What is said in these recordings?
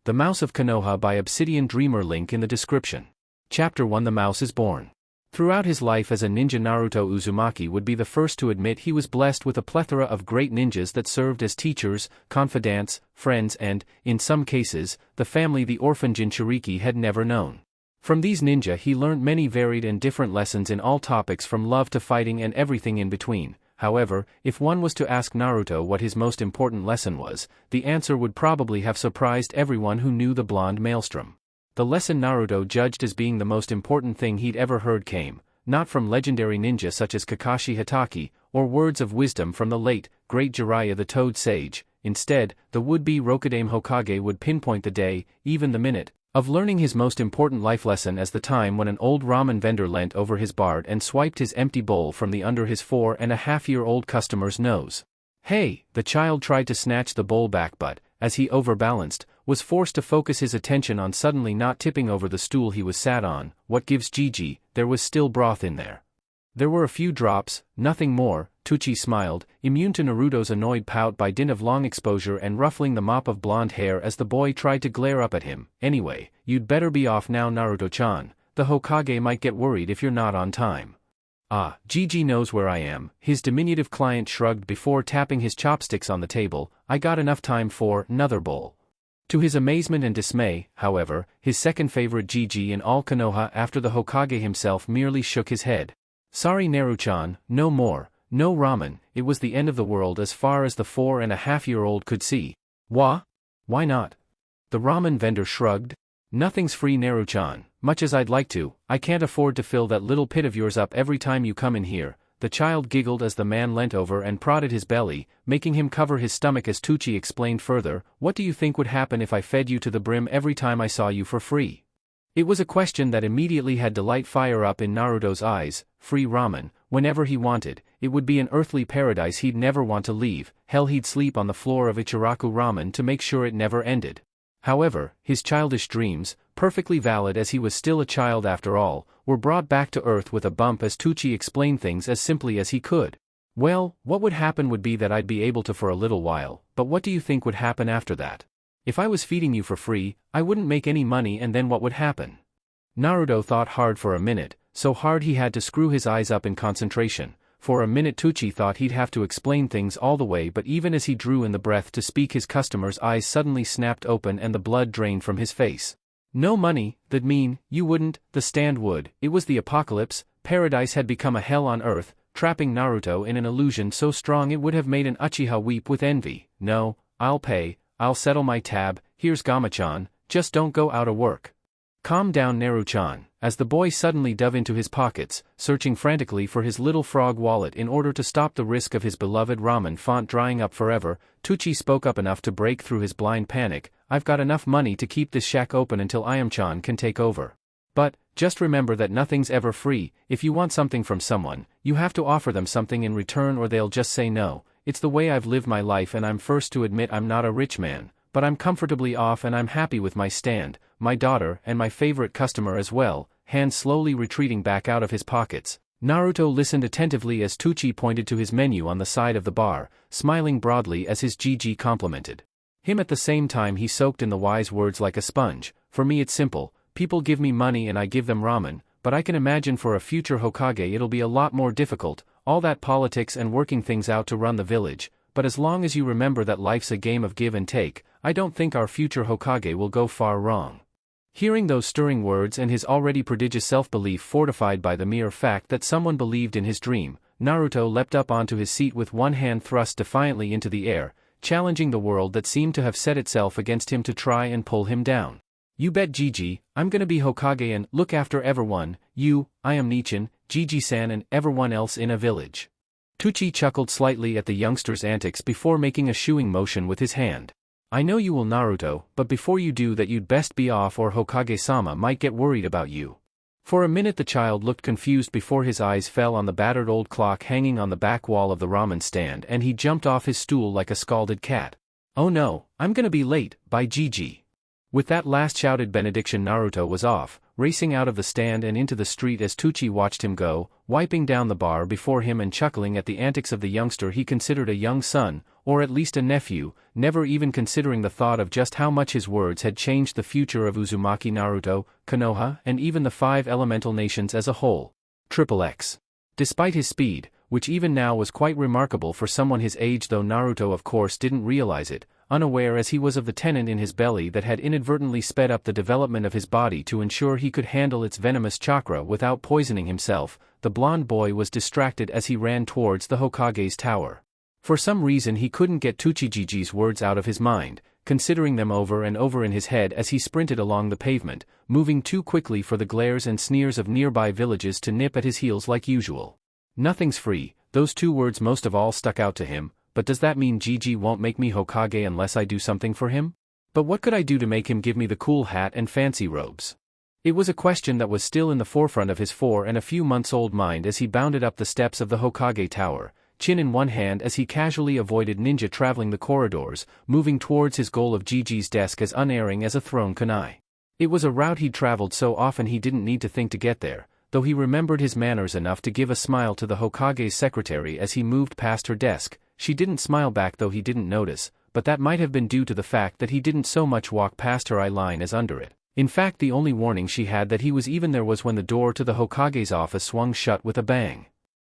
The Mouse of Konoha by Obsidian Dreamer, link in the description. Chapter 1. The Mouse is Born. Throughout his life as a ninja, Naruto Uzumaki would be the first to admit he was blessed with a plethora of great ninjas that served as teachers, confidants, friends and, in some cases, the family the orphan Jinchuriki had never known. From these ninja he learned many varied and different lessons in all topics from love to fighting and everything in between. However, if one was to ask Naruto what his most important lesson was, the answer would probably have surprised everyone who knew the blonde maelstrom. The lesson Naruto judged as being the most important thing he'd ever heard came, not from legendary ninja such as Kakashi Hatake, or words of wisdom from the late, great Jiraiya the Toad Sage. Instead, the would-be Rokudaime Hokage would pinpoint the day, even the minute, of learning his most important life lesson as the time when an old ramen vendor leant over his bar and swiped his empty bowl from the under his 4.5-year-old customer's nose. Hey! The child tried to snatch the bowl back but, as he overbalanced, was forced to focus his attention on suddenly not tipping over the stool he was sat on. What gives Gigi? There was still broth in there. There were a few drops, nothing more. Tucci smiled, immune to Naruto's annoyed pout by dint of long exposure and ruffling the mop of blonde hair as the boy tried to glare up at him. Anyway, you'd better be off now, Naruto-chan. The Hokage might get worried if you're not on time. Ah, Gigi knows where I am, his diminutive client shrugged before tapping his chopsticks on the table. I got enough time for another bowl. To his amazement and dismay, however, his second favorite Gigi in all Konoha after the Hokage himself merely shook his head. Sorry Naru-chan, no more, no ramen. It was the end of the world as far as the 4.5-year-old could see. Wha? Why not? The ramen vendor shrugged. Nothing's free Naru-chan, much as I'd like to, I can't afford to fill that little pit of yours up every time you come in here. The child giggled as the man leant over and prodded his belly, making him cover his stomach as Tucci explained further. What do you think would happen if I fed you to the brim every time I saw you for free? It was a question that immediately had delight fire up in Naruto's eyes. Free ramen, whenever he wanted, it would be an earthly paradise he'd never want to leave. Hell, he'd sleep on the floor of Ichiraku Ramen to make sure it never ended. However, his childish dreams, perfectly valid as he was still a child after all, were brought back to earth with a bump as Tucci explained things as simply as he could. Well, what would happen would be that I'd be able to for a little while, but what do you think would happen after that? If I was feeding you for free, I wouldn't make any money, and then what would happen? Naruto thought hard for a minute, so hard he had to screw his eyes up in concentration. For a minute Tucci thought he'd have to explain things all the way, but even as he drew in the breath to speak, his customer's eyes suddenly snapped open and the blood drained from his face. No money? That'd mean, you wouldn't, the stand would. It was the apocalypse. Paradise had become a hell on earth, trapping Naruto in an illusion so strong it would have made an Uchiha weep with envy. No, I'll pay, I'll settle my tab. Here's Gama-chan, just don't go out of work. Calm down Naru-chan. As the boy suddenly dove into his pockets, searching frantically for his little frog wallet in order to stop the risk of his beloved ramen font drying up forever, Tucci spoke up enough to break through his blind panic. I've got enough money to keep this shack open until Ayam-chan can take over. But, just remember that nothing's ever free. If you want something from someone, you have to offer them something in return or they'll just say no. It's the way I've lived my life, and I'm first to admit I'm not a rich man, but I'm comfortably off and I'm happy with my stand, my daughter, and my favorite customer as well. Hands slowly retreating back out of his pockets, Naruto listened attentively as Tucci pointed to his menu on the side of the bar, smiling broadly as his Gigi complimented him. At the same time he soaked in the wise words like a sponge. For me it's simple, people give me money and I give them ramen, but I can imagine for a future Hokage it'll be a lot more difficult, all that politics and working things out to run the village, but as long as you remember that life's a game of give and take, I don't think our future Hokage will go far wrong. Hearing those stirring words and his already prodigious self-belief fortified by the mere fact that someone believed in his dream, Naruto leapt up onto his seat with one hand thrust defiantly into the air, challenging the world that seemed to have set itself against him to try and pull him down. You bet Gigi, I'm gonna be Hokage and look after everyone, you, I am Nichin, Gigi-san and everyone else in a village. Tucci chuckled slightly at the youngster's antics before making a shooing motion with his hand. I know you will Naruto, but before you do that you'd best be off or Hokage-sama might get worried about you. For a minute the child looked confused before his eyes fell on the battered old clock hanging on the back wall of the ramen stand and he jumped off his stool like a scalded cat. Oh no, I'm gonna be late, bye Gigi. With that last shouted benediction Naruto was off, racing out of the stand and into the street as Tucci watched him go, wiping down the bar before him and chuckling at the antics of the youngster he considered a young son, or at least a nephew, never even considering the thought of just how much his words had changed the future of Uzumaki, Naruto, Konoha, and even the 5 elemental nations as a whole. XXX. Despite his speed, which even now was quite remarkable for someone his age, though Naruto of course didn't realize it, unaware as he was of the tenet in his belly that had inadvertently sped up the development of his body to ensure he could handle its venomous chakra without poisoning himself, the blonde boy was distracted as he ran towards the Hokage's tower. For some reason he couldn't get Tsuchijiji's words out of his mind, considering them over and over in his head as he sprinted along the pavement, moving too quickly for the glares and sneers of nearby villages to nip at his heels like usual. Nothing's free, those 2 words most of all stuck out to him. But does that mean Jiji won't make me Hokage unless I do something for him? But what could I do to make him give me the cool hat and fancy robes? It was a question that was still in the forefront of his 4 and a few months old mind as he bounded up the steps of the Hokage tower, chin in one hand as he casually avoided ninja traveling the corridors, moving towards his goal of Jiji's desk as unerring as a thrown kunai. It was a route he'd traveled so often he didn't need to think to get there, though he remembered his manners enough to give a smile to the Hokage's secretary as he moved past her desk. She didn't smile back though he didn't notice, but that might have been due to the fact that he didn't so much walk past her eye line as under it. In fact, the only warning she had that he was even there was when the door to the Hokage's office swung shut with a bang.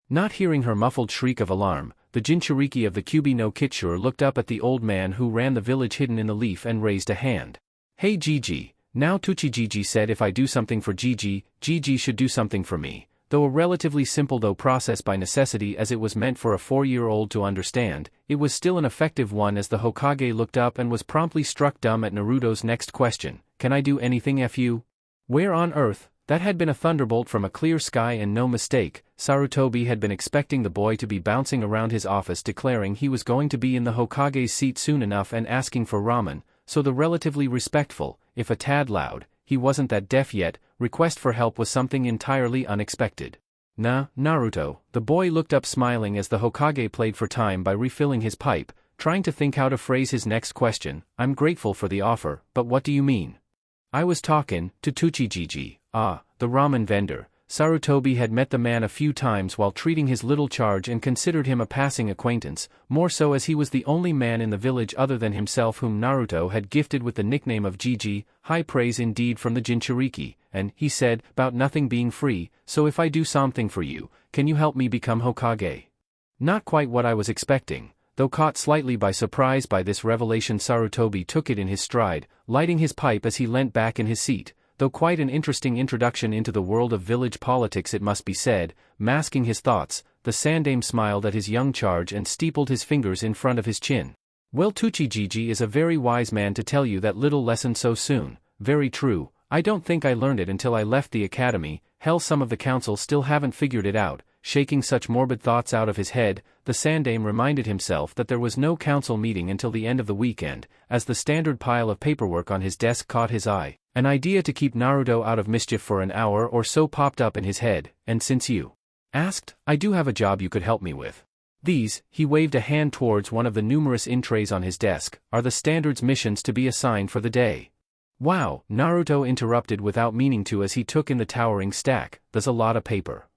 Not hearing her muffled shriek of alarm, the Jinchuriki of the Kyubi no Kitsure looked up at the old man who ran the village hidden in the leaf and raised a hand. "Hey Jiji." Now Tsuchijiji said if I do something for Jiji, Jiji should do something for me. Though a relatively simple process by necessity as it was meant for a 4-year-old to understand, it was still an effective one as the Hokage looked up and was promptly struck dumb at Naruto's next question, "Can I do anything fu?" Where on earth? That had been a thunderbolt from a clear sky and no mistake. Sarutobi had been expecting the boy to be bouncing around his office declaring he was going to be in the Hokage's seat soon enough and asking for ramen, so the relatively respectful, if a tad loud, he wasn't that deaf yet, request for help was something entirely unexpected. "Nah, Naruto." The boy looked up smiling as the Hokage played for time by refilling his pipe, trying to think how to phrase his next question. "I'm grateful for the offer, but what do you mean?" "I was talking to Tsuchijiji." Ah, the ramen vendor. Sarutobi had met the man a few times while treating his little charge and considered him a passing acquaintance, more so as he was the only man in the village other than himself whom Naruto had gifted with the nickname of Jiji, high praise indeed from the Jinchuriki, and, he said, about nothing being free, so if I do something for you, can you help me become Hokage? Not quite what I was expecting. Though caught slightly by surprise by this revelation, Sarutobi took it in his stride, lighting his pipe as he leant back in his seat. Though quite an interesting introduction into the world of village politics it must be said, masking his thoughts, the Sandame smiled at his young charge and steepled his fingers in front of his chin. "Well, Tsuchijiji is a very wise man to tell you that little lesson so soon." "Very true, I don't think I learned it until I left the academy. Hell, some of the council still haven't figured it out." Shaking such morbid thoughts out of his head, the Sandame reminded himself that there was no council meeting until the end of the weekend, as the standard pile of paperwork on his desk caught his eye. An idea to keep Naruto out of mischief for an hour or so popped up in his head, "And since you asked, I do have a job you could help me with. These," he waved a hand towards one of the numerous in-trays on his desk, "are the standards missions to be assigned for the day." "Wow," Naruto interrupted without meaning to as he took in the towering stack, "there's a lot of paper."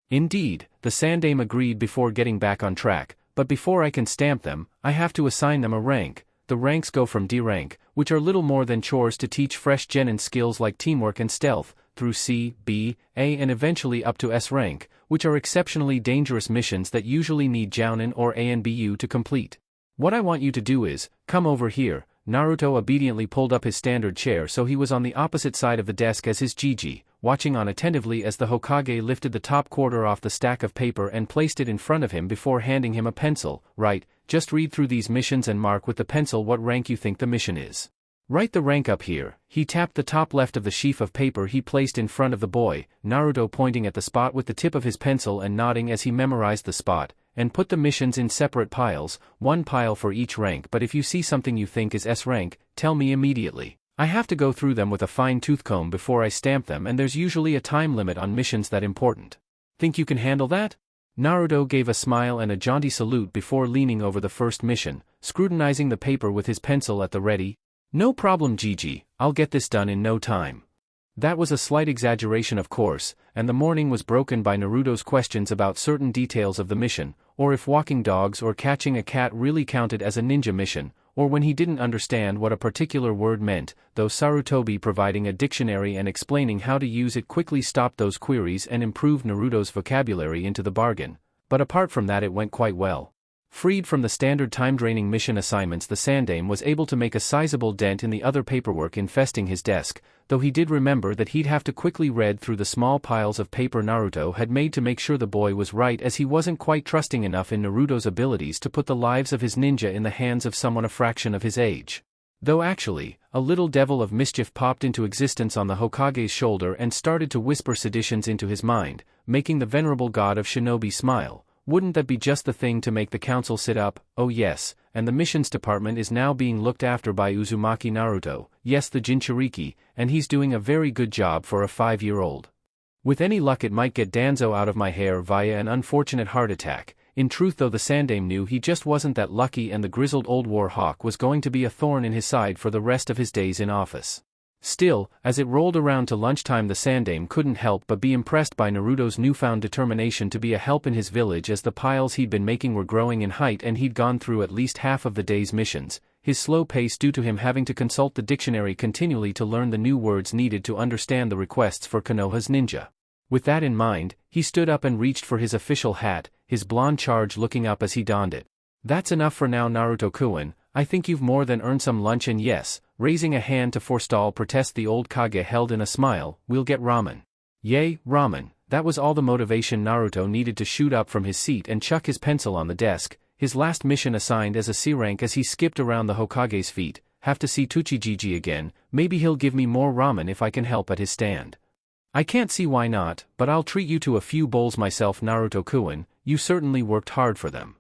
"Indeed," the Sandame agreed before getting back on track, "but before I can stamp them, I have to assign them a rank. The ranks go from D rank, which are little more than chores to teach fresh genin skills like teamwork and stealth, through C, B, A and eventually up to S rank, which are exceptionally dangerous missions that usually need Jounin or A and BU to complete. What I want you to do is, come over here." Naruto obediently pulled up his standard chair so he was on the opposite side of the desk as his Jiji, watching on attentively as the Hokage lifted the top quarter off the stack of paper and placed it in front of him before handing him a pencil. "Right, just read through these missions and mark with the pencil what rank you think the mission is. Write the rank up here." He tapped the top left of the sheaf of paper he placed in front of the boy, Naruto pointing at the spot with the tip of his pencil and nodding as he memorized the spot, "and put the missions in separate piles, one pile for each rank, but if you see something you think is S rank, tell me immediately. I have to go through them with a fine-tooth comb before I stamp them and there's usually a time limit on missions that important. Think you can handle that?" Naruto gave a smile and a jaunty salute before leaning over the first mission, scrutinizing the paper with his pencil at the ready. "No problem Jiji, I'll get this done in no time." That was a slight exaggeration of course, and the morning was broken by Naruto's questions about certain details of the mission, or if walking dogs or catching a cat really counted as a ninja mission, or when he didn't understand what a particular word meant, though Sarutobi providing a dictionary and explaining how to use it quickly stopped those queries and improved Naruto's vocabulary into the bargain. But apart from that it went quite well. Freed from the standard time-draining mission assignments, the Sandaime was able to make a sizable dent in the other paperwork infesting his desk, though he did remember that he'd have to quickly read through the small piles of paper Naruto had made to make sure the boy was right, as he wasn't quite trusting enough in Naruto's abilities to put the lives of his ninja in the hands of someone a fraction of his age. Though actually, a little devil of mischief popped into existence on the Hokage's shoulder and started to whisper seditions into his mind, making the venerable god of shinobi smile. Wouldn't that be just the thing to make the council sit up? Oh yes, and the missions department is now being looked after by Uzumaki Naruto, yes, the Jinchuriki, and he's doing a very good job for a 5-year-old. With any luck it might get Danzo out of my hair via an unfortunate heart attack. In truth though, the Sandaime knew he just wasn't that lucky, and the grizzled old war hawk was going to be a thorn in his side for the rest of his days in office. Still, as it rolled around to lunchtime, the Sandaime couldn't help but be impressed by Naruto's newfound determination to be a help in his village, as the piles he'd been making were growing in height and he'd gone through at least half of the day's missions, his slow pace due to him having to consult the dictionary continually to learn the new words needed to understand the requests for Konoha's ninja. With that in mind, he stood up and reached for his official hat, his blonde charge looking up as he donned it. "That's enough for now, Naruto-kun. I think you've more than earned some lunch, and yes," raising a hand to forestall protest the old Kage held in a smile, "we'll get ramen." Yay, ramen. That was all the motivation Naruto needed to shoot up from his seat and chuck his pencil on the desk, his last mission assigned as a C rank, as he skipped around the Hokage's feet. "Have to see Tsuchijiji again, maybe he'll give me more ramen if I can help at his stand." "I can't see why not, but I'll treat you to a few bowls myself, Naruto-kun, you certainly worked hard for them."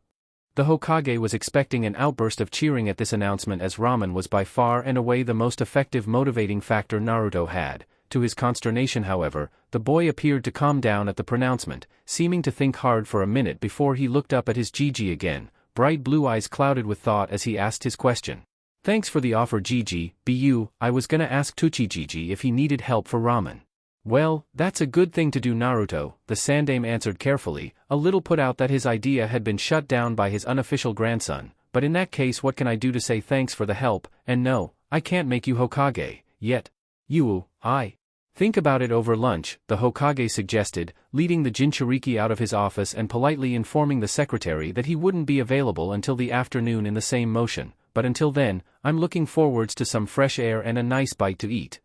The Hokage was expecting an outburst of cheering at this announcement, as ramen was by far and away the most effective motivating factor Naruto had. To his consternation, however, the boy appeared to calm down at the pronouncement, seeming to think hard for a minute before he looked up at his Gigi again, bright blue eyes clouded with thought as he asked his question. "Thanks for the offer, Gigi, bu, I was gonna ask Tsuchijiji if he needed help for ramen." "Well, that's a good thing to do, Naruto," the Sandaime answered carefully, a little put out that his idea had been shut down by his unofficial grandson. "But in that case, what can I do to say thanks for the help? And no, I can't make you Hokage yet." I think about it over lunch," the Hokage suggested, leading the Jinchuriki out of his office and politely informing the secretary that he wouldn't be available until the afternoon in the same motion. "But until then, I'm looking forwards to some fresh air and a nice bite to eat."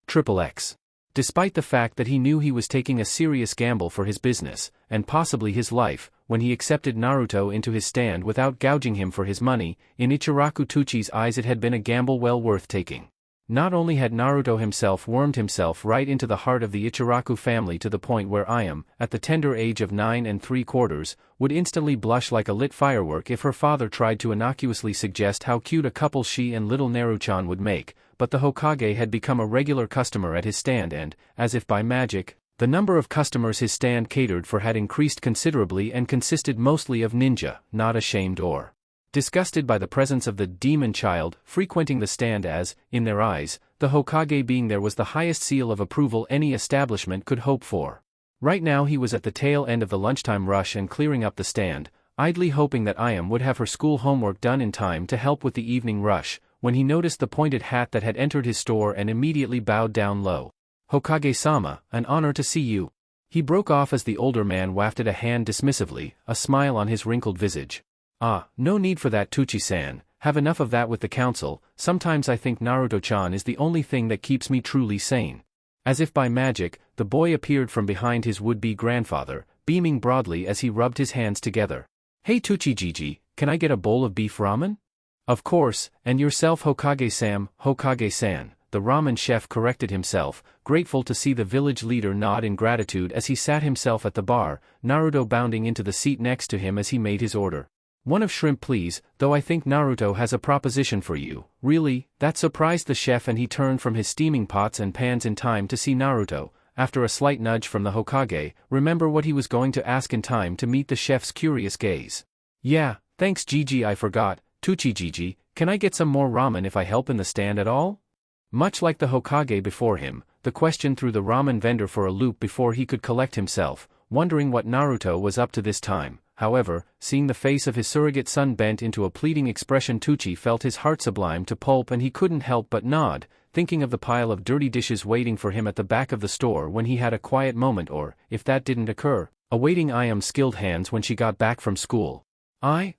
XXX. Despite the fact that he knew he was taking a serious gamble for his business, and possibly his life, when he accepted Naruto into his stand without gouging him for his money, in Ichiraku Tuchi's eyes it had been a gamble well worth taking. Not only had Naruto himself wormed himself right into the heart of the Ichiraku family to the point where Ayame, at the tender age of 9 3/4, would instantly blush like a lit firework if her father tried to innocuously suggest how cute a couple she and little Naru-chan would make, but the Hokage had become a regular customer at his stand and, as if by magic, the number of customers his stand catered for had increased considerably and consisted mostly of ninja, not ashamed or disgusted by the presence of the demon child frequenting the stand, as, in their eyes, the Hokage being there was the highest seal of approval any establishment could hope for. Right now he was at the tail end of the lunchtime rush and clearing up the stand, idly hoping that Ayame would have her school homework done in time to help with the evening rush, when he noticed the pointed hat that had entered his store and immediately bowed down low. "Hokage-sama, an honor to see you." He broke off as the older man wafted a hand dismissively, a smile on his wrinkled visage. "Ah, no need for that, Tuchi-san, have enough of that with the council. Sometimes I think Naruto-chan is the only thing that keeps me truly sane." As if by magic, the boy appeared from behind his would-be grandfather, beaming broadly as he rubbed his hands together. "Hey Tsuchijiji, can I get a bowl of beef ramen?" "Of course, and yourself Hokage-san, Hokage-san," the ramen chef corrected himself, grateful to see the village leader nod in gratitude as he sat himself at the bar, Naruto bounding into the seat next to him as he made his order. "One of shrimp please, though I think Naruto has a proposition for you." "Really?" That surprised the chef, and he turned from his steaming pots and pans in time to see Naruto, after a slight nudge from the Hokage, remember what he was going to ask in time to meet the chef's curious gaze. "Yeah, thanks Gigi, I forgot, Tsuchijiji, can I get some more ramen if I help in the stand at all?" Much like the Hokage before him, the question threw the ramen vendor for a loop before he could collect himself, wondering what Naruto was up to this time. however, seeing the face of his surrogate son bent into a pleading expression, Tucci felt his heart sublime to pulp and he couldn't help but nod, thinking of the pile of dirty dishes waiting for him at the back of the store when he had a quiet moment or, if that didn't occur, awaiting Ayam's skilled hands when she got back from school. I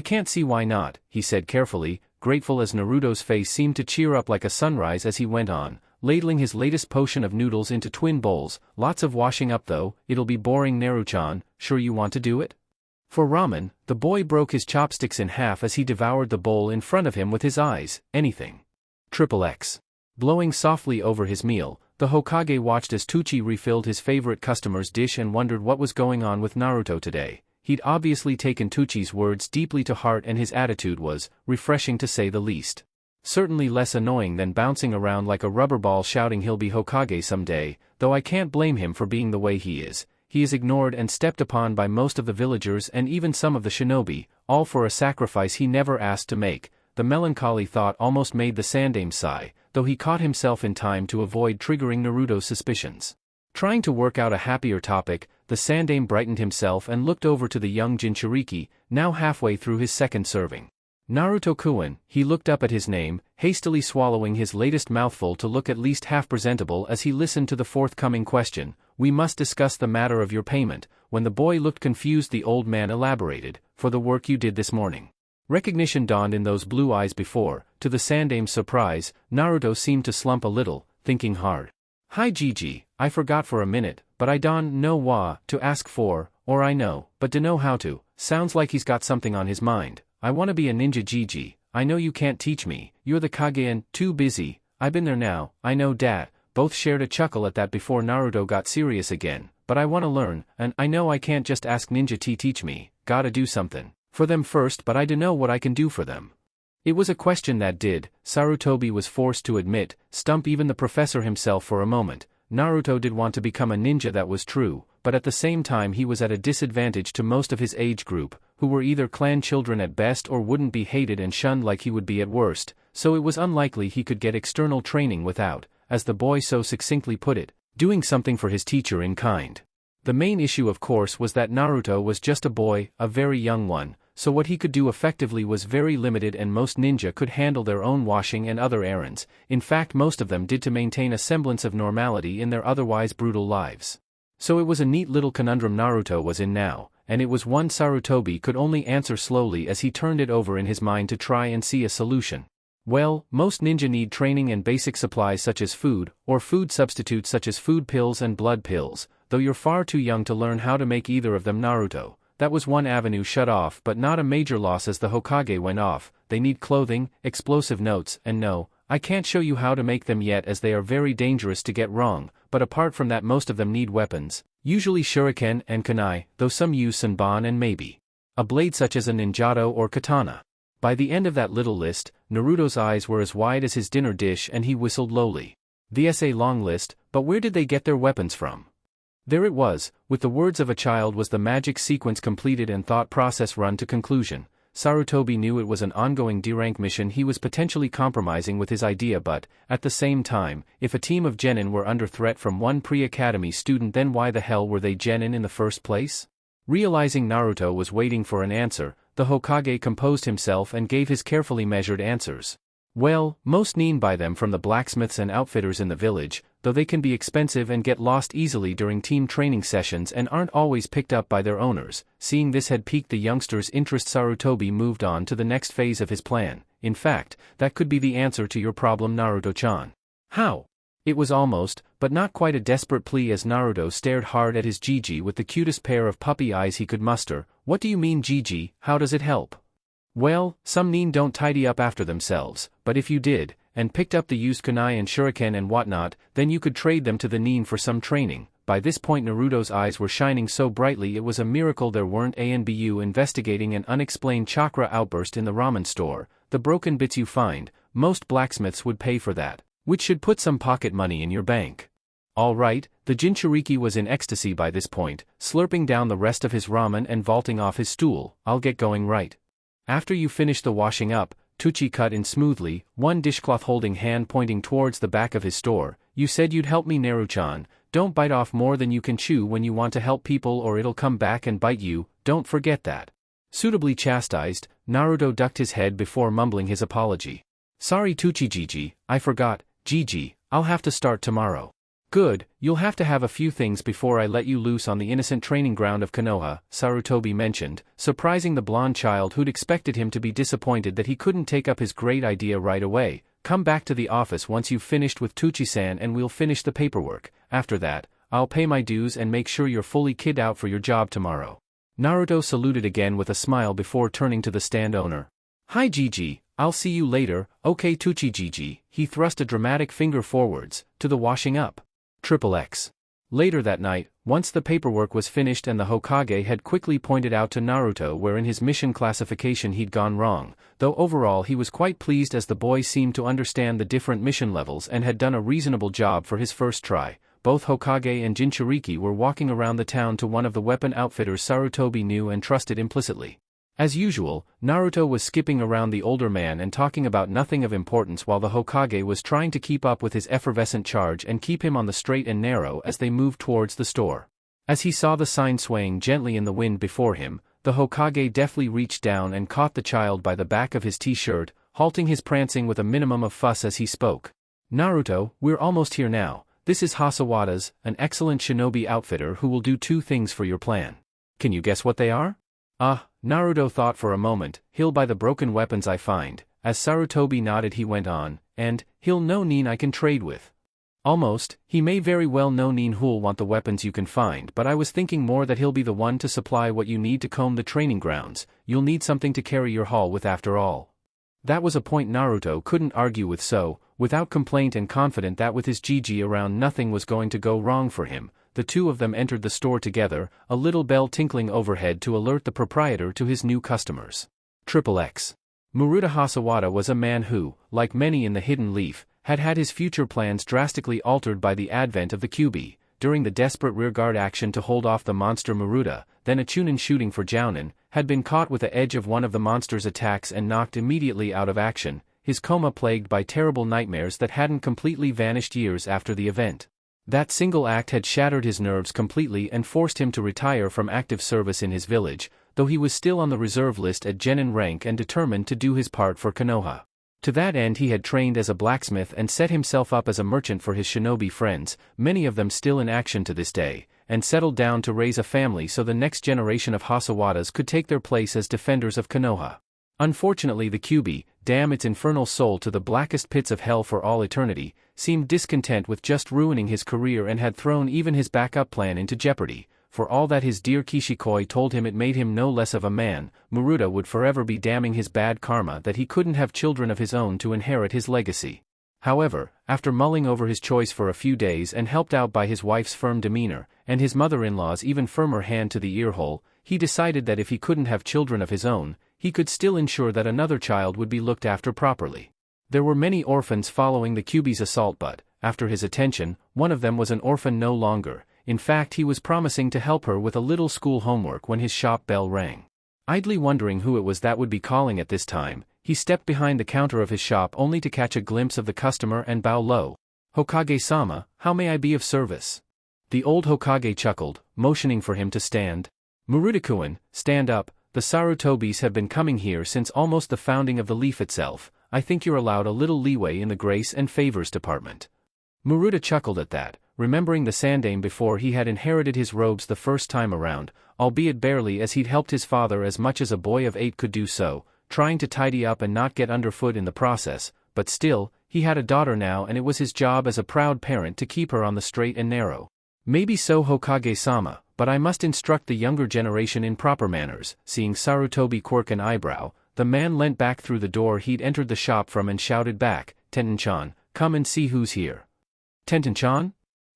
can't see why not, he said carefully, grateful as Naruto's face seemed to cheer up like a sunrise as he went on, ladling his latest potion of noodles into twin bowls. Lots of washing up though, it'll be boring. Naru-chan, sure you want to do it? For ramen, the boy broke his chopsticks in half as he devoured the bowl in front of him with his eyes. Anything. XXX. Blowing softly over his meal, the Hokage watched as Tucci refilled his favorite customer's dish and wondered what was going on with Naruto today. He'd obviously taken Tucci's words deeply to heart and his attitude was refreshing to say the least. Certainly less annoying than bouncing around like a rubber ball shouting he'll be Hokage someday, though I can't blame him for being the way he is. He is ignored and stepped upon by most of the villagers and even some of the shinobi, all for a sacrifice he never asked to make. The melancholy thought almost made the Sandaime sigh, though he caught himself in time to avoid triggering Naruto's suspicions. Trying to work out a happier topic, the Sandaime brightened himself and looked over to the young Jinchuriki, now halfway through his second serving. Naruto-kun, he looked up at his name, hastily swallowing his latest mouthful to look at least half presentable as he listened to the forthcoming question. We must discuss the matter of your payment. When the boy looked confused, the old man elaborated, for the work you did this morning. Recognition dawned in those blue eyes before. To the Sandaime's surprise, Naruto seemed to slump a little, thinking hard. Hi Gigi, I forgot for a minute, but I don't know what to ask for, or I know, but to know how to. Sounds like he's got something on his mind. I want to be a ninja Gigi. I know you can't teach me, you're the Kage and too busy. I've been there now, I know dat. Both shared a chuckle at that before Naruto got serious again, but I want to learn, and I know I can't just ask Ninja T teach me, gotta do something for them first, but I dunno what I can do for them. It was a question that did, Sarutobi was forced to admit, stump even the professor himself for a moment. Naruto did want to become a ninja, that was true, but at the same time he was at a disadvantage to most of his age group, who were either clan children at best or wouldn't be hated and shunned like he would be at worst, so it was unlikely he could get external training without, as the boy so succinctly put it, doing something for his teacher in kind. The main issue of course was that Naruto was just a boy, a very young one, so what he could do effectively was very limited and most ninja could handle their own washing and other errands. In fact, most of them did to maintain a semblance of normality in their otherwise brutal lives. So it was a neat little conundrum Naruto was in now, and it was one Sarutobi could only answer slowly as he turned it over in his mind to try and see a solution. Well, most ninja need training and basic supplies such as food, or food substitutes such as food pills and blood pills, though you're far too young to learn how to make either of them Naruto. That was one avenue shut off, but not a major loss as the Hokage went off. They need clothing, explosive notes, and no, I can't show you how to make them yet as they are very dangerous to get wrong, but apart from that most of them need weapons, usually shuriken and kunai, though some use senbon and maybe a blade such as a ninjato or katana. By the end of that little list, Naruto's eyes were as wide as his dinner dish and he whistled lowly. That's a long list, but where did they get their weapons from? There it was, with the words of a child was the magic sequence completed and thought process run to conclusion. Sarutobi knew it was an ongoing D-rank mission he was potentially compromising with his idea, but, at the same time, if a team of genin were under threat from one pre-academy student, then why the hell were they genin in the first place? Realizing Naruto was waiting for an answer, the Hokage composed himself and gave his carefully measured answers. Well, most nin buy them from the blacksmiths and outfitters in the village, though they can be expensive and get lost easily during team training sessions and aren't always picked up by their owners. Seeing this had piqued the youngster's interest, Sarutobi moved on to the next phase of his plan. In fact, that could be the answer to your problem, Naruto-chan. How? It was almost, but not quite a desperate plea as Naruto stared hard at his Gigi with the cutest pair of puppy eyes he could muster. What do you mean Gigi, how does it help? Well, some nin don't tidy up after themselves, but if you did, and picked up the used kunai and shuriken and whatnot, then you could trade them to the nin for some training. By this point Naruto's eyes were shining so brightly it was a miracle there weren't ANBU investigating an unexplained chakra outburst in the ramen store. The broken bits you find, most blacksmiths would pay for that, which should put some pocket money in your bank. Alright, the Jinchuriki was in ecstasy by this point, slurping down the rest of his ramen and vaulting off his stool. I'll get going right after you finish the washing up. Tucci cut in smoothly, one dishcloth holding hand pointing towards the back of his store. You said you'd help me, Naru-chan. Don't bite off more than you can chew when you want to help people or it'll come back and bite you, don't forget that. Suitably chastised, Naruto ducked his head before mumbling his apology. Sorry Tsuchijiji, I forgot, Gigi, I'll have to start tomorrow. Good, you'll have to have a few things before I let you loose on the innocent training ground of Konoha, Sarutobi mentioned, surprising the blonde child who'd expected him to be disappointed that he couldn't take up his great idea right away. Come back to the office once you've finished with Tuchi-san and we'll finish the paperwork. After that, I'll pay my dues and make sure you're fully kid out for your job tomorrow. Naruto saluted again with a smile before turning to the stand owner. Hi Gigi, I'll see you later, okay Tsuchijiji. He thrust a dramatic finger forwards, to the washing up. XXX. Later that night, once the paperwork was finished and the Hokage had quickly pointed out to Naruto where in his mission classification he'd gone wrong, though overall he was quite pleased as the boy seemed to understand the different mission levels and had done a reasonable job for his first try. Both Hokage and Jinchuriki were walking around the town to one of the weapon outfitters Sarutobi knew and trusted implicitly. As usual, Naruto was skipping around the older man and talking about nothing of importance while the Hokage was trying to keep up with his effervescent charge and keep him on the straight and narrow as they moved towards the store. As he saw the sign swaying gently in the wind before him, the Hokage deftly reached down and caught the child by the back of his t-shirt, halting his prancing with a minimum of fuss as he spoke. Naruto, we're almost here now. This is Hasawada's, an excellent shinobi outfitter who will do two things for your plan. Can you guess what they are? Naruto thought for a moment. He'll buy the broken weapons I find. As Sarutobi nodded he went on, and, he'll know nin I can trade with. Almost, he may very well know nin who'll want the weapons you can find but I was thinking more that he'll be the one to supply what you need to comb the training grounds. You'll need something to carry your haul with after all. That was a point Naruto couldn't argue with so, without complaint and confident that with his Gigi around nothing was going to go wrong for him. The two of them entered the store together, a little bell tinkling overhead to alert the proprietor to his new customers. XXX. Muruta Hasawada was a man who, like many in the Hidden Leaf, had had his future plans drastically altered by the advent of the Kyuubi. During the desperate rearguard action to hold off the monster Muruta, then a Chunin shooting for Jounin, had been caught with the edge of one of the monster's attacks and knocked immediately out of action, his coma plagued by terrible nightmares that hadn't completely vanished years after the event. That single act had shattered his nerves completely and forced him to retire from active service in his village, though he was still on the reserve list at genin rank and determined to do his part for Konoha. To that end he had trained as a blacksmith and set himself up as a merchant for his shinobi friends, many of them still in action to this day, and settled down to raise a family so the next generation of Hasawadas could take their place as defenders of Konoha. Unfortunately the Kyuubi, damn its infernal soul to the blackest pits of hell for all eternity, seemed discontent with just ruining his career and had thrown even his backup plan into jeopardy. For all that his dear Kishikoi told him it made him no less of a man, Muruta would forever be damning his bad karma that he couldn't have children of his own to inherit his legacy. However, after mulling over his choice for a few days and helped out by his wife's firm demeanor, and his mother-in-law's even firmer hand to the earhole, he decided that if he couldn't have children of his own, he could still ensure that another child would be looked after properly. There were many orphans following the Kyuubi's assault but, after his attention, one of them was an orphan no longer. In fact he was promising to help her with a little school homework when his shop bell rang. Idly wondering who it was that would be calling at this time, he stepped behind the counter of his shop only to catch a glimpse of the customer and bow low. "Hokage-sama, how may I be of service?" The old Hokage chuckled, motioning for him to stand. "Muruta-kun, stand up, the Sarutobis have been coming here since almost the founding of the Leaf itself. I think you're allowed a little leeway in the grace and favors department." Muruta chuckled at that, remembering the Sandaime before he had inherited his robes the first time around, albeit barely as he'd helped his father as much as a boy of 8 could do so, trying to tidy up and not get underfoot in the process, but still, he had a daughter now and it was his job as a proud parent to keep her on the straight and narrow. "Maybe so Hokage-sama, but I must instruct the younger generation in proper manners." Seeing Sarutobi quirk an eyebrow, the man leant back through the door he'd entered the shop from and shouted back, "Tenten-chan, come and see who's here." "Tenten-chan?"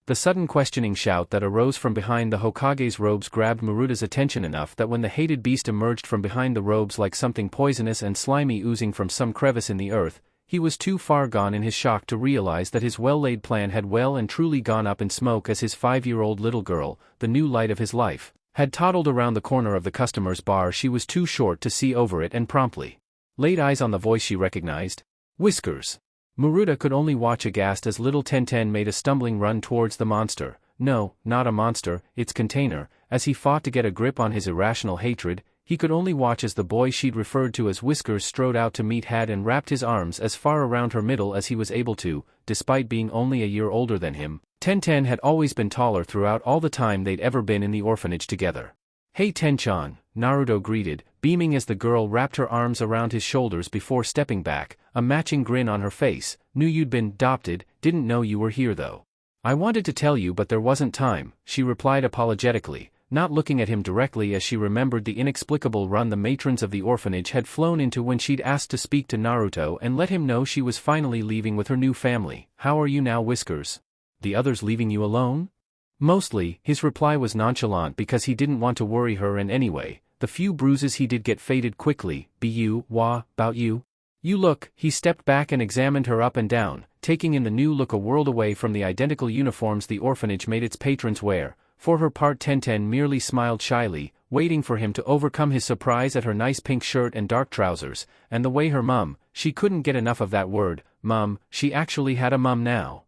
The sudden questioning shout that arose from behind the Hokage's robes grabbed Muruta's attention enough that when the hated beast emerged from behind the robes like something poisonous and slimy oozing from some crevice in the earth, he was too far gone in his shock to realize that his well-laid plan had well and truly gone up in smoke as his 5-year-old little girl, the new light of his life, had toddled around the corner of the customer's bar. She was too short to see over it and promptly laid eyes on the voice she recognized. "Whiskers." Muruta could only watch aghast as little Tenten made a stumbling run towards the monster, no, not a monster, its container. As he fought to get a grip on his irrational hatred, he could only watch as the boy she'd referred to as Whiskers strode out to meet Had and wrapped his arms as far around her middle as he was able to. Despite being only a year older than him, Tenten had always been taller throughout all the time they'd ever been in the orphanage together. "Hey Ten-chan," Naruto greeted, beaming as the girl wrapped her arms around his shoulders before stepping back, a matching grin on her face. "Knew you'd been adopted, didn't know you were here though." "I wanted to tell you but there wasn't time," she replied apologetically, not looking at him directly as she remembered the inexplicable run the matrons of the orphanage had flown into when she'd asked to speak to Naruto and let him know she was finally leaving with her new family. "How are you now, Whiskers? The others leaving you alone?" Mostly, his reply was nonchalant because he didn't want to worry her, and anyway, the few bruises he did get faded quickly. About you? You look." He stepped back and examined her up and down, taking in the new look a world away from the identical uniforms the orphanage made its patrons wear. For her part, Tenten merely smiled shyly, waiting for him to overcome his surprise at her nice pink shirt and dark trousers, and the way her mum, she couldn't get enough of that word, mum, she actually had a mum now,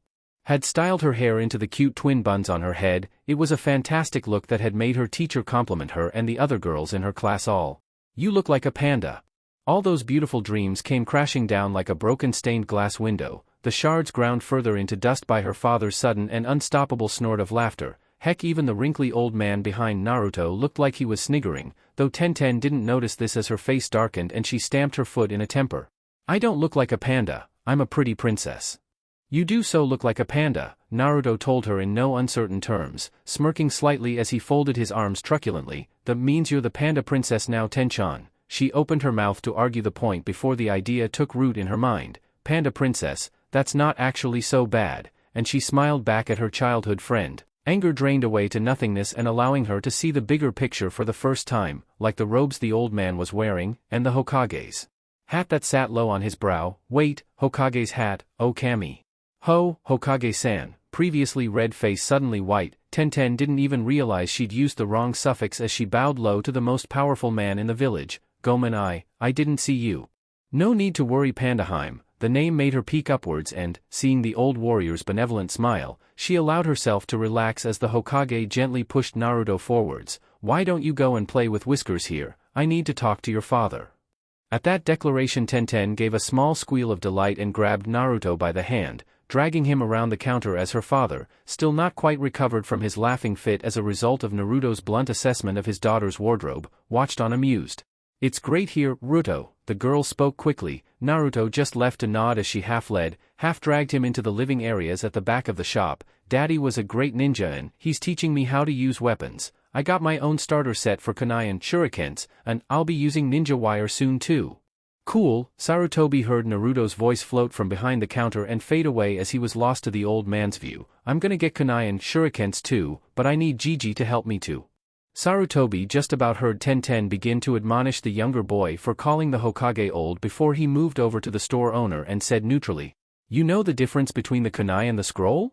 had styled her hair into the cute twin buns on her head. It was a fantastic look that had made her teacher compliment her and the other girls in her class all. "You look like a panda." All those beautiful dreams came crashing down like a broken stained glass window, the shards ground further into dust by her father's sudden and unstoppable snort of laughter. Heck, even the wrinkly old man behind Naruto looked like he was sniggering, though Tenten didn't notice this as her face darkened and she stamped her foot in a temper. "I don't look like a panda, I'm a pretty princess." "You do so look like a panda," Naruto told her in no uncertain terms, smirking slightly as he folded his arms truculently. "That means you're the panda princess now, Ten-chan." She opened her mouth to argue the point before the idea took root in her mind. "Panda princess, that's not actually so bad," and she smiled back at her childhood friend. Anger drained away to nothingness and allowing her to see the bigger picture for the first time, like the robes the old man was wearing, and the Hokage's hat that sat low on his brow. "Wait, Hokage's hat, oh Kami." Hokage-san, previously red face suddenly white. Tenten didn't even realize she'd used the wrong suffix as she bowed low to the most powerful man in the village. "Gomen, I didn't see you." "No need to worry, Pandaheim." The name made her peek upwards and, seeing the old warrior's benevolent smile, she allowed herself to relax as the Hokage gently pushed Naruto forwards. "Why don't you go and play with Whiskers here? I need to talk to your father." At that declaration, Tenten gave a small squeal of delight and grabbed Naruto by the hand, dragging him around the counter as her father, still not quite recovered from his laughing fit as a result of Naruto's blunt assessment of his daughter's wardrobe, watched on amused. "It's great here, Ruto," the girl spoke quickly. Naruto just left to nod as she half led, half dragged him into the living areas at the back of the shop. "Daddy was a great ninja and he's teaching me how to use weapons. I got my own starter set for kunai and shurikens, and I'll be using ninja wire soon too." "Cool." Sarutobi heard Naruto's voice float from behind the counter and fade away as he was lost to the old man's view. "I'm gonna get kunai and shurikens too, but I need Gigi to help me too." Sarutobi just about heard Tenten begin to admonish the younger boy for calling the Hokage old before he moved over to the store owner and said neutrally, "You know the difference between the kunai and the scroll?"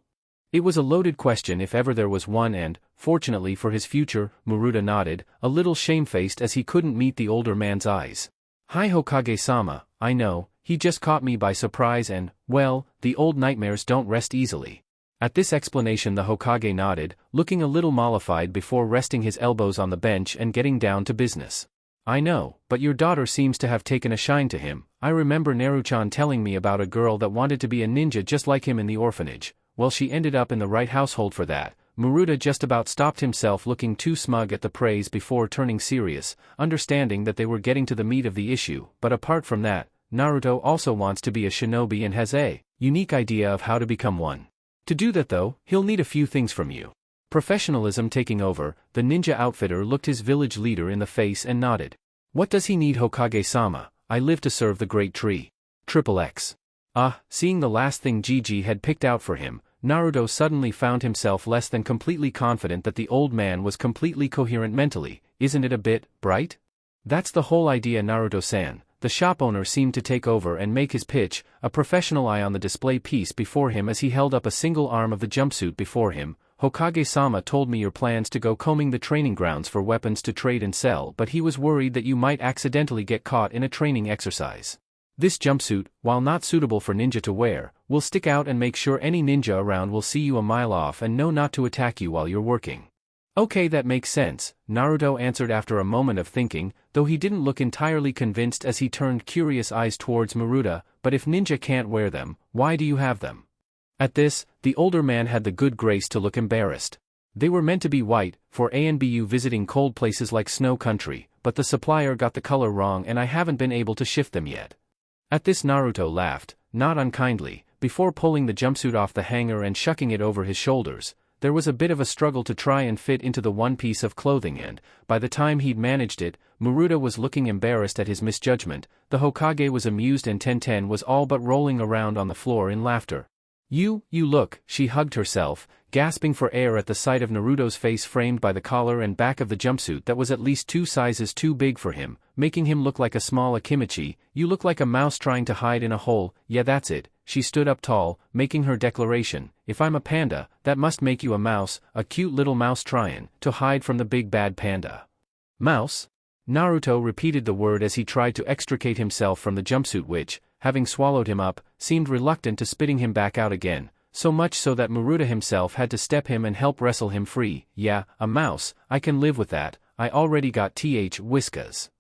It was a loaded question if ever there was one, and, fortunately for his future, Muruta nodded, a little shamefaced as he couldn't meet the older man's eyes. "Hi Hokage-sama, I know, he just caught me by surprise and, well, the old nightmares don't rest easily." At this explanation the Hokage nodded, looking a little mollified before resting his elbows on the bench and getting down to business. "I know, but your daughter seems to have taken a shine to him. I remember Naru-chan telling me about a girl that wanted to be a ninja just like him in the orphanage. Well, she ended up in the right household for that." Muruta just about stopped himself, looking too smug at the praise before turning serious, understanding that they were getting to the meat of the issue. "But apart from that, Naruto also wants to be a shinobi and has a unique idea of how to become one. To do that though, he'll need a few things from you." Professionalism taking over, the ninja outfitter looked his village leader in the face and nodded. "What does he need, Hokage-sama? I live to serve the great tree. XXX. Seeing the last thing Gigi had picked out for him, Naruto suddenly found himself less than completely confident that the old man was completely coherent mentally. "Isn't it a bit bright?" "That's the whole idea, Naruto-san." The shop owner seemed to take over and make his pitch, a professional eye on the display piece before him as he held up a single arm of the jumpsuit before him. "Hokage-sama told me your plans to go combing the training grounds for weapons to trade and sell, but he was worried that you might accidentally get caught in a training exercise." This jumpsuit, while not suitable for ninja to wear, will stick out and make sure any ninja around will see you a mile off and know not to attack you while you're working. Okay, that makes sense, Naruto answered after a moment of thinking, though he didn't look entirely convinced as he turned curious eyes towards Maruta, but if ninja can't wear them, why do you have them? At this, the older man had the good grace to look embarrassed. They were meant to be white, for ANBU visiting cold places like snow country, but the supplier got the color wrong and I haven't been able to shift them yet. At this Naruto laughed, not unkindly, before pulling the jumpsuit off the hanger and shucking it over his shoulders. There was a bit of a struggle to try and fit into the one piece of clothing and, by the time he'd managed it, Maruta was looking embarrassed at his misjudgment, the Hokage was amused and Tenten was all but rolling around on the floor in laughter. You look, she hugged herself, gasping for air at the sight of Naruto's face framed by the collar and back of the jumpsuit that was at least 2 sizes too big for him, making him look like a small Akimichi. You look like a mouse trying to hide in a hole. Yeah, that's it. She stood up tall, making her declaration. If I'm a panda, that must make you a mouse, a cute little mouse trying to hide from the big bad panda. Mouse? Naruto repeated the word as he tried to extricate himself from the jumpsuit which, having swallowed him up, seemed reluctant to spitting him back out again, so much so that Maruta himself had to step him and help wrestle him free. Yeah, a mouse, I can live with that, I already got whiskas.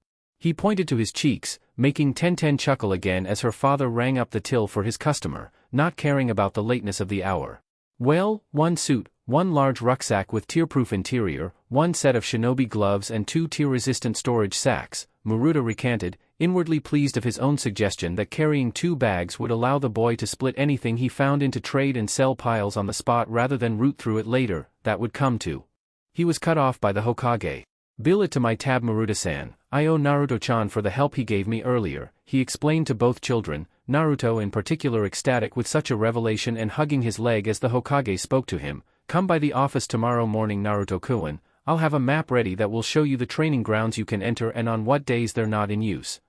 He pointed to his cheeks, making Tenten chuckle again as her father rang up the till for his customer, not caring about the lateness of the hour. Well, 1 suit, 1 large rucksack with tear-proof interior, 1 set of shinobi gloves and 2 tear-resistant storage sacks, Maruta recanted, inwardly pleased of his own suggestion that carrying 2 bags would allow the boy to split anything he found into trade and sell piles on the spot rather than root through it later. That would come to. He was cut off by the Hokage. Bill it to my tab, Maruta-san. I owe Naruto-chan for the help he gave me earlier, he explained to both children, Naruto in particular ecstatic with such a revelation and hugging his leg as the Hokage spoke to him. Come by the office tomorrow morning, Naruto-kun. I'll have a map ready that will show you the training grounds you can enter and on what days they're not in use.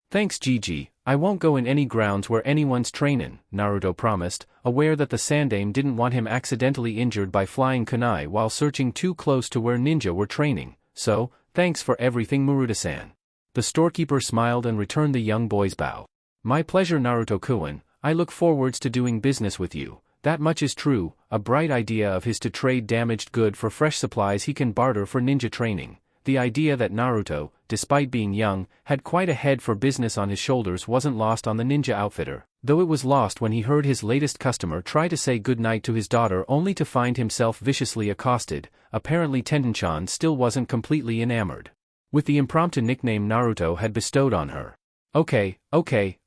Thanks, Gigi. I won't go in any grounds where anyone's trainin', Naruto promised, aware that the Sandaime didn't want him accidentally injured by flying kunai while searching too close to where ninja were training. So, thanks for everything, Maruta-san. The storekeeper smiled and returned the young boy's bow. My pleasure, Naruto-kun. I look forwards to doing business with you. That much is true. A bright idea of his to trade damaged good for fresh supplies he can barter for ninja training. The idea that Naruto, despite being young, had quite a head for business on his shoulders wasn't lost on the ninja outfitter, though it was lost when he heard his latest customer try to say goodnight to his daughter only to find himself viciously accosted. Apparently Tenten-chan still wasn't completely enamored with the impromptu nickname Naruto had bestowed on her. Okay,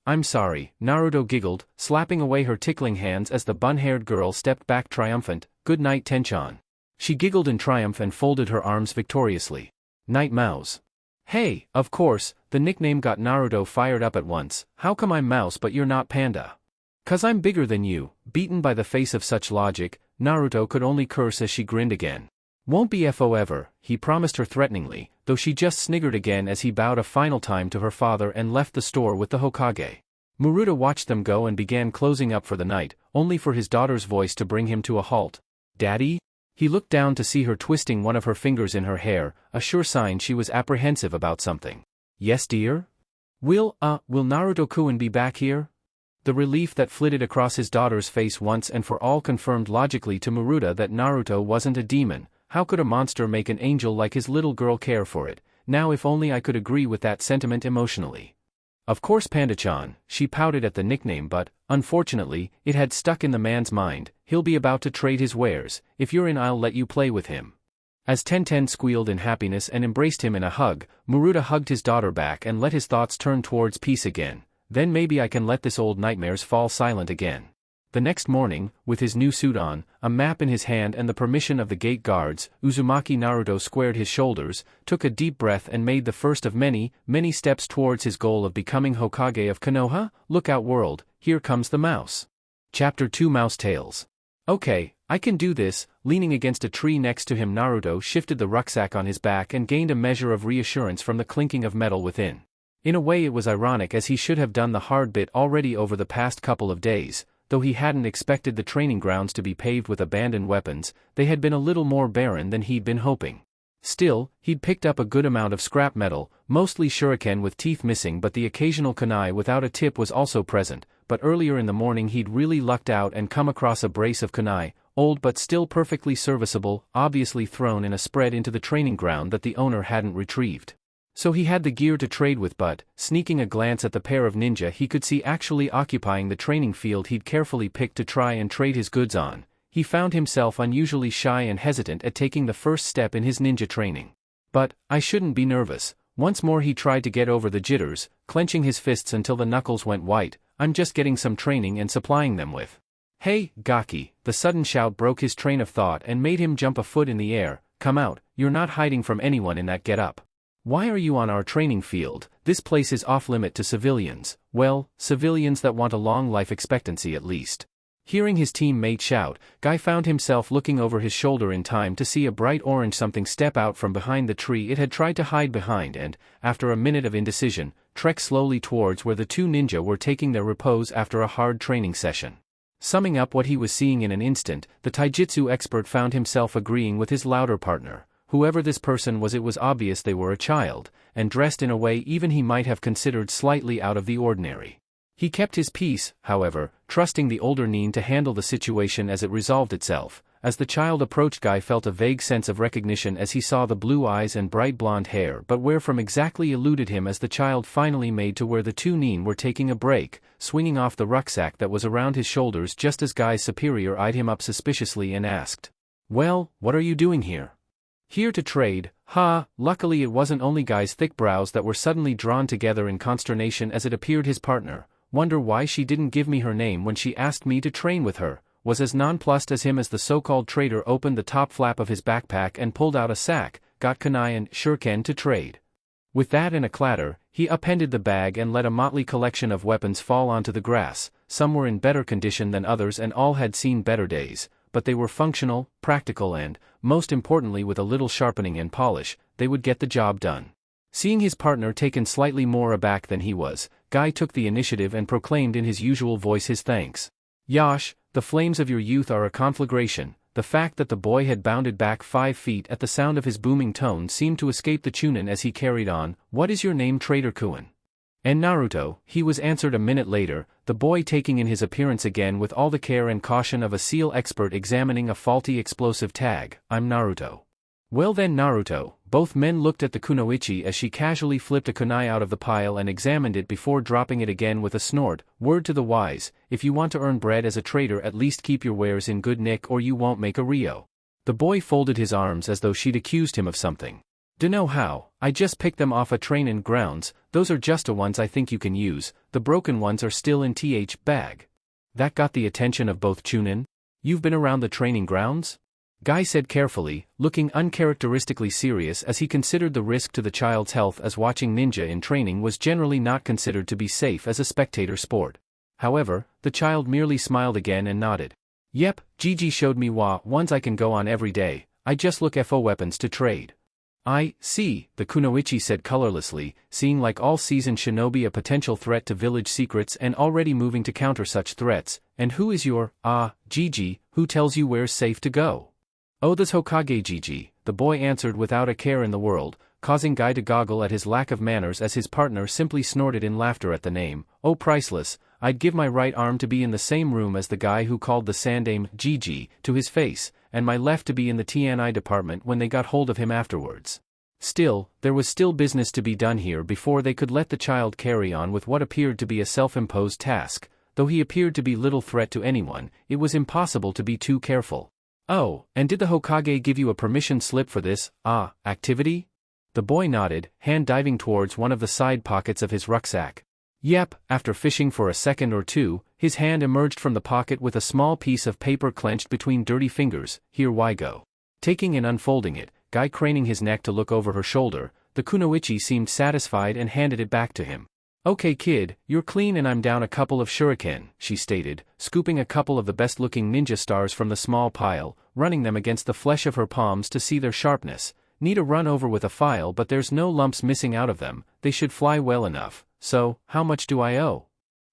I'm sorry, Naruto giggled, slapping away her tickling hands as the bun-haired girl stepped back triumphant. Good night, Ten-chan. She giggled in triumph and folded her arms victoriously. Night, Mouse. Hey, of course, the nickname got Naruto fired up at once. How come I'm Mouse but you're not Panda? 'Cause I'm bigger than you. Beaten by the face of such logic, Naruto could only curse as she grinned again. Won't be FO ever, he promised her threateningly, though she just sniggered again as he bowed a final time to her father and left the store with the Hokage. Maruta watched them go and began closing up for the night, only for his daughter's voice to bring him to a halt. Daddy? He looked down to see her twisting one of her fingers in her hair, a sure sign she was apprehensive about something. Yes, dear? Will Naruto-kun be back here? The relief that flitted across his daughter's face once and for all confirmed logically to Maruta that Naruto wasn't a demon. How could a monster make an angel like his little girl care for it? Now if only I could agree with that sentiment emotionally. Of course, Panda-chan, she pouted at the nickname, but, unfortunately, it had stuck in the man's mind. He'll be about to trade his wares. If you're in, I'll let you play with him. As Tenten squealed in happiness and embraced him in a hug, Maruta hugged his daughter back and let his thoughts turn towards peace again. Then maybe I can let this old nightmares fall silent again. The next morning, with his new suit on, a map in his hand and the permission of the gate guards, Uzumaki Naruto squared his shoulders, took a deep breath and made the first of many steps towards his goal of becoming Hokage of Konoha. Look out, world, here comes the mouse. Chapter 2 Mouse Tales. Okay, I can do this. Leaning against a tree next to him, Naruto shifted the rucksack on his back and gained a measure of reassurance from the clinking of metal within. In a way it was ironic, as he should have done the hard bit already over the past couple of days. Though he hadn't expected the training grounds to be paved with abandoned weapons, they had been a little more barren than he'd been hoping. Still, he'd picked up a good amount of scrap metal, mostly shuriken with teeth missing, but the occasional kunai without a tip was also present. But earlier in the morning he'd really lucked out and come across a brace of kunai, old but still perfectly serviceable, obviously thrown in a spread into the training ground that the owner hadn't retrieved. So he had the gear to trade with, but, sneaking a glance at the pair of ninja he could see actually occupying the training field he'd carefully picked to try and trade his goods on, he found himself unusually shy and hesitant at taking the first step in his ninja training. But, I shouldn't be nervous. Once more he tried to get over the jitters, clenching his fists until the knuckles went white. I'm just getting some training and supplying them with. Hey, Gaki, the sudden shout broke his train of thought and made him jump a foot in the air. Come out, you're not hiding from anyone in that get-up. Why are you on our training field? This place is off-limit to civilians. Well, civilians that want a long life expectancy at least. Hearing his teammate shout, Guy found himself looking over his shoulder in time to see a bright orange something step out from behind the tree it had tried to hide behind and, after a minute of indecision, trek slowly towards where the two ninja were taking their repose after a hard training session. Summing up what he was seeing in an instant, the taijutsu expert found himself agreeing with his louder partner. Whoever this person was, it was obvious they were a child, and dressed in a way even he might have considered slightly out of the ordinary. He kept his peace, however, trusting the older nin to handle the situation as it resolved itself. As the child approached, Guy felt a vague sense of recognition as he saw the blue eyes and bright blonde hair, but where from exactly eluded him as the child finally made to where the two nin were taking a break, swinging off the rucksack that was around his shoulders just as Guy's superior eyed him up suspiciously and asked, "Well, what are you doing here?" "Here to trade." Luckily it wasn't only Guy's thick brows that were suddenly drawn together in consternation as it appeared his partner, "Wonder why she didn't give me her name when she asked me to train with her," was as nonplussed as him as the so-called trader opened the top flap of his backpack and pulled out a sack, got kunai and shuriken to trade. With that and a clatter, he upended the bag and let a motley collection of weapons fall onto the grass. Some were in better condition than others and all had seen better days, but they were functional, practical and, most importantly with a little sharpening and polish, they would get the job done. Seeing his partner taken slightly more aback than he was, Guy took the initiative and proclaimed in his usual voice his thanks. "Yash, the flames of your youth are a conflagration." The fact that the boy had bounded back 5 feet at the sound of his booming tone seemed to escape the Chunin as he carried on, "What is your name, Trader Kuin?" "And Naruto," he was answered a minute later, the boy taking in his appearance again with all the care and caution of a SEAL expert examining a faulty explosive tag. "I'm Naruto." "Well then, Naruto." Both men looked at the kunoichi as she casually flipped a kunai out of the pile and examined it before dropping it again with a snort. "Word to the wise, if you want to earn bread as a trader, at least keep your wares in good nick or you won't make a Rio." The boy folded his arms as though she'd accused him of something. "Dunno how, I just picked them off a trainin' grounds. Those are just a ones I think you can use, the broken ones are still in th bag." That got the attention of both Chunin. "You've been around the training grounds?" Guy said carefully, looking uncharacteristically serious as he considered the risk to the child's health, as watching ninja in training was generally not considered to be safe as a spectator sport. However, the child merely smiled again and nodded. "Yep, Gigi showed me ones I can go on every day. I just look for weapons to trade." "I see," the kunoichi said colorlessly, seeing like all seasoned shinobi a potential threat to village secrets and already moving to counter such threats. "And who is your, Gigi, who tells you where's safe to go?" "Oh, this Hokage Gigi," the boy answered without a care in the world, causing Guy to goggle at his lack of manners as his partner simply snorted in laughter at the name. "Oh, priceless, I'd give my right arm to be in the same room as the guy who called the sandame Gigi to his face, and my left to be in the TNI department when they got hold of him afterwards." Still, there was still business to be done here before they could let the child carry on with what appeared to be a self-imposed task. Though he appeared to be little threat to anyone, it was impossible to be too careful. "Oh, and did the Hokage give you a permission slip for this, activity?" The boy nodded, hand diving towards one of the side pockets of his rucksack. "Yep." After fishing for a second or two, his hand emerged from the pocket with a small piece of paper clenched between dirty fingers. "Here why go." Taking and unfolding it, Guy craning his neck to look over her shoulder, the kunoichi seemed satisfied and handed it back to him. "Okay kid, you're clean and I'm down a couple of shuriken," she stated, scooping a couple of the best-looking ninja stars from the small pile, running them against the flesh of her palms to see their sharpness. "Need a run over with a file, but there's no lumps missing out of them, they should fly well enough. So, how much do I owe?"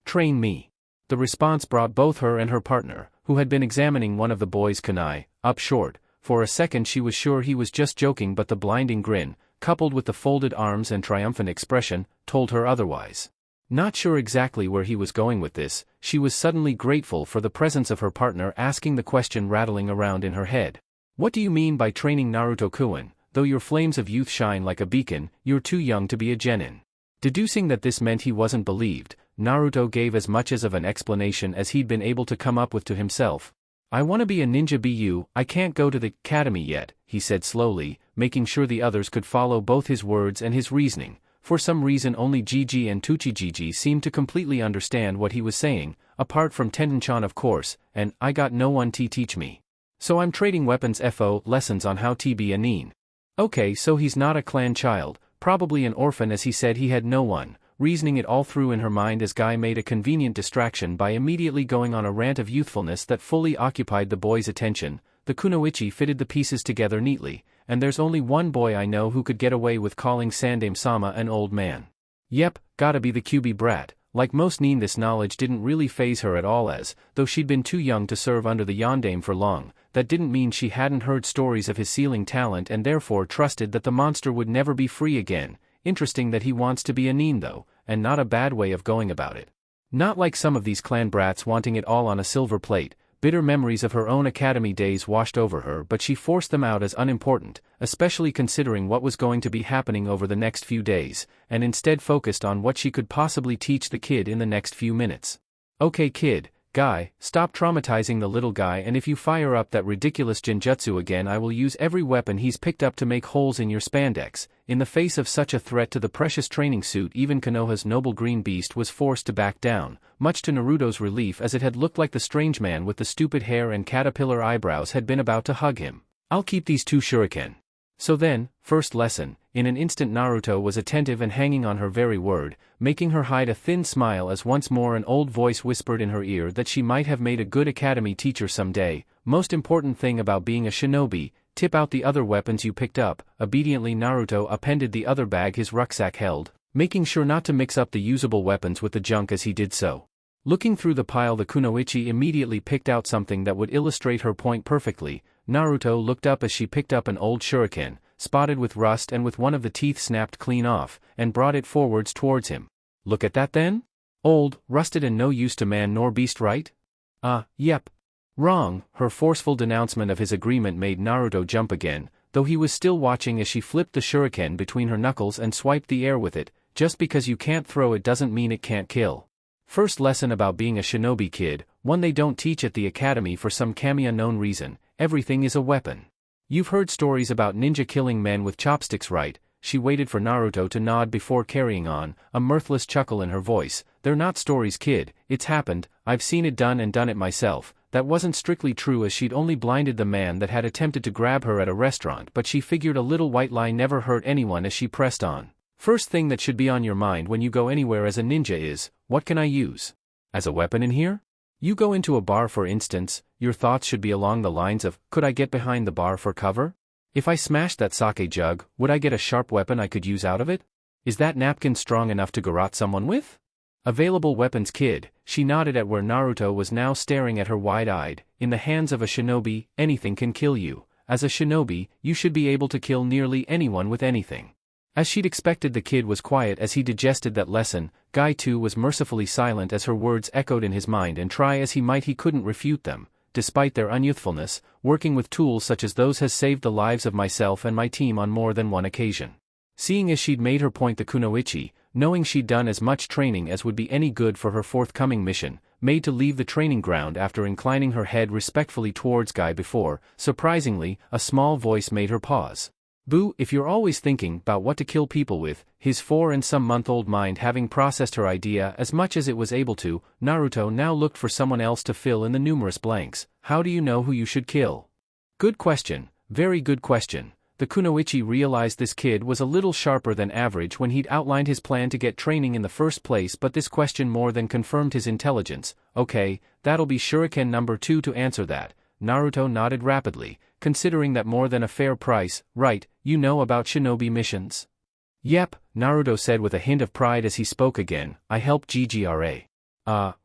"Train me." The response brought both her and her partner, who had been examining one of the boy's kunai, up short. For a second she was sure he was just joking, but the blinding grin, coupled with the folded arms and triumphant expression, told her otherwise. Not sure exactly where he was going with this, she was suddenly grateful for the presence of her partner asking the question rattling around in her head. What do you mean by training Naruto-kun? Though your flames of youth shine like a beacon, you're too young to be a genin. Deducing that this meant he wasn't believed, Naruto gave as much as of an explanation as he'd been able to come up with to himself. I want to be a ninja BU, I can't go to the academy yet, he said slowly, making sure the others could follow both his words and his reasoning. For some reason only Gigi and Tsuchijiji seemed to completely understand what he was saying, apart from Tenten-chan of course, and I got no one to teach me. So I'm trading weapons FO lessons on how to be a nin. Okay, so he's not a clan child, probably an orphan as he said he had no one. Reasoning it all through in her mind as Guy made a convenient distraction by immediately going on a rant of youthfulness that fully occupied the boy's attention. The kunoichi fitted the pieces together neatly, and there's only one boy I know who could get away with calling Sandame-sama an old man. Yep, gotta be the QB brat. Like most nin, this knowledge didn't really faze her at all, as, though she'd been too young to serve under the yondaime for long, that didn't mean she hadn't heard stories of his sealing talent and therefore trusted that the monster would never be free again. Interesting that he wants to be a nin though, and not a bad way of going about it. Not like some of these clan brats wanting it all on a silver plate. Bitter memories of her own academy days washed over her, but she forced them out as unimportant, especially considering what was going to be happening over the next few days, and instead focused on what she could possibly teach the kid in the next few minutes. Okay kid, Guy, stop traumatizing the little guy, and if you fire up that ridiculous genjutsu again I will use every weapon he's picked up to make holes in your spandex. In the face of such a threat to the precious training suit, even Konoha's noble green beast was forced to back down, much to Naruto's relief, as it had looked like the strange man with the stupid hair and caterpillar eyebrows had been about to hug him. I'll keep these two shuriken. So then, first lesson. In an instant Naruto was attentive and hanging on her very word, making her hide a thin smile as once more an old voice whispered in her ear that she might have made a good academy teacher someday. Most important thing about being a shinobi, tip out the other weapons you picked up. Obediently Naruto appended the other bag his rucksack held, making sure not to mix up the usable weapons with the junk as he did so. Looking through the pile, the kunoichi immediately picked out something that would illustrate her point perfectly. Naruto looked up as she picked up an old shuriken, spotted with rust and with one of the teeth snapped clean off, and brought it forwards towards him. Look at that then? Old, rusted and no use to man nor beast, right? Yep. Wrong. Her forceful denouncement of his agreement made Naruto jump again, though he was still watching as she flipped the shuriken between her knuckles and swiped the air with it. Just because you can't throw it doesn't mean it can't kill. First lesson about being a shinobi kid, one they don't teach at the academy for some kami unknown reason. Everything is a weapon. You've heard stories about ninja killing men with chopsticks, right? She waited for Naruto to nod before carrying on, a mirthless chuckle in her voice. They're not stories, kid, it's happened, I've seen it done and done it myself. That wasn't strictly true, as she'd only blinded the man that had attempted to grab her at a restaurant, but she figured a little white lie never hurt anyone as she pressed on. First thing that should be on your mind when you go anywhere as a ninja is, what can I use as a weapon in here? You go into a bar for instance, your thoughts should be along the lines of, could I get behind the bar for cover? If I smashed that sake jug, would I get a sharp weapon I could use out of it? Is that napkin strong enough to garrote someone with? Available weapons, kid. She nodded at where Naruto was now staring at her wide-eyed. In the hands of a shinobi, anything can kill you. As a shinobi, you should be able to kill nearly anyone with anything. As she'd expected, the kid was quiet as he digested that lesson. Guy too was mercifully silent as her words echoed in his mind, and try as he might he couldn't refute them. Despite their unyouthfulness, working with tools such as those has saved the lives of myself and my team on more than one occasion. Seeing as she'd made her point, the kunoichi, knowing she'd done as much training as would be any good for her forthcoming mission, made to leave the training ground after inclining her head respectfully towards Guy before, surprisingly, a small voice made her pause. Boo, if you're always thinking about what to kill people with, his 4-and-some-month-old mind having processed her idea as much as it was able to, Naruto now looked for someone else to fill in the numerous blanks. How do you know who you should kill? Good question, very good question. The kunoichi realized this kid was a little sharper than average when he'd outlined his plan to get training in the first place, but this question more than confirmed his intelligence. Okay, that'll be shuriken number 2 to answer that. Naruto nodded rapidly, considering that more than a fair price. Right, you know about shinobi missions? Yep, Naruto said with a hint of pride as he spoke again. I help GGRA.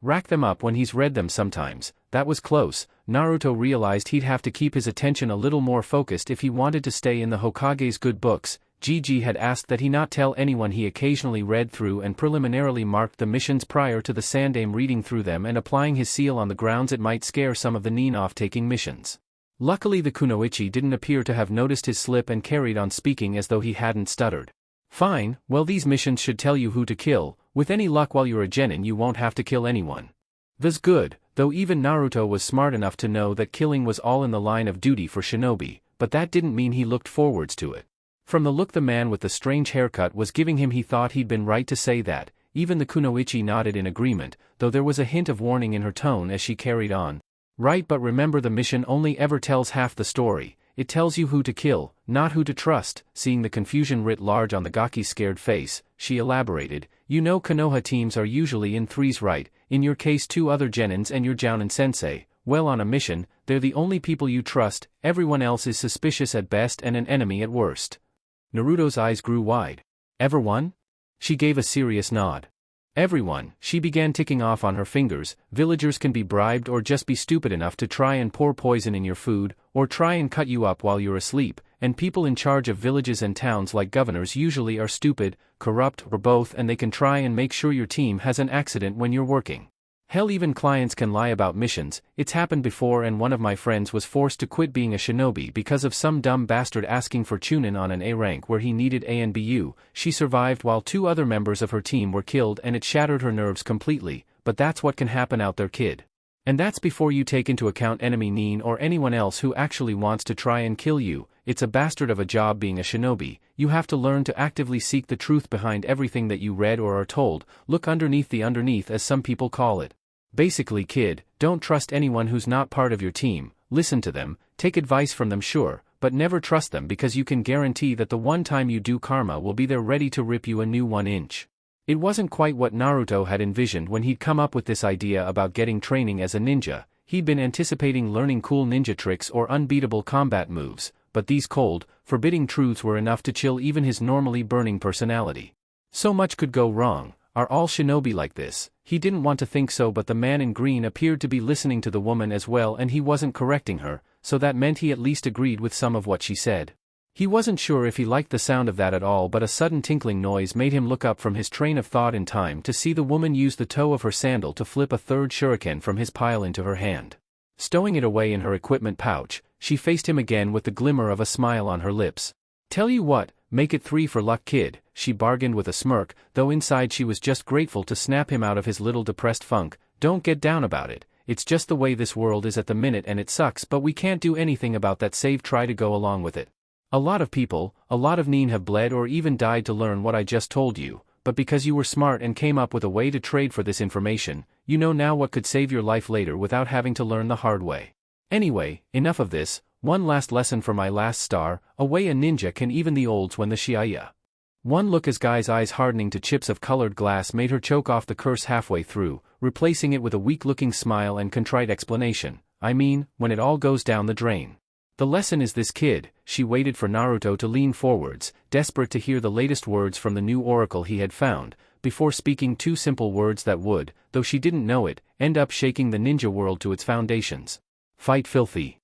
Rack them up when he's read them sometimes. That was close. Naruto realized he'd have to keep his attention a little more focused if he wanted to stay in the Hokage's good books. Gigi had asked that he not tell anyone he occasionally read through and preliminarily marked the missions prior to the Sandaime reading through them and applying his seal on the grounds it might scare some of the nin off taking missions. Luckily the kunoichi didn't appear to have noticed his slip and carried on speaking as though he hadn't stuttered. Fine, well these missions should tell you who to kill, with any luck while you're a genin you won't have to kill anyone. That's good, though even Naruto was smart enough to know that killing was all in the line of duty for shinobi, but that didn't mean he looked forwards to it. From the look the man with the strange haircut was giving him he thought he'd been right to say that. Even the kunoichi nodded in agreement, though there was a hint of warning in her tone as she carried on. Right, but remember the mission only ever tells half the story. It tells you who to kill, not who to trust. Seeing the confusion writ large on the Gaki's scared face, she elaborated, you know Konoha teams are usually in threes, right? In your case 2 other genins and your jounin sensei. Well, on a mission, they're the only people you trust, everyone else is suspicious at best and an enemy at worst. Naruto's eyes grew wide. Everyone? She gave a serious nod. Everyone, she began ticking off on her fingers. Villagers can be bribed or just be stupid enough to try and pour poison in your food, or try and cut you up while you're asleep, and people in charge of villages and towns like governors usually are stupid, corrupt, or both, and they can try and make sure your team has an accident when you're working. Hell, even clients can lie about missions. It's happened before, and one of my friends was forced to quit being a shinobi because of some dumb bastard asking for chunin on an A rank where he needed A and BU. She survived while 2 other members of her team were killed and it shattered her nerves completely, but that's what can happen out there, kid. And that's before you take into account enemy nin or anyone else who actually wants to try and kill you. It's a bastard of a job being a shinobi. You have to learn to actively seek the truth behind everything that you read or are told. Look underneath the underneath, as some people call it. Basically, kid, don't trust anyone who's not part of your team. Listen to them, take advice from them, sure, but never trust them because you can guarantee that the one time you do, karma will be there ready to rip you a new 1 inch. It wasn't quite what Naruto had envisioned when he'd come up with this idea about getting training as a ninja. He'd been anticipating learning cool ninja tricks or unbeatable combat moves, but these cold, forbidding truths were enough to chill even his normally burning personality. So much could go wrong. Are all shinobi like this? He didn't want to think so, but the man in green appeared to be listening to the woman as well, and he wasn't correcting her, so that meant he at least agreed with some of what she said. He wasn't sure if he liked the sound of that at all, but a sudden tinkling noise made him look up from his train of thought in time to see the woman use the toe of her sandal to flip a 3rd shuriken from his pile into her hand. Stowing it away in her equipment pouch, she faced him again with the glimmer of a smile on her lips. Tell you what, make it 3 for luck, kid, she bargained with a smirk, though inside she was just grateful to snap him out of his little depressed funk. Don't get down about it, it's just the way this world is at the minute and it sucks, but we can't do anything about that. Save try to go along with it. A lot of people, a lot of nin have bled or even died to learn what I just told you, but because you were smart and came up with a way to trade for this information, you know now what could save your life later without having to learn the hard way. Anyway, enough of this. One last lesson for my last star, a way a ninja can even the olds when the shiaya. One look as Guy's eyes hardening to chips of colored glass made her choke off the curse halfway through, replacing it with a weak-looking smile and contrite explanation. I mean, when it all goes down the drain. The lesson is this, kid. She waited for Naruto to lean forwards, desperate to hear the latest words from the new oracle he had found, before speaking 2 simple words that would, though she didn't know it, end up shaking the ninja world to its foundations. Fight filthy.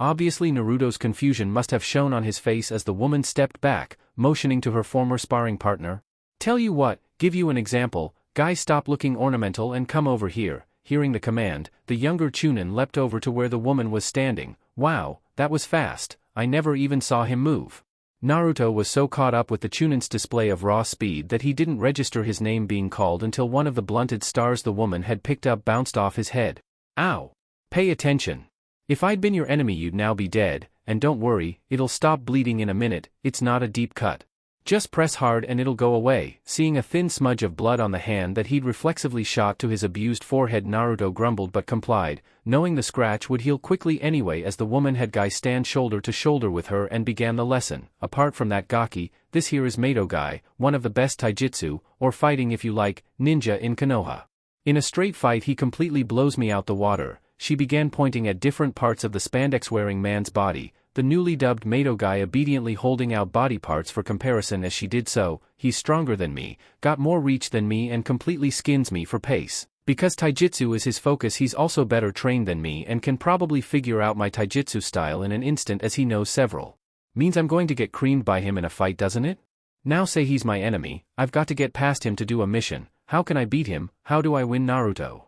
Obviously Naruto's confusion must have shown on his face as the woman stepped back, motioning to her former sparring partner. Tell you what, give you an example. Guy, stop looking ornamental and come over here. Hearing the command, the younger Chunin leapt over to where the woman was standing. Wow, that was fast, I never even saw him move. Naruto was so caught up with the Chunin's display of raw speed that he didn't register his name being called until one of the blunted stars the woman had picked up bounced off his head. Ow! Pay attention. If I'd been your enemy you'd now be dead, and don't worry, it'll stop bleeding in a minute. It's not a deep cut. Just press hard and it'll go away. Seeing a thin smudge of blood on the hand that he'd reflexively shot to his abused forehead, Naruto grumbled but complied, knowing the scratch would heal quickly anyway, as the woman had Guy stand shoulder to shoulder with her and began the lesson. Apart from that, Gaki, this here is Mato Guy, one of the best taijutsu, or fighting if you like, ninja in Konoha. In a straight fight he completely blows me out the water. She began pointing at different parts of the spandex-wearing man's body, the newly dubbed Mato Guy obediently holding out body parts for comparison as she did so. He's stronger than me, got more reach than me and completely skins me for pace. Because taijutsu is his focus, he's also better trained than me and can probably figure out my taijutsu style in an instant as he knows several. Means I'm going to get creamed by him in a fight, doesn't it? Now say he's my enemy, I've got to get past him to do a mission. How can I beat him? How do I win, Naruto?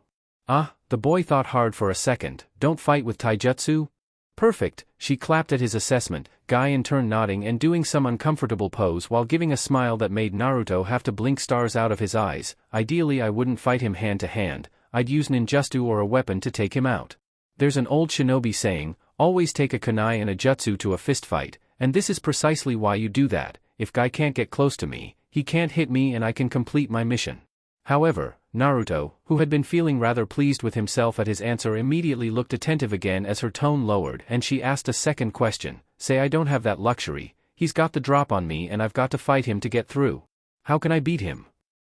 The boy thought hard for a second. Don't fight with taijutsu? Perfect, she clapped at his assessment, Guy in turn nodding and doing some uncomfortable pose while giving a smile that made Naruto have to blink stars out of his eyes. Ideally I wouldn't fight him hand to hand, I'd use ninjutsu or a weapon to take him out. There's an old shinobi saying, always take a kunai and a jutsu to a fist fight, and this is precisely why you do that. If Guy can't get close to me, he can't hit me and I can complete my mission. However, Naruto, who had been feeling rather pleased with himself at his answer, immediately looked attentive again as her tone lowered and she asked a second question. Say I don't have that luxury, he's got the drop on me and I've got to fight him to get through. How can I beat him?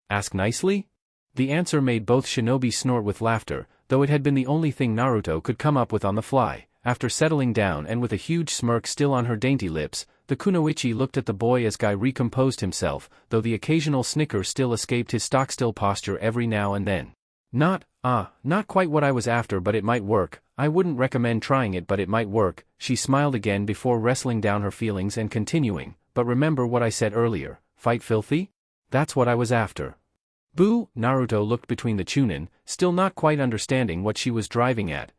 Ask nicely? The answer made both shinobi snort with laughter, though it had been the only thing Naruto could come up with on the fly. After settling down and with a huge smirk still on her dainty lips, the kunoichi looked at the boy as Guy recomposed himself, though the occasional snicker still escaped his stock-still posture every now and then. Not quite what I was after, but it might work. I wouldn't recommend trying it, but it might work. She smiled again before wrestling down her feelings and continuing, but remember what I said earlier, fight filthy? That's what I was after. Boo! Naruto looked between the chunin, still not quite understanding what she was driving at.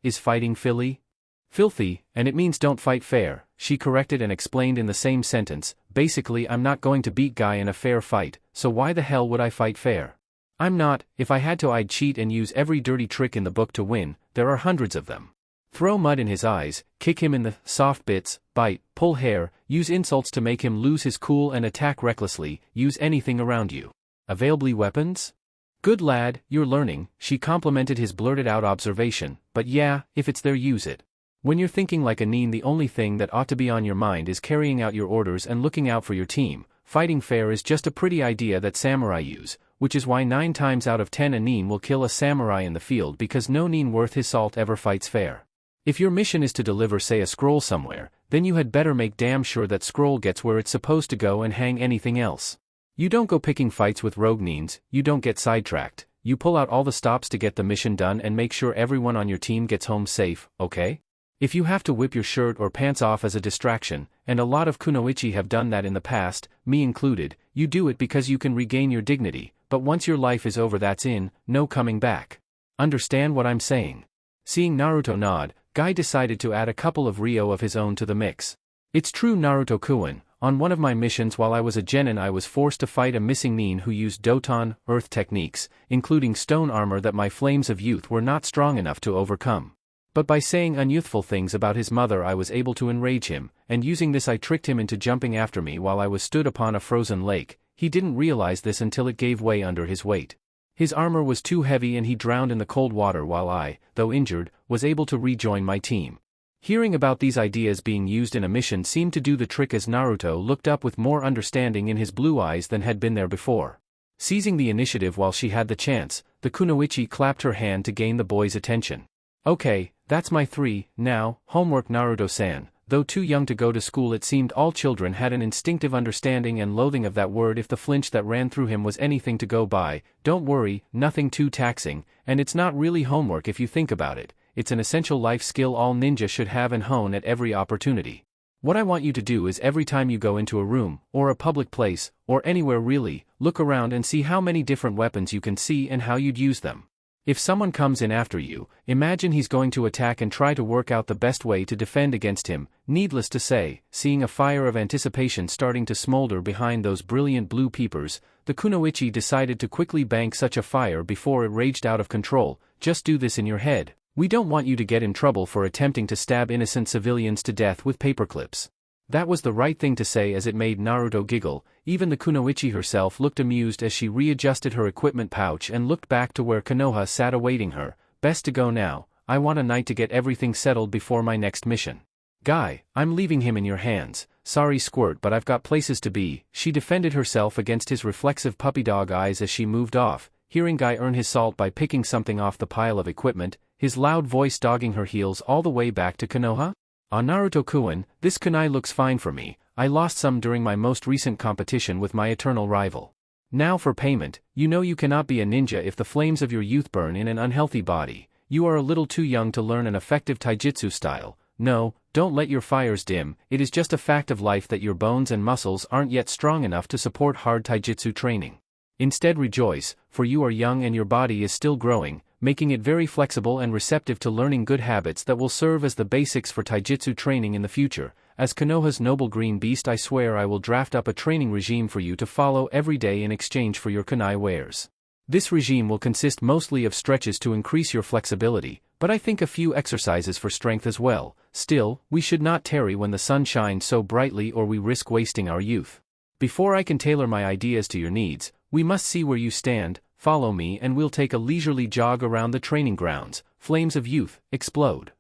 Is fighting filthy, and it means don't fight fair, she corrected and explained in the same sentence. Basically I'm not going to beat Guy in a fair fight, so why the hell would I fight fair? I'm not. If I had to I'd cheat and use every dirty trick in the book to win, there are hundreds of them. Throw mud in his eyes, kick him in the soft bits, bite, pull hair, use insults to make him lose his cool and attack recklessly, use anything around you. Available weapons? Good lad, you're learning, she complimented his blurted-out observation, but yeah, if it's there use it. When you're thinking like a nin, the only thing that ought to be on your mind is carrying out your orders and looking out for your team. Fighting fair is just a pretty idea that samurai use, which is why 9 times out of 10 a nin will kill a samurai in the field, because no nin worth his salt ever fights fair. If your mission is to deliver, say, a scroll somewhere, then you had better make damn sure that scroll gets where it's supposed to go and hang anything else. You don't go picking fights with rogue nins, you don't get sidetracked, you pull out all the stops to get the mission done and make sure everyone on your team gets home safe, okay? If you have to whip your shirt or pants off as a distraction, and a lot of kunoichi have done that in the past, me included, you do it because you can regain your dignity, but once your life is over that's no coming back. Understand what I'm saying? Seeing Naruto nod, Guy decided to add a couple of ryo of his own to the mix. It's true, Naruto-kun. On one of my missions while I was a genin, I was forced to fight a missing nin who used Doton, earth techniques, including stone armor that my flames of youth were not strong enough to overcome. But by saying unyouthful things about his mother I was able to enrage him, and using this I tricked him into jumping after me while I was stood upon a frozen lake. He didn't realize this until it gave way under his weight. His armor was too heavy and he drowned in the cold water while I, though injured, was able to rejoin my team. Hearing about these ideas being used in a mission seemed to do the trick as Naruto looked up with more understanding in his blue eyes than had been there before. Seizing the initiative while she had the chance, the kunoichi clapped her hand to gain the boy's attention. Okay, that's my 3, now, homework Naruto-san. Though too young to go to school, it seemed all children had an instinctive understanding and loathing of that word if the flinch that ran through him was anything to go by. Don't worry, nothing too taxing, and it's not really homework if you think about it. It's an essential life skill all ninja should have and hone at every opportunity. What I want you to do is every time you go into a room, or a public place, or anywhere really, look around and see how many different weapons you can see and how you'd use them. If someone comes in after you, imagine he's going to attack and try to work out the best way to defend against him. Needless to say, seeing a fire of anticipation starting to smolder behind those brilliant blue peepers, the kunoichi decided to quickly bank such a fire before it raged out of control. Just do this in your head. We don't want you to get in trouble for attempting to stab innocent civilians to death with paperclips. That was the right thing to say as it made Naruto giggle. Even the kunoichi herself looked amused as she readjusted her equipment pouch and looked back to where Konoha sat awaiting her. Best to go now, I want a night to get everything settled before my next mission. Guy, I'm leaving him in your hands. Sorry Squirt, but I've got places to be. She defended herself against his reflexive puppy dog eyes as she moved off, hearing Guy earn his salt by picking something off the pile of equipment, his loud voice dogging her heels all the way back to Konoha. Naruto-kun, this kunai looks fine for me. I lost some during my most recent competition with my eternal rival. Now for payment. You know you cannot be a ninja if the flames of your youth burn in an unhealthy body. You are a little too young to learn an effective taijutsu style. No, don't let your fires dim. It is just a fact of life that your bones and muscles aren't yet strong enough to support hard taijutsu training. Instead rejoice, for you are young and your body is still growing, making it very flexible and receptive to learning good habits that will serve as the basics for taijutsu training in the future. As Konoha's noble green beast, I swear I will draft up a training regime for you to follow every day in exchange for your kunai wares. This regime will consist mostly of stretches to increase your flexibility, but I think a few exercises for strength as well. Still, we should not tarry when the sun shines so brightly or we risk wasting our youth. Before I can tailor my ideas to your needs, we must see where you stand. Follow me and we'll take a leisurely jog around the training grounds. Flames of youth, explode.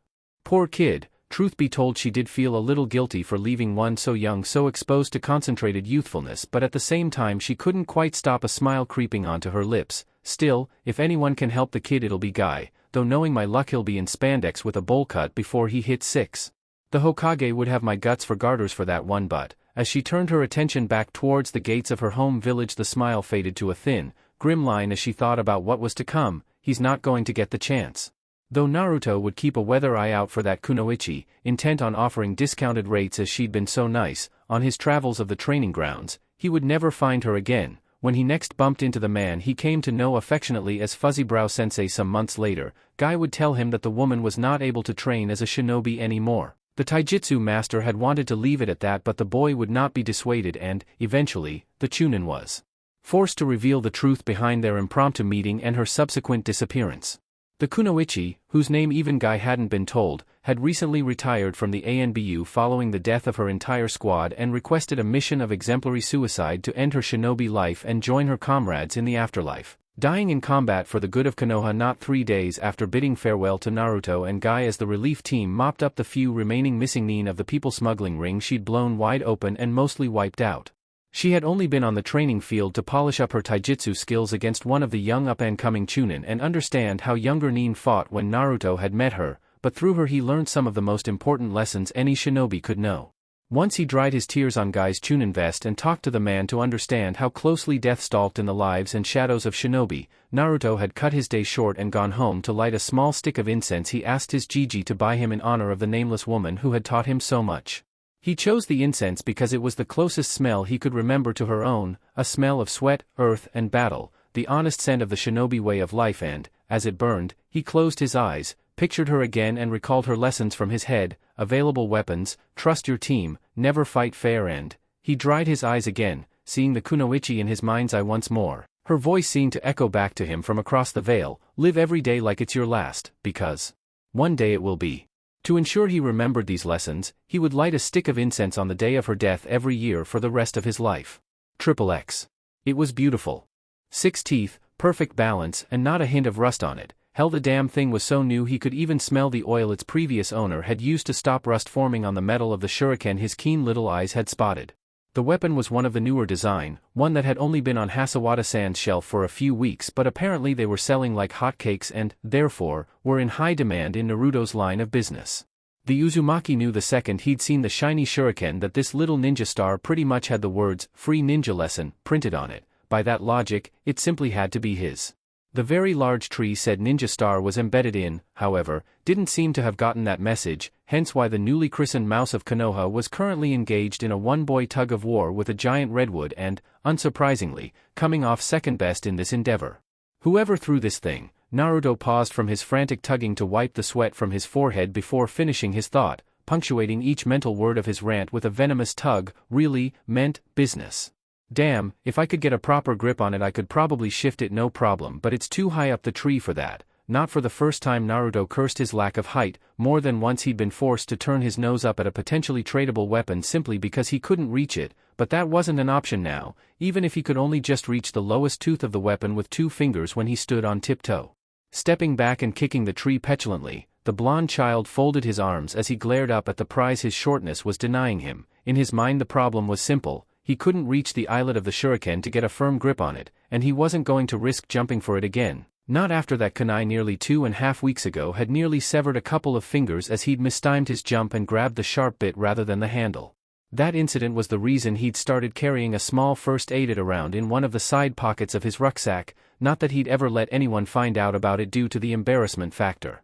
Poor kid. Truth be told, she did feel a little guilty for leaving one so young so exposed to concentrated youthfulness, but at the same time she couldn't quite stop a smile creeping onto her lips. Still, if anyone can help the kid it'll be Guy, though knowing my luck he'll be in spandex with a bowl cut before he hits 6. The Hokage would have my guts for garters for that one, but as she turned her attention back towards the gates of her home village the smile faded to a thin, grim line as she thought about what was to come. He's not going to get the chance. Though Naruto would keep a weather eye out for that kunoichi, intent on offering discounted rates as she'd been so nice, on his travels of the training grounds, he would never find her again. When he next bumped into the man he came to know affectionately as Fuzzy Brow Sensei some months later, Guy would tell him that the woman was not able to train as a shinobi anymore. The taijutsu master had wanted to leave it at that, but the boy would not be dissuaded and, eventually, the Chunin was forced to reveal the truth behind their impromptu meeting and her subsequent disappearance. The kunoichi, whose name even Guy hadn't been told, had recently retired from the ANBU following the death of her entire squad and requested a mission of exemplary suicide to end her shinobi life and join her comrades in the afterlife, dying in combat for the good of Konoha not 3 days after bidding farewell to Naruto and Guy as the relief team mopped up the few remaining missing nin of the people smuggling ring she'd blown wide open and mostly wiped out. She had only been on the training field to polish up her taijutsu skills against one of the young up-and-coming Chunin and understand how younger nin fought when Naruto had met her, but through her he learned some of the most important lessons any shinobi could know. Once he dried his tears on Guy's Chunin vest and talked to the man to understand how closely death stalked in the lives and shadows of shinobi, Naruto had cut his day short and gone home to light a small stick of incense he asked his Gigi to buy him in honor of the nameless woman who had taught him so much. He chose the incense because it was the closest smell he could remember to her own, a smell of sweat, earth, and battle, the honest scent of the shinobi way of life, and, as it burned, he closed his eyes, pictured her again and recalled her lessons from his head: available weapons, trust your team, never fight fair, and he dried his eyes again, seeing the kunoichi in his mind's eye once more. Her voice seemed to echo back to him from across the veil: live every day like it's your last, because one day it will be. To ensure he remembered these lessons, he would light a stick of incense on the day of her death every year for the rest of his life. XXX. It was beautiful. 6 teeth, perfect balance, and not a hint of rust on it. Hell, the damn thing was so new he could even smell the oil its previous owner had used to stop rust forming on the metal of the shuriken his keen little eyes had spotted. The weapon was one of the newer design, one that had only been on Hasawada-san's shelf for a few weeks, but apparently they were selling like hotcakes and, therefore, were in high demand in Naruto's line of business. The Uzumaki knew the second he'd seen the shiny shuriken that this little ninja star pretty much had the words, "Free Ninja Lesson," printed on it. By that logic, it simply had to be his. The very large tree said Ninja Star was embedded in, however, didn't seem to have gotten that message, hence why the newly christened Mouse of Konoha was currently engaged in a one-boy tug-of-war with a giant redwood and, unsurprisingly, coming off second best in this endeavor. Whoever threw this thing? Naruto paused from his frantic tugging to wipe the sweat from his forehead before finishing his thought, punctuating each mental word of his rant with a venomous tug. Really, meant business. Damn, if I could get a proper grip on it I could probably shift it no problem, but it's too high up the tree for that. Not for the first time Naruto cursed his lack of height. More than once he'd been forced to turn his nose up at a potentially tradable weapon simply because he couldn't reach it, but that wasn't an option now, even if he could only just reach the lowest tooth of the weapon with 2 fingers when he stood on tiptoe. Stepping back and kicking the tree petulantly, the blond child folded his arms as he glared up at the prize his shortness was denying him. In his mind the problem was simple. He couldn't reach the eyelet of the shuriken to get a firm grip on it, and he wasn't going to risk jumping for it again. Not after that kunai nearly 2.5 weeks ago had nearly severed a couple of fingers as he'd mistimed his jump and grabbed the sharp bit rather than the handle. That incident was the reason he'd started carrying a small first aid around in one of the side pockets of his rucksack, not that he'd ever let anyone find out about it due to the embarrassment factor.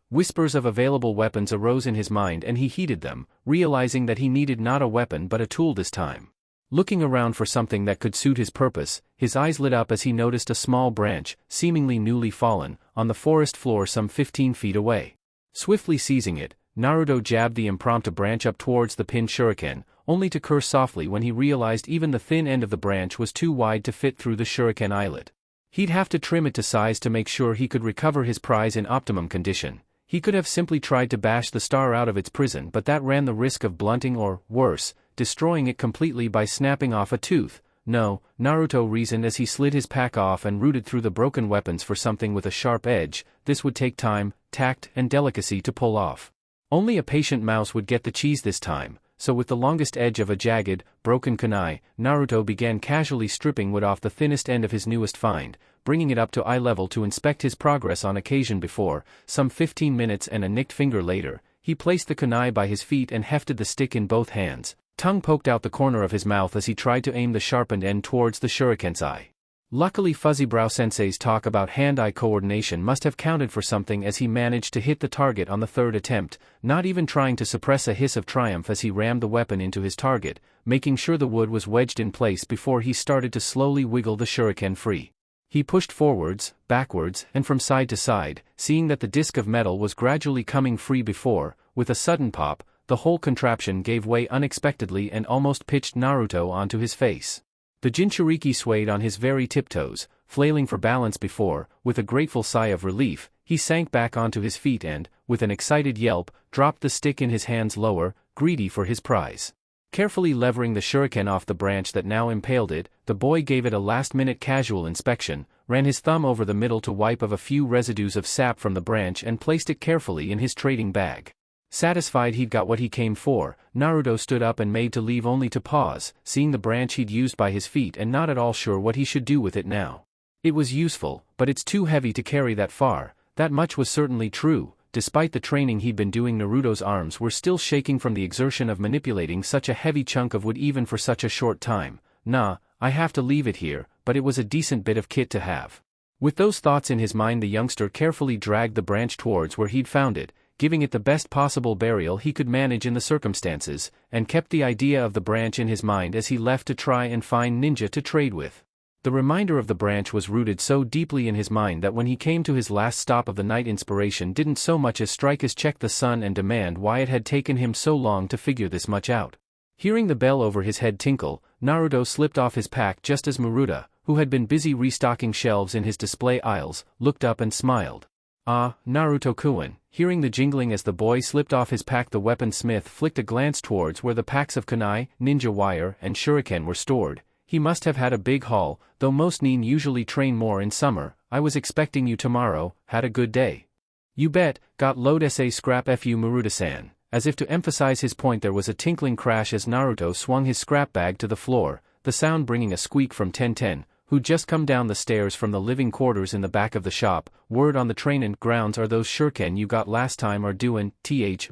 Whispers of available weapons arose in his mind and he heeded them, realizing that he needed not a weapon but a tool this time. Looking around for something that could suit his purpose, his eyes lit up as he noticed a small branch, seemingly newly fallen, on the forest floor some 15 feet away. Swiftly seizing it, Naruto jabbed the impromptu branch up towards the pinned shuriken, only to curse softly when he realized even the thin end of the branch was too wide to fit through the shuriken eyelet. He'd have to trim it to size to make sure he could recover his prize in optimum condition. He could have simply tried to bash the star out of its prison, but that ran the risk of blunting or, worse, destroying it completely by snapping off a tooth. No, Naruto reasoned as he slid his pack off and rooted through the broken weapons for something with a sharp edge. This would take time, tact, and delicacy to pull off. Only a patient mouse would get the cheese this time, so with the longest edge of a jagged, broken kunai, Naruto began casually stripping wood off the thinnest end of his newest find, bringing it up to eye level to inspect his progress on occasion before, some 15 minutes and a nicked finger later, he placed the kunai by his feet and hefted the stick in both hands. Tongue poked out the corner of his mouth as he tried to aim the sharpened end towards the shuriken's eye. Luckily Fuzzybrow Sensei's talk about hand-eye coordination must have counted for something as he managed to hit the target on the third attempt, not even trying to suppress a hiss of triumph as he rammed the weapon into his target, making sure the wood was wedged in place before he started to slowly wiggle the shuriken free. He pushed forwards, backwards, and from side to side, seeing that the disc of metal was gradually coming free before, with a sudden pop, the whole contraption gave way unexpectedly and almost pitched Naruto onto his face. The Jinchuriki swayed on his very tiptoes, flailing for balance before, with a grateful sigh of relief, he sank back onto his feet and, with an excited yelp, dropped the stick in his hands lower, greedy for his prize. Carefully levering the shuriken off the branch that now impaled it, the boy gave it a last-minute casual inspection, ran his thumb over the middle to wipe off a few residues of sap from the branch and placed it carefully in his trading bag. Satisfied he'd got what he came for, Naruto stood up and made to leave only to pause, seeing the branch he'd used by his feet and not at all sure what he should do with it now. It was useful, but it's too heavy to carry that far. That much was certainly true. Despite the training he'd been doing, Naruto's arms were still shaking from the exertion of manipulating such a heavy chunk of wood even for such a short time. Nah, I have to leave it here, but it was a decent bit of kit to have. With those thoughts in his mind, the youngster carefully dragged the branch towards where he'd found it, giving it the best possible burial he could manage in the circumstances, and kept the idea of the branch in his mind as he left to try and find ninja to trade with. The reminder of the branch was rooted so deeply in his mind that when he came to his last stop of the night, inspiration didn't so much as strike as check the sun and demand why it had taken him so long to figure this much out. Hearing the bell over his head tinkle, Naruto slipped off his pack just as Maruta, who had been busy restocking shelves in his display aisles, looked up and smiled. "Ah, Naruto-kun." Hearing the jingling as the boy slipped off his pack, the weaponsmith flicked a glance towards where the packs of kunai, ninja wire, and shuriken were stored. He must have had a big haul, though most nin usually train more in summer. "I was expecting you tomorrow. Had a good day?" "You bet, got load sa scrap fu Maruta-san." As if to emphasize his point, there was a tinkling crash as Naruto swung his scrap bag to the floor, the sound bringing a squeak from Tenten, who'd just come down the stairs from the living quarters in the back of the shop. "Word on the trainin' grounds are those shuriken you got last time are doin'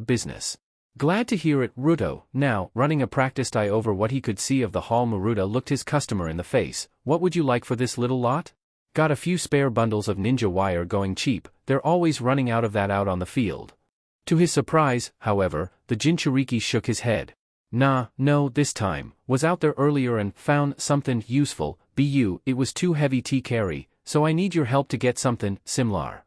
business." "Glad to hear it, Ruto." Now, running a practiced eye over what he could see of the hall, Maruta looked his customer in the face. "What would you like for this little lot?" "Got a few spare bundles of ninja wire going cheap. They're always running out of that out on the field." To his surprise, however, the Jinchuriki shook his head. "Nah, no, this time. Was out there earlier and found something useful. It was too heavy to carry, so I need your help to get something similar."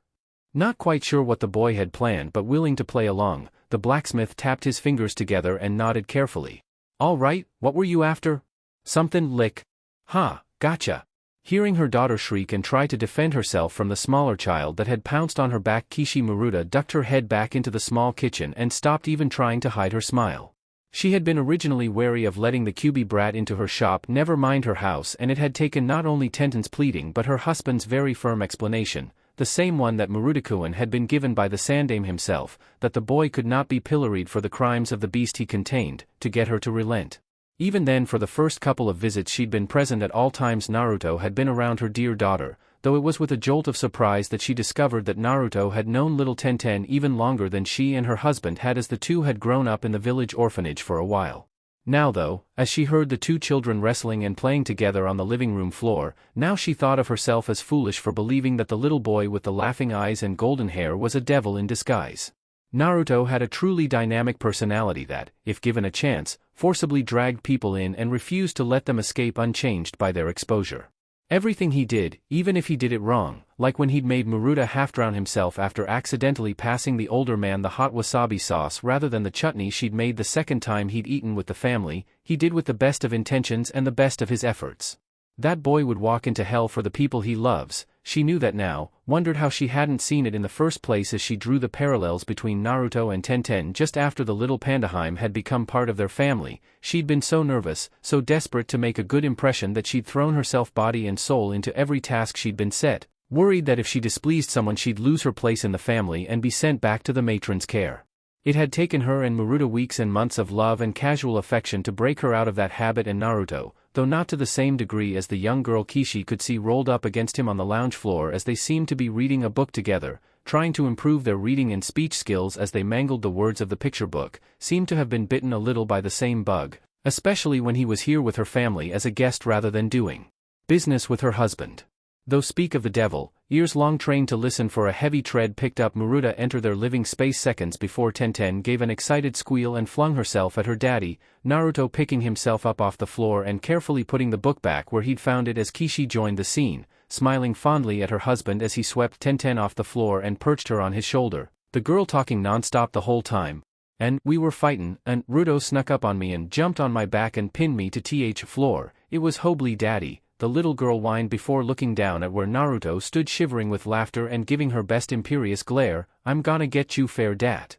Not quite sure what the boy had planned but willing to play along, the blacksmith tapped his fingers together and nodded carefully. "All right, what were you after?" "Something lick." "Ha, gotcha." Hearing her daughter shriek and try to defend herself from the smaller child that had pounced on her back, Kishi Maruta ducked her head back into the small kitchen and stopped even trying to hide her smile. She had been originally wary of letting the Kyubi brat into her shop, never mind her house, and it had taken not only Tenten's pleading but her husband's very firm explanation, the same one that Maruta-kun had been given by the Sandame himself, that the boy could not be pilloried for the crimes of the beast he contained, to get her to relent. Even then, for the first couple of visits she'd been present at all times Naruto had been around her dear daughter, though it was with a jolt of surprise that she discovered that Naruto had known little Tenten even longer than she and her husband had, as the two had grown up in the village orphanage for a while. Now though, as she heard the two children wrestling and playing together on the living room floor, now she thought of herself as foolish for believing that the little boy with the laughing eyes and golden hair was a devil in disguise. Naruto had a truly dynamic personality that, if given a chance, forcibly dragged people in and refused to let them escape unchanged by their exposure. Everything he did, even if he did it wrong, like when he'd made Muruta half-drown himself after accidentally passing the older man the hot wasabi sauce rather than the chutney she'd made the second time he'd eaten with the family, he did with the best of intentions and the best of his efforts. That boy would walk into hell for the people he loves. She knew that now, wondered how she hadn't seen it in the first place as she drew the parallels between Naruto and Tenten just after the little Pandaheim had become part of their family. She'd been so nervous, so desperate to make a good impression that she'd thrown herself body and soul into every task she'd been set, worried that if she displeased someone she'd lose her place in the family and be sent back to the matron's care. It had taken her and Muruta weeks and months of love and casual affection to break her out of that habit, and Naruto, though not to the same degree as the young girl Kishi could see rolled up against him on the lounge floor as they seemed to be reading a book together, trying to improve their reading and speech skills as they mangled the words of the picture book, seemed to have been bitten a little by the same bug, especially when he was here with her family as a guest rather than doing business with her husband. Though speak of the devil, ears long trained to listen for a heavy tread picked up Muruta enter their living space seconds before Tenten gave an excited squeal and flung herself at her daddy, Naruto picking himself up off the floor and carefully putting the book back where he'd found it as Kishi joined the scene, smiling fondly at her husband as he swept Tenten off the floor and perched her on his shoulder, the girl talking nonstop the whole time. And we were fightin', and Rudo snuck up on me and jumped on my back and pinned me to th floor. It was Hobly daddy, the little girl whined before looking down at where Naruto stood shivering with laughter and giving her best imperious glare. I'm gonna get you fair dat.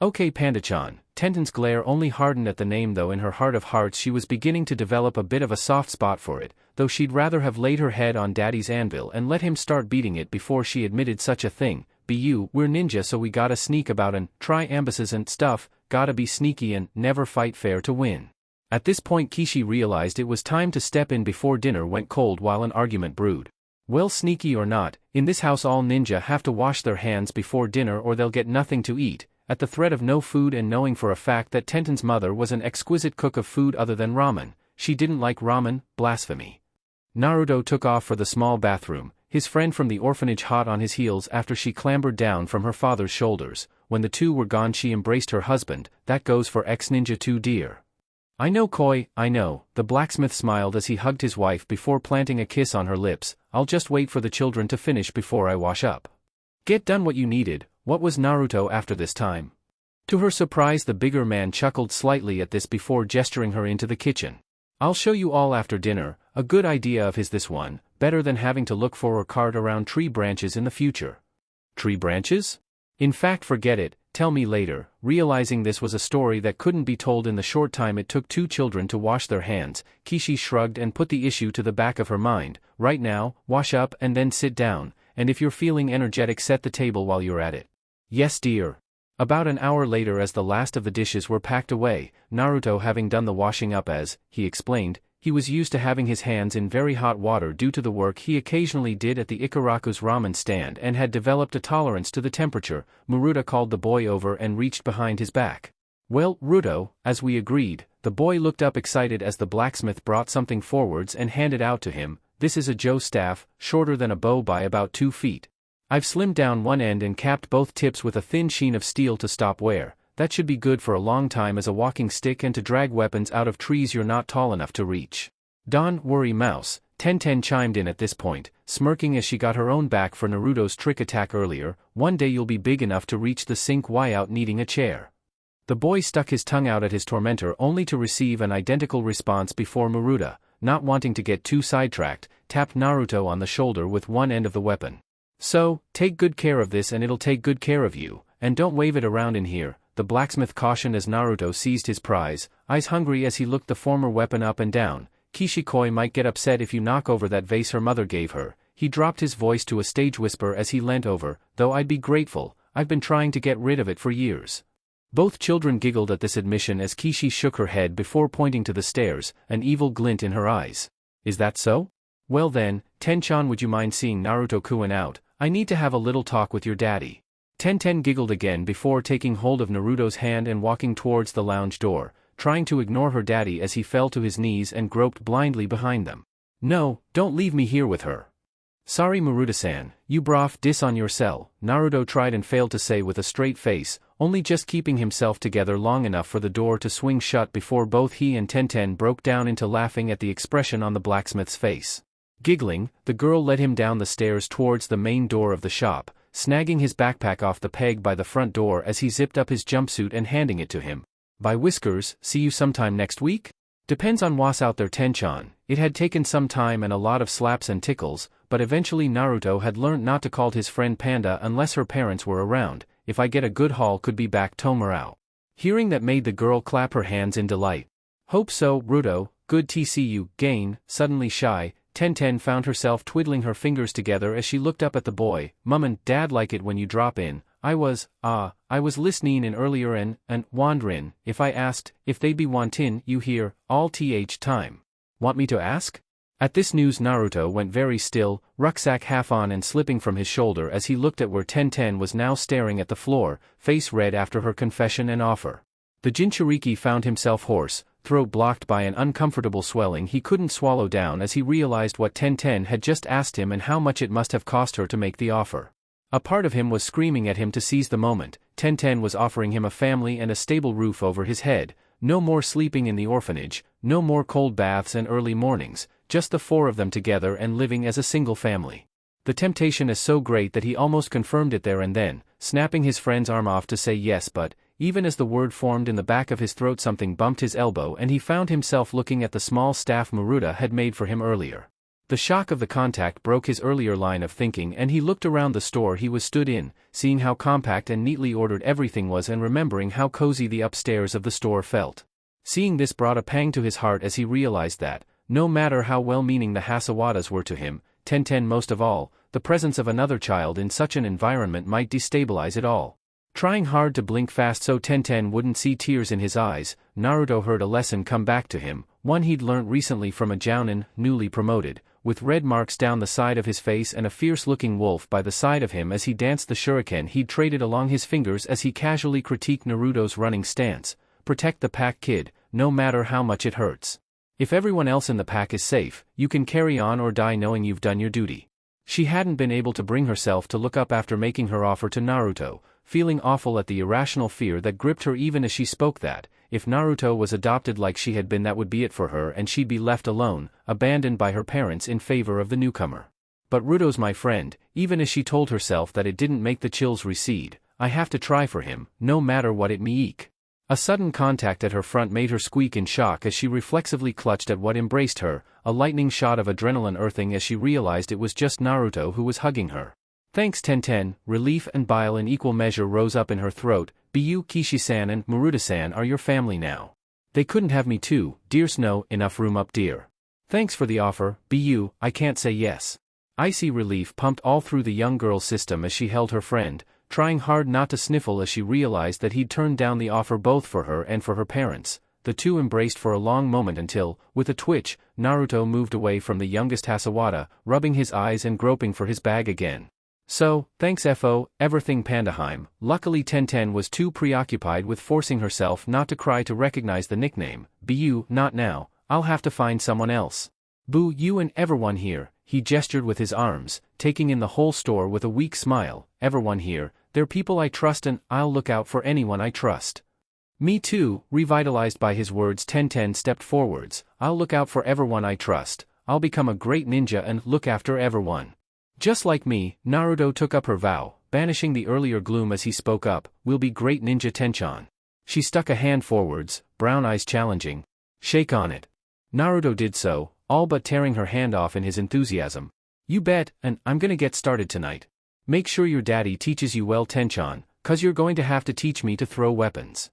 Okay Panda-chan. Tenten's glare only hardened at the name, though in her heart of hearts she was beginning to develop a bit of a soft spot for it, though she'd rather have laid her head on daddy's anvil and let him start beating it before she admitted such a thing. We're ninja, so we gotta sneak about and try ambushes and stuff, gotta be sneaky and never fight fair to win. At this point Kishi realized it was time to step in before dinner went cold while an argument brewed. Well, sneaky or not, in this house all ninja have to wash their hands before dinner or they'll get nothing to eat. At the threat of no food and knowing for a fact that Tenten's mother was an exquisite cook of food other than ramen, she didn't like ramen, blasphemy. Naruto took off for the small bathroom, his friend from the orphanage hot on his heels after she clambered down from her father's shoulders. When the two were gone she embraced her husband. That goes for ex-ninja too, dear. I know, Koi, I know, the blacksmith smiled as he hugged his wife before planting a kiss on her lips. I'll just wait for the children to finish before I wash up. Get done what you needed. What was Naruto after this time? To her surprise the bigger man chuckled slightly at this before gesturing her into the kitchen. I'll show you all after dinner. A good idea of his this one, better than having to look for or cart around tree branches in the future. Tree branches? In fact, forget it, tell me later. Realizing this was a story that couldn't be told in the short time it took two children to wash their hands, Kishi shrugged and put the issue to the back of her mind. Right now, wash up and then sit down, and if you're feeling energetic set the table while you're at it. Yes, dear. About an hour later, as the last of the dishes were packed away, Naruto having done the washing up as, he explained, he was used to having his hands in very hot water due to the work he occasionally did at the Ikaraku's ramen stand and had developed a tolerance to the temperature. Muruta called the boy over and reached behind his back. Well, Rudo, as we agreed. The boy looked up excited as the blacksmith brought something forwards and handed out to him. This is a Joe staff, shorter than a bow by about 2 feet. I've slimmed down one end and capped both tips with a thin sheen of steel to stop wear. That should be good for a long time as a walking stick and to drag weapons out of trees you're not tall enough to reach. Don't worry, Mouse. Tenten chimed in at this point, smirking as she got her own back for Naruto's trick attack earlier. One day you'll be big enough to reach the sink without needing a chair. The boy stuck his tongue out at his tormentor only to receive an identical response before Muruta, not wanting to get too sidetracked, tapped Naruto on the shoulder with one end of the weapon. So, take good care of this and it'll take good care of you, and don't wave it around in here, the blacksmith cautioned as Naruto seized his prize, eyes hungry as he looked the former weapon up and down. Kishi-koi might get upset if you knock over that vase her mother gave her. He dropped his voice to a stage whisper as he leant over, though I'd be grateful, I've been trying to get rid of it for years. Both children giggled at this admission as Kishi shook her head before pointing to the stairs, an evil glint in her eyes. Is that so? Well then, Ten-chan, would you mind seeing Naruto-kun out? I need to have a little talk with your daddy. Tenten giggled again before taking hold of Naruto's hand and walking towards the lounge door. trying to ignore her daddy as he fell to his knees and groped blindly behind them. "No, don't leave me here with her." "Sorry Maruta-san, you brough dis on your cell," Naruto tried and failed to say with a straight face, only just keeping himself together long enough for the door to swing shut before both he and Tenten broke down into laughing at the expression on the blacksmith's face. Giggling, the girl led him down the stairs towards the main door of the shop, snagging his backpack off the peg by the front door as he zipped up his jumpsuit and handing it to him. "By whiskers, see you sometime next week?" "Depends on what's out there Tenchan." It had taken some time and a lot of slaps and tickles, but eventually Naruto had learned not to call his friend Panda unless her parents were around. "If I get a good haul could be back tomorrow." Hearing that made the girl clap her hands in delight. "Hope so, Ruto, good to see you, gain." Suddenly shy, Tenten found herself twiddling her fingers together as she looked up at the boy. "Mum and Dad like it when you drop in. I was listening in earlier and wondering if I asked if they'd be wantin' you here all th time. Want me to ask?" At this news Naruto went very still, rucksack half on and slipping from his shoulder as he looked at where Tenten was now staring at the floor, face red after her confession and offer. The Jinchuriki found himself hoarse, throat blocked by an uncomfortable swelling he couldn't swallow down as he realized what Tenten had just asked him and how much it must have cost her to make the offer. A part of him was screaming at him to seize the moment. Tenten was offering him a family and a stable roof over his head, no more sleeping in the orphanage, no more cold baths and early mornings, just the four of them together and living as a single family. The temptation is so great that he almost confirmed it there and then, snapping his friend's arm off to say yes, but even as the word formed in the back of his throat something bumped his elbow and he found himself looking at the small staff Maruta had made for him earlier. The shock of the contact broke his earlier line of thinking and he looked around the store he was stood in, seeing how compact and neatly ordered everything was and remembering how cozy the upstairs of the store felt. Seeing this brought a pang to his heart as he realized that, no matter how well-meaning the Hasawadas were to him, Tenten most of all, the presence of another child in such an environment might destabilize it all. Trying hard to blink fast so Tenten wouldn't see tears in his eyes, Naruto heard a lesson come back to him, one he'd learnt recently from a jounin, newly promoted, with red marks down the side of his face and a fierce-looking wolf by the side of him as he danced the shuriken he'd traded along his fingers as he casually critiqued Naruto's running stance. "Protect the pack, kid, no matter how much it hurts. If everyone else in the pack is safe, you can carry on or die knowing you've done your duty." She hadn't been able to bring herself to look up after making her offer to Naruto, feeling awful at the irrational fear that gripped her even as she spoke that, if Naruto was adopted like she had been that would be it for her and she'd be left alone, abandoned by her parents in favor of the newcomer. "But Ruto's my friend," even as she told herself that it didn't make the chills recede. "I have to try for him, no matter what it meek." A sudden contact at her front made her squeak in shock as she reflexively clutched at what embraced her, a lightning shot of adrenaline earthing as she realized it was just Naruto who was hugging her. "Thanks Tenten." Relief and bile in equal measure rose up in her throat. "Bu Kishi-san and Maruta-san are your family now. They couldn't have me too, dear Snow, enough room up dear. Thanks for the offer, Bu, I can't say yes." Icy relief pumped all through the young girl's system as she held her friend, trying hard not to sniffle as she realized that he'd turned down the offer both for her and for her parents. The two embraced for a long moment until, with a twitch, Naruto moved away from the youngest Hasawada, rubbing his eyes and groping for his bag again. "So, thanks FO, everything Pandaheim." Luckily Tenten was too preoccupied with forcing herself not to cry to recognize the nickname. "Bu, not now, I'll have to find someone else." "Bu, you and everyone here," he gestured with his arms, taking in the whole store with a weak smile. "Everyone here, they're people I trust and I'll look out for anyone I trust." "Me too," revitalized by his words Tenten stepped forwards. "I'll look out for everyone I trust, I'll become a great ninja and look after everyone. Just like me." Naruto took up her vow, banishing the earlier gloom as he spoke up. "We'll be great ninja Tenchan." She stuck a hand forwards, brown eyes challenging. "Shake on it." Naruto did so, all but tearing her hand off in his enthusiasm. "You bet, and I'm gonna get started tonight. Make sure your daddy teaches you well Tenchan, 'cause you're going to have to teach me to throw weapons."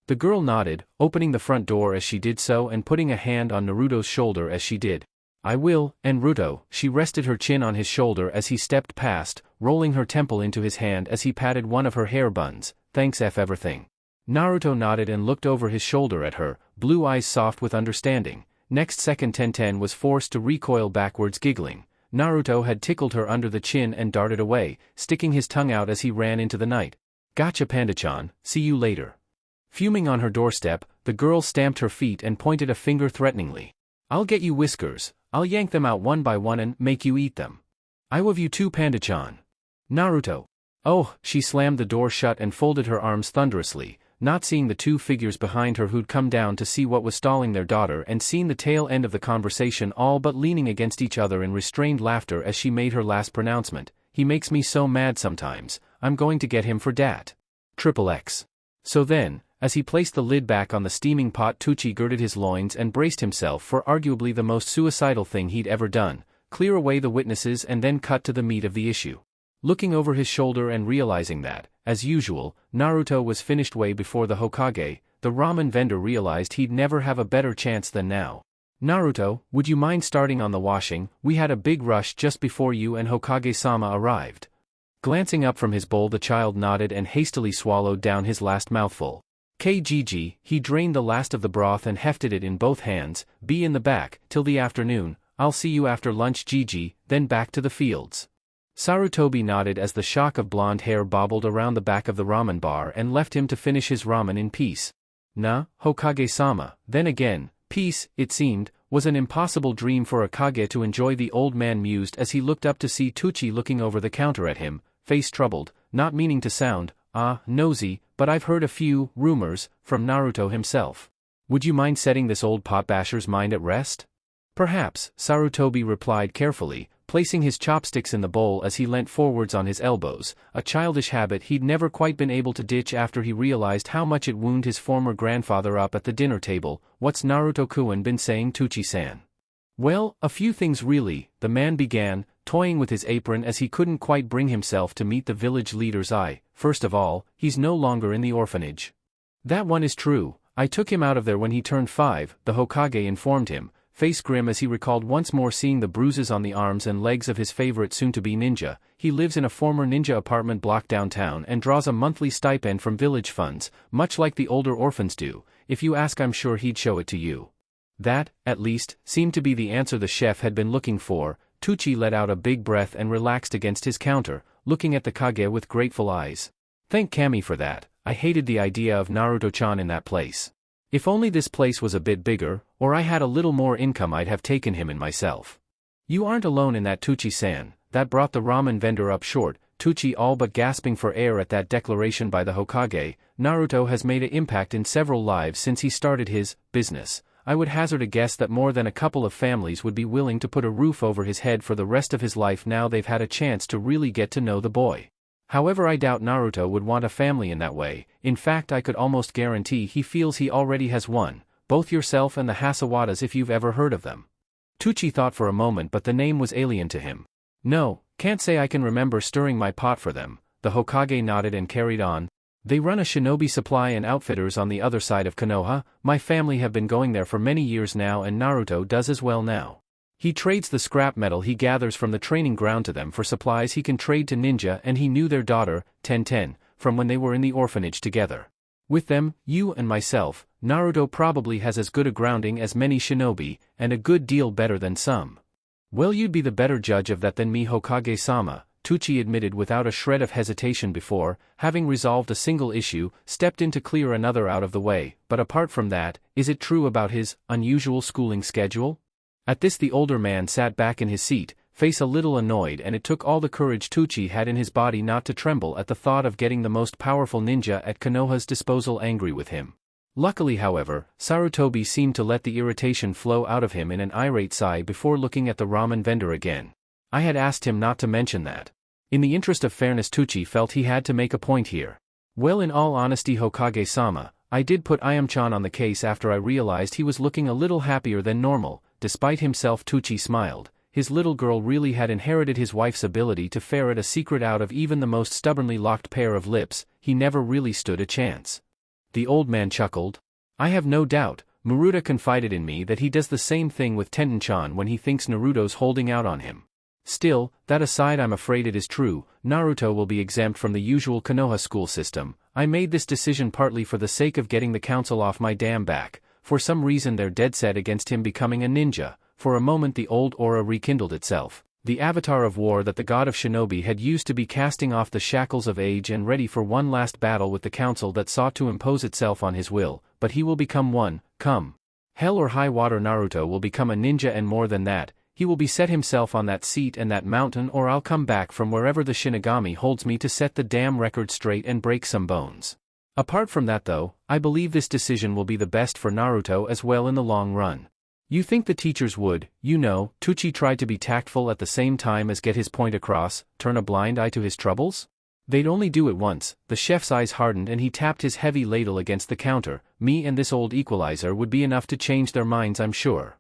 The girl nodded, opening the front door as she did so and putting a hand on Naruto's shoulder as she did. "I will, and Naruto." She rested her chin on his shoulder as he stepped past, rolling her temple into his hand as he patted one of her hair buns. "Thanks everything." Naruto nodded and looked over his shoulder at her, blue eyes soft with understanding. Next second Tenten was forced to recoil backwards giggling. Naruto had tickled her under the chin and darted away, sticking his tongue out as he ran into the night. "Gotcha Panda-chan, see you later." Fuming on her doorstep, the girl stamped her feet and pointed a finger threateningly. I'll get you whiskers, I'll yank them out one by one and make you eat them. I love you too, Panda-chan. Naruto. Oh, she slammed the door shut and folded her arms thunderously, not seeing the two figures behind her who'd come down to see what was stalling their daughter and seen the tail end of the conversation all but leaning against each other in restrained laughter as she made her last pronouncement. He makes me so mad sometimes, I'm going to get him for dat. XXX. So then, as he placed the lid back on the steaming pot, Tucci girded his loins and braced himself for arguably the most suicidal thing he'd ever done, clear away the witnesses and then cut to the meat of the issue. Looking over his shoulder and realizing that, as usual, Naruto was finished way before the Hokage, the ramen vendor realized he'd never have a better chance than now. Naruto, would you mind starting on the washing? We had a big rush just before you and Hokage-sama arrived. Glancing up from his bowl, the child nodded and hastily swallowed down his last mouthful. KGG, he drained the last of the broth and hefted it in both hands. Be in the back, till the afternoon, I'll see you after lunch GG, then back to the fields. Sarutobi nodded as the shock of blonde hair bobbled around the back of the ramen bar and left him to finish his ramen in peace. Nah, Hokage-sama, then again, peace, it seemed, was an impossible dream for a Kage to enjoy. The old man mused as he looked up to see Tucci looking over the counter at him, face troubled, not meaning to sound, nosy, but I've heard a few rumors from Naruto himself. Would you mind setting this old potbasher's mind at rest? Perhaps, Sarutobi replied carefully, placing his chopsticks in the bowl as he leant forwards on his elbows, a childish habit he'd never quite been able to ditch after he realized how much it wounded his former grandfather up at the dinner table. What's Naruto-kun been saying, Tucci-san? Well, a few things really, the man began, toying with his apron as he couldn't quite bring himself to meet the village leader's eye. First of all, he's no longer in the orphanage. That one is true, I took him out of there when he turned 5, the Hokage informed him, face grim as he recalled once more seeing the bruises on the arms and legs of his favorite soon-to-be ninja. He lives in a former ninja apartment block downtown and draws a monthly stipend from village funds, much like the older orphans do. If you ask, I'm sure he'd show it to you. That, at least, seemed to be the answer the chef had been looking for. Tucci let out a big breath and relaxed against his counter, looking at the Kage with grateful eyes. Thank Kami for that. I hated the idea of Naruto-chan in that place. If only this place was a bit bigger, or I had a little more income, I'd have taken him in myself. You aren't alone in that, Tucci-san. That brought the ramen vendor up short, Tucci all but gasping for air at that declaration by the Hokage. Naruto has made an impact in several lives since he started his business. I would hazard a guess that more than a couple of families would be willing to put a roof over his head for the rest of his life now they've had a chance to really get to know the boy. However, I doubt Naruto would want a family in that way. In fact, I could almost guarantee he feels he already has one, both yourself and the Hasawadas if you've ever heard of them. Tucci thought for a moment, but the name was alien to him. No, can't say I can remember stirring my pot for them. The Hokage nodded and carried on. They run a shinobi supply and outfitters on the other side of Konoha. My family have been going there for many years now, and Naruto does as well now. He trades the scrap metal he gathers from the training ground to them for supplies he can trade to ninja, and he knew their daughter, Tenten, from when they were in the orphanage together. With them, you and myself, Naruto probably has as good a grounding as many shinobi, and a good deal better than some. Well, you'd be the better judge of that than me, Hokage-sama, Tucci admitted without a shred of hesitation before, having resolved a single issue, stepped in to clear another out of the way. But apart from that, is it true about his unusual schooling schedule? At this the older man sat back in his seat, face a little annoyed, and it took all the courage Tucci had in his body not to tremble at the thought of getting the most powerful ninja at Konoha's disposal angry with him. Luckily, however, Sarutobi seemed to let the irritation flow out of him in an irate sigh before looking at the ramen vendor again. I had asked him not to mention that. In the interest of fairness, Tucci felt he had to make a point here. Well, in all honesty, Hokage-sama, I did put Ayam-chan on the case after I realized he was looking a little happier than normal. Despite himself, Tucci smiled. His little girl really had inherited his wife's ability to ferret a secret out of even the most stubbornly locked pair of lips. He never really stood a chance. The old man chuckled. I have no doubt. Muruta confided in me that he does the same thing with Tenten-chan when he thinks Naruto's holding out on him. Still, that aside, I'm afraid it is true. Naruto will be exempt from the usual Konoha school system. I made this decision partly for the sake of getting the council off my damn back. For some reason they're dead set against him becoming a ninja. For a moment the old aura rekindled itself. the avatar of war that the god of shinobi had used to be, casting off the shackles of age and ready for one last battle with the council that sought to impose itself on his will, but he will become one, come hell or high water. Naruto will become a ninja, and more than that, he will be set himself on that seat and that mountain, or I'll come back from wherever the Shinigami holds me to set the damn record straight and break some bones. Apart from that though, I believe this decision will be the best for Naruto as well in the long run. You think the teachers would, Tucci tried to be tactful at the same time as get his point across, turn a blind eye to his troubles? They'd only do it once. The chef's eyes hardened and he tapped his heavy ladle against the counter. Me and this old equalizer would be enough to change their minds, I'm sure.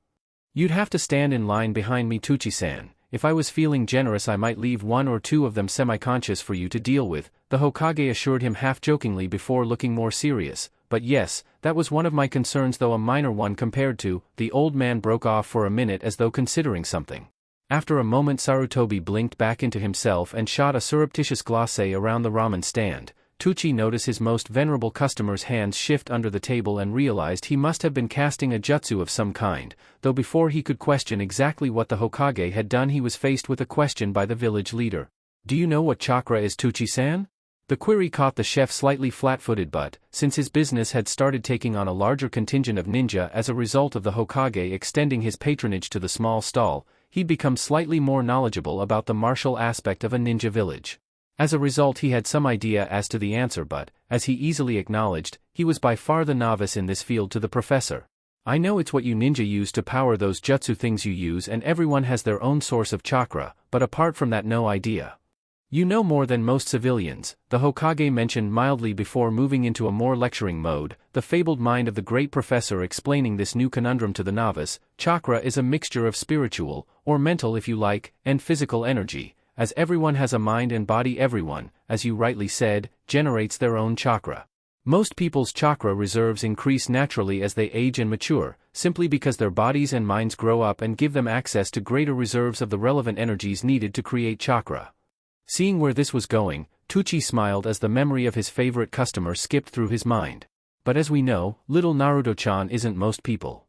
You'd have to stand in line behind me, Tucci-san. If I was feeling generous I might leave one or two of them semi-conscious for you to deal with, the Hokage assured him half-jokingly before looking more serious. But yes, that was one of my concerns, though a minor one compared to, the old man broke off for a minute as though considering something. After a moment Sarutobi blinked back into himself and shot a surreptitious glacé around the ramen stand. Tucci noticed his most venerable customer's hands shift under the table and realized he must have been casting a jutsu of some kind, though before he could question exactly what the Hokage had done he was faced with a question by the village leader. Do you know what chakra is, Tucci-san? The query caught the chef slightly flat-footed, but, since his business had started taking on a larger contingent of ninja as a result of the Hokage extending his patronage to the small stall, he'd become slightly more knowledgeable about the martial aspect of a ninja village. As a result he had some idea as to the answer, but, as he easily acknowledged, he was by far the novice in this field to the professor. I know it's what you ninja use to power those jutsu things you use, and everyone has their own source of chakra, but apart from that no idea. You know more than most civilians, the Hokage mentioned mildly before moving into a more lecturing mode, the fabled mind of the great professor explaining this new conundrum to the novice. Chakra is a mixture of spiritual, or mental if you like, and physical energy. As everyone has a mind and body, everyone, as you rightly said, generates their own chakra. Most people's chakra reserves increase naturally as they age and mature, simply because their bodies and minds grow up and give them access to greater reserves of the relevant energies needed to create chakra. Seeing where this was going, Tucci smiled as the memory of his favorite customer skipped through his mind. But as we know, little Naruto-chan isn't most people.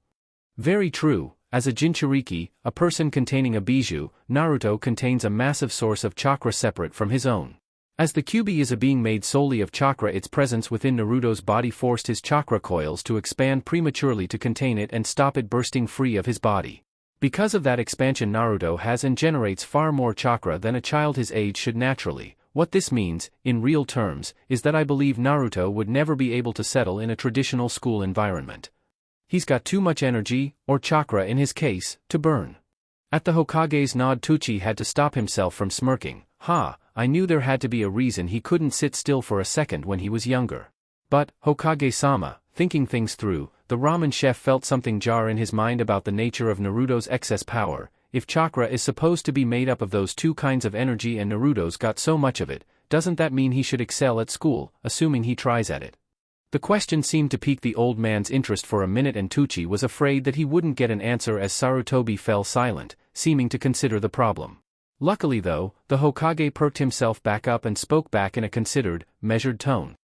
Very true. As a Jinchuriki, a person containing a bijou, Naruto contains a massive source of chakra separate from his own. As the Kyuubi is a being made solely of chakra, its presence within Naruto's body forced his chakra coils to expand prematurely to contain it and stop it bursting free of his body. Because of that expansion, Naruto has and generates far more chakra than a child his age should naturally. What this means, in real terms, is that I believe Naruto would never be able to settle in a traditional school environment. He's got too much energy, or chakra in his case, to burn. At the Hokage's nod, Tucci had to stop himself from smirking. I knew there had to be a reason he couldn't sit still for a second when he was younger. But, Hokage-sama, thinking things through, the ramen chef felt something jar in his mind about the nature of Naruto's excess power. If chakra is supposed to be made up of those two kinds of energy and Naruto's got so much of it, doesn't that mean he should excel at school, assuming he tries at it? The question seemed to pique the old man's interest for a minute, and Tucci was afraid that he wouldn't get an answer as Sarutobi fell silent, seeming to consider the problem. Luckily though, the Hokage perked himself back up and spoke back in a considered, measured tone.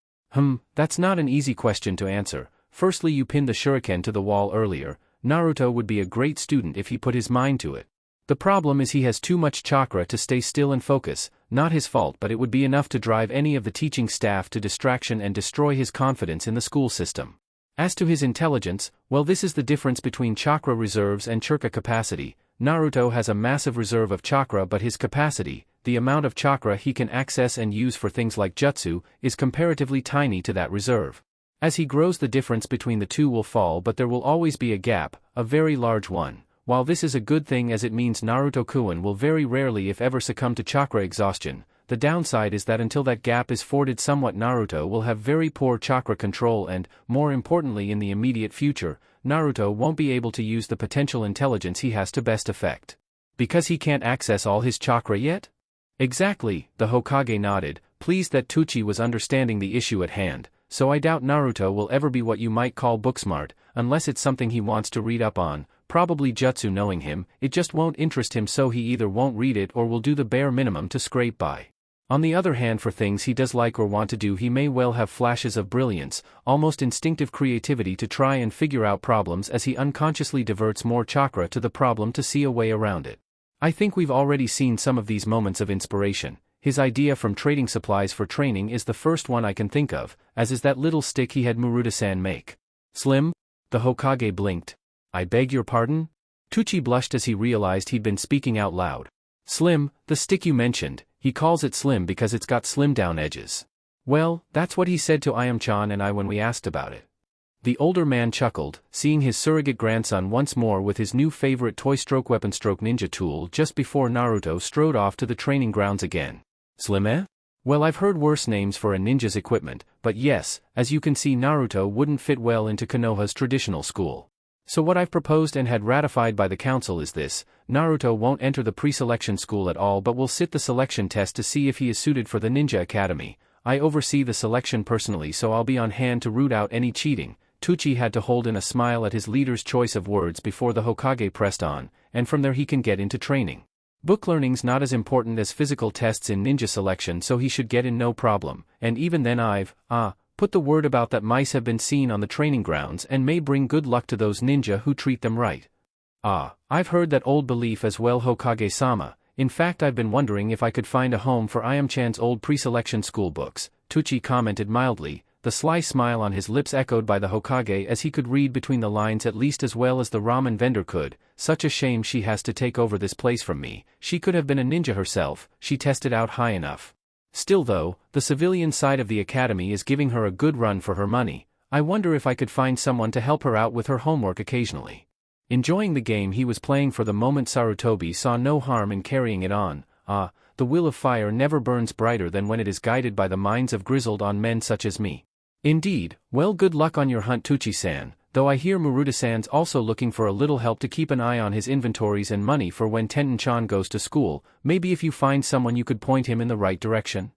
That's not an easy question to answer. Firstly, you pinned the shuriken to the wall earlier. Naruto would be a great student if he put his mind to it. The problem is he has too much chakra to stay still and focus. Not his fault, but it would be enough to drive any of the teaching staff to distraction and destroy his confidence in the school system. As to his intelligence, well, this is the difference between chakra reserves and chakra capacity. Naruto has a massive reserve of chakra, but his capacity, the amount of chakra he can access and use for things like jutsu, is comparatively tiny to that reserve. As he grows, the difference between the two will fall, but there will always be a gap, a very large one. While this is a good thing as it means Naruto-kun will very rarely if ever succumb to chakra exhaustion, the downside is that until that gap is forded somewhat, Naruto will have very poor chakra control and, more importantly in the immediate future, Naruto won't be able to use the potential intelligence he has to best effect. Because he can't access all his chakra yet? Exactly, the Hokage nodded, pleased that Tucci was understanding the issue at hand. So I doubt Naruto will ever be what you might call booksmart, unless it's something he wants to read up on, probably jutsu. Knowing him, it just won't interest him, so he either won't read it or will do the bare minimum to scrape by. On the other hand, for things he does like or want to do, he may well have flashes of brilliance, almost instinctive creativity to try and figure out problems as he unconsciously diverts more chakra to the problem to see a way around it. I think we've already seen some of these moments of inspiration. His idea from trading supplies for training is the first one I can think of, as is that little stick he had Muruta-san make. Slim? The Hokage blinked. I beg your pardon? Tucci blushed as he realized he'd been speaking out loud. Slim, the stick you mentioned, he calls it slim because it's got slim down edges. Well, that's what he said to Ayam-chan and I when we asked about it. The older man chuckled, seeing his surrogate grandson once more with his new favorite toy weapon ninja tool just before Naruto strode off to the training grounds again. Slim eh? Well, I've heard worse names for a ninja's equipment, but yes, as you can see, Naruto wouldn't fit well into Konoha's traditional school. So what I've proposed and had ratified by the council is this: Naruto won't enter the pre-selection school at all but will sit the selection test to see if he is suited for the ninja academy. I oversee the selection personally, so I'll be on hand to root out any cheating. Tucci had to hold in a smile at his leader's choice of words before the Hokage pressed on, and from there he can get into training. Book learning's not as important as physical tests in ninja selection, so he should get in no problem, and even then I've, put the word about that mice have been seen on the training grounds and may bring good luck to those ninja who treat them right. I've heard that old belief as well, Hokage-sama. In fact, I've been wondering if I could find a home for Ayam-chan's old pre-selection school books, Tucci commented mildly, the sly smile on his lips echoed by the Hokage as he could read between the lines at least as well as the ramen vendor could. Such a shame she has to take over this place from me. She could have been a ninja herself, she tested out high enough. Still though, the civilian side of the academy is giving her a good run for her money. I wonder if I could find someone to help her out with her homework occasionally. Enjoying the game he was playing for the moment, Sarutobi saw no harm in carrying it on. The will of fire never burns brighter than when it is guided by the minds of grizzled-on men such as me. Indeed. Well, good luck on your hunt, Tucci-san, though I hear Muruta-san's also looking for a little help to keep an eye on his inventories and money for when Tenten-chan goes to school. Maybe if you find someone you could point him in the right direction.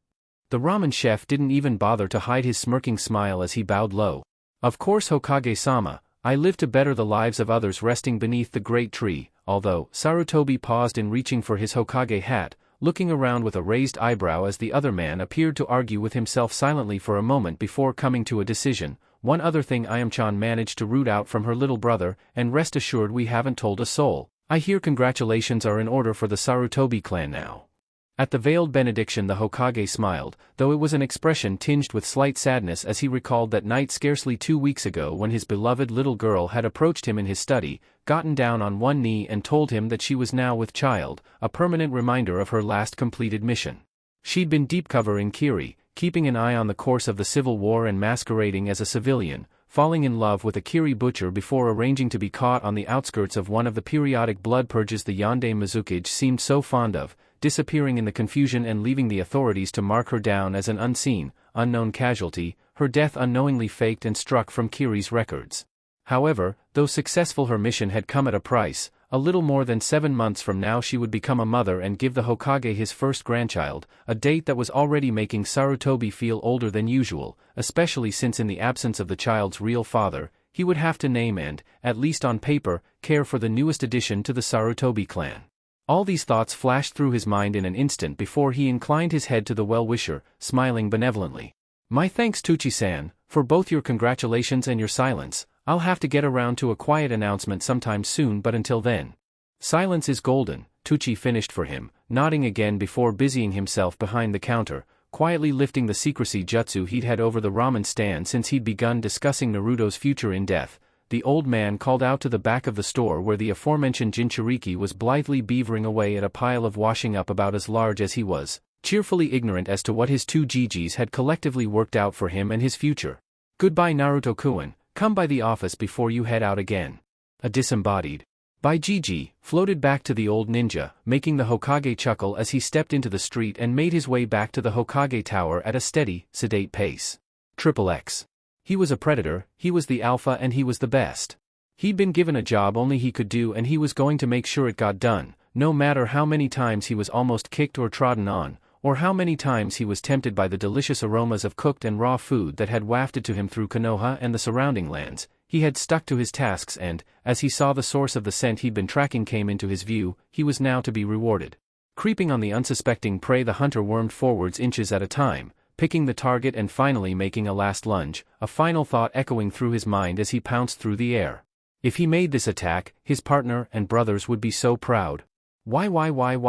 The ramen chef didn't even bother to hide his smirking smile as he bowed low. Of course, Hokage-sama, I live to better the lives of others resting beneath the great tree, although. Sarutobi paused in reaching for his Hokage hat, looking around with a raised eyebrow as the other man appeared to argue with himself silently for a moment before coming to a decision. One other thing Ayam-chan managed to root out from her little brother, and rest assured we haven't told a soul. I hear congratulations are in order for the Sarutobi clan now. At the veiled benediction the Hokage smiled, though it was an expression tinged with slight sadness as he recalled that night scarcely 2 weeks ago when his beloved little girl had approached him in his study, gotten down on one knee and told him that she was now with child, a permanent reminder of her last completed mission. She'd been deep cover in Kiri, keeping an eye on the course of the civil war and masquerading as a civilian, falling in love with a Kiri butcher before arranging to be caught on the outskirts of one of the periodic blood purges the Yonde Mizukage seemed so fond of, disappearing in the confusion and leaving the authorities to mark her down as an unseen, unknown casualty, her death unknowingly faked and struck from Kiri's records. However, though successful, her mission had come at a price. A little more than 7 months from now she would become a mother and give the Hokage his first grandchild, a date that was already making Sarutobi feel older than usual, especially since in the absence of the child's real father, he would have to name and, at least on paper, care for the newest addition to the Sarutobi clan. All these thoughts flashed through his mind in an instant before he inclined his head to the well-wisher, smiling benevolently. My thanks, Tucci-san, for both your congratulations and your silence. I'll have to get around to a quiet announcement sometime soon, but until then. Silence is golden, Tucci finished for him, nodding again before busying himself behind the counter, quietly lifting the secrecy jutsu he'd had over the ramen stand since he'd begun discussing Naruto's future in depth. The old man called out to the back of the store where the aforementioned Jinchuriki was blithely beavering away at a pile of washing up about as large as he was, cheerfully ignorant as to what his two Jijis had collectively worked out for him and his future. Goodbye, Naruto-kun, come by the office before you head out again. A disembodied by Jiji floated back to the old ninja, making the Hokage chuckle as he stepped into the street and made his way back to the Hokage tower at a steady, sedate pace. XXX. He was a predator, he was the alpha, and he was the best. He'd been given a job only he could do, and he was going to make sure it got done, no matter how many times he was almost kicked or trodden on, or how many times he was tempted by the delicious aromas of cooked and raw food that had wafted to him through Konoha and the surrounding lands. He had stuck to his tasks and, as he saw the source of the scent he'd been tracking came into his view, he was now to be rewarded. Creeping on the unsuspecting prey, the hunter wormed forwards inches at a time, picking the target and finally making a last lunge, a final thought echoing through his mind as he pounced through the air. If he made this attack, his partner and brothers would be so proud. www.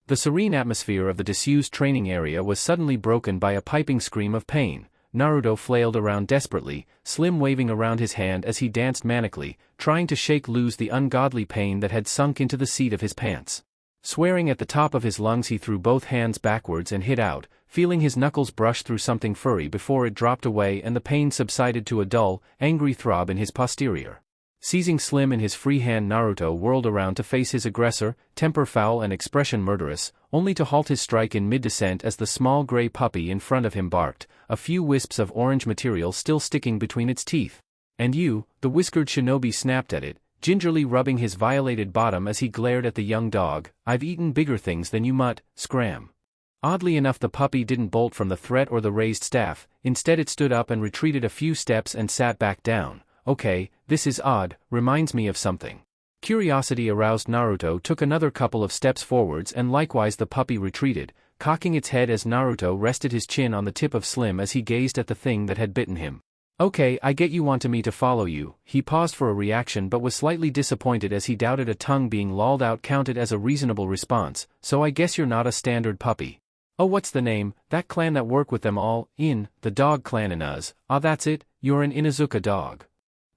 The serene atmosphere of the disused training area was suddenly broken by a piping scream of pain. Naruto flailed around desperately, Slim waving around his hand as he danced manically, trying to shake loose the ungodly pain that had sunk into the seat of his pants. Swearing at the top of his lungs, he threw both hands backwards and hit out, feeling his knuckles brush through something furry before it dropped away and the pain subsided to a dull, angry throb in his posterior. Seizing Slim in his free hand, Naruto whirled around to face his aggressor, temper foul and expression murderous, only to halt his strike in mid-descent as the small gray puppy in front of him barked, a few wisps of orange material still sticking between its teeth. "And you," the whiskered shinobi snapped at it, gingerly rubbing his violated bottom as he glared at the young dog. "I've eaten bigger things than you mutt, scram." Oddly enough, the puppy didn't bolt from the threat or the raised staff, instead it stood up and retreated a few steps and sat back down. "Okay, this is odd, reminds me of something." Curiosity aroused, Naruto took another couple of steps forwards and likewise the puppy retreated, cocking its head as Naruto rested his chin on the tip of Slim as he gazed at the thing that had bitten him. "Okay, I get you wanted me to follow you." He paused for a reaction but was slightly disappointed as he doubted a tongue being lolled out counted as a reasonable response. "So I guess you're not a standard puppy." "Oh, what's the name, that clan that work with them all, the dog clan Inuz." "Ah, that's it, you're an Inuzuka dog."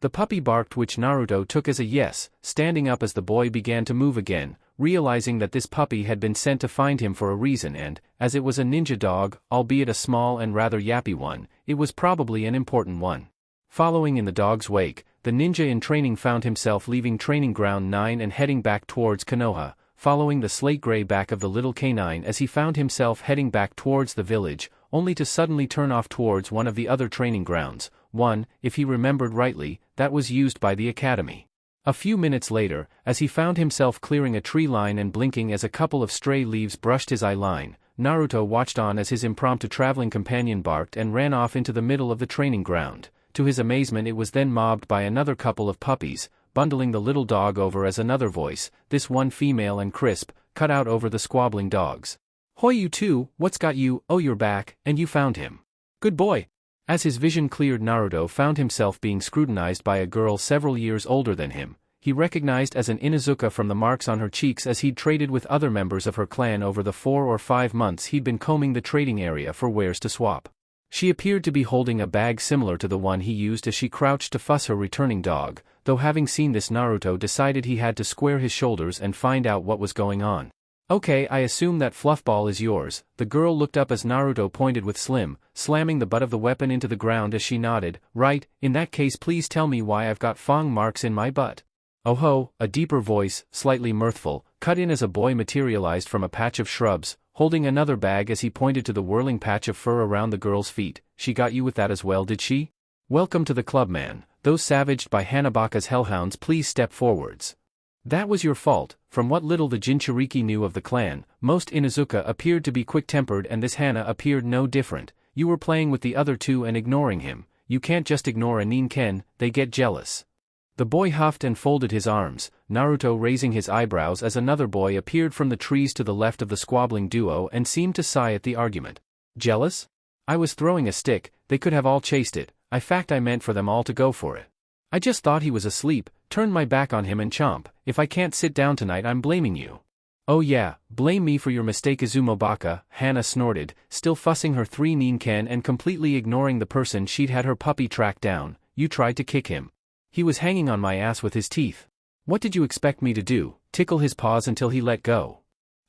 The puppy barked, which Naruto took as a yes, standing up as the boy began to move again, realizing that this puppy had been sent to find him for a reason and, as it was a ninja dog, albeit a small and rather yappy one, it was probably an important one. Following in the dog's wake, the ninja in training found himself leaving Training Ground 9 and heading back towards Konoha, following the slate-gray back of the little canine as he found himself heading back towards the village, only to suddenly turn off towards one of the other training grounds, one, if he remembered rightly, that was used by the academy. A few minutes later, as he found himself clearing a tree line and blinking as a couple of stray leaves brushed his eye line, Naruto watched on as his impromptu traveling companion barked and ran off into the middle of the training ground. To his amazement, it was then mobbed by another couple of puppies, bundling the little dog over as another voice, this one female and crisp, cut out over the squabbling dogs. "Hoy, you two, what's got you? Oh, you're back, and you found him. Good boy." As his vision cleared, Naruto found himself being scrutinized by a girl several years older than him. He recognized as an Inuzuka from the marks on her cheeks as he'd traded with other members of her clan over the 4 or 5 months he'd been combing the trading area for wares to swap. She appeared to be holding a bag similar to the one he used as she crouched to fuss her returning dog, though having seen this, Naruto decided he had to square his shoulders and find out what was going on. "Okay, I assume that fluffball is yours." The girl looked up as Naruto pointed with Slim, slamming the butt of the weapon into the ground as she nodded. "Right, in that case please tell me why I've got fang marks in my butt." "Oh ho," a deeper voice, slightly mirthful, cut in as a boy materialized from a patch of shrubs, holding another bag as he pointed to the whirling patch of fur around the girl's feet. "She got you with that as well, did she? Welcome to the club, man. Those savaged by Hanabaka's hellhounds, please step forwards." "That was your fault." From what little the Jinchuriki knew of the clan, most Inuzuka appeared to be quick-tempered and this Hana appeared no different. "You were playing with the other two and ignoring him. You can't just ignore a ninken, they get jealous." The boy huffed and folded his arms, Naruto raising his eyebrows as another boy appeared from the trees to the left of the squabbling duo and seemed to sigh at the argument. "Jealous? I was throwing a stick, they could have all chased it. I meant for them all to go for it. I just thought he was asleep, turned my back on him and chomp. If I can't sit down tonight, I'm blaming you." "Oh yeah, blame me for your mistake, Izumobaka," Hana snorted, still fussing her 3 ninken and completely ignoring the person she'd had her puppy track down. "You tried to kick him. He was hanging on my ass with his teeth. What did you expect me to do, tickle his paws until he let go?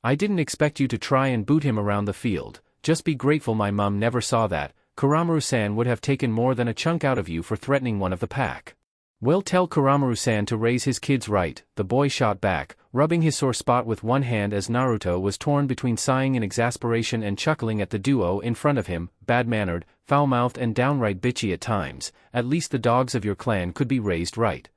I didn't expect you to try and boot him around the field. Just be grateful my mum never saw that. Kuramaru-san would have taken more than a chunk out of you for threatening one of the pack." "Well, tell Kuramaru-san to raise his kids right," the boy shot back, rubbing his sore spot with one hand as Naruto was torn between sighing in exasperation and chuckling at the duo in front of him. "Bad-mannered, foul-mouthed and downright bitchy at times, at least the dogs of your clan could be raised right."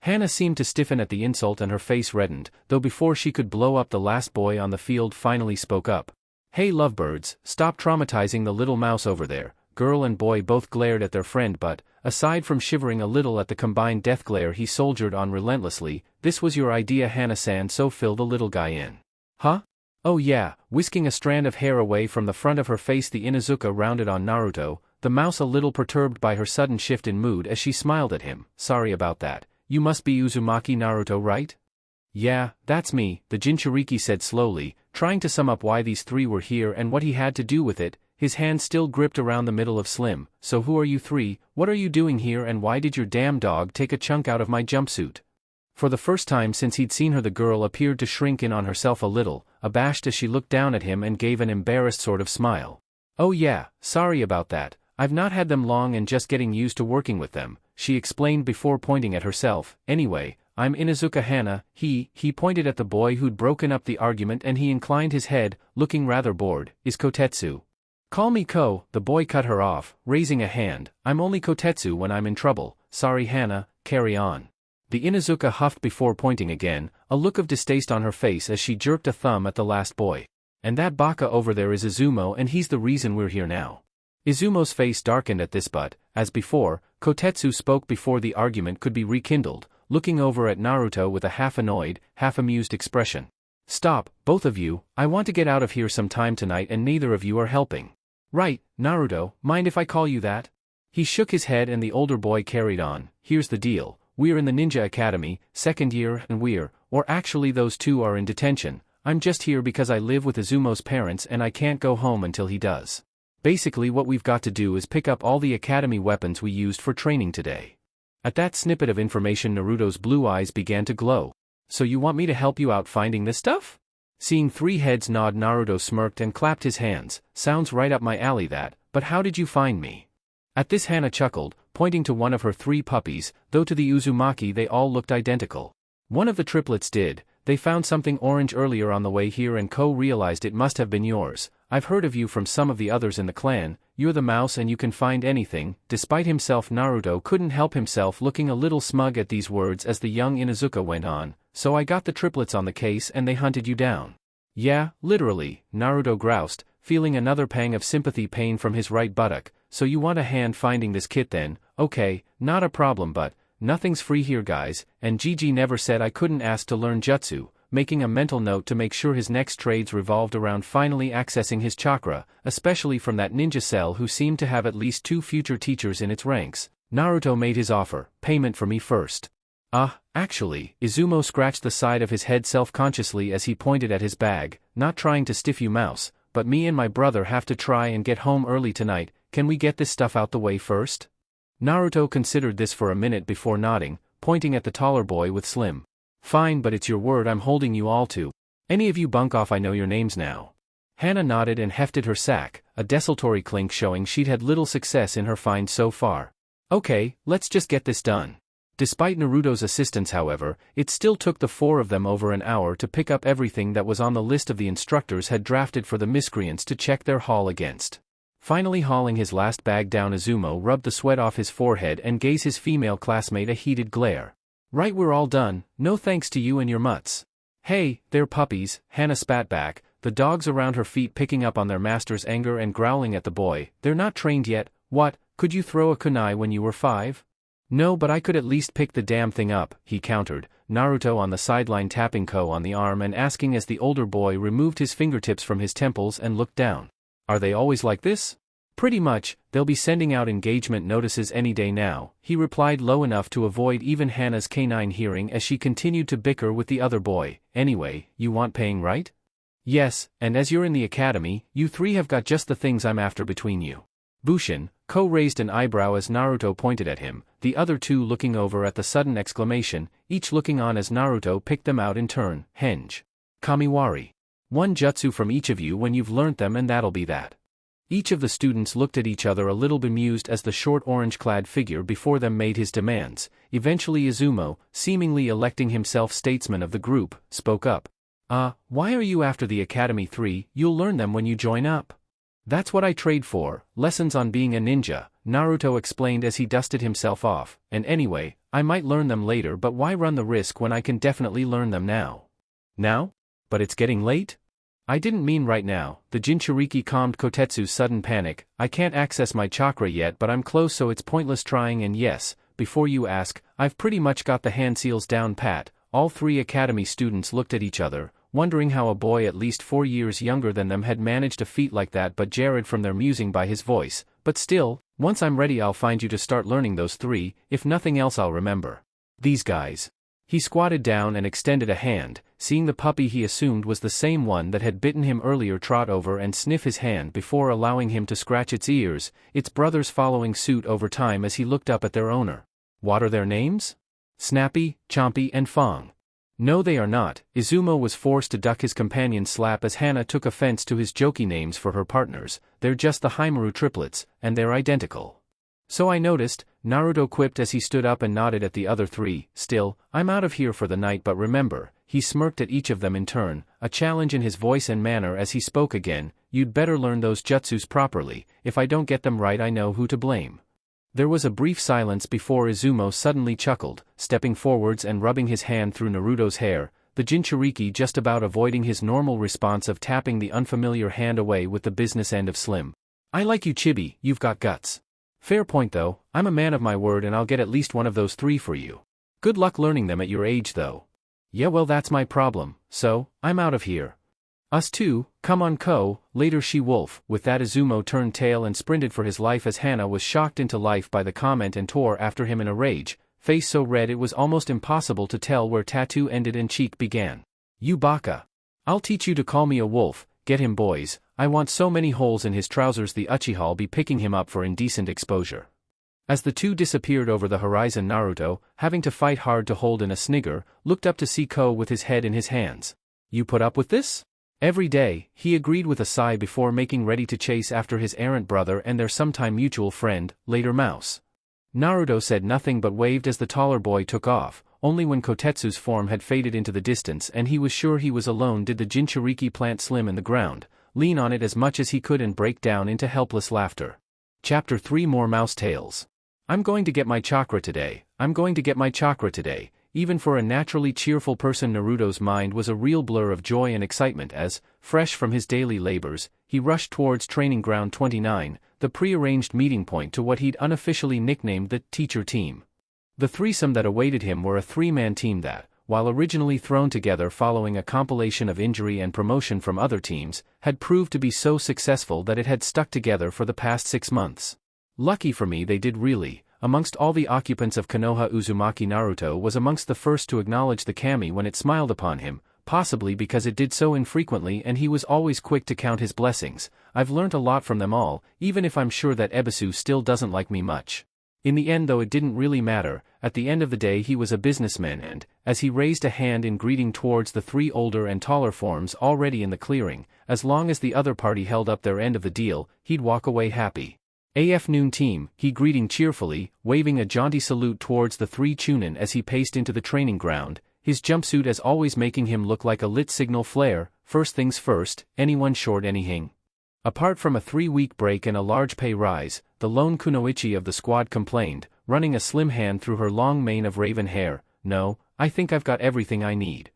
Hana seemed to stiffen at the insult and her face reddened, though before she could blow up, the last boy on the field finally spoke up. "Hey lovebirds, stop traumatizing the little mouse over there." Girl and boy both glared at their friend but, aside from shivering a little at the combined death glare, he soldiered on relentlessly. "This was your idea, Hana-san, so fill the little guy in." "Huh? Oh yeah," whisking a strand of hair away from the front of her face, the Inuzuka rounded on Naruto. the mouse a little perturbed by her sudden shift in mood as she smiled at him. Sorry about that. You must be Uzumaki Naruto, right? Yeah, that's me, the Jinchuriki said slowly, trying to sum up why these three were here and what he had to do with it, his hand still gripped around the middle of Slim. So who are you three, what are you doing here, and why did your damn dog take a chunk out of my jumpsuit? For the first time since he'd seen her, the girl appeared to shrink in on herself a little, abashed as she looked down at him and gave an embarrassed sort of smile. Oh yeah, sorry about that, I've not had them long and just getting used to working with them, she explained before pointing at herself. Anyway, I'm Inuzuka Hana. He pointed at the boy who'd broken up the argument and he inclined his head, looking rather bored. Is Kotetsu? Call me Ko, the boy cut her off, raising a hand. I'm only Kotetsu when I'm in trouble. Sorry Hana, carry on. The Inuzuka huffed before pointing again, a look of distaste on her face as she jerked a thumb at the last boy. And that baka over there is Izumo, and he's the reason we're here now. Izumo's face darkened at this, but, as before, Kotetsu spoke before the argument could be rekindled, looking over at Naruto with a half-annoyed, half-amused expression. Stop, both of you, I want to get out of here sometime tonight and neither of you are helping. Right, Naruto, mind if I call you that? He shook his head and the older boy carried on. Here's the deal, we're in the Ninja Academy, second year, and or actually those two are in detention. I'm just here because I live with Izumo's parents and I can't go home until he does. Basically what we've got to do is pick up all the academy weapons we used for training today. At that snippet of information, Naruto's blue eyes began to glow. So you want me to help you out finding this stuff? Seeing three heads nod, Naruto smirked and clapped his hands. Sounds right up my alley that, but how did you find me? At this Hana chuckled, pointing to one of her three puppies, though to the Uzumaki they all looked identical. One of the triplets did. They found something orange earlier on the way here and Ko realized it must have been yours. I've heard of you from some of the others in the clan, you're the mouse and you can find anything. Despite himself, Naruto couldn't help himself looking a little smug at these words as the young Inuzuka went on. So I got the triplets on the case and they hunted you down. Yeah, literally, Naruto groused, feeling another pang of sympathy pain from his right buttock. So you want a hand finding this kit then? Okay, not a problem, but nothing's free here guys, and Gigi never said I couldn't ask to learn jutsu, making a mental note to make sure his next trades revolved around finally accessing his chakra, especially from that ninja cell who seemed to have at least 2 future teachers in its ranks. Naruto made his offer, payment for me first. Actually, Izumo scratched the side of his head self-consciously as he pointed at his bag, not trying to stiff you mouse, but me and my brother have to try and get home early tonight, can we get this stuff out the way first? Naruto considered this for a minute before nodding, pointing at the taller boy with Slim. Fine, but it's your word I'm holding you all to. Any of you bunk off, I know your names now. Hana nodded and hefted her sack, a desultory clink showing she'd had little success in her find so far. Okay, let's just get this done. Despite Naruto's assistance, however, it still took the 4 of them over an hour to pick up everything that was on the list of the instructors had drafted for the miscreants to check their haul against. Finally hauling his last bag down, Izumo rubbed the sweat off his forehead and gave his female classmate a heated glare. Right, we're all done, no thanks to you and your mutts. Hey, they're puppies, Hana spat back, the dogs around her feet picking up on their master's anger and growling at the boy. They're not trained yet. What, could you throw a kunai when you were 5? No, but I could at least pick the damn thing up, he countered, Naruto on the sideline tapping Ko on the arm and asking as the older boy removed his fingertips from his temples and looked down. Are they always like this? Pretty much, they'll be sending out engagement notices any day now, he replied low enough to avoid even Hana's canine hearing as she continued to bicker with the other boy. Anyway, you want paying, right? Yes, and as you're in the academy, you 3 have got just the things I'm after between you. Bushin, Ko raised an eyebrow as Naruto pointed at him, the other 2 looking over at the sudden exclamation, each looking on as Naruto picked them out in turn. Henge. Kamiwari. 1 jutsu from each of you when you've learnt them, and that'll be that. Each of the students looked at each other a little bemused as the short orange-clad figure before them made his demands. Eventually Izumo, seemingly electing himself statesman of the group, spoke up. Why are you after the Academy 3? You'll learn them when you join up. That's what I trade for, lessons on being a ninja, Naruto explained as he dusted himself off. And anyway, I might learn them later, but why run the risk when I can definitely learn them now? Now? But it's getting late? I didn't mean right now, the Jinchuriki calmed Kotetsu's sudden panic. I can't access my chakra yet, but I'm close, so it's pointless trying, and yes, before you ask, I've pretty much got the hand seals down pat. All 3 academy students looked at each other, wondering how a boy at least 4 years younger than them had managed a feat like that, but Jared from their musing by his voice, But still, once I'm ready I'll find you to start learning those three, if nothing else I'll remember. These guys. He squatted down and extended a hand, seeing the puppy he assumed was the same one that had bitten him earlier trot over and sniff his hand before allowing him to scratch its ears, its brothers following suit over time as he looked up at their owner. What are their names? Snappy, Chompy and Fong. No they are not. Izumo was forced to duck his companion's slap as Hana took offense to his jokey names for her partners. They're just the Haimaru triplets, and they're identical. So I noticed, Naruto quipped as he stood up and nodded at the other three. Still, I'm out of here for the night but remember, he smirked at each of them in turn, a challenge in his voice and manner as he spoke again, you'd better learn those jutsus properly, if I don't get them right I know who to blame. There was a brief silence before Izumo suddenly chuckled, stepping forwards and rubbing his hand through Naruto's hair, the Jinchuriki just about avoiding his normal response of tapping the unfamiliar hand away with the business end of Slim. I like you Chibi, you've got guts. Fair point though, I'm a man of my word and I'll get at least one of those three for you. Good luck learning them at your age though. Yeah well that's my problem, so, I'm out of here. Us too, come on Ko, later she-wolf. With that Izumo turned tail and sprinted for his life as Hana was shocked into life by the comment and tore after him in a rage, face so red it was almost impossible to tell where tattoo ended and cheek began. You baka. I'll teach you to call me a wolf, get him boys, I want so many holes in his trousers the Uchiha'll be picking him up for indecent exposure. As the two disappeared over the horizon Naruto, having to fight hard to hold in a snigger, looked up to see Ko with his head in his hands. You put up with this? Every day, he agreed with a sigh before making ready to chase after his errant brother and their sometime mutual friend, later Mouse. Naruto said nothing but waved as the taller boy took off, only when Kotetsu's form had faded into the distance and he was sure he was alone did the Jinchuriki plant Slim in the ground, lean on it as much as he could and break down into helpless laughter. Chapter 3 More Mouse Tales. I'm going to get my chakra today, I'm going to get my chakra today. Even for a naturally cheerful person Naruto's mind was a real blur of joy and excitement as, fresh from his daily labors, he rushed towards Training Ground 29, the pre-arranged meeting point to what he'd unofficially nicknamed the teacher team. The threesome that awaited him were a three-man team that, while originally thrown together following a compilation of injury and promotion from other teams, had proved to be so successful that it had stuck together for the past 6 months. Lucky for me they did really. Amongst all the occupants of Konoha Uzumaki Naruto was amongst the first to acknowledge the kami when it smiled upon him, possibly because it did so infrequently and he was always quick to count his blessings. I've learnt a lot from them all, even if I'm sure that Ebisu still doesn't like me much. In the end though it didn't really matter, at the end of the day he was a businessman and, as he raised a hand in greeting towards the three older and taller forms already in the clearing, as long as the other party held up their end of the deal, he'd walk away happy. AF Noon Team, he greeting cheerfully, waving a jaunty salute towards the three Chunin as he paced into the training ground, his jumpsuit as always making him look like a lit signal flare. First things first, anyone short anything? Apart from a 3-week break and a large pay rise, the lone kunoichi of the squad complained, running a slim hand through her long mane of raven hair. No, I think I've got everything I need.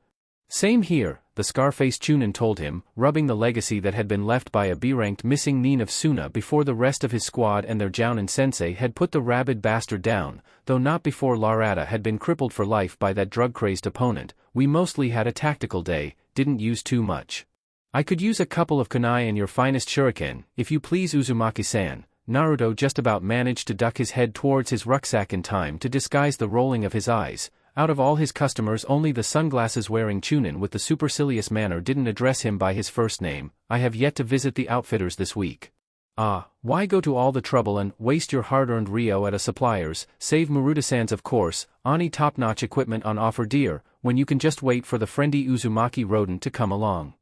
Same here, the Scarface Chunin told him, rubbing the legacy that had been left by a B-ranked missing Nin of Suna before the rest of his squad and their Jounin sensei had put the rabid bastard down, though not before Larata had been crippled for life by that drug-crazed opponent. We mostly had a tactical day, didn't use too much. I could use a couple of kunai and your finest shuriken, if you please Uzumaki-san. Naruto just about managed to duck his head towards his rucksack in time to disguise the rolling of his eyes. Out of all his customers only the sunglasses-wearing Chunin with the supercilious manner didn't address him by his first name. I have yet to visit the outfitters this week. Ah, why go to all the trouble and waste your hard-earned Rio at a supplier's, save Maruta-san's of course, Ani top-notch equipment on offer dear, when you can just wait for the friendly Uzumaki rodent to come along?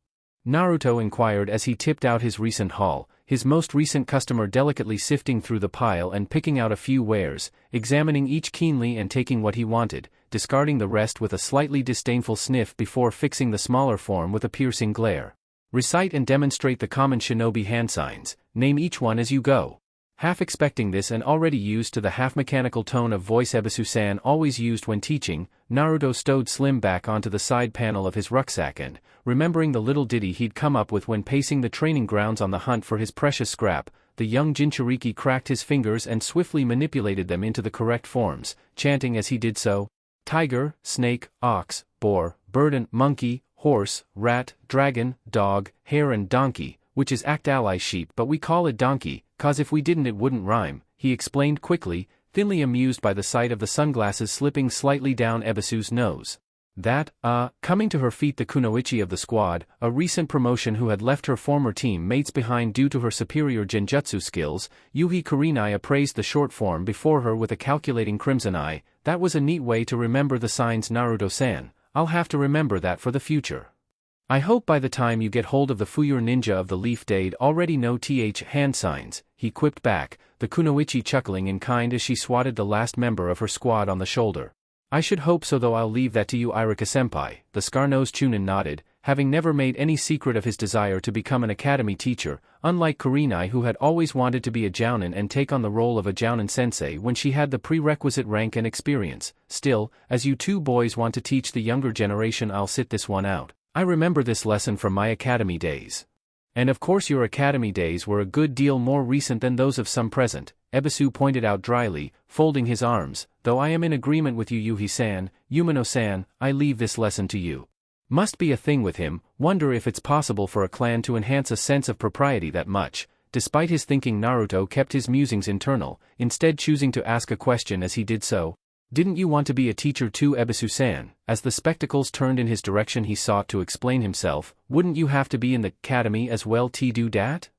Naruto inquired as he tipped out his recent haul, his most recent customer delicately sifting through the pile and picking out a few wares, examining each keenly and taking what he wanted, discarding the rest with a slightly disdainful sniff before fixing the smaller form with a piercing glare. Recite and demonstrate the common shinobi hand signs, name each one as you go. Half expecting this and already used to the half-mechanical tone of voice Ebisu-san always used when teaching, Naruto stowed Slim back onto the side panel of his rucksack and, remembering the little ditty he'd come up with when pacing the training grounds on the hunt for his precious scrap, the young Jinchuriki cracked his fingers and swiftly manipulated them into the correct forms, chanting as he did so, tiger, snake, ox, boar, bird and monkey, horse, rat, dragon, dog, hare and donkey, which is act ally sheep but we call it donkey, 'cause if we didn't it wouldn't rhyme," he explained quickly, thinly amused by the sight of the sunglasses slipping slightly down Ebisu's nose. Coming to her feet, the kunoichi of the squad, a recent promotion who had left her former team mates behind due to her superior genjutsu skills, Yuhi Kurenai appraised the short form before her with a calculating crimson eye. "That was a neat way to remember the signs, Naruto-san. I'll have to remember that for the future. I hope by the time you get hold of the Fuyur ninja of the Leaf Dade already know hand signs," he quipped back, the kunoichi chuckling in kind as she swatted the last member of her squad on the shoulder. "I should hope so, though I'll leave that to you, Iruka-senpai." The scar-nosed Chunin nodded, having never made any secret of his desire to become an academy teacher, unlike Kurenai, who had always wanted to be a jounin and take on the role of a jounin sensei when she had the prerequisite rank and experience. "Still, as you two boys want to teach the younger generation, I'll sit this one out. I remember this lesson from my academy days." "And of course your academy days were a good deal more recent than those of some present," Ebisu pointed out dryly, folding his arms. "Though I am in agreement with you, Yuhi-san, Yumino-san, I leave this lesson to you." Must be a thing with him. Wonder if it's possible for a clan to enhance a sense of propriety that much. Despite his thinking, Naruto kept his musings internal, instead choosing to ask a question as he did so. "Didn't you want to be a teacher too, Ebisu-san?" As the spectacles turned in his direction, he sought to explain himself. "Wouldn't you have to be in the academy as well to do that?"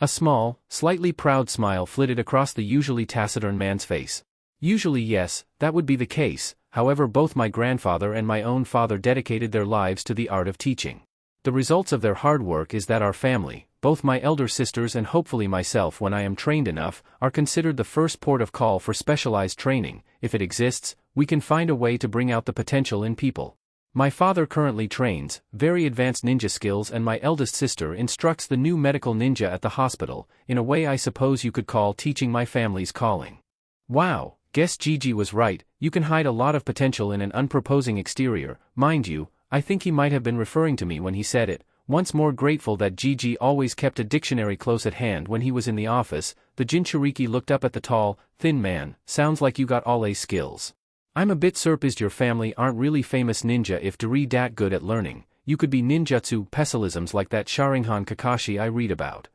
A small, slightly proud smile flitted across the usually taciturn man's face. "Usually yes, that would be the case. However, both my grandfather and my own father dedicated their lives to the art of teaching. The results of their hard work is that our family, both my elder sisters and hopefully myself when I am trained enough, are considered the first port of call for specialized training. If it exists, we can find a way to bring out the potential in people. My father currently trains very advanced ninja skills, and my eldest sister instructs the new medical ninja at the hospital. In a way, I suppose you could call teaching my family's calling." "Wow, guess Gigi was right. You can hide a lot of potential in an unproposing exterior." Mind you, I think he might have been referring to me when he said it. Once more grateful that Gigi always kept a dictionary close at hand when he was in the office, the Jinchuriki looked up at the tall, thin man. "Sounds like you got all A skills. I'm a bit surprised your family aren't really famous ninja if you're that good at learning. You could be ninjutsu pessimisms like that Sharingan Kakashi I read about."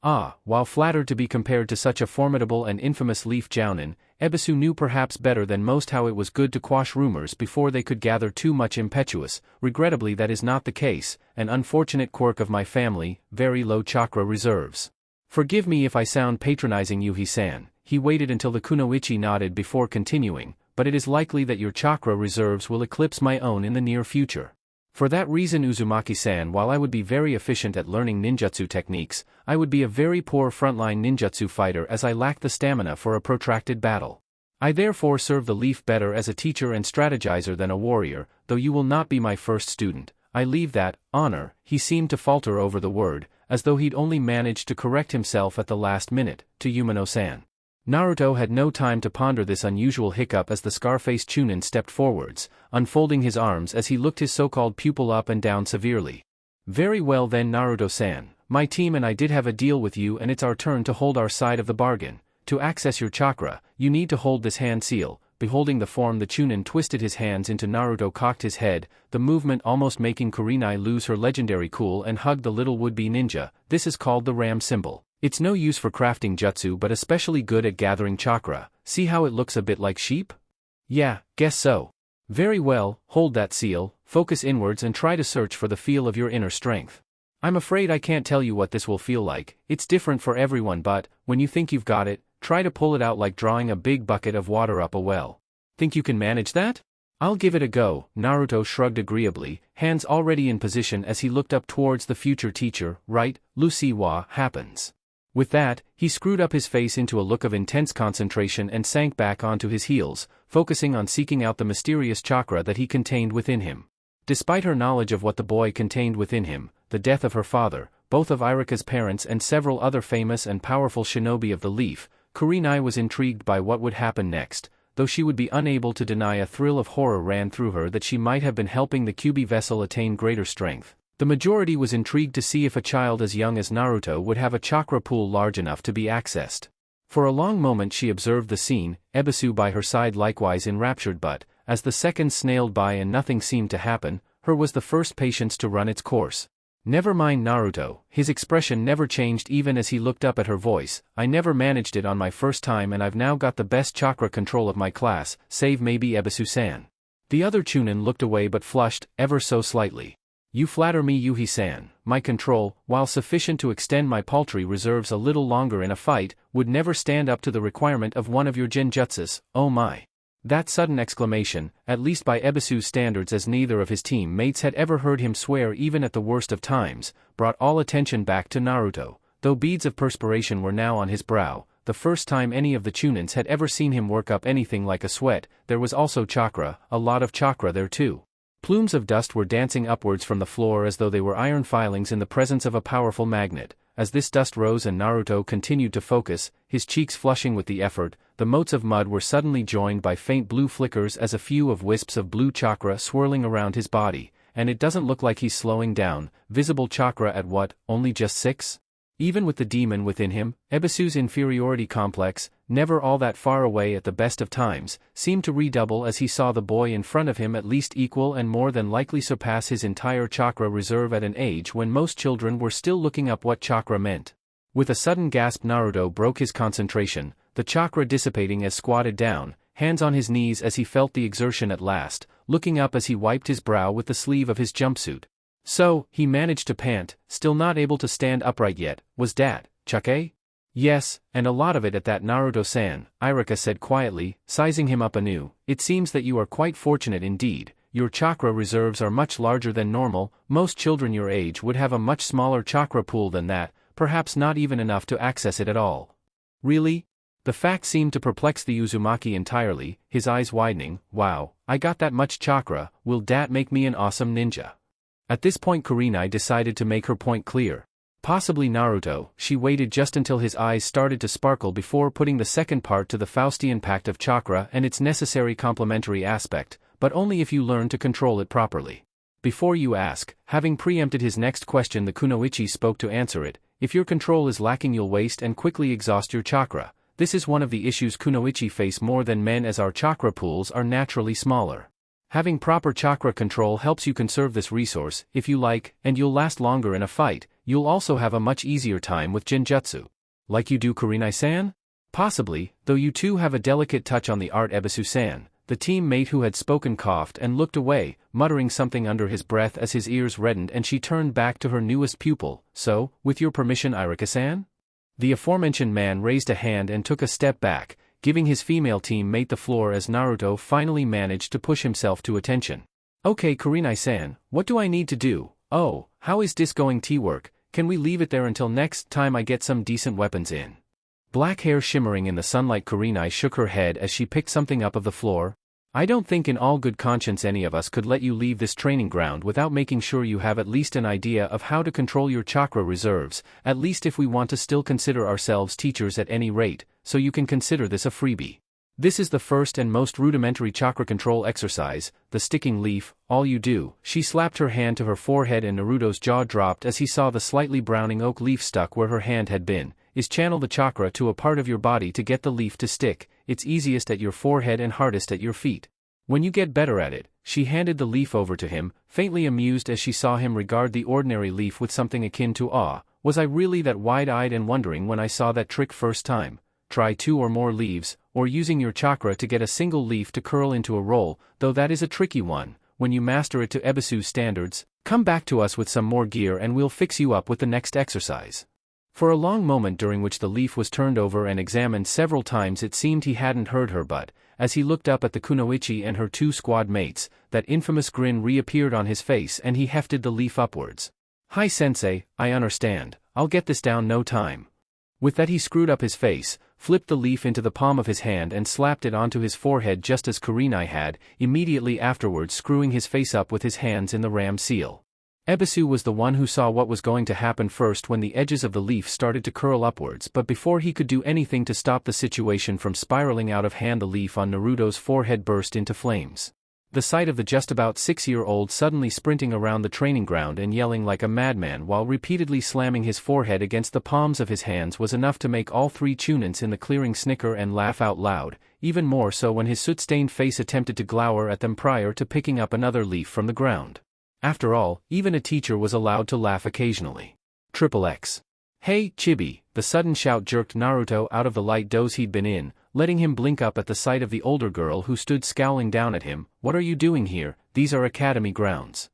While flattered to be compared to such a formidable and infamous Leaf Jounin, Ebisu knew perhaps better than most how it was good to quash rumors before they could gather too much impetuous. "Regrettably that is not the case, an unfortunate quirk of my family, very low chakra reserves. Forgive me if I sound patronizing, Yuhi-san." He waited until the kunoichi nodded before continuing, "but it is likely that your chakra reserves will eclipse my own in the near future. For that reason, Uzumaki-san, while I would be very efficient at learning ninjutsu techniques, I would be a very poor frontline ninjutsu fighter as I lack the stamina for a protracted battle. I therefore serve the Leaf better as a teacher and strategizer than a warrior, though you will not be my first student. I leave that honor," he seemed to falter over the word, as though he'd only managed to correct himself at the last minute, "to Yumino-san." Naruto had no time to ponder this unusual hiccup as the scar-faced Chunin stepped forwards, unfolding his arms as he looked his so-called pupil up and down severely. "Very well then, Naruto-san, my team and I did have a deal with you, and it's our turn to hold our side of the bargain. To access your chakra, you need to hold this hand seal." Beholding the form, the Chunin twisted his hands into Naruto, cocked his head, the movement almost making Kurenai lose her legendary cool, and hugged the little would-be ninja. "This is called the ram symbol. It's no use for crafting jutsu but especially good at gathering chakra. See how it looks a bit like sheep?" "Yeah, guess so." "Very well, hold that seal, focus inwards and try to search for the feel of your inner strength. I'm afraid I can't tell you what this will feel like, it's different for everyone, but, when you think you've got it, try to pull it out like drawing a big bucket of water up a well. Think you can manage that?" "I'll give it a go." Naruto shrugged agreeably, hands already in position as he looked up towards the future teacher. "Right, Luciwa, happens." With that, he screwed up his face into a look of intense concentration and sank back onto his heels, focusing on seeking out the mysterious chakra that he contained within him. Despite her knowledge of what the boy contained within him, the death of her father, both of Iruka's parents and several other famous and powerful shinobi of the Leaf, Kurenai was intrigued by what would happen next, though she would be unable to deny a thrill of horror ran through her that she might have been helping the Kyuubi vessel attain greater strength. The majority was intrigued to see if a child as young as Naruto would have a chakra pool large enough to be accessed. For a long moment she observed the scene, Ebisu by her side likewise enraptured, but, as the seconds snailed by and nothing seemed to happen, her was the first patience to run its course. Never mind Naruto, his expression never changed even as he looked up at her voice. I never managed it on my first time and I've now got the best chakra control of my class, save maybe Ebisu-san. The other Chunin looked away but flushed, ever so slightly. You flatter me, Yuhi-san. My control, while sufficient to extend my paltry reserves a little longer in a fight, would never stand up to the requirement of one of your genjutsus. Oh my. That sudden exclamation, at least by Ebisu's standards, as neither of his team mates had ever heard him swear even at the worst of times, brought all attention back to Naruto. Though beads of perspiration were now on his brow, the first time any of the Chunins had ever seen him work up anything like a sweat. There was also chakra, a lot of chakra there too. Plumes of dust were dancing upwards from the floor as though they were iron filings in the presence of a powerful magnet. As this dust rose and Naruto continued to focus, his cheeks flushing with the effort, the motes of mud were suddenly joined by faint blue flickers as a few of wisps of blue chakra swirling around his body. And it doesn't look like he's slowing down. Visible chakra at what, only just 6? Even with the demon within him, Ebisu's inferiority complex, never all that far away at the best of times, seemed to redouble as he saw the boy in front of him at least equal and more than likely surpass his entire chakra reserve at an age when most children were still looking up what chakra meant. With a sudden gasp, Naruto broke his concentration, the chakra dissipating as squatted down, hands on his knees as he felt the exertion at last, looking up as he wiped his brow with the sleeve of his jumpsuit. So, he managed to pant, still not able to stand upright yet. Was that chakra? Yes, and a lot of it at that, Naruto-san, Iruka said quietly, sizing him up anew. It seems that you are quite fortunate indeed. Your chakra reserves are much larger than normal. Most children your age would have a much smaller chakra pool than that, perhaps not even enough to access it at all. Really? The fact seemed to perplex the Uzumaki entirely, his eyes widening. Wow, I got that much chakra, will that make me an awesome ninja? At this point Kurenai decided to make her point clear. Possibly Naruto. She waited just until his eyes started to sparkle before putting the second part to the Faustian pact of chakra and its necessary complementary aspect, but only if you learn to control it properly. Before you ask, having preempted his next question, the Kunoichi spoke to answer it. If your control is lacking, you'll waste and quickly exhaust your chakra. This is one of the issues Kunoichi face more than men, as our chakra pools are naturally smaller. Having proper chakra control helps you conserve this resource, if you like, and you'll last longer in a fight. You'll also have a much easier time with genjutsu. Like you do, Kurenai-san? Possibly, though you too have a delicate touch on the art, Ebisu-san. The teammate who had spoken coughed and looked away, muttering something under his breath as his ears reddened, and she turned back to her newest pupil. So, with your permission, Iruka-san? The aforementioned man raised a hand and took a step back, giving his female teammate the floor as Naruto finally managed to push himself to attention. Okay, Kurenai-san, what do I need to do? Oh, how is this going to work? Can we leave it there until next time I get some decent weapons in? Black hair shimmering in the sunlight, Kurenai shook her head as she picked something up of the floor. I don't think in all good conscience any of us could let you leave this training ground without making sure you have at least an idea of how to control your chakra reserves, at least if we want to still consider ourselves teachers at any rate, so you can consider this a freebie. This is the first and most rudimentary chakra control exercise, the sticking leaf. All you do. She slapped her hand to her forehead and Naruto's jaw dropped as he saw the slightly browning oak leaf stuck where her hand had been. Is channel the chakra to a part of your body to get the leaf to stick. It's easiest at your forehead and hardest at your feet. When you get better at it, she handed the leaf over to him, faintly amused as she saw him regard the ordinary leaf with something akin to awe. Was I really that wide-eyed and wondering when I saw that trick first time? Try 2 or more leaves, or using your chakra to get a single leaf to curl into a roll, though that is a tricky one. When you master it to Ebisu's standards, come back to us with some more gear and we'll fix you up with the next exercise. For a long moment during which the leaf was turned over and examined several times, it seemed he hadn't heard her, but, as he looked up at the Kunoichi and her 2 squad mates, that infamous grin reappeared on his face and he hefted the leaf upwards. Hi sensei, I understand. I'll get this down no time. With that he screwed up his face, flipped the leaf into the palm of his hand and slapped it onto his forehead just as Kurenai had, immediately afterwards screwing his face up with his hands in the ram seal. Ebisu was the one who saw what was going to happen first when the edges of the leaf started to curl upwards, but before he could do anything to stop the situation from spiraling out of hand, the leaf on Naruto's forehead burst into flames. The sight of the just about 6-year-old suddenly sprinting around the training ground and yelling like a madman while repeatedly slamming his forehead against the palms of his hands was enough to make all 3 Chunins in the clearing snicker and laugh out loud, even more so when his soot-stained face attempted to glower at them prior to picking up another leaf from the ground. After all, even a teacher was allowed to laugh occasionally. Triple X. Hey, Chibi, the sudden shout jerked Naruto out of the light doze he'd been in, letting him blink up at the sight of the older girl who stood scowling down at him. What are you doing here? These are academy grounds.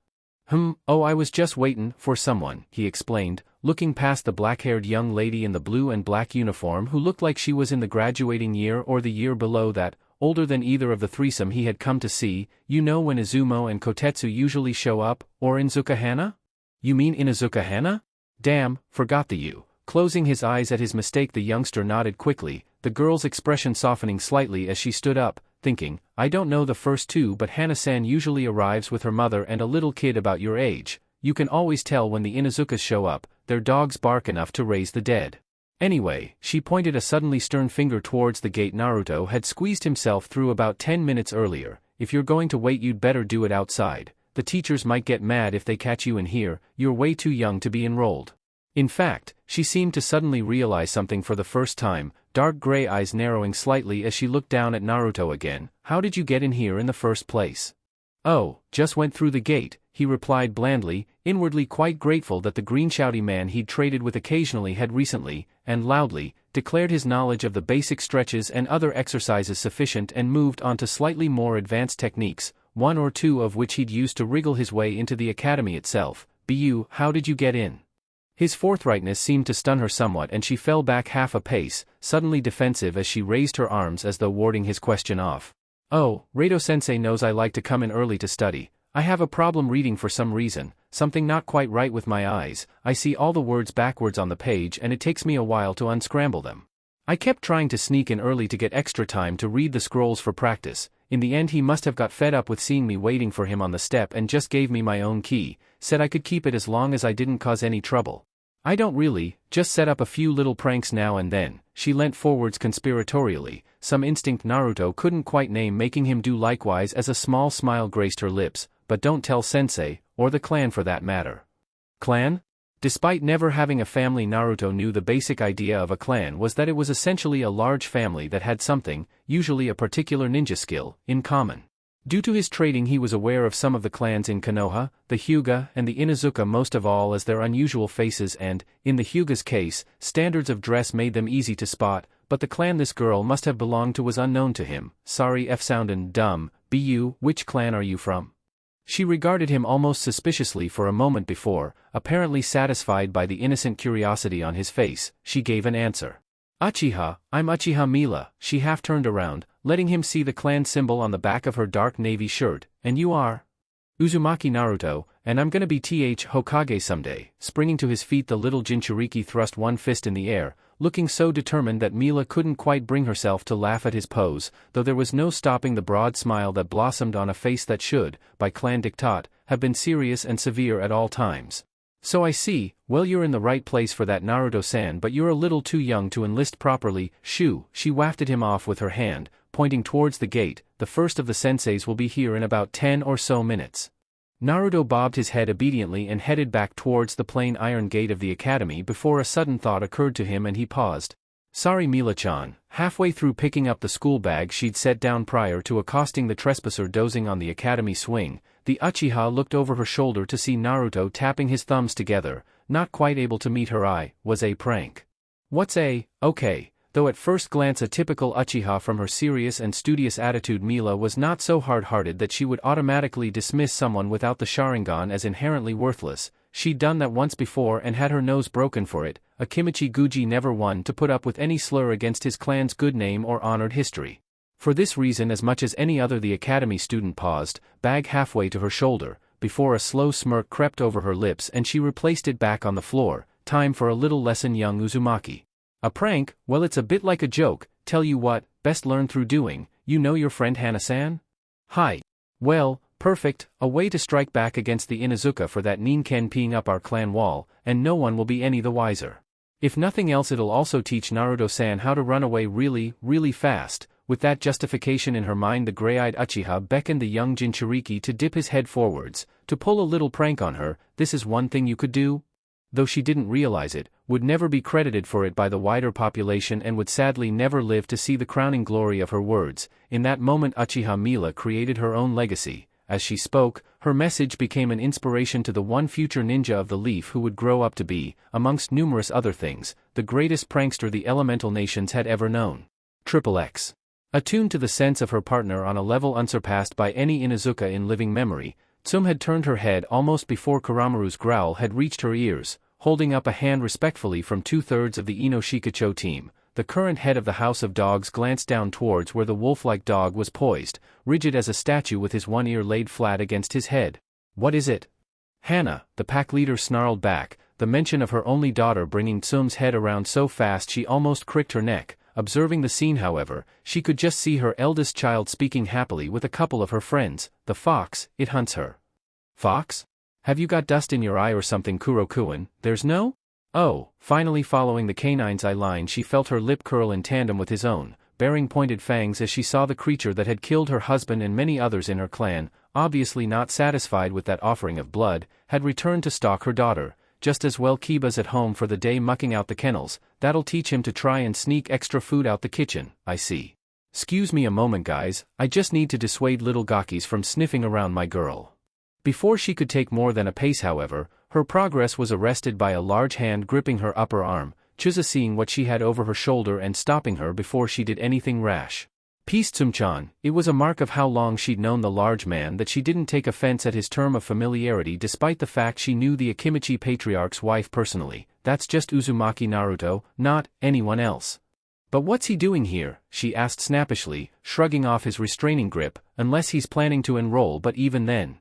Oh, I was just waiting for someone, he explained, looking past the black-haired young lady in the blue and black uniform who looked like she was in the graduating year or the year below that, older than either of the threesome he had come to see. You know when Izumo and Kotetsu usually show up, or Inuzuka Hana? You mean Inuzuka Hana? Damn, forgot the you. Closing his eyes at his mistake, the youngster nodded quickly, the girl's expression softening slightly as she stood up, thinking, I don't know the first two, but Hana-san usually arrives with her mother and a little kid about your age. You can always tell when the Inuzukas show up, their dogs bark enough to raise the dead. Anyway, she pointed a suddenly stern finger towards the gate Naruto had squeezed himself through about 10 minutes earlier. If you're going to wait, you'd better do it outside. The teachers might get mad if they catch you in here. You're way too young to be enrolled. In fact, she seemed to suddenly realize something for the first time, dark gray eyes narrowing slightly as she looked down at Naruto again. How did you get in here in the first place? Oh, just went through the gate, he replied blandly, inwardly quite grateful that the green shouty man he'd traded with occasionally had recently, and loudly, declared his knowledge of the basic stretches and other exercises sufficient and moved on to slightly more advanced techniques, one or two of which he'd used to wriggle his way into the academy itself. How did you get in? His forthrightness seemed to stun her somewhat and she fell back half a pace, suddenly defensive as she raised her arms as though warding his question off. Oh, Rado-sensei knows I like to come in early to study. I have a problem reading for some reason, something not quite right with my eyes. I see all the words backwards on the page and it takes me a while to unscramble them. I kept trying to sneak in early to get extra time to read the scrolls for practice. In the end he must have got fed up with seeing me waiting for him on the step and just gave me my own key, said I could keep it as long as I didn't cause any trouble. I don't really, just set up a few little pranks now and then. She leant forwards conspiratorially, some instinct Naruto couldn't quite name making him do likewise as a small smile graced her lips. But don't tell sensei, or the clan for that matter. Clan? Despite never having a family, Naruto knew the basic idea of a clan was that it was essentially a large family that had something, usually a particular ninja skill, in common. Due to his trading he was aware of some of the clans in Konoha, the Hyuga and the Inuzuka most of all as their unusual faces and, in the Hyuga's case, standards of dress made them easy to spot, but the clan this girl must have belonged to was unknown to him. Sorry soundin' dumb, which clan are you from? She regarded him almost suspiciously for a moment before, apparently satisfied by the innocent curiosity on his face, she gave an answer. Uchiha, I'm Uchiha Mila. She half turned around, letting him see the clan symbol on the back of her dark navy shirt. And you are? Uzumaki Naruto, and I'm gonna be Hokage someday. Springing to his feet, the little Jinchuriki thrust one fist in the air, looking so determined that Mila couldn't quite bring herself to laugh at his pose, though there was no stopping the broad smile that blossomed on a face that should, by clan diktat, have been serious and severe at all times. So I see, well you're in the right place for that Naruto-san, but you're a little too young to enlist properly. Shoo, she wafted him off with her hand, pointing towards the gate. The first of the senseis will be here in about 10 or so minutes. Naruto bobbed his head obediently and headed back towards the plain iron gate of the academy before a sudden thought occurred to him and he paused. Sorry Mila-chan. Halfway through picking up the school bag she'd set down prior to accosting the trespasser dozing on the academy swing, the Uchiha looked over her shoulder to see Naruto tapping his thumbs together, not quite able to meet her eye. Was a prank. What's okay. Though at first glance a typical Uchiha from her serious and studious attitude, Mila was not so hard-hearted that she would automatically dismiss someone without the Sharingan as inherently worthless. She'd done that once before and had her nose broken for it. Akimichi Guji never one to put up with any slur against his clan's good name or honored history. For this reason as much as any other the academy student paused, bag halfway to her shoulder, before a slow smirk crept over her lips and she replaced it back on the floor. Time for a little lesson, young Uzumaki. A prank? Well, it's a bit like a joke. Tell you what, best learn through doing. You know your friend Hana-san? Hi. Well, perfect, a way to strike back against the Inuzuka for that Ninken peeing up our clan wall, and no one will be any the wiser. If nothing else it'll also teach Naruto-san how to run away really fast. With that justification in her mind, the gray-eyed Uchiha beckoned the young Jinchuriki to dip his head forwards, to pull a little prank on her. This is one thing you could do? Though she didn't realize it, would never be credited for it by the wider population and would sadly never live to see the crowning glory of her words. In that moment Uchiha Mila created her own legacy. As she spoke, her message became an inspiration to the one future ninja of the leaf who would grow up to be, amongst numerous other things, the greatest prankster the elemental nations had ever known. XXX. Attuned to the sense of her partner on a level unsurpassed by any Inuzuka in living memory, Tsum had turned her head almost before Kuramaru's growl had reached her ears, holding up a hand respectfully from 2/3 of the Ino-Shikacho team. The current head of the House of Dogs glanced down towards where the wolf-like dog was poised, rigid as a statue with his one ear laid flat against his head. "What is it?" Hana, the pack leader, snarled back, the mention of her only daughter bringing Tsum's head around so fast she almost cricked her neck. Observing the scene, however, she could just see her eldest child speaking happily with a couple of her friends. "The fox, it hunts her." "Fox? Have you got dust in your eye or something, Kuro-kun? There's no?" "Oh." Finally following the canine's eye line, she felt her lip curl in tandem with his own, baring pointed fangs as she saw the creature that had killed her husband and many others in her clan, obviously not satisfied with that offering of blood, had returned to stalk her daughter. "Just as well Kiba's at home for the day mucking out the kennels, that'll teach him to try and sneak extra food out the kitchen, I see. 'Scuse me a moment guys, I just need to dissuade little gakis from sniffing around my girl." Before she could take more than a pace, however, her progress was arrested by a large hand gripping her upper arm, Chusa seeing what she had over her shoulder and stopping her before she did anything rash. "Peace Tsum-chan." It was a mark of how long she'd known the large man that she didn't take offense at his term of familiarity despite the fact she knew the Akimichi patriarch's wife personally. "That's just Uzumaki Naruto, not anyone else." "But what's he doing here?" she asked snappishly, shrugging off his restraining grip, "unless he's planning to enroll, but even then.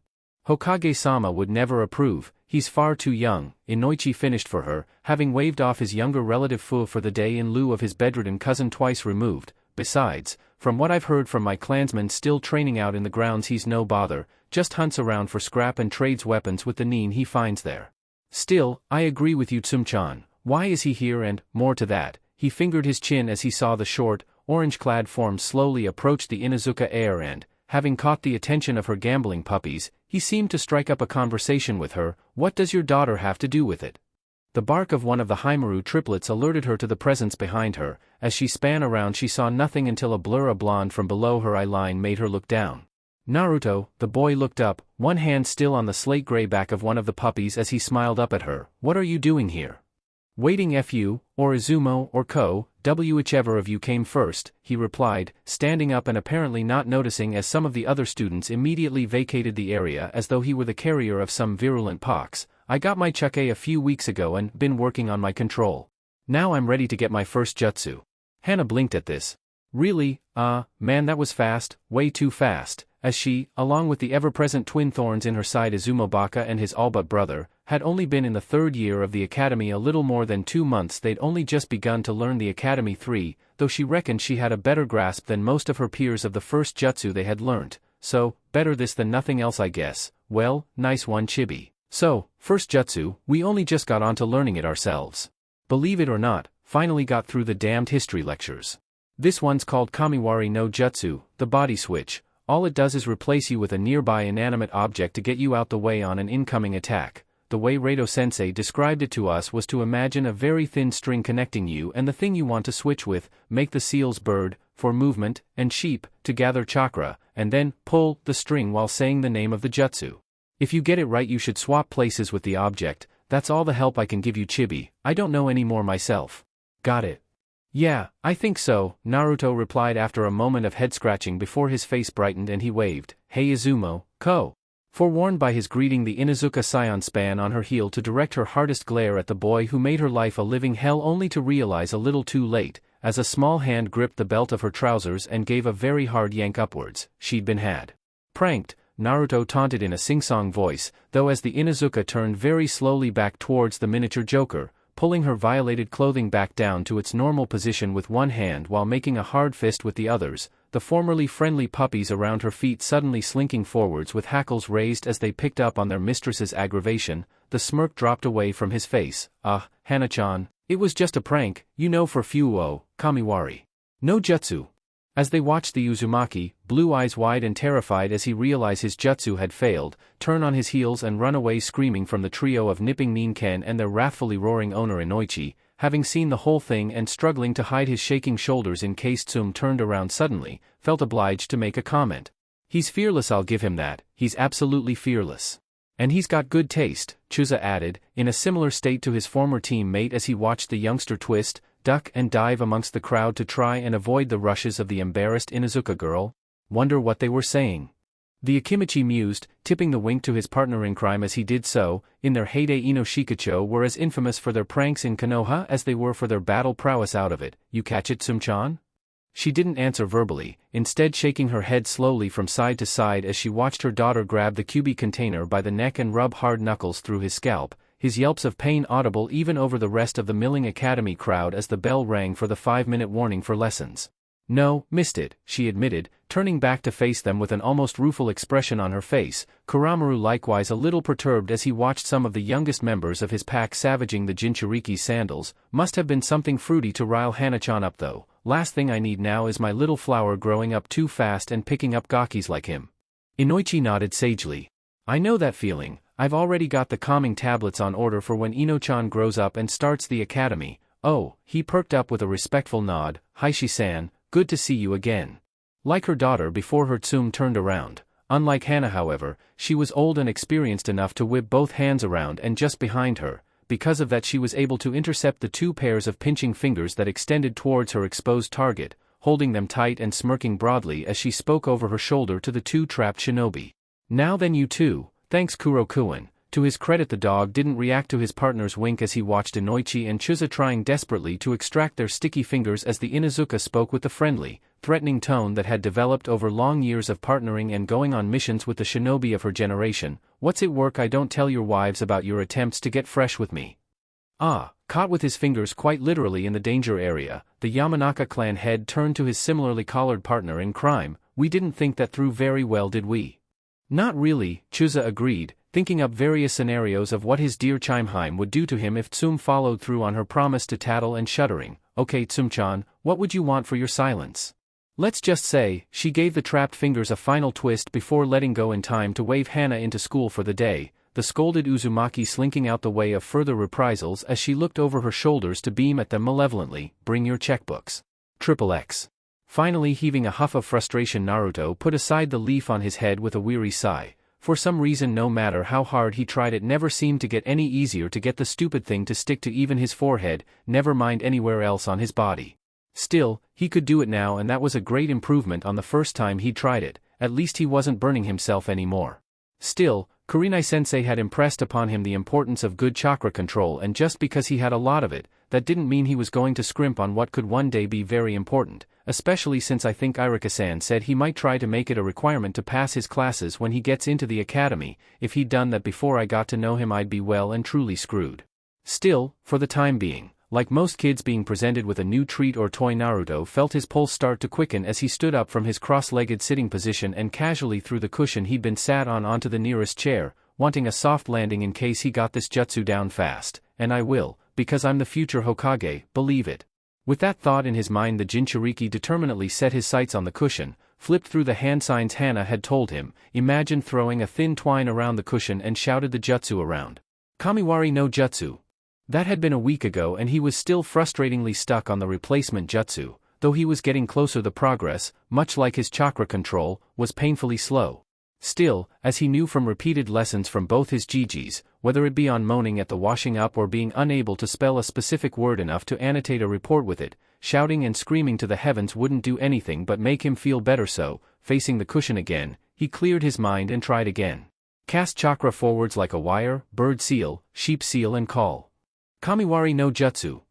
Hokage-sama would never approve, he's far too young." Inoichi finished for her, having waved off his younger relative Fu for the day in lieu of his bedridden cousin twice removed. "Besides, from what I've heard from my clansmen still training out in the grounds, he's no bother, just hunts around for scrap and trades weapons with the nin he finds there." "Still, I agree with you Tsum-chan, why is he here? And, more to that," he fingered his chin as he saw the short, orange-clad form slowly approach the Inuzuka heir and, having caught the attention of her gambling puppies, he seemed to strike up a conversation with her. "What does your daughter have to do with it?" The bark of one of the Haimaru triplets alerted her to the presence behind her. As she span around she saw nothing until a blur of blonde from below her eye line made her look down. "Naruto," the boy looked up, one hand still on the slate-gray back of one of the puppies as he smiled up at her. "What are you doing here?" "Waiting fu, or Izumo or Ko, whichever of you came first," he replied, standing up and apparently not noticing as some of the other students immediately vacated the area as though he were the carrier of some virulent pox. "I got my chakra a few weeks ago and been working on my control. Now I'm ready to get my first jutsu." Hana blinked at this. "Really? Man, that was fast, way too fast," as she, along with the ever-present twin thorns in her side Izumobaka and his all-but brother, had only been in the 3rd year of the academy a little more than 2 months. They'd only just begun to learn the academy 3, though she reckoned she had a better grasp than most of her peers of the first jutsu they had learnt. "So, better this than nothing else I guess." "Well, nice one Chibi. So, first jutsu, we only just got onto learning it ourselves. Believe it or not, finally got through the damned history lectures. This one's called Kamiwari no Jutsu, the body switch. All it does is replace you with a nearby inanimate object to get you out the way on an incoming attack. The way Rado-sensei described it to us was to imagine a very thin string connecting you and the thing you want to switch with, make the seal's bird, for movement, and sheep, to gather chakra, and then, pull the string while saying the name of the jutsu. If you get it right you should swap places with the object. That's all the help I can give you Chibi, I don't know any more myself." "Got it." "Yeah, I think so," Naruto replied after a moment of head-scratching before his face brightened and he waved. "Hey Izumo, Ko." Forewarned by his greeting, the Inuzuka scion span on her heel to direct her hardest glare at the boy who made her life a living hell, only to realize a little too late, as a small hand gripped the belt of her trousers and gave a very hard yank upwards. She'd been had. "Pranked," Naruto taunted in a sing-song voice, though as the Inuzuka turned very slowly back towards the miniature Joker, pulling her violated clothing back down to its normal position with one hand while making a hard fist with the others, the formerly friendly puppies around her feet suddenly slinking forwards with hackles raised as they picked up on their mistress's aggravation. The smirk dropped away from his face. Hana-chan, it was just a prank, you know, for Fuo, Kamiwari no Jutsu." As they watched the Uzumaki, blue eyes wide and terrified as he realized his jutsu had failed, turn on his heels and run away screaming from the trio of nipping Ninken and their wrathfully roaring owner Inoichi, having seen the whole thing and struggling to hide his shaking shoulders in case Tsum turned around suddenly, felt obliged to make a comment. He's fearless, I'll give him that, he's absolutely fearless. And he's got good taste, Chusa added, in a similar state to his former teammate as he watched the youngster twist, duck and dive amongst the crowd to try and avoid the rushes of the embarrassed Inuzuka girl. Wonder what they were saying. The Akimichi mused, tipping the wink to his partner in crime as he did so. In their heyday, Inoshikacho were as infamous for their pranks in Konoha as they were for their battle prowess out of it. You catch it, Sum-chan? She didn't answer verbally, instead shaking her head slowly from side to side as she watched her daughter grab the QB container by the neck and rub hard knuckles through his scalp, his yelps of pain audible even over the rest of the milling academy crowd as the bell rang for the 5-minute warning for lessons. No, missed it, she admitted, turning back to face them with an almost rueful expression on her face, Kuramaru likewise a little perturbed as he watched some of the youngest members of his pack savaging the Jinchuriki's sandals. Must have been something fruity to rile Hana-chan up though. Last thing I need now is my little flower growing up too fast and picking up gakis like him. Inoichi nodded sagely. I know that feeling, I've already got the calming tablets on order for when Ino-chan grows up and starts the academy. Oh, he perked up with a respectful nod. Haishi-san, good to see you again. Like her daughter before her Tsum turned around. Unlike Hana however, she was old and experienced enough to whip both hands around and just behind her. Because of that she was able to intercept the 2 pairs of pinching fingers that extended towards her exposed target, holding them tight and smirking broadly as she spoke over her shoulder to the 2 trapped shinobi. Now then you two, thanks Kuro-kun. To his credit the dog didn't react to his partner's wink as he watched Inoichi and Chusa trying desperately to extract their sticky fingers as the Inuzuka spoke with the friendly, threatening tone that had developed over long years of partnering and going on missions with the shinobi of her generation. What's it work I don't tell your wives about your attempts to get fresh with me? Ah, caught with his fingers quite literally in the danger area, the Yamanaka clan head turned to his similarly collared partner in crime. We didn't think that through very well, did we? Not really, Chusa agreed, thinking up various scenarios of what his dear Chimheim would do to him if Tsum followed through on her promise to tattle and shuddering. Okay Tsum-chan, what would you want for your silence? Let's just say, she gave the trapped fingers a final twist before letting go in time to wave Hana into school for the day, the scolded Uzumaki slinking out the way of further reprisals as she looked over her shoulders to beam at them malevolently. Bring your checkbooks. XXX. Finally heaving a huff of frustration, Naruto put aside the leaf on his head with a weary sigh. For some reason no matter how hard he tried it never seemed to get any easier to get the stupid thing to stick to even his forehead, never mind anywhere else on his body. Still, he could do it now and that was a great improvement on the first time he tried it, at least he wasn't burning himself anymore. Still, Kurenai-sensei had impressed upon him the importance of good chakra control and just because he had a lot of it, that didn't mean he was going to scrimp on what could one day be very important, especially since I think Irika-san said he might try to make it a requirement to pass his classes when he gets into the academy. If he'd done that before I got to know him I'd be well and truly screwed. Still, for the time being, like most kids being presented with a new treat or toy, Naruto felt his pulse start to quicken as he stood up from his cross-legged sitting position and casually threw the cushion he'd been sat on onto the nearest chair, wanting a soft landing in case he got this jutsu down fast. And I will, because I'm the future Hokage, believe it. With that thought in his mind the Jinchuriki determinedly set his sights on the cushion, flipped through the hand signs Hana had told him, imagined throwing a thin twine around the cushion and shouted the jutsu around. Kamiwari no jutsu. That had been a week ago and he was still frustratingly stuck on the replacement jutsu, though he was getting closer. The progress, much like his chakra control, was painfully slow. Still, as he knew from repeated lessons from both his jijis, whether it be on moaning at the washing up or being unable to spell a specific word enough to annotate a report with it, shouting and screaming to the heavens wouldn't do anything but make him feel better. So, facing the cushion again, he cleared his mind and tried again. Cast chakra forwards like a wire, bird seal, sheep seal and call. Kamiwari no jutsu.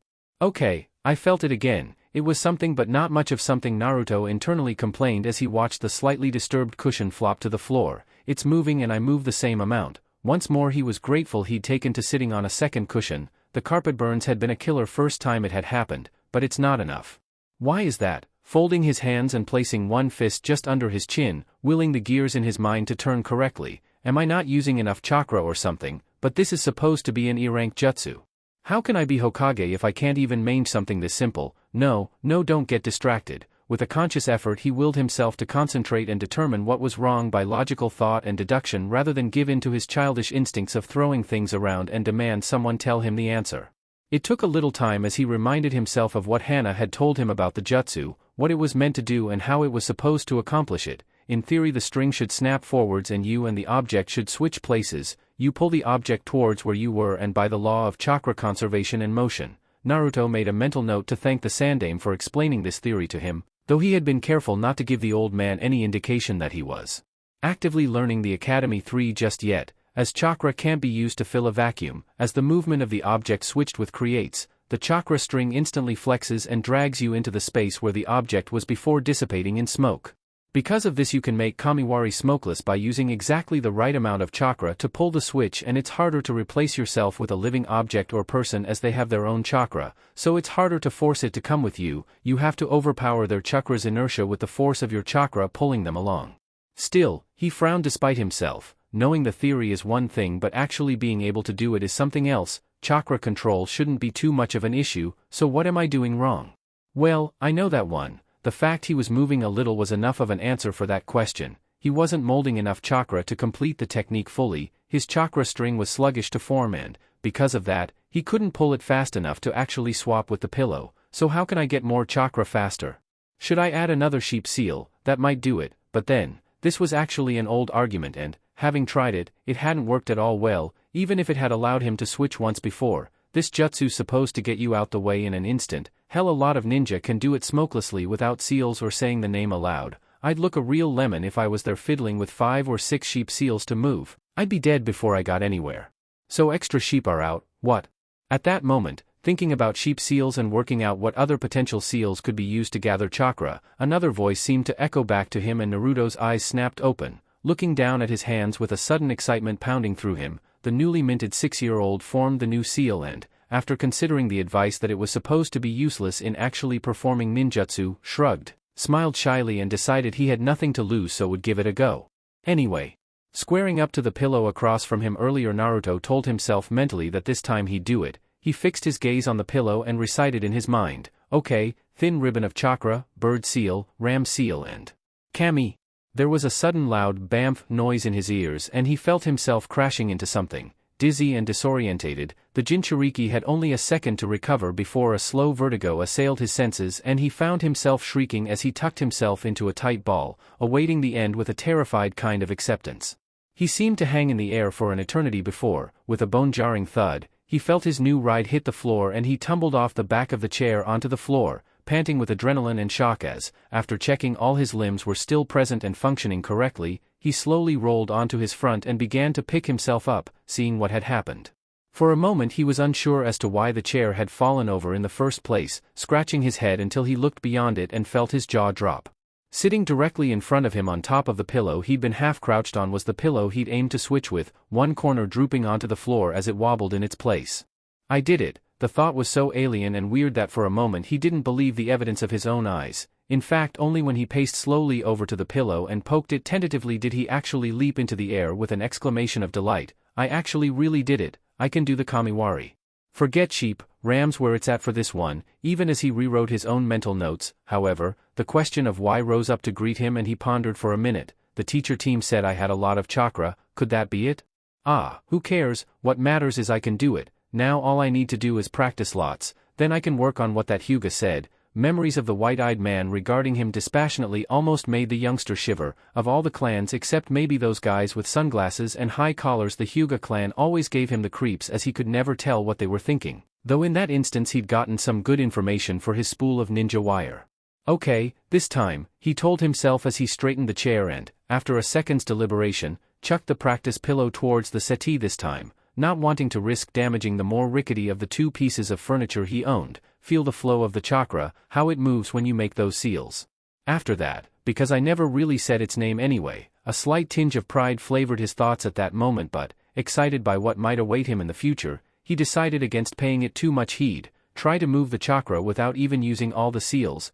Okay, I felt it again. It was something but not much of something, Naruto internally complained as he watched the slightly disturbed cushion flop to the floor. It's moving and I move the same amount. Once more he was grateful he'd taken to sitting on a second cushion. The carpet burns had been a killer first time it had happened, but it's not enough. Why is that? Folding his hands and placing one fist just under his chin, willing the gears in his mind to turn correctly. Am I not using enough chakra or something? But this is supposed to be an E-rank jutsu. How can I be Hokage if I can't even mange something this simple? No, don't get distracted. With a conscious effort he willed himself to concentrate and determine what was wrong by logical thought and deduction rather than give in to his childish instincts of throwing things around and demand someone tell him the answer. It took a little time as he reminded himself of what Hana had told him about the jutsu, what it was meant to do and how it was supposed to accomplish it. in theory the string should snap forwards and you and the object should switch places. You pull the object towards where you were, and by the law of chakra conservation and motion. Naruto made a mental note to thank the Sandaime for explaining this theory to him, though he had been careful not to give the old man any indication that he was actively learning the Academy 3 just yet, as chakra can't be used to fill a vacuum. As the movement of the object switched with creates, the chakra string instantly flexes and drags you into the space where the object was before dissipating in smoke. Because of this you can make Kamiwari smokeless by using exactly the right amount of chakra to pull the switch, and it's harder to replace yourself with a living object or person as they have their own chakra, so it's harder to force it to come with you. You have to overpower their chakra's inertia with the force of your chakra pulling them along. Still, he frowned despite himself, knowing the theory is one thing but actually being able to do it is something else. Chakra control shouldn't be too much of an issue, so what am I doing wrong? Well, I know that one. The fact he was moving a little was enough of an answer for that question. He wasn't molding enough chakra to complete the technique fully, his chakra string was sluggish to form and, because of that, he couldn't pull it fast enough to actually swap with the pillow. So how can I get more chakra faster? Should I add another sheep seal? That might do it, but then, this was actually an old argument and, having tried it, it hadn't worked at all well, even if it had allowed him to switch once before. This jutsu's supposed to get you out the way in an instant. Hell, a lot of ninja can do it smokelessly without seals or saying the name aloud. I'd look a real lemon if I was there fiddling with 5 or 6 sheep seals to move. I'd be dead before I got anywhere. So extra sheep are out, what? At that moment, thinking about sheep seals and working out what other potential seals could be used to gather chakra, another voice seemed to echo back to him and Naruto's eyes snapped open. Looking down at his hands with a sudden excitement pounding through him, the newly minted 6-year-old formed the new seal and, after considering the advice that it was supposed to be useless in actually performing ninjutsu, shrugged, smiled shyly and decided he had nothing to lose so would give it a go. Anyway. Squaring up to the pillow across from him earlier, Naruto told himself mentally that this time he'd do it. He fixed his gaze on the pillow and recited in his mind, okay, thin ribbon of chakra, bird seal, ram seal and kami. There was a sudden loud bamf noise in his ears and he felt himself crashing into something. Dizzy and disorientated, the Jinchuriki had only a second to recover before a slow vertigo assailed his senses and he found himself shrieking as he tucked himself into a tight ball, awaiting the end with a terrified kind of acceptance. He seemed to hang in the air for an eternity before, with a bone-jarring thud, he felt his new ride hit the floor and he tumbled off the back of the chair onto the floor, panting with adrenaline and shock as, after checking all his limbs were still present and functioning correctly, he slowly rolled onto his front and began to pick himself up, seeing what had happened. For a moment he was unsure as to why the chair had fallen over in the first place, scratching his head until he looked beyond it and felt his jaw drop. Sitting directly in front of him on top of the pillow he'd been half-crouched on was the pillow he'd aimed to switch with, one corner drooping onto the floor as it wobbled in its place. I did it. The thought was so alien and weird that for a moment he didn't believe the evidence of his own eyes. In fact, only when he paced slowly over to the pillow and poked it tentatively did he actually leap into the air with an exclamation of delight. I actually really did it. I can do the Kamiwari. Forget sheep, rams where it's at for this one. Even as he rewrote his own mental notes, however, the question of why rose up to greet him and he pondered for a minute. The teacher team said I had a lot of chakra, could that be it? Ah, who cares, what matters is I can do it. Now all I need to do is practice lots, then I can work on what that Hyuga said. Memories of the white-eyed man regarding him dispassionately almost made the youngster shiver. Of all the clans except maybe those guys with sunglasses and high collars, the Hyuga clan always gave him the creeps as he could never tell what they were thinking, though in that instance he'd gotten some good information for his spool of ninja wire. Okay, this time, he told himself as he straightened the chair and, after a second's deliberation, chucked the practice pillow towards the settee this time, not wanting to risk damaging the more rickety of the 2 pieces of furniture he owned. Feel the flow of the chakra, how it moves when you make those seals. After that, because I never really said its name anyway, a slight tinge of pride flavored his thoughts at that moment, but, excited by what might await him in the future, he decided against paying it too much heed. Try to move the chakra without even using all the seals,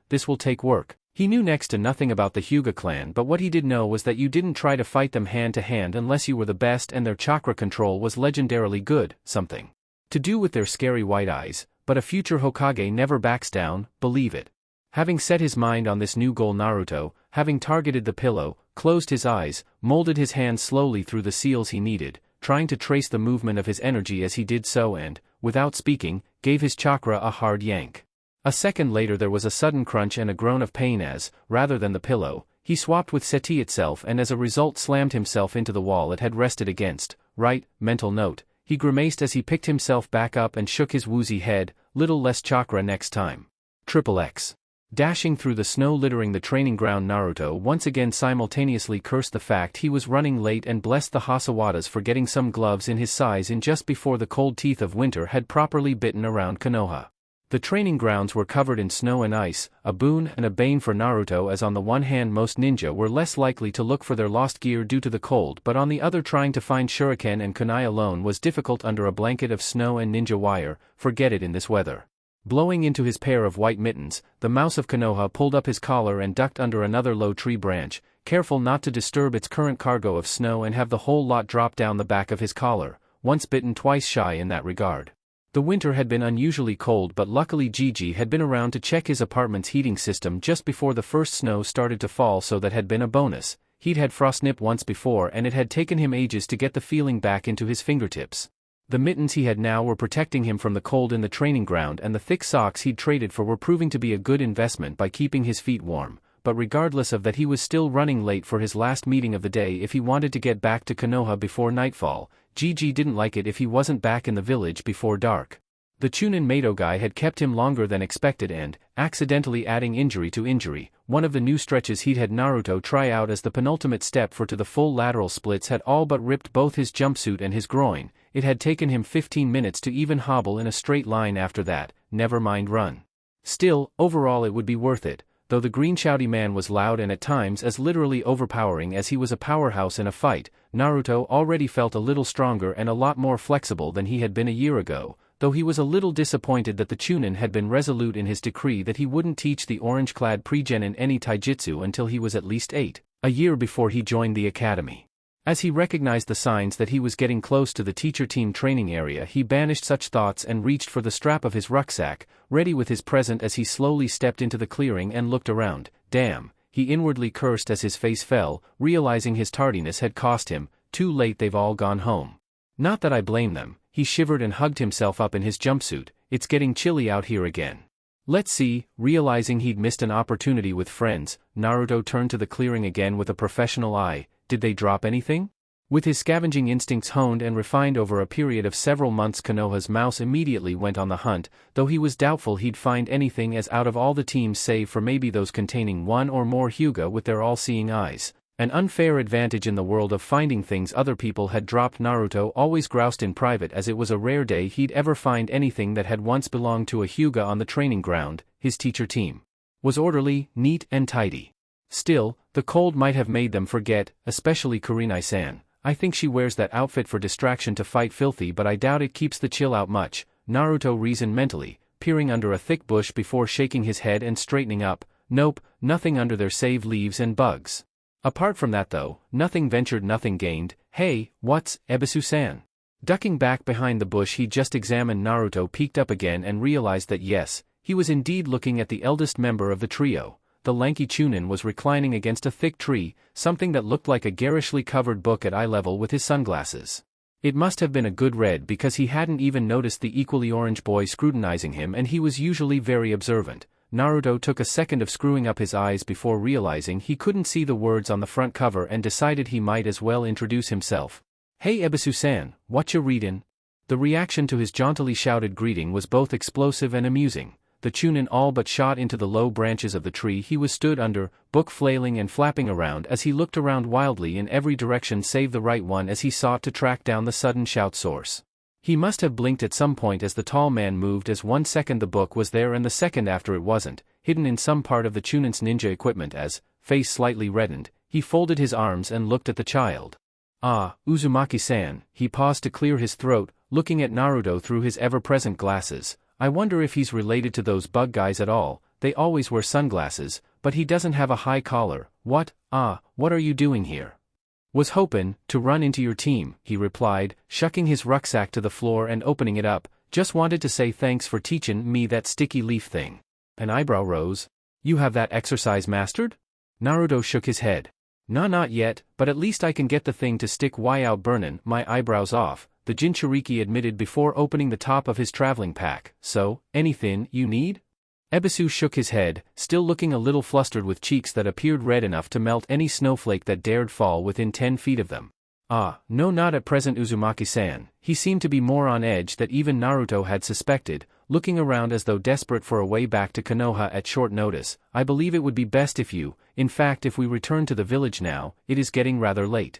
this will take work. He knew next to nothing about the Hyuga clan, but what he did know was that you didn't try to fight them hand to hand unless you were the best and their chakra control was legendarily good, something to do with their scary white eyes. But a future Hokage never backs down, believe it. Having set his mind on this new goal, Naruto, having targeted the pillow, closed his eyes, molded his hands slowly through the seals he needed, trying to trace the movement of his energy as he did so and, without speaking, gave his chakra a hard yank. A second later there was a sudden crunch and a groan of pain as, rather than the pillow, He swapped with Seti itself and as a result slammed himself into the wall it had rested against. Right, mental note. He grimaced as he picked himself back up and shook his woozy head, little less chakra next time. XXX. Dashing through the snow littering the training ground, Naruto once again simultaneously cursed the fact he was running late and blessed the Hasawadas for getting some gloves in his size in just before the cold teeth of winter had properly bitten around Konoha. The training grounds were covered in snow and ice, a boon and a bane for Naruto, as on the one hand most ninja were less likely to look for their lost gear due to the cold, but on the other trying to find shuriken and kunai alone was difficult under a blanket of snow and ninja wire. Forget it in this weather. Blowing into his pair of white mittens, the Mouse of Konoha pulled up his collar and ducked under another low tree branch, careful not to disturb its current cargo of snow and have the whole lot drop down the back of his collar, once bitten twice shy in that regard. The winter had been unusually cold, but luckily Gigi had been around to check his apartment's heating system just before the first snow started to fall, so that had been a bonus. He'd had frostnip once before and it had taken him ages to get the feeling back into his fingertips. The mittens he had now were protecting him from the cold in the training ground, and the thick socks he'd traded for were proving to be a good investment by keeping his feet warm. But regardless of that, he was still running late for his last meeting of the day if he wanted to get back to Konoha before nightfall. Gigi didn't like it if he wasn't back in the village before dark. The Chunin Mato guy had kept him longer than expected and, accidentally adding injury to injury, one of the new stretches he'd had Naruto try out as the penultimate step for to the full lateral splits had all but ripped both his jumpsuit and his groin. It had taken him 15 minutes to even hobble in a straight line after that, never mind run. Still, overall it would be worth it, though the green shouty man was loud and at times as literally overpowering as he was a powerhouse in a fight. Naruto already felt a little stronger and a lot more flexible than he had been a year ago, though he was a little disappointed that the Chunin had been resolute in his decree that he wouldn't teach the orange-clad pre-genin any taijutsu until he was at least 8, a year before he joined the academy. As he recognized the signs that he was getting close to the teacher team training area, he banished such thoughts and reached for the strap of his rucksack, ready with his present as he slowly stepped into the clearing and looked around. Damn, he inwardly cursed as his face fell, realizing his tardiness had cost him. Too late, they've all gone home. Not that I blame them. He shivered and hugged himself up in his jumpsuit. It's getting chilly out here again. Let's see. Realizing he'd missed an opportunity with friends, Naruto turned to the clearing again with a professional eye. Did they drop anything? With his scavenging instincts honed and refined over a period of several months, Konoha's mouse immediately went on the hunt, though he was doubtful he'd find anything, as out of all the teams save for maybe those containing one or more Hyuga with their all-seeing eyes, an unfair advantage in the world of finding things other people had dropped, Naruto always groused in private as it was a rare day he'd ever find anything that had once belonged to a Hyuga on the training ground. His teacher team was orderly, neat and tidy. Still, the cold might have made them forget, especially Kurenai-san. I think she wears that outfit for distraction to fight filthy, but I doubt it keeps the chill out much, Naruto reasoned mentally, peering under a thick bush before shaking his head and straightening up. Nope, nothing under there save leaves and bugs. Apart from that though, nothing ventured, nothing gained. Hey, what's, Ebisu-san? Ducking back behind the bush he just examined, Naruto peeked up again and realized that yes, he was indeed looking at the eldest member of the trio. The lanky Chunin was reclining against a thick tree, something that looked like a garishly covered book at eye level with his sunglasses. It must have been a good read because he hadn't even noticed the equally orange boy scrutinizing him, and he was usually very observant. Naruto took a second of screwing up his eyes before realizing he couldn't see the words on the front cover and decided he might as well introduce himself. Hey Ebisu-san, what you readin'? The reaction to his jauntily shouted greeting was both explosive and amusing. The Chunin all but shot into the low branches of the tree he was stood under, book flailing and flapping around as he looked around wildly in every direction save the right one as he sought to track down the sudden shout source. He must have blinked at some point as the tall man moved, as 1 second the book was there and the second after it wasn't, hidden in some part of the Chunin's ninja equipment. As, face slightly reddened, he folded his arms and looked at the child. Ah, Uzumaki-san, he paused to clear his throat, looking at Naruto through his ever-present glasses. I wonder if he's related to those bug guys at all. They always wear sunglasses, but he doesn't have a high collar. What are you doing here? Was hopin' to run into your team, he replied, shucking his rucksack to the floor and opening it up. Just wanted to say thanks for teachin' me that sticky leaf thing. An eyebrow rose. You have that exercise mastered? Naruto shook his head. Nah, not yet, but at least I can get the thing to stick out burnin' my eyebrows off, the Jinchuriki admitted before opening the top of his traveling pack. So, anything you need? Ebisu shook his head, still looking a little flustered with cheeks that appeared red enough to melt any snowflake that dared fall within 10 feet of them. Ah, no, not at present, Uzumaki-san. He seemed to be more on edge than even Naruto had suspected, looking around as though desperate for a way back to Konoha at short notice. I believe it would be best if you, in fact if we return to the village now, it is getting rather late.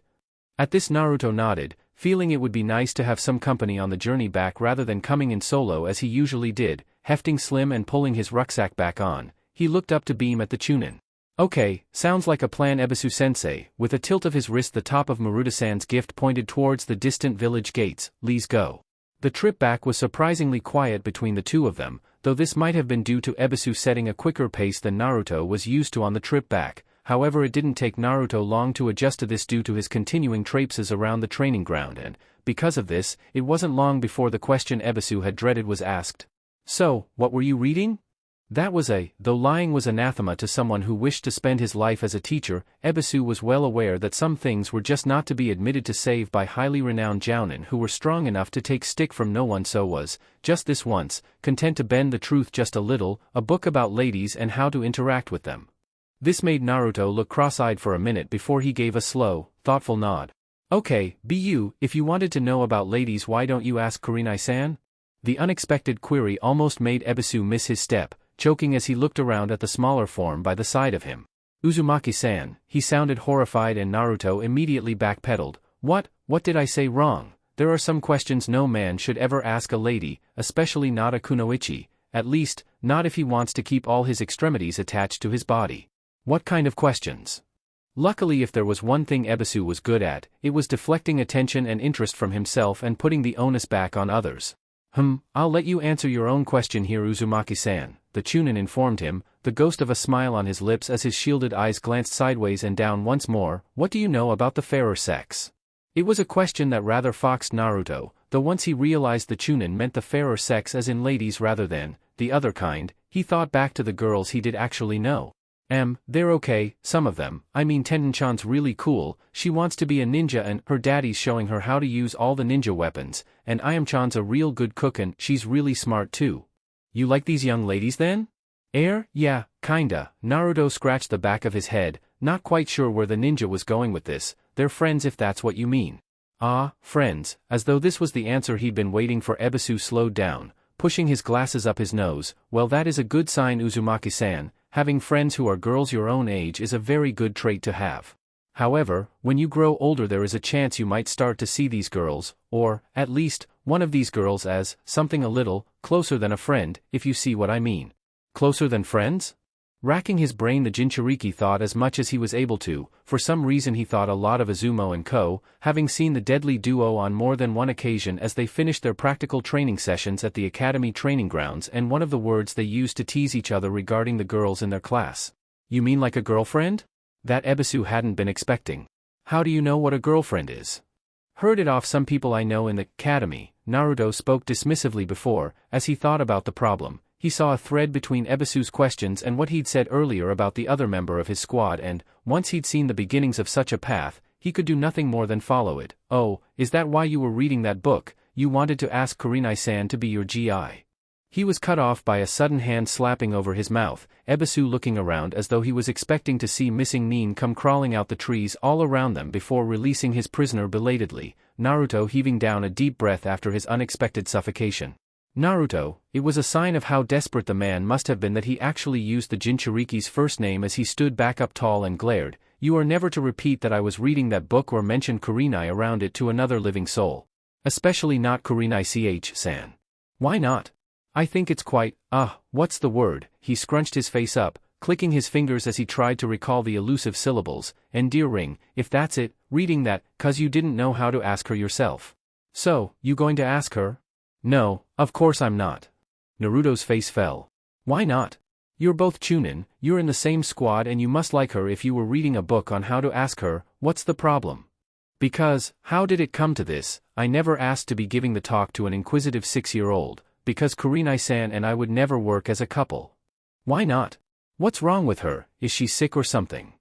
At this Naruto nodded, feeling it would be nice to have some company on the journey back rather than coming in solo as he usually did, hefting Slim and pulling his rucksack back on. He looked up to beam at the Chunin. Okay, sounds like a plan, Ebisu-sensei. With a tilt of his wrist, the top of Maruta-san's gift pointed towards the distant village gates. Let's go. The trip back was surprisingly quiet between the two of them, though this might have been due to Ebisu setting a quicker pace than Naruto was used to on the trip back. However, it didn't take Naruto long to adjust to this due to his continuing traipses around the training ground, and, because of this, it wasn't long before the question Ebisu had dreaded was asked. So, what were you reading? That was though lying was anathema to someone who wished to spend his life as a teacher, Ebisu was well aware that some things were just not to be admitted to save by highly renowned jounin who were strong enough to take stick from no one. So was, just this once, content to bend the truth just a little, a book about ladies and how to interact with them. This made Naruto look cross-eyed for a minute before he gave a slow, thoughtful nod. Okay, if you wanted to know about ladies, why don't you ask Kurenai-san? The unexpected query almost made Ebisu miss his step, choking as he looked around at the smaller form by the side of him. Uzumaki-san, he sounded horrified, and Naruto immediately backpedaled. What did I say wrong? There are some questions no man should ever ask a lady, especially not a kunoichi, at least, not if he wants to keep all his extremities attached to his body. What kind of questions? Luckily, if there was one thing Ebisu was good at, it was deflecting attention and interest from himself and putting the onus back on others. I'll let you answer your own question here, Uzumaki-san, the Chunin informed him, the ghost of a smile on his lips as his shielded eyes glanced sideways and down once more. What do you know about the fairer sex? It was a question that rather foxed Naruto, though once he realized the Chunin meant the fairer sex as in ladies rather than the other kind, he thought back to the girls he did actually know. They're okay, some of them. I mean, Tenten-chan's really cool, she wants to be a ninja and her daddy's showing her how to use all the ninja weapons, and Ayam-chan's a real good cook and she's really smart too. You like these young ladies then? Yeah, kinda. Naruto scratched the back of his head, not quite sure where the ninja was going with this. They're friends if that's what you mean. Ah, friends, as though this was the answer he'd been waiting for. Ebisu slowed down, pushing his glasses up his nose. Well, that is a good sign, Uzumaki-san. Having friends who are girls your own age is a very good trait to have. However, when you grow older there is a chance you might start to see these girls, or, at least, one of these girls as, something a little, closer than a friend, if you see what I mean. Closer than friends? Racking his brain, the Jinchuriki thought as much as he was able to. For some reason he thought a lot of Izumo and Co., having seen the deadly duo on more than one occasion as they finished their practical training sessions at the academy training grounds, and one of the words they used to tease each other regarding the girls in their class. You mean like a girlfriend? That Ebisu hadn't been expecting. How do you know what a girlfriend is? Heard it off some people I know in the academy. Naruto spoke dismissively before, as he thought about the problem. He saw a thread between Ebisu's questions and what he'd said earlier about the other member of his squad, and, once he'd seen the beginnings of such a path, he could do nothing more than follow it. Oh, is that why you were reading that book? You wanted to ask Kurenai-san to be your GI. He was cut off by a sudden hand slapping over his mouth, Ebisu looking around as though he was expecting to see missing Nin come crawling out the trees all around them before releasing his prisoner belatedly, Naruto heaving down a deep breath after his unexpected suffocation. Naruto, it was a sign of how desperate the man must have been that he actually used the Jinchuriki's first name as he stood back up tall and glared. You are never to repeat that I was reading that book or mention Kurenai around it to another living soul. Especially not Kurenai-san. Why not? I think it's quite, what's the word? He scrunched his face up, clicking his fingers as he tried to recall the elusive syllables. Endearing, if that's it, reading that, 'cause you didn't know how to ask her yourself. So, you going to ask her? No, of course I'm not. Naruto's face fell. Why not? You're both Chunin, you're in the same squad and you must like her. If you were reading a book on how to ask her, what's the problem? Because, how did it come to this? I never asked to be giving the talk to an inquisitive 6-year-old, because Kurenai-san and I would never work as a couple. Why not? What's wrong with her? Is she sick or something?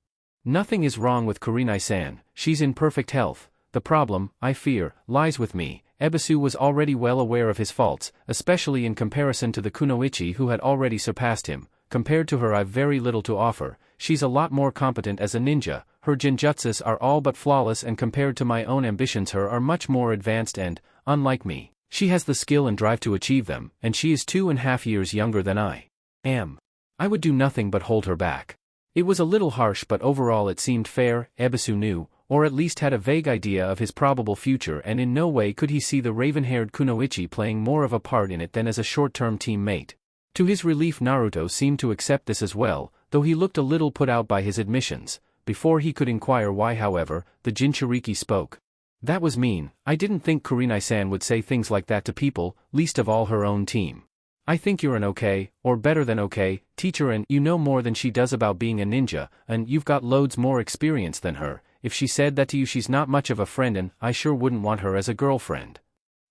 Nothing is wrong with Kurenai-san, she's in perfect health. The problem, I fear, lies with me. Ebisu was already well aware of his faults, especially in comparison to the kunoichi who had already surpassed him. Compared to her, I've very little to offer. She's a lot more competent as a ninja, her genjutsus are all but flawless, and compared to my own ambitions her are much more advanced and, unlike me, she has the skill and drive to achieve them, and she is 2.5 years younger than I am. I would do nothing but hold her back. It was a little harsh, but overall it seemed fair. Ebisu knew, or at least had a vague idea of his probable future, and in no way could he see the raven-haired kunoichi playing more of a part in it than as a short-term teammate. To his relief, Naruto seemed to accept this as well, though he looked a little put out by his admissions. Before he could inquire why, however, the Jinchuriki spoke. That was mean. I didn't think Kurenai-san would say things like that to people, least of all her own team. I think you're an okay, or better than okay, teacher, and you know more than she does about being a ninja, and you've got loads more experience than her. If she said that to you, she's not much of a friend, and I sure wouldn't want her as a girlfriend.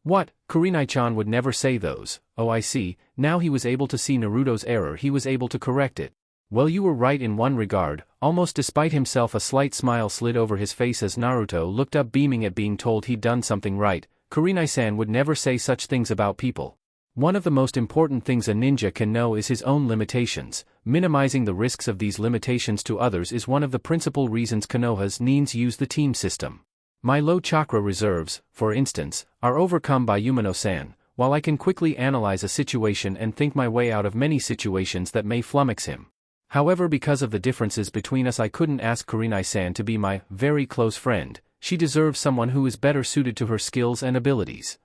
What? Kurenai-chan would never say those. Oh, I see. Now he was able to see Naruto's error, he was able to correct it. Well, you were right in one regard. Almost despite himself, a slight smile slid over his face as Naruto looked up, beaming at being told he'd done something right. Kurenai-san would never say such things about people. One of the most important things a ninja can know is his own limitations. Minimizing the risks of these limitations to others is one of the principal reasons Konoha's nins use the team system. My low chakra reserves, for instance, are overcome by Umino-san, while I can quickly analyze a situation and think my way out of many situations that may flummox him. However, because of the differences between us, I couldn't ask Kurenai-san to be my very close friend. She deserves someone who is better suited to her skills and abilities.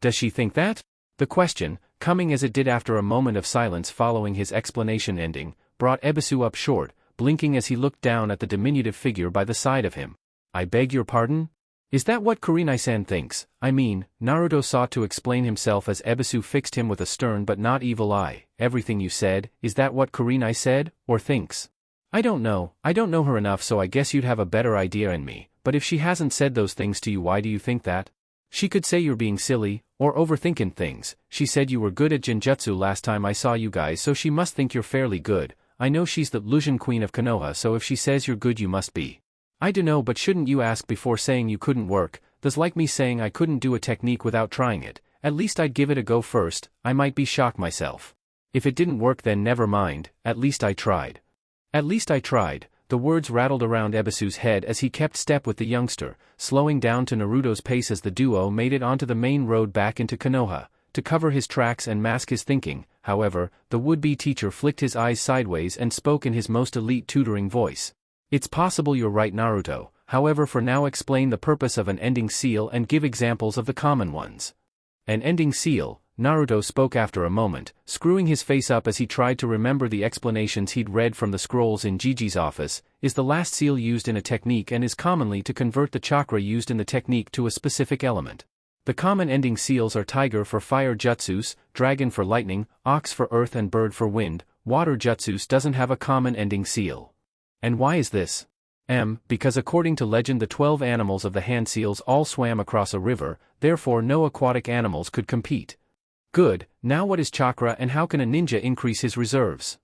Does she think that? The question, coming as it did after a moment of silence following his explanation ending, brought Ebisu up short, blinking as he looked down at the diminutive figure by the side of him. I beg your pardon? Is that what Kurenai-san thinks? I mean, Naruto sought to explain himself as Ebisu fixed him with a stern but not evil eye. Everything you said, is that what Kurenai said, or thinks? I don't know her enough, so I guess you'd have a better idea in me, but if she hasn't said those things to you, why do you think that? She could say you're being silly, or overthinking things. She said you were good at genjutsu last time I saw you guys, so she must think you're fairly good. I know she's the illusion queen of Konoha, so if she says you're good, you must be. I dunno, but shouldn't you ask before saying you couldn't work? That's like me saying I couldn't do a technique without trying it. At least I'd give it a go first. I might be shocked myself. If it didn't work, then never mind. At least I tried. At least I tried. The words rattled around Ebisu's head as he kept step with the youngster, slowing down to Naruto's pace as the duo made it onto the main road back into Konoha. To cover his tracks and mask his thinking, however, the would-be teacher flicked his eyes sideways and spoke in his most elite tutoring voice. It's possible you're right, Naruto. However, for now, explain the purpose of an ending seal and give examples of the common ones. An ending seal, Naruto spoke after a moment, screwing his face up as he tried to remember the explanations he'd read from the scrolls in Gigi's office, is the last seal used in a technique and is commonly to convert the chakra used in the technique to a specific element. The common ending seals are tiger for fire jutsus, dragon for lightning, ox for earth, and bird for wind. Water jutsus doesn't have a common ending seal. And why is this? Because according to legend the 12 animals of the hand seals all swam across a river, therefore no aquatic animals could compete. Good, now what is chakra and how can a ninja increase his reserves?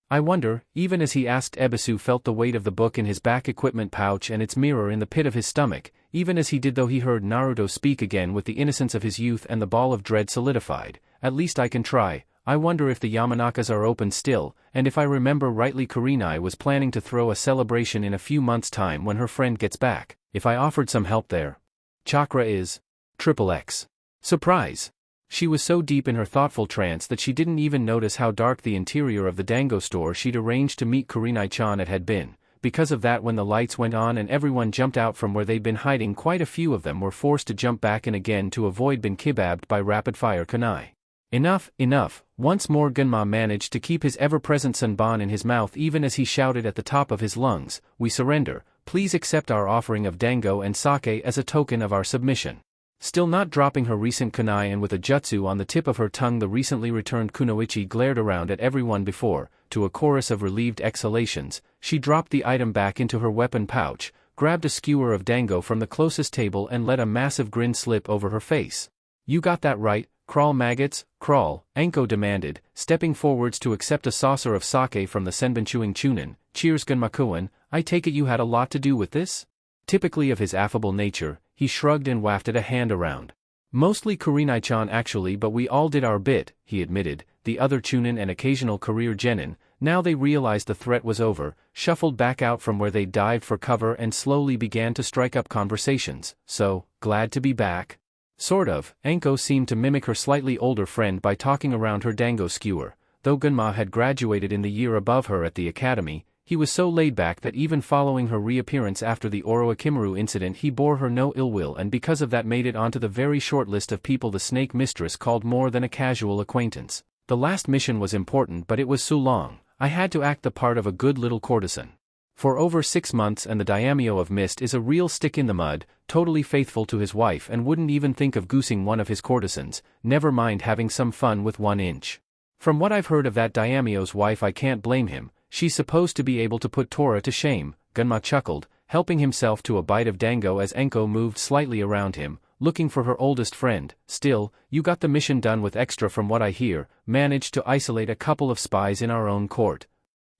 I wonder. Even as he asked, Ebisu felt the weight of the book in his back equipment pouch and its mirror in the pit of his stomach. Even as he did, though, he heard Naruto speak again with the innocence of his youth, and the ball of dread solidified. At least I can try. I wonder if the Yamanakas are open still, and if I remember rightly, Kurenai was planning to throw a celebration in a few months' time when her friend gets back. If I offered some help there. Chakra is XXX. Surprise. She was so deep in her thoughtful trance that she didn't even notice how dark the interior of the dango store she'd arranged to meet Kurenai-chan at had been. Because of that, when the lights went on and everyone jumped out from where they'd been hiding, quite a few of them were forced to jump back in again to avoid being kibabbed by rapid-fire kunai. Enough, enough. Once more Gunma managed to keep his ever-present Sanban in his mouth even as he shouted at the top of his lungs, "We surrender. Please accept our offering of dango and sake as a token of our submission." Still not dropping her recent kunai, and with a jutsu on the tip of her tongue, the recently returned kunoichi glared around at everyone before, to a chorus of relieved exhalations, she dropped the item back into her weapon pouch, grabbed a skewer of dango from the closest table and let a massive grin slip over her face. "You got that right, crawl maggots, crawl," Anko demanded, stepping forwards to accept a saucer of sake from the senbonchuing chunin. "Cheers, Gunmakuin, I take it you had a lot to do with this?" Typically of his affable nature, he shrugged and wafted a hand around. Mostly Kurenai-chan actually, but we all did our bit, he admitted. The other chunin and occasional career genin, now they realized the threat was over, shuffled back out from where they dived for cover and slowly began to strike up conversations. So, glad to be back? Sort of. Anko seemed to mimic her slightly older friend by talking around her dango skewer. Though Gunma had graduated in the year above her at the academy, he was so laid back that even following her reappearance after the Orochimaru incident he bore her no ill will, and because of that made it onto the very short list of people the Snake Mistress called more than a casual acquaintance. The last mission was important, but it was so long. I had to act the part of a good little courtesan. For over 6 months, and the daimyo of Mist is a real stick in the mud, totally faithful to his wife and wouldn't even think of goosing one of his courtesans, never mind having some fun with 1 inch. From what I've heard of that daimyo's wife, I can't blame him. She's supposed to be able to put Tora to shame. Gunma chuckled, helping himself to a bite of dango as Anko moved slightly around him, looking for her oldest friend. Still, you got the mission done with extra from what I hear, managed to isolate a couple of spies in our own court.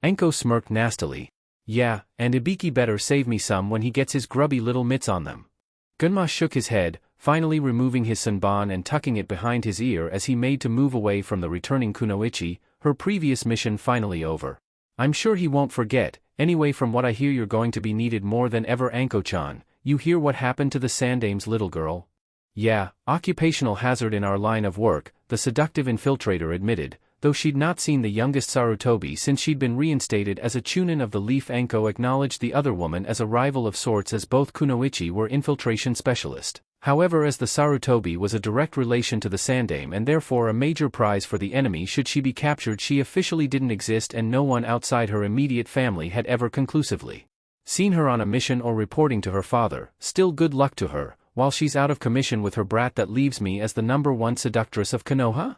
Anko smirked nastily. Yeah, and Ibiki better save me some when he gets his grubby little mitts on them. Gunma shook his head, finally removing his sunban and tucking it behind his ear as he made to move away from the returning kunoichi, her previous mission finally over. I'm sure he won't forget. Anyway, from what I hear you're going to be needed more than ever, Anko-chan. You hear what happened to the Sandame's little girl? Yeah, occupational hazard in our line of work, the seductive infiltrator admitted, though she'd not seen the youngest Sarutobi since she'd been reinstated as a chunin of the Leaf. Anko acknowledged the other woman as a rival of sorts, as both kunoichi were infiltration specialists. However, as the Sarutobi was a direct relation to the Sandame and therefore a major prize for the enemy should she be captured, she officially didn't exist and no one outside her immediate family had ever conclusively seen her on a mission or reporting to her father. Still, good luck to her, while she's out of commission with her brat that leaves me as the #1 seductress of Konoha?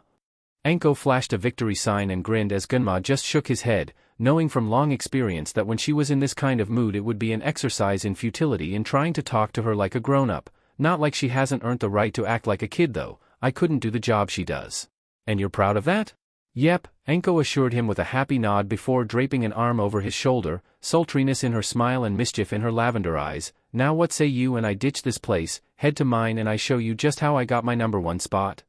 Anko flashed a victory sign and grinned as Gunma just shook his head, knowing from long experience that when she was in this kind of mood it would be an exercise in futility in trying to talk to her like a grown-up. Not like she hasn't earned the right to act like a kid though. I couldn't do the job she does. And you're proud of that? Yep, Anko assured him with a happy nod before draping an arm over his shoulder, sultriness in her smile and mischief in her lavender eyes. Now what say you and I ditch this place, head to mine and I show you just how I got my #1 spot?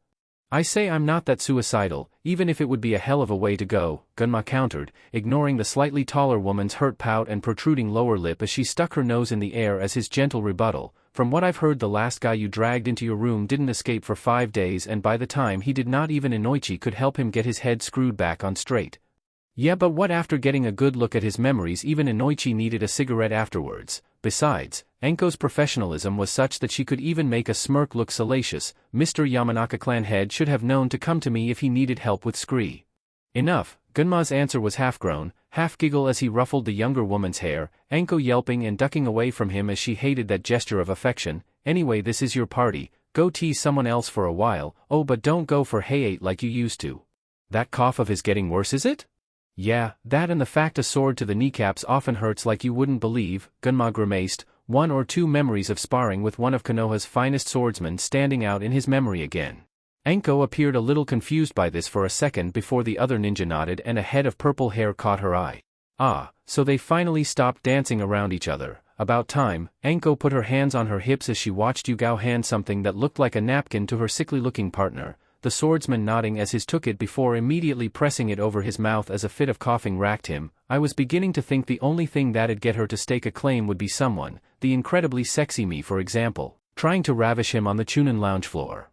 I say I'm not that suicidal, even if it would be a hell of a way to go, Gunma countered, ignoring the slightly taller woman's hurt pout and protruding lower lip as she stuck her nose in the air as his gentle rebuttal. From what I've heard, the last guy you dragged into your room didn't escape for 5 days, and by the time he did, not even Inoichi could help him get his head screwed back on straight. Yeah, but what after getting a good look at his memories, even Inoichi needed a cigarette afterwards. Besides, Anko's professionalism was such that she could even make a smirk look salacious. Mr. Yamanaka clan head should have known to come to me if he needed help with scree. Enough. Gunma's answer was half-groan, half-giggle as he ruffled the younger woman's hair, Anko yelping and ducking away from him as she hated that gesture of affection. Anyway, this is your party, go tease someone else for a while. Oh, but don't go for hey-ate like you used to. That cough of his getting worse, is it? Yeah, that and the fact a sword to the kneecaps often hurts like you wouldn't believe, Gunma grimaced, 1 or 2 memories of sparring with one of Konoha's finest swordsmen standing out in his memory again. Anko appeared a little confused by this for a second before the other ninja nodded and a head of purple hair caught her eye. Ah, so they finally stopped dancing around each other. About time. Anko put her hands on her hips as she watched Yugao hand something that looked like a napkin to her sickly-looking partner, the swordsman nodding as his took it before immediately pressing it over his mouth as a fit of coughing racked him. I was beginning to think the only thing that'd get her to stake a claim would be someone, the incredibly sexy me for example, trying to ravish him on the Chunin lounge floor.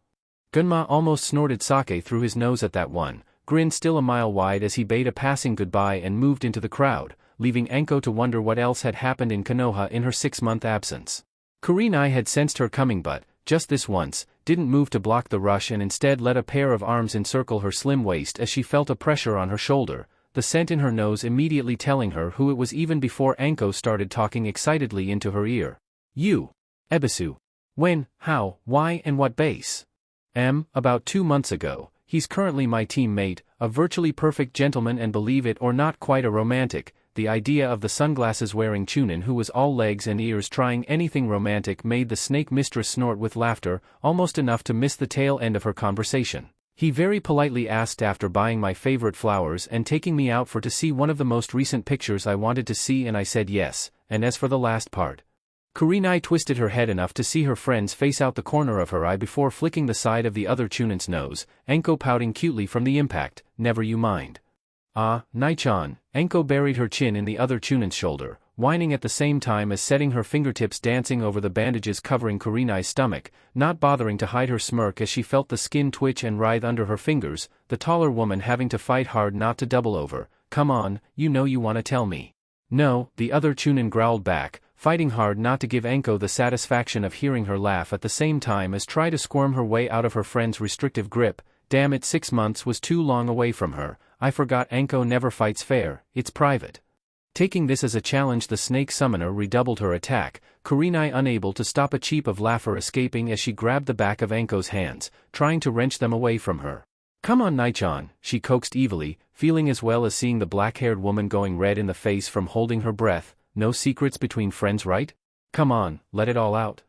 Gunma almost snorted sake through his nose at that one, grin still a mile wide as he bade a passing goodbye and moved into the crowd, leaving Anko to wonder what else had happened in Konoha in her 6-month absence. Kurenai had sensed her coming but, just this once, didn't move to block the rush and instead let a pair of arms encircle her slim waist as she felt a pressure on her shoulder, the scent in her nose immediately telling her who it was even before Anko started talking excitedly into her ear. You. Ebisu. When, how, why and what base? About 2 months ago. He's currently my teammate, a virtually perfect gentleman and believe it or not quite a romantic. The idea of the sunglasses-wearing Chunin who was all legs and ears trying anything romantic made the snake mistress snort with laughter, almost enough to miss the tail end of her conversation. He very politely asked after buying my favorite flowers and taking me out to see one of the most recent pictures I wanted to see and I said yes, and as for the last part. Kurenai twisted her head enough to see her friend's face out the corner of her eye before flicking the side of the other Chunin's nose, Anko pouting cutely from the impact. Never you mind. Ah, Nai-chan. Anko buried her chin in the other Chunin's shoulder, whining at the same time as setting her fingertips dancing over the bandages covering Kurenai's stomach, not bothering to hide her smirk as she felt the skin twitch and writhe under her fingers, the taller woman having to fight hard not to double over. Come on, you know you want to tell me. No, the other Chunin growled back, fighting hard not to give Anko the satisfaction of hearing her laugh at the same time as try to squirm her way out of her friend's restrictive grip. Damn it, 6 months was too long away from her. I forgot Anko never fights fair, it's private. Taking this as a challenge, the snake summoner redoubled her attack, Kurenai unable to stop a cheep of laughter escaping as she grabbed the back of Anko's hands, trying to wrench them away from her. Come on Nai-chan, she coaxed evilly, feeling as well as seeing the black-haired woman going red in the face from holding her breath. No secrets between friends, right? Come on, let it all out.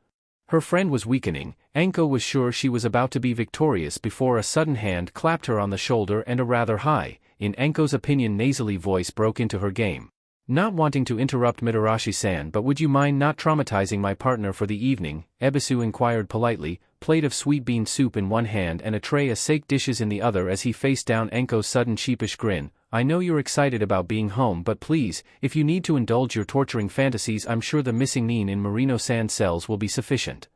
Her friend was weakening. Anko was sure she was about to be victorious before a sudden hand clapped her on the shoulder and a rather high, in Anko's opinion nasally voice broke into her game. Not wanting to interrupt Mitarashi-san, but would you mind not traumatizing my partner for the evening? Ebisu inquired politely, plate of sweet bean soup in one hand and a tray of sake dishes in the other as he faced down Anko's sudden sheepish grin. I know you're excited about being home, but please, if you need to indulge your torturing fantasies, I'm sure the missing nin in Marino-san cells will be sufficient.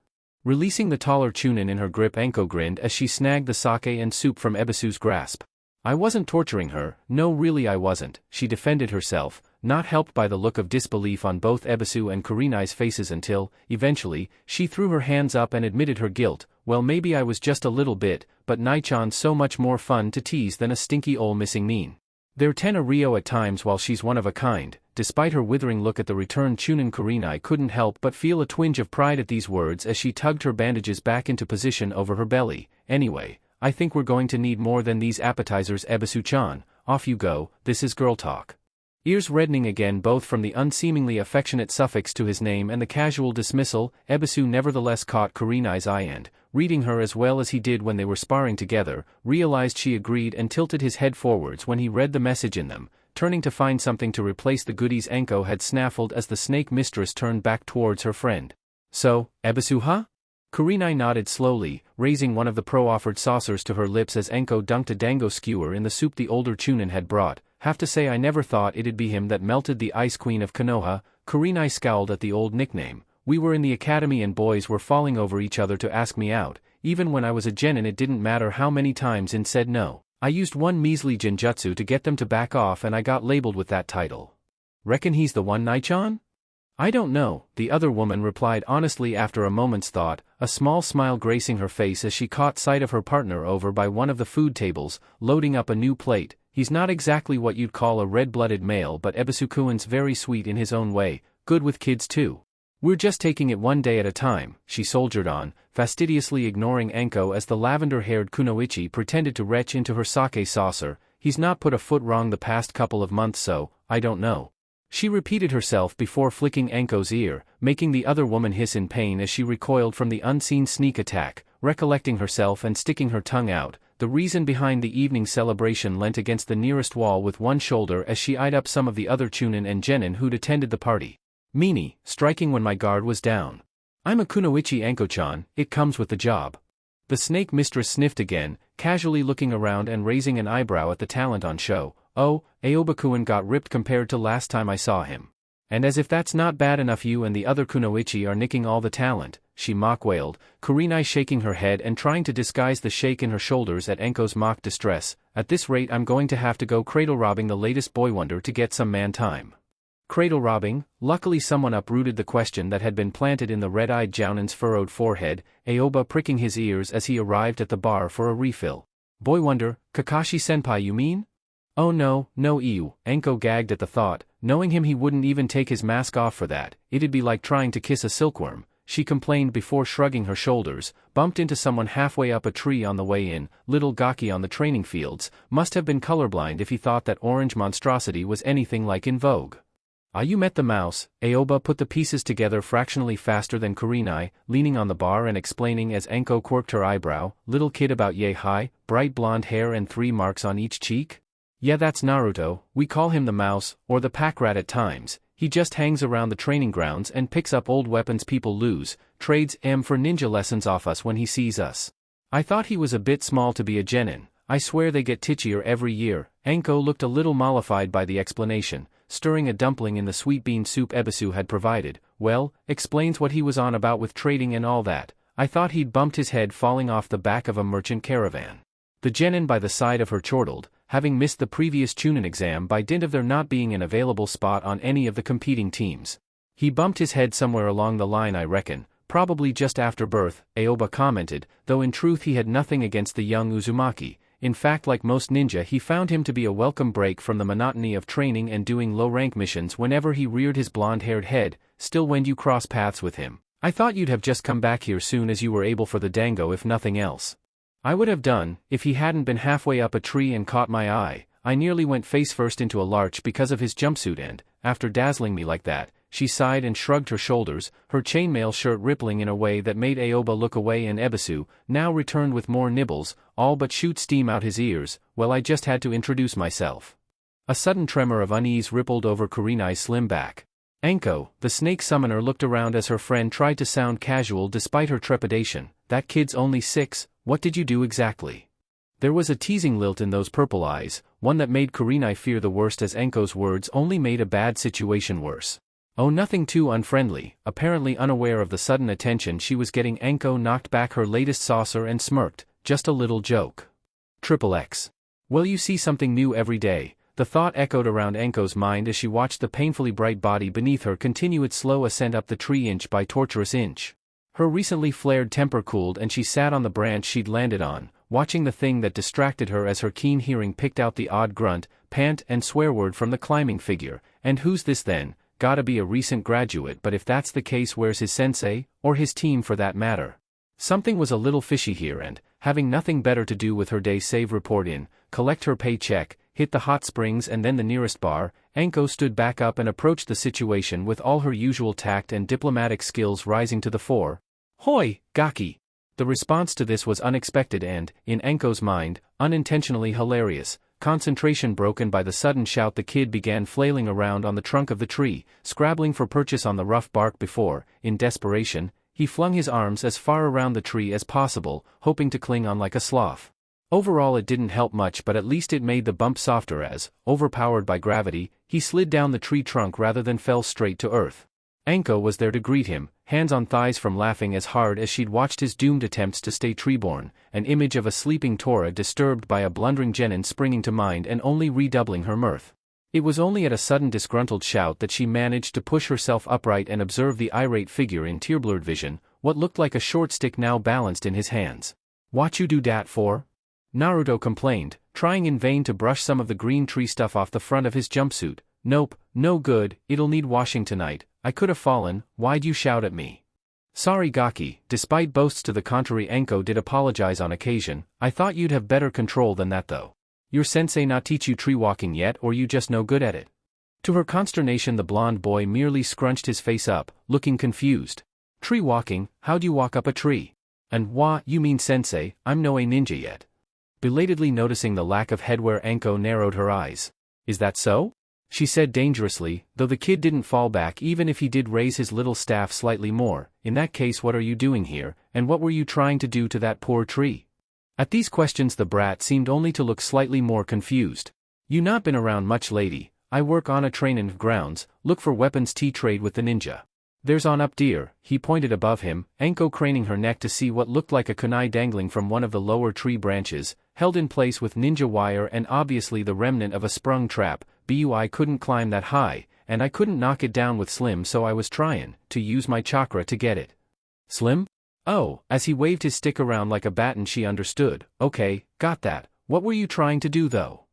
Releasing the taller Chunin in her grip, Anko grinned as she snagged the sake and soup from Ebisu's grasp. I wasn't torturing her, no really I wasn't, she defended herself, not helped by the look of disbelief on both Ebisu and Kurenai's faces until, eventually, she threw her hands up and admitted her guilt. Well, maybe I was just a little bit, but Nai-chan's so much more fun to tease than a stinky ol' missing nin. They're Tenna Rio at times while she's one of a kind. Despite her withering look at the returned Chunin, Kurenai couldn't help but feel a twinge of pride at these words as she tugged her bandages back into position over her belly. Anyway, I think we're going to need more than these appetizers, Ebisu-chan. Off you go, this is girl talk. Ears reddening again both from the unseemingly affectionate suffix to his name and the casual dismissal, Ebisu nevertheless caught Kurenai's eye and, reading her as well as he did when they were sparring together, realized she agreed and tilted his head forwards when he read the message in them, turning to find something to replace the goodies Anko had snaffled as the snake mistress turned back towards her friend. So, Ebisu huh? Kurenai nodded slowly, raising one of the pro-offered saucers to her lips as Anko dunked a dango skewer in the soup the older Chunin had brought. Have to say I never thought it'd be him that melted the ice queen of Konoha. Kurenai scowled at the old nickname. We were in the academy and boys were falling over each other to ask me out. Even when I was a genin it didn't matter how many times In said no. I used one measly genjutsu to get them to back off and I got labeled with that title. Reckon he's the one, Nai-chan? I don't know, the other woman replied honestly after a moment's thought, a small smile gracing her face as she caught sight of her partner over by one of the food tables, loading up a new plate. He's not exactly what you'd call a red-blooded male, but Ebisu-kuin's very sweet in his own way, good with kids too. We're just taking it one day at a time, she soldiered on, fastidiously ignoring Anko as the lavender-haired kunoichi pretended to retch into her sake saucer. He's not put a foot wrong the past couple of months, so, I don't know. She repeated herself before flicking Anko's ear, making the other woman hiss in pain as she recoiled from the unseen sneak attack, recollecting herself and sticking her tongue out. The reason behind the evening celebration leant against the nearest wall with one shoulder as she eyed up some of the other Chunin and genin who'd attended the party. Meanie, striking when my guard was down. I'm a kunoichi, Anko-chan, it comes with the job. The snake mistress sniffed again, casually looking around and raising an eyebrow at the talent on show. Oh, Aoba-kun got ripped compared to last time I saw him. And as if that's not bad enough, you and the other kunoichi are nicking all the talent, she mock-wailed, Kurenai shaking her head and trying to disguise the shake in her shoulders at Anko's mock distress. At this rate I'm going to have to go cradle-robbing the latest boy wonder to get some man time. Cradle-robbing? Luckily someone uprooted the question that had been planted in the red-eyed Jounin's furrowed forehead, Aoba pricking his ears as he arrived at the bar for a refill. Boy wonder, Kakashi-senpai you mean? Oh no, Iu, Anko gagged at the thought, knowing him he wouldn't even take his mask off for that, it'd be like trying to kiss a silkworm, she complained before shrugging her shoulders, bumped into someone halfway up a tree on the way in. Little Gaki on the training fields, must have been colorblind if he thought that orange monstrosity was anything like in vogue. Ah, you met the mouse, Aoba put the pieces together fractionally faster than Kurenai, leaning on the bar and explaining as Anko quirked her eyebrow, little kid about yay high, bright blonde hair and 3 marks on each cheek? Yeah, that's Naruto, we call him the mouse, or the pack rat at times. He just hangs around the training grounds and picks up old weapons people lose, trades for ninja lessons off us when he sees us. I thought he was a bit small to be a genin. I swear they get titchier every year." Anko looked a little mollified by the explanation, stirring a dumpling in the sweet bean soup Ebisu had provided. "Well, explains what he was on about with trading and all that. I thought he'd bumped his head falling off the back of a merchant caravan." The genin by the side of her chortled, having missed the previous Chunin exam by dint of there not being an available spot on any of the competing teams. "He bumped his head somewhere along the line, I reckon, probably just after birth," Aoba commented, though in truth he had nothing against the young Uzumaki. In fact, like most ninja, he found him to be a welcome break from the monotony of training and doing low-rank missions whenever he reared his blonde-haired head. "Still, when you cross paths with him, I thought you'd have just come back here soon as you were able for the dango if nothing else." "I would have done, if he hadn't been halfway up a tree and caught my eye. I nearly went face-first into a larch because of his jumpsuit and, after dazzling me like that," she sighed and shrugged her shoulders, her chainmail shirt rippling in a way that made Aoba look away, and Ebisu now returned with more nibbles, all but shoot steam out his ears. "Well, I just had to introduce myself." A sudden tremor of unease rippled over Kurenai's slim back. Anko, the snake summoner, looked around as her friend tried to sound casual despite her trepidation. "That kid's only 6, what did you do exactly?" There was a teasing lilt in those purple eyes, one that made Kurenai fear the worst as Anko's words only made a bad situation worse. "Oh, nothing too unfriendly." Apparently unaware of the sudden attention she was getting, Anko knocked back her latest saucer and smirked. "Just a little joke." XXX. "Well, you see something new every day." The thought echoed around Anko's mind as she watched the painfully bright body beneath her continue its slow ascent up the tree inch by tortuous inch. Her recently flared temper cooled and she sat on the branch she'd landed on, watching the thing that distracted her as her keen hearing picked out the odd grunt, pant and swear word from the climbing figure. "And who's this then? Gotta be a recent graduate, but if that's the case, where's his sensei, or his team for that matter?" Something was a little fishy here and, having nothing better to do with her day save report in, collect her paycheck, hit the hot springs and then the nearest bar, Anko stood back up and approached the situation with all her usual tact and diplomatic skills rising to the fore. "Hoi, Gaki!" The response to this was unexpected and, in Anko's mind, unintentionally hilarious. Concentration broken by the sudden shout, the kid began flailing around on the trunk of the tree, scrabbling for purchase on the rough bark before, in desperation, he flung his arms as far around the tree as possible, hoping to cling on like a sloth. Overall it didn't help much, but at least it made the bump softer as, overpowered by gravity, he slid down the tree trunk rather than fell straight to earth. Anko was there to greet him, hands on thighs from laughing as hard as she'd watched his doomed attempts to stay treeborn, an image of a sleeping Tora disturbed by a blundering genin springing to mind and only redoubling her mirth. It was only at a sudden disgruntled shout that she managed to push herself upright and observe the irate figure in tear-blurred vision, what looked like a short stick now balanced in his hands. "What you do dat for?" Naruto complained, trying in vain to brush some of the green tree stuff off the front of his jumpsuit. "Nope, no good, it'll need washing tonight. I could have fallen, why'd you shout at me?" "Sorry Gaki." Despite boasts to the contrary, Anko did apologize on occasion. "I thought you'd have better control than that though. Your sensei not teach you tree walking yet, or you just no good at it?" To her consternation the blonde boy merely scrunched his face up, looking confused. "Tree walking? How'd you walk up a tree?" "And wha, you mean sensei, I'm no a ninja yet." Belatedly noticing the lack of headwear, Anko narrowed her eyes. "Is that so?" she said dangerously, though the kid didn't fall back even if he did raise his little staff slightly more. "In that case, what are you doing here, and what were you trying to do to that poor tree?" At these questions the brat seemed only to look slightly more confused. "You not been around much lady. I work on a trainin' grounds, look for weapons tea trade with the ninja. There's on up deer." He pointed above him, Anko craning her neck to see what looked like a kunai dangling from one of the lower tree branches, held in place with ninja wire and obviously the remnant of a sprung trap. "I couldn't climb that high, and I couldn't knock it down with Slim, so I was tryin' to use my chakra to get it." "Slim? Oh." As he waved his stick around like a baton she understood. "Okay, got that. What were you trying to do though?"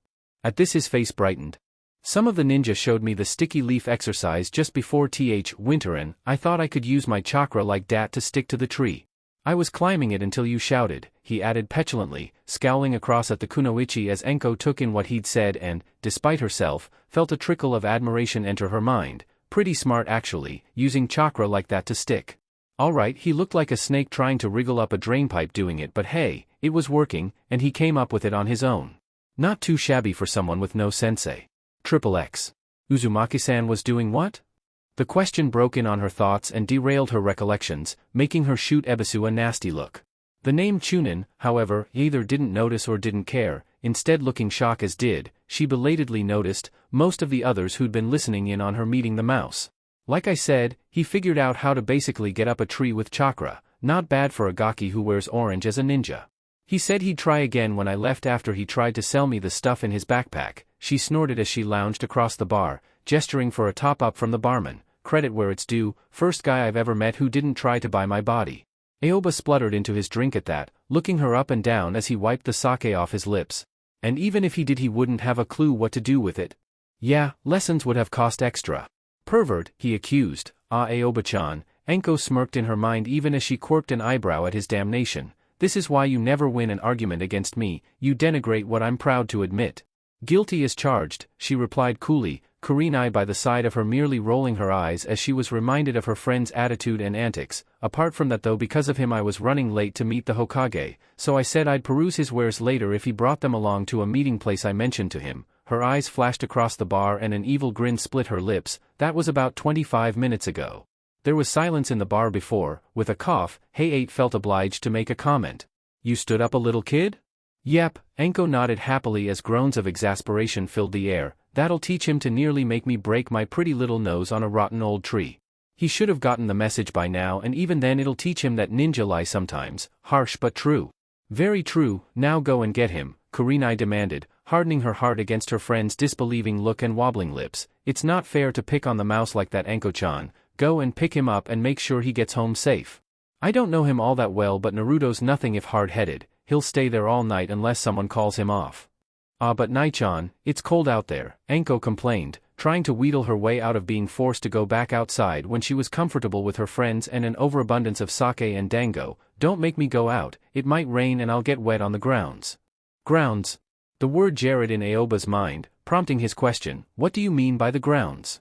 At this his face brightened. "Some of the ninja showed me the sticky leaf exercise just before winterin'. I thought I could use my chakra like dat to stick to the tree. I was climbing it until you shouted," he added petulantly, scowling across at the kunoichi as Anko took in what he'd said and, despite herself, felt a trickle of admiration enter her mind. Pretty smart actually, using chakra like that to stick. Alright, he looked like a snake trying to wriggle up a drainpipe doing it, but hey, it was working, and he came up with it on his own. Not too shabby for someone with no sensei. XXX. Uzumaki-san was doing what? The question broke in on her thoughts and derailed her recollections, making her shoot Ebisu a nasty look. The name Chunin, however, either didn't notice or didn't care, instead looking shocked as did, she belatedly noticed, most of the others who'd been listening in on her meeting the mouse. Like I said, he figured out how to basically get up a tree with chakra, not bad for a gaki who wears orange as a ninja. He said he'd try again when I left after he tried to sell me the stuff in his backpack, she snorted as she lounged across the bar, gesturing for a top-up from the barman. Credit where it's due, first guy I've ever met who didn't try to buy my body. Aoba spluttered into his drink at that, looking her up and down as he wiped the sake off his lips. And even if he did, he wouldn't have a clue what to do with it. Yeah, lessons would have cost extra. Pervert, he accused. Aoba-chan. Anko smirked in her mind even as she quirked an eyebrow at his damnation. This is why you never win an argument against me, you denigrate what I'm proud to admit. Guilty as charged, she replied coolly, Kurenai by the side of her merely rolling her eyes as she was reminded of her friend's attitude and antics. Apart from that though, because of him I was running late to meet the Hokage, so I said I'd peruse his wares later if he brought them along to a meeting place I mentioned to him. Her eyes flashed across the bar and an evil grin split her lips. That was about 25 minutes ago. There was silence in the bar before, with a cough, Hey-8 felt obliged to make a comment. You stood up a little kid? Yep, Anko nodded happily as groans of exasperation filled the air. That'll teach him to nearly make me break my pretty little nose on a rotten old tree. He should have gotten the message by now, and even then it'll teach him that ninja lie sometimes. Harsh but true. Very true, now go and get him, Kurenai demanded, hardening her heart against her friend's disbelieving look and wobbling lips. It's not fair to pick on the mouse like that, Anko-chan. Go and pick him up and make sure he gets home safe. I don't know him all that well, but Naruto's nothing if hard-headed. He'll stay there all night unless someone calls him off. But Nai-chan, it's cold out there, Anko complained, trying to wheedle her way out of being forced to go back outside when she was comfortable with her friends and an overabundance of sake and dango. Don't make me go out, it might rain and I'll get wet on the grounds. Grounds? The word jarred in Aoba's mind, prompting his question, what do you mean by the grounds?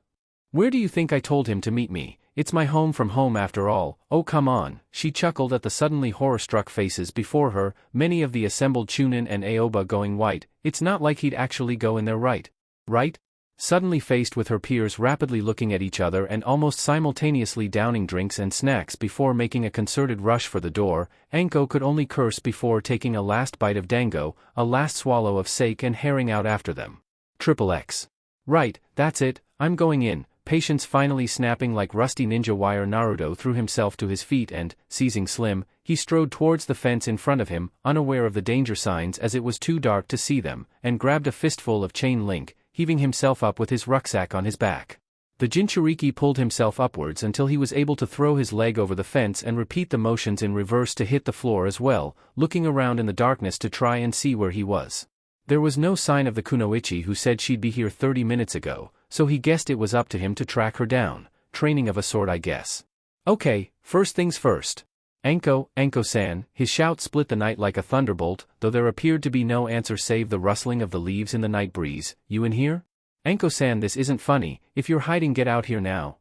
Where do you think I told him to meet me? It's my home from home after all. Oh come on, she chuckled at the suddenly horror-struck faces before her, many of the assembled Chunin and Aoba going white. It's not like he'd actually go in there, right? Right? Suddenly faced with her peers rapidly looking at each other and almost simultaneously downing drinks and snacks before making a concerted rush for the door, Anko could only curse before taking a last bite of dango, a last swallow of sake and herring out after them. XXX. Right, that's it, I'm going in. Patience finally snapping like rusty ninja wire, Naruto threw himself to his feet and, seizing Slim, he strode towards the fence in front of him, unaware of the danger signs as it was too dark to see them, and grabbed a fistful of chain link, heaving himself up with his rucksack on his back. The Jinchuriki pulled himself upwards until he was able to throw his leg over the fence and repeat the motions in reverse to hit the floor as well, looking around in the darkness to try and see where he was. There was no sign of the Kunoichi who said she'd be here 30 minutes ago, so he guessed it was up to him to track her down. Training of a sort, I guess. Okay, first things first. Anko, Anko-san, his shout split the night like a thunderbolt, though there appeared to be no answer save the rustling of the leaves in the night breeze. You in here? Anko-san, this isn't funny, if you're hiding get out here now.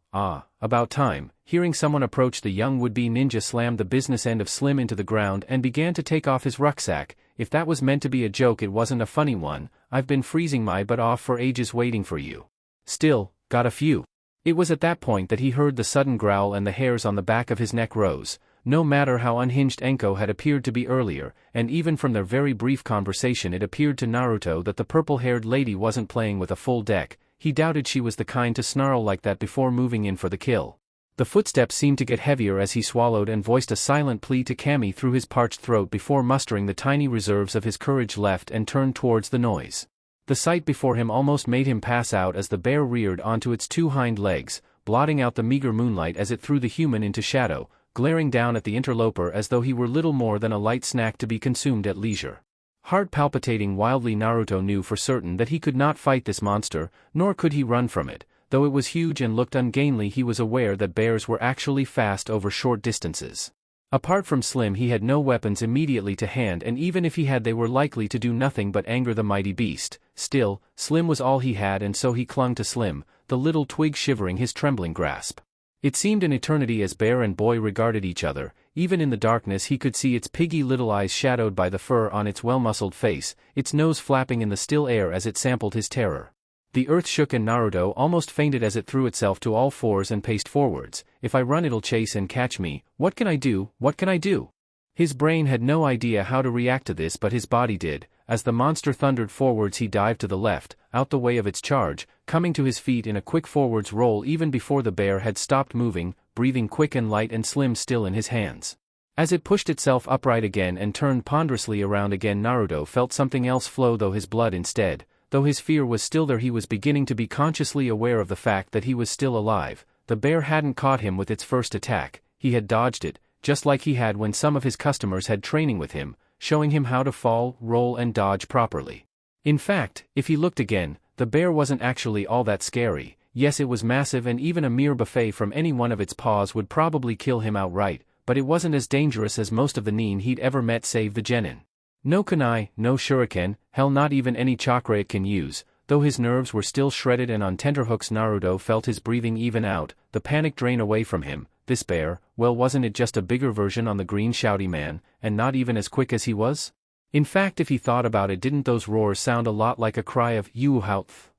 About time. Hearing someone approach, the young would-be ninja slammed the business end of Slim into the ground and began to take off his rucksack. If that was meant to be a joke, it wasn't a funny one. I've been freezing my butt off for ages waiting for you. Still, got a few. It was at that point that he heard the sudden growl and the hairs on the back of his neck rose. No matter how unhinged Anko had appeared to be earlier, and even from their very brief conversation it appeared to Naruto that the purple-haired lady wasn't playing with a full deck, he doubted she was the kind to snarl like that before moving in for the kill. The footsteps seemed to get heavier as he swallowed and voiced a silent plea to Kami through his parched throat before mustering the tiny reserves of his courage left and turned towards the noise. The sight before him almost made him pass out as the bear reared onto its two hind legs, blotting out the meager moonlight as it threw the human into shadow, glaring down at the interloper as though he were little more than a light snack to be consumed at leisure. Heart palpitating wildly, Naruto knew for certain that he could not fight this monster, nor could he run from it. Though it was huge and looked ungainly, he was aware that bears were actually fast over short distances. Apart from Slim, he had no weapons immediately to hand, and even if he had, they were likely to do nothing but anger the mighty beast. Still, Slim was all he had, and so he clung to Slim, the little twig shivering his trembling grasp. It seemed an eternity as bear and boy regarded each other. Even in the darkness he could see its piggy little eyes shadowed by the fur on its well-muscled face, its nose flapping in the still air as it sampled his terror. The earth shook and Naruto almost fainted as it threw itself to all fours and paced forwards. If I run it'll chase and catch me, what can I do, what can I do? His brain had no idea how to react to this but his body did. As the monster thundered forwards he dived to the left, out the way of its charge, coming to his feet in a quick forwards roll even before the bear had stopped moving, breathing quick and light and slim still in his hands. As it pushed itself upright again and turned ponderously around again, Naruto felt something else flow through his blood instead. Though his fear was still there, he was beginning to be consciously aware of the fact that he was still alive. The bear hadn't caught him with its first attack, he had dodged it, just like he had when some of his customers had training with him, showing him how to fall, roll and dodge properly. In fact, if he looked again, the bear wasn't actually all that scary. Yes, it was massive and even a mere buffet from any one of its paws would probably kill him outright, but it wasn't as dangerous as most of the nin he'd ever met save the genin. No kunai, no shuriken, hell not even any chakra it can use. Though his nerves were still shredded and on tenterhooks, Naruto felt his breathing even out, the panic drain away from him. This bear, well, wasn't it just a bigger version on the green shouty man, and not even as quick as he was? In fact, if he thought about it, didn't those roars sound a lot like a cry of "Yuhouth"?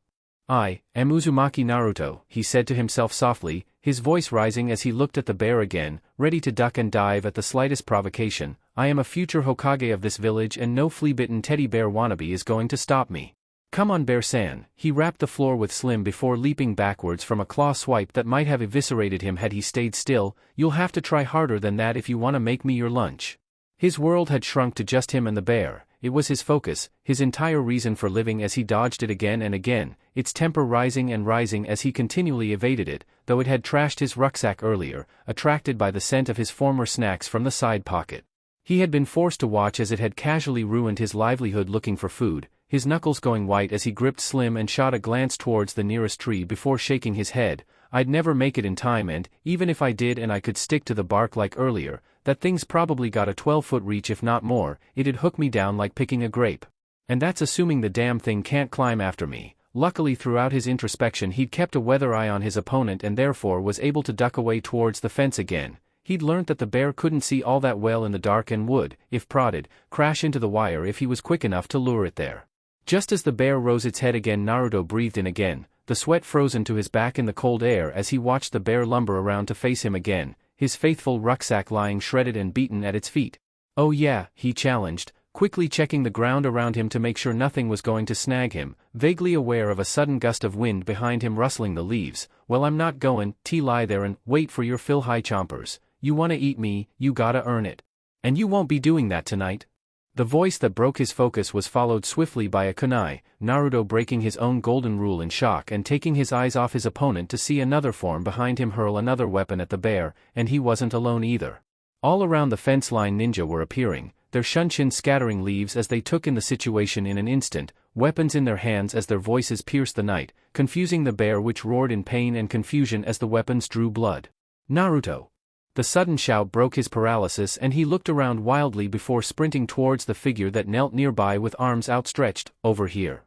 I am Uzumaki Naruto, he said to himself softly, his voice rising as he looked at the bear again, ready to duck and dive at the slightest provocation. I am a future Hokage of this village and no flea-bitten teddy bear wannabe is going to stop me. Come on, Bear-san. He rapped the floor with Slim before leaping backwards from a claw swipe that might have eviscerated him had he stayed still. You'll have to try harder than that if you want to make me your lunch. His world had shrunk to just him and the bear. It was his focus, his entire reason for living as he dodged it again and again, its temper rising and rising as he continually evaded it, though it had trashed his rucksack earlier, attracted by the scent of his former snacks from the side pocket. He had been forced to watch as it had casually ruined his livelihood looking for food, his knuckles going white as he gripped Slim and shot a glance towards the nearest tree before shaking his head. I'd never make it in time, and, even if I did and I could stick to the bark like earlier, that thing's probably got a 12-foot reach if not more. It'd hook me down like picking a grape. And that's assuming the damn thing can't climb after me. Luckily, throughout his introspection he'd kept a weather eye on his opponent and therefore was able to duck away towards the fence again. He'd learnt that the bear couldn't see all that well in the dark and would, if prodded, crash into the wire if he was quick enough to lure it there. Just as the bear rose its head again, Naruto breathed in again, the sweat frozen to his back in the cold air as he watched the bear lumber around to face him again, his faithful rucksack lying shredded and beaten at its feet. Oh yeah, he challenged, quickly checking the ground around him to make sure nothing was going to snag him, vaguely aware of a sudden gust of wind behind him rustling the leaves. Well, I'm not going to lie there and wait for your fill high chompers. You wanna eat me, you gotta earn it. And you won't be doing that tonight. The voice that broke his focus was followed swiftly by a kunai, Naruto breaking his own golden rule in shock and taking his eyes off his opponent to see another form behind him hurl another weapon at the bear, and he wasn't alone either. All around the fence line ninja were appearing, their shunshin scattering leaves as they took in the situation in an instant, weapons in their hands as their voices pierced the night, confusing the bear which roared in pain and confusion as the weapons drew blood. Naruto! The sudden shout broke his paralysis and he looked around wildly before sprinting towards the figure that knelt nearby with arms outstretched. Over here.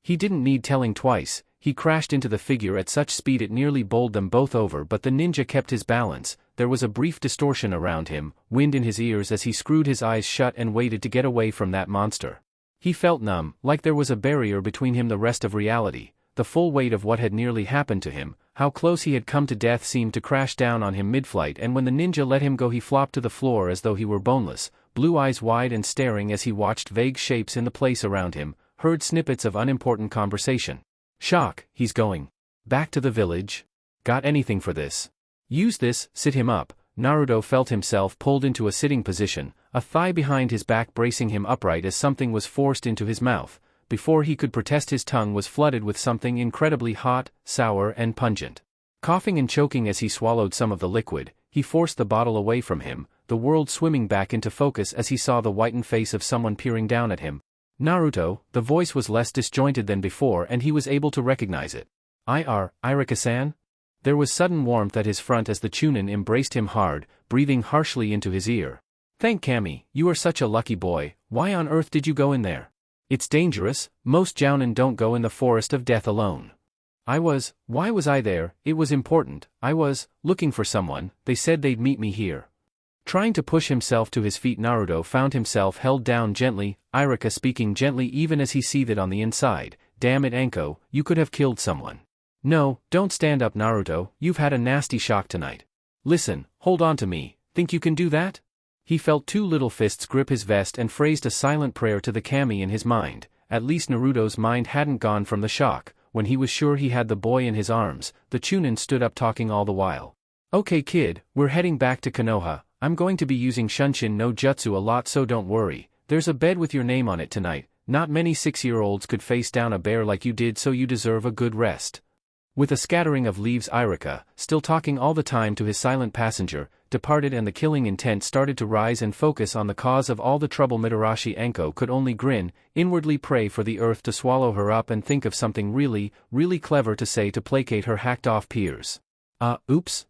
He didn't need telling twice, he crashed into the figure at such speed it nearly bowled them both over, but the ninja kept his balance. There was a brief distortion around him, wind in his ears as he screwed his eyes shut and waited to get away from that monster. He felt numb, like there was a barrier between him and the rest of reality. The full weight of what had nearly happened to him, how close he had come to death, seemed to crash down on him mid-flight, and when the ninja let him go he flopped to the floor as though he were boneless, blue eyes wide and staring as he watched vague shapes in the place around him, heard snippets of unimportant conversation. Shock, he's going back to the village? Got anything for this? Use this, sit him up. Naruto felt himself pulled into a sitting position, a thigh behind his back bracing him upright as something was forced into his mouth. Before he could protest, his tongue was flooded with something incredibly hot, sour and pungent. Coughing and choking as he swallowed some of the liquid, he forced the bottle away from him, the world swimming back into focus as he saw the whitened face of someone peering down at him. Naruto, the voice was less disjointed than before and he was able to recognize it. Iruka-san? There was sudden warmth at his front as the Chunin embraced him hard, breathing harshly into his ear. Thank Kami, you are such a lucky boy. Why on earth did you go in there? It's dangerous, most jounin don't go in the forest of death alone. Why was I there? It was important, I was looking for someone, they said they'd meet me here. Trying to push himself to his feet, Naruto found himself held down gently, Iruka speaking gently even as he seethed on the inside. damn it Anko, you could have killed someone. No, don't stand up Naruto, you've had a nasty shock tonight. Listen, hold on to me, think you can do that? He felt two little fists grip his vest and phrased a silent prayer to the kami in his mind. At least Naruto's mind hadn't gone from the shock. When he was sure he had the boy in his arms, the Chunin stood up talking all the while. Okay kid, we're heading back to Konoha. I'm going to be using Shunshin no Jutsu a lot so don't worry. There's a bed with your name on it tonight. Not many 6-year-olds could face down a bear like you did so you deserve a good rest. With a scattering of leaves Iruka, still talking all the time to his silent passenger, departed and the killing intent started to rise and focus on the cause of all the trouble. Mitarashi Anko could only grin, inwardly pray for the earth to swallow her up and think of something really, really clever to say to placate her hacked-off peers. Oops.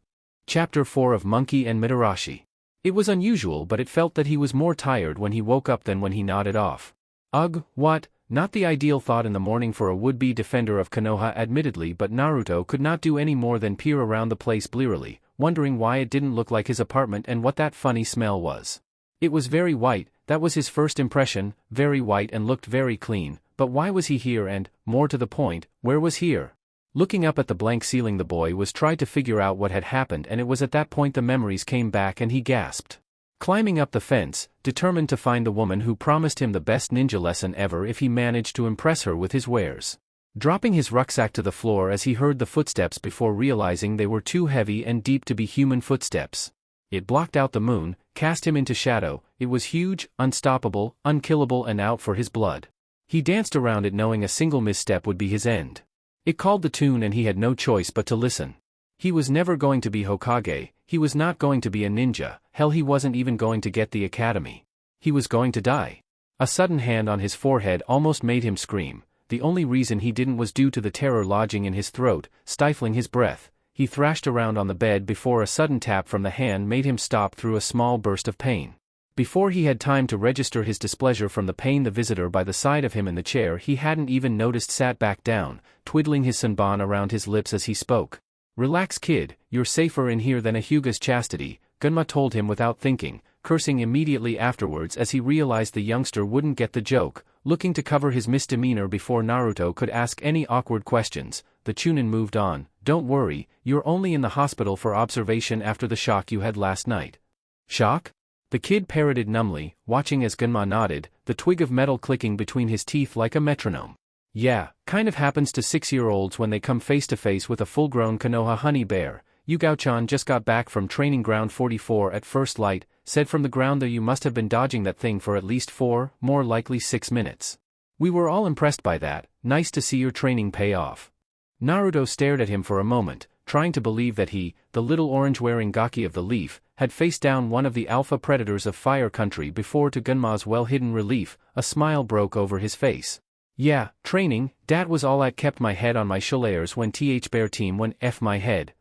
Chapter 4 of Monkey and Mitarashi. It was unusual but it felt that he was more tired when he woke up than when he nodded off. Ugh, what? Not the ideal thought in the morning for a would-be defender of Konoha admittedly, but Naruto could not do any more than peer around the place blearily, wondering why it didn't look like his apartment and what that funny smell was. It was very white, that was his first impression, very white and looked very clean, but why was he here and, more to the point, where was here? Looking up at the blank ceiling the boy was tried to figure out what had happened and it was at that point the memories came back and he gasped. Climbing up the fence, determined to find the woman who promised him the best ninja lesson ever if he managed to impress her with his wares. Dropping his rucksack to the floor as he heard the footsteps before realizing they were too heavy and deep to be human footsteps. It blocked out the moon, cast him into shadow, it was huge, unstoppable, unkillable and out for his blood. He danced around it knowing a single misstep would be his end. It called the tune and he had no choice but to listen. He was never going to be Hokage, he was not going to be a ninja, hell he wasn't even going to get the academy. He was going to die. A sudden hand on his forehead almost made him scream. The only reason he didn't was due to the terror lodging in his throat, stifling his breath. He thrashed around on the bed before a sudden tap from the hand made him stop through a small burst of pain. Before he had time to register his displeasure from the pain, the visitor by the side of him in the chair he hadn't even noticed sat back down, twiddling his sanban around his lips as he spoke. Relax kid, you're safer in here than a Hyuga's chastity, Gunma told him without thinking, cursing immediately afterwards as he realized the youngster wouldn't get the joke. Looking to cover his misdemeanor before Naruto could ask any awkward questions, the Chunin moved on. Don't worry, you're only in the hospital for observation after the shock you had last night. Shock? The kid parroted numbly, watching as Gunma nodded, the twig of metal clicking between his teeth like a metronome. Yeah, kind of happens to 6-year-olds when they come face to face with a full-grown Konoha honey bear. Yugao-chan just got back from training ground 44 at first light, said from the ground there you must have been dodging that thing for at least 4, more likely 6 minutes. We were all impressed by that, nice to see your training pay off. Naruto stared at him for a moment, trying to believe that he, the little orange-wearing Gaki of the Leaf, had faced down one of the alpha predators of Fire Country before. To Gunma's well-hidden relief, a smile broke over his face. Yeah, training, dat was all I kept my head on my shoulders when th bear team went f my head.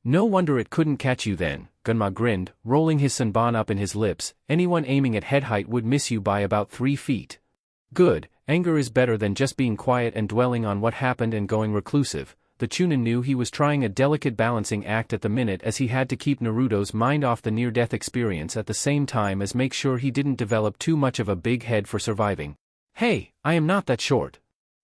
No wonder it couldn't catch you then, Gunma grinned, rolling his sanban up in his lips. Anyone aiming at head height would miss you by about 3 feet. Good, anger is better than just being quiet and dwelling on what happened and going reclusive. The Chunin knew he was trying a delicate balancing act at the minute as he had to keep Naruto's mind off the near-death experience at the same time as make sure he didn't develop too much of a big head for surviving. Hey, I am not that short.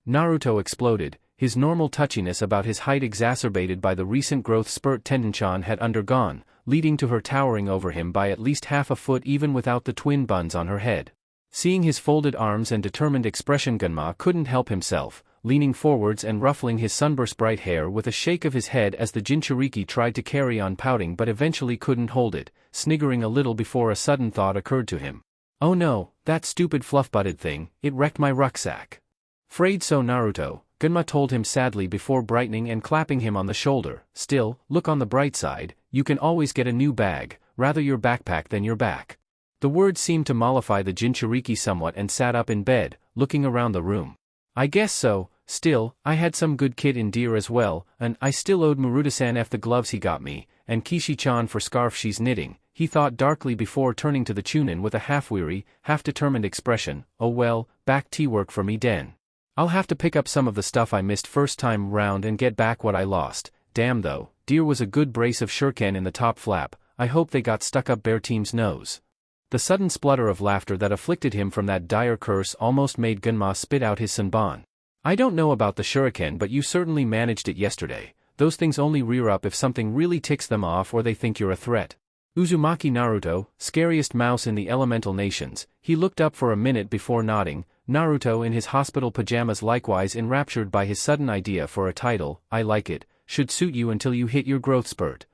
Naruto exploded, his normal touchiness about his height exacerbated by the recent growth spurt Tenten-chan had undergone, leading to her towering over him by at least half a foot even without the twin buns on her head. Seeing his folded arms and determined expression, Gunma couldn't help himself, leaning forwards and ruffling his sunburst bright hair with a shake of his head as the Jinchuriki tried to carry on pouting but eventually couldn't hold it, sniggering a little before a sudden thought occurred to him. Oh no, that stupid fluff-butted thing, it wrecked my rucksack. Afraid so Naruto, Gunma told him sadly before brightening and clapping him on the shoulder. Still, look on the bright side, you can always get a new bag, rather your backpack than your back. The words seemed to mollify the Jinchuriki somewhat and sat up in bed, looking around the room. I guess so, still, I had some good kit in deer as well, and I still owed Maruta-san the gloves he got me, and Kishi-chan for scarf she's knitting, he thought darkly before turning to the Chunin with a half-weary, half-determined expression. Oh well, back tea work for me den. I'll have to pick up some of the stuff I missed first time round and get back what I lost. Damn though, deer was a good brace of shuriken in the top flap, I hope they got stuck up bear team's nose. The sudden splutter of laughter that afflicted him from that dire curse almost made Gunma spit out his sanban. I don't know about the shuriken, but you certainly managed it yesterday. Those things only rear up if something really ticks them off or they think you're a threat. Uzumaki Naruto, scariest mouse in the elemental nations, he looked up for a minute before nodding. Naruto in his hospital pajamas likewise enraptured by his sudden idea for a title, I like it, should suit you until you hit your growth spurt.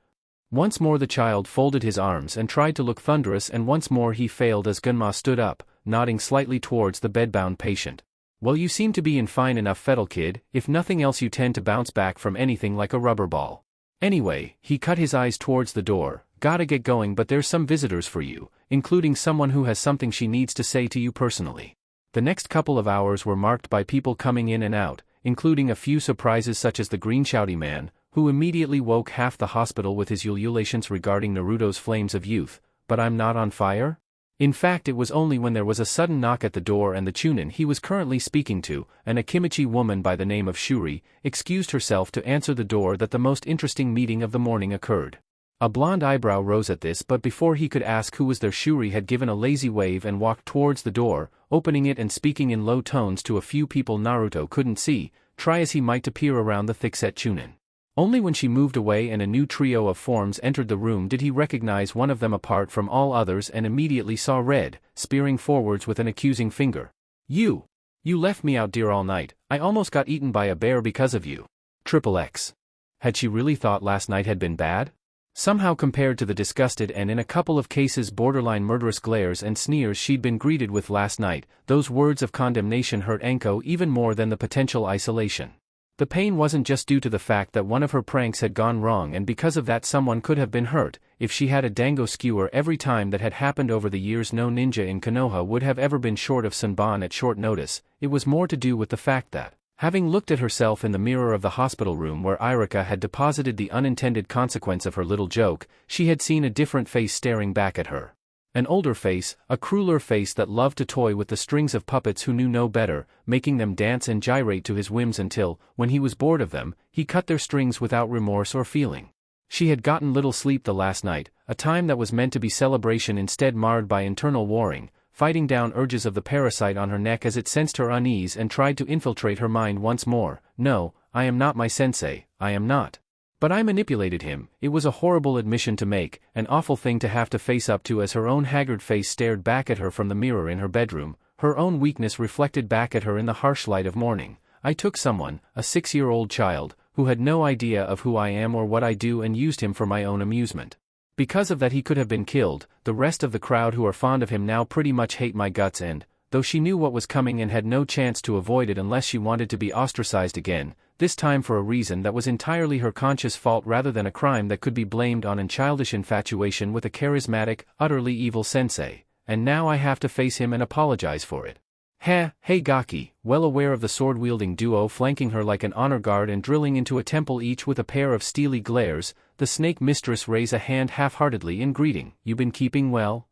Once more the child folded his arms and tried to look thunderous, and once more he failed as Gunma stood up, nodding slightly towards the bedbound patient. Well, you seem to be in fine enough fettle, kid. If nothing else, you tend to bounce back from anything like a rubber ball. Anyway, he cut his eyes towards the door. Gotta get going, but there's some visitors for you, including someone who has something she needs to say to you personally. The next couple of hours were marked by people coming in and out, including a few surprises such as the green shouty man, who immediately woke half the hospital with his ululations regarding Naruto's flames of youth. But I'm not on fire? In fact, it was only when there was a sudden knock at the door and the chunin he was currently speaking to, an Akimichi woman by the name of Shuri, excused herself to answer the door that the most interesting meeting of the morning occurred. A blonde eyebrow rose at this, but before he could ask who was there, Shuri had given a lazy wave and walked towards the door, opening it and speaking in low tones to a few people Naruto couldn't see, try as he might to peer around the thick-set chunin. Only when she moved away and a new trio of forms entered the room did he recognize one of them apart from all others, and immediately saw red, spearing forwards with an accusing finger. You left me out dear all night. I almost got eaten by a bear because of you. XXX. Had she really thought last night had been bad? Somehow, compared to the disgusted and in a couple of cases borderline murderous glares and sneers she'd been greeted with last night, those words of condemnation hurt Anko even more than the potential isolation. The pain wasn't just due to the fact that one of her pranks had gone wrong and because of that someone could have been hurt. If she had a dango skewer every time that had happened over the years, no ninja in Konoha would have ever been short of Sanban at short notice. It was more to do with the fact that, having looked at herself in the mirror of the hospital room where Iruka had deposited the unintended consequence of her little joke, she had seen a different face staring back at her. An older face, a crueler face that loved to toy with the strings of puppets who knew no better, making them dance and gyrate to his whims until, when he was bored of them, he cut their strings without remorse or feeling. She had gotten little sleep the last night, a time that was meant to be celebration instead marred by internal warring, fighting down urges of the parasite on her neck as it sensed her unease and tried to infiltrate her mind once more. No, I am not my sensei, I am not. But I manipulated him. It was a horrible admission to make, an awful thing to have to face up to as her own haggard face stared back at her from the mirror in her bedroom, her own weakness reflected back at her in the harsh light of morning. I took someone, a 6-year-old child, who had no idea of who I am or what I do, and used him for my own amusement. Because of that he could have been killed. The rest of the crowd who are fond of him now pretty much hate my guts, and, though she knew what was coming and had no chance to avoid it unless she wanted to be ostracized again, this time for a reason that was entirely her conscious fault rather than a crime that could be blamed on a childish infatuation with a charismatic, utterly evil sensei, and now I have to face him and apologize for it. Hey Gaki, well aware of the sword-wielding duo flanking her like an honor guard and drilling into a temple each with a pair of steely glares, the snake mistress raised a hand half-heartedly in greeting. You been keeping well?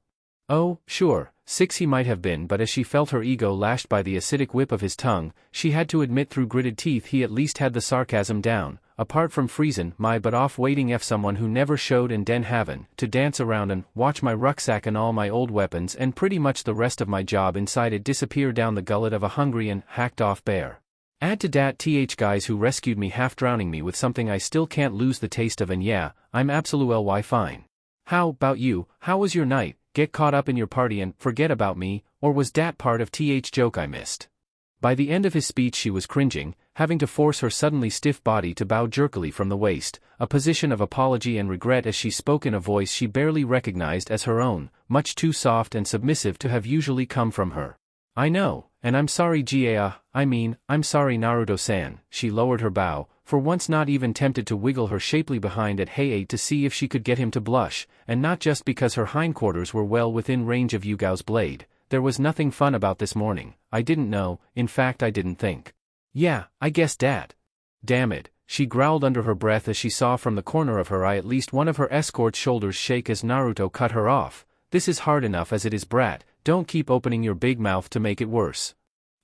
Oh, sure. 6 he might have been, but as she felt her ego lashed by the acidic whip of his tongue, she had to admit through gritted teeth he at least had the sarcasm down. Apart from Friesen, my butt off waiting f someone who never showed in Den Haven, to dance around and watch my rucksack and all my old weapons and pretty much the rest of my job inside it disappear down the gullet of a hungry and hacked-off bear. Add to dat guys who rescued me half drowning me with something I still can't lose the taste of, and yeah, I'm absolutely fine. How about you? How was your night? Get caught up in your party and forget about me, or was dat part of joke I missed? By the end of his speech she was cringing, having to force her suddenly stiff body to bow jerkily from the waist, a position of apology and regret as she spoke in a voice she barely recognized as her own, much too soft and submissive to have usually come from her. I know, and I'm sorry I'm sorry Naruto-san. She lowered her bow, for once not even tempted to wiggle her shapely behind at Heiei to see if she could get him to blush, and not just because her hindquarters were well within range of Yugao's blade. There was nothing fun about this morning. I didn't know, in fact I didn't think. Yeah, I guess dat. Damn it, she growled under her breath as she saw from the corner of her eye at least one of her escort's shoulders shake as Naruto cut her off. This is hard enough as it is, brat, don't keep opening your big mouth to make it worse.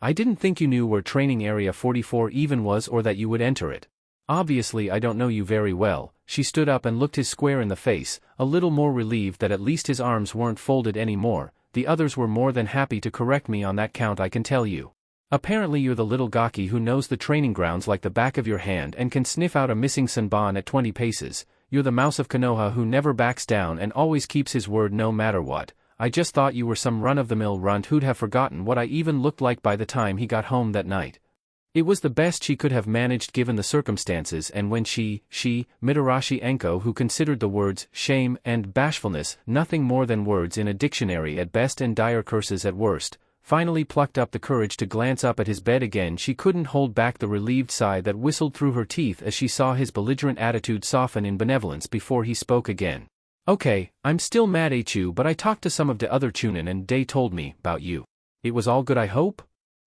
I didn't think you knew where training area 44 even was or that you would enter it. Obviously I don't know you very well. She stood up and looked his square in the face, a little more relieved that at least his arms weren't folded anymore. The others were more than happy to correct me on that count, I can tell you. Apparently you're the little gaki who knows the training grounds like the back of your hand and can sniff out a missing Senbon at 20 paces. You're the Mouse of Konoha who never backs down and always keeps his word no matter what. I just thought you were some run-of-the-mill runt who'd have forgotten what I even looked like by the time he got home that night. It was the best she could have managed given the circumstances, and when she, Mitarashi Anko, who considered the words shame and bashfulness nothing more than words in a dictionary at best and dire curses at worst, finally plucked up the courage to glance up at his bed again, she couldn't hold back the relieved sigh that whistled through her teeth as she saw his belligerent attitude soften in benevolence before he spoke again. Okay, I'm still mad at you, but I talked to some of the other chunin and they told me about you. It was all good, I hope?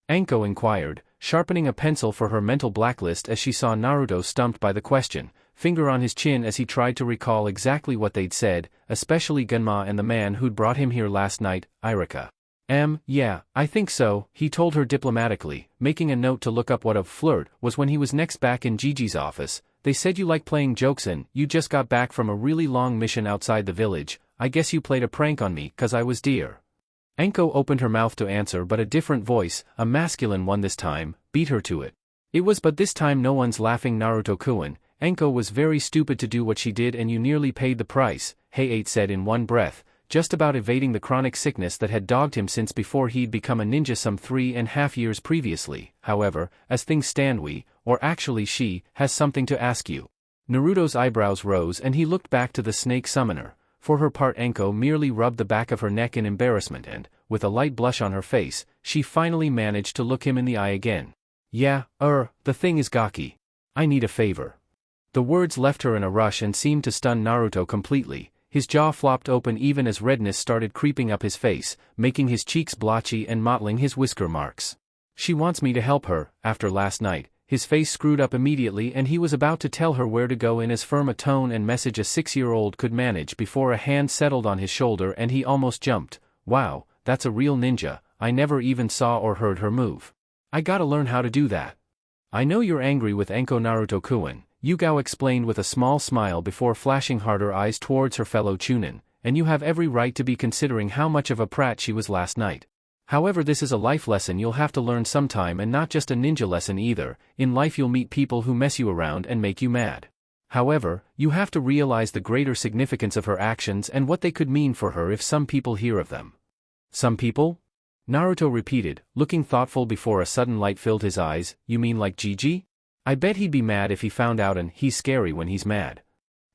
Anko inquired, sharpening a pencil for her mental blacklist as she saw Naruto stumped by the question, finger on his chin as he tried to recall exactly what they'd said, especially Genma and the man who'd brought him here last night, Irika. Yeah, I think so, he told her diplomatically, making a note to look up what a flirt was when he was next back in Gigi's office. They said you like playing jokes and you just got back from a really long mission outside the village. I guess you played a prank on me 'cause I was dear. Anko opened her mouth to answer, but a different voice, a masculine one this time, beat her to it. But this time no one's laughing, Naruto-kun. Anko was very stupid to do what she did and you nearly paid the price, Hey-8 said in one breath, just about evading the chronic sickness that had dogged him since before he'd become a ninja some 3.5 years previously. However, as things stand or actually she, has something to ask you. Naruto's eyebrows rose and he looked back to the snake summoner. For her part, Anko merely rubbed the back of her neck in embarrassment and, with a light blush on her face, she finally managed to look him in the eye again. Yeah, the thing is, Gaki. I need a favor. The words left her in a rush and seemed to stun Naruto completely. His jaw flopped open even as redness started creeping up his face, making his cheeks blotchy and mottling his whisker marks. She wants me to help her, after last night. His face screwed up immediately and he was about to tell her where to go in as firm a tone and message a 6-year-old could manage before a hand settled on his shoulder and he almost jumped. Wow, that's a real ninja, I never even saw or heard her move. I gotta learn how to do that. I know you're angry with Anko, Naruto-kun, Yugao explained with a small smile before flashing harder eyes towards her fellow chunin, and you have every right to be considering how much of a prat she was last night. However, this is a life lesson you'll have to learn sometime, and not just a ninja lesson either. In life you'll meet people who mess you around and make you mad. However, you have to realize the greater significance of her actions and what they could mean for her if some people hear of them. Some people? Naruto repeated, looking thoughtful before a sudden light filled his eyes. You mean like Gigi? I bet he'd be mad if he found out, and he's scary when he's mad.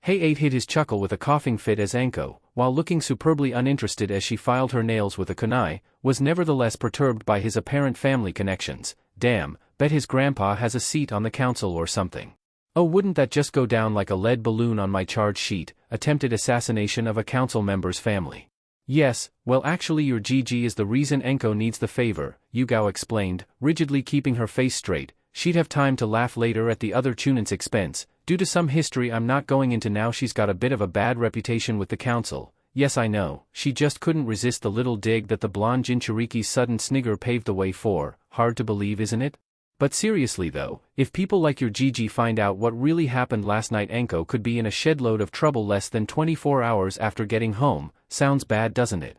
Hey-8 hid his chuckle with a coughing fit as Anko, while looking superbly uninterested as she filed her nails with a kunai, was nevertheless perturbed by his apparent family connections. Damn, bet his grandpa has a seat on the council or something. Oh, wouldn't that just go down like a lead balloon on my charge sheet, attempted assassination of a council member's family. Yes, well actually your Gigi is the reason Anko needs the favor, Yugao explained, rigidly keeping her face straight. She'd have time to laugh later at the other chunin's expense. Due to some history I'm not going into now, she's got a bit of a bad reputation with the council. Yes, I know, she just couldn't resist the little dig that the blonde Jinchuriki's sudden snigger paved the way for. Hard to believe, isn't it? But seriously though, if people like your Gigi find out what really happened last night, Anko could be in a shed-load of trouble less than 24 hours after getting home. Sounds bad, doesn't it?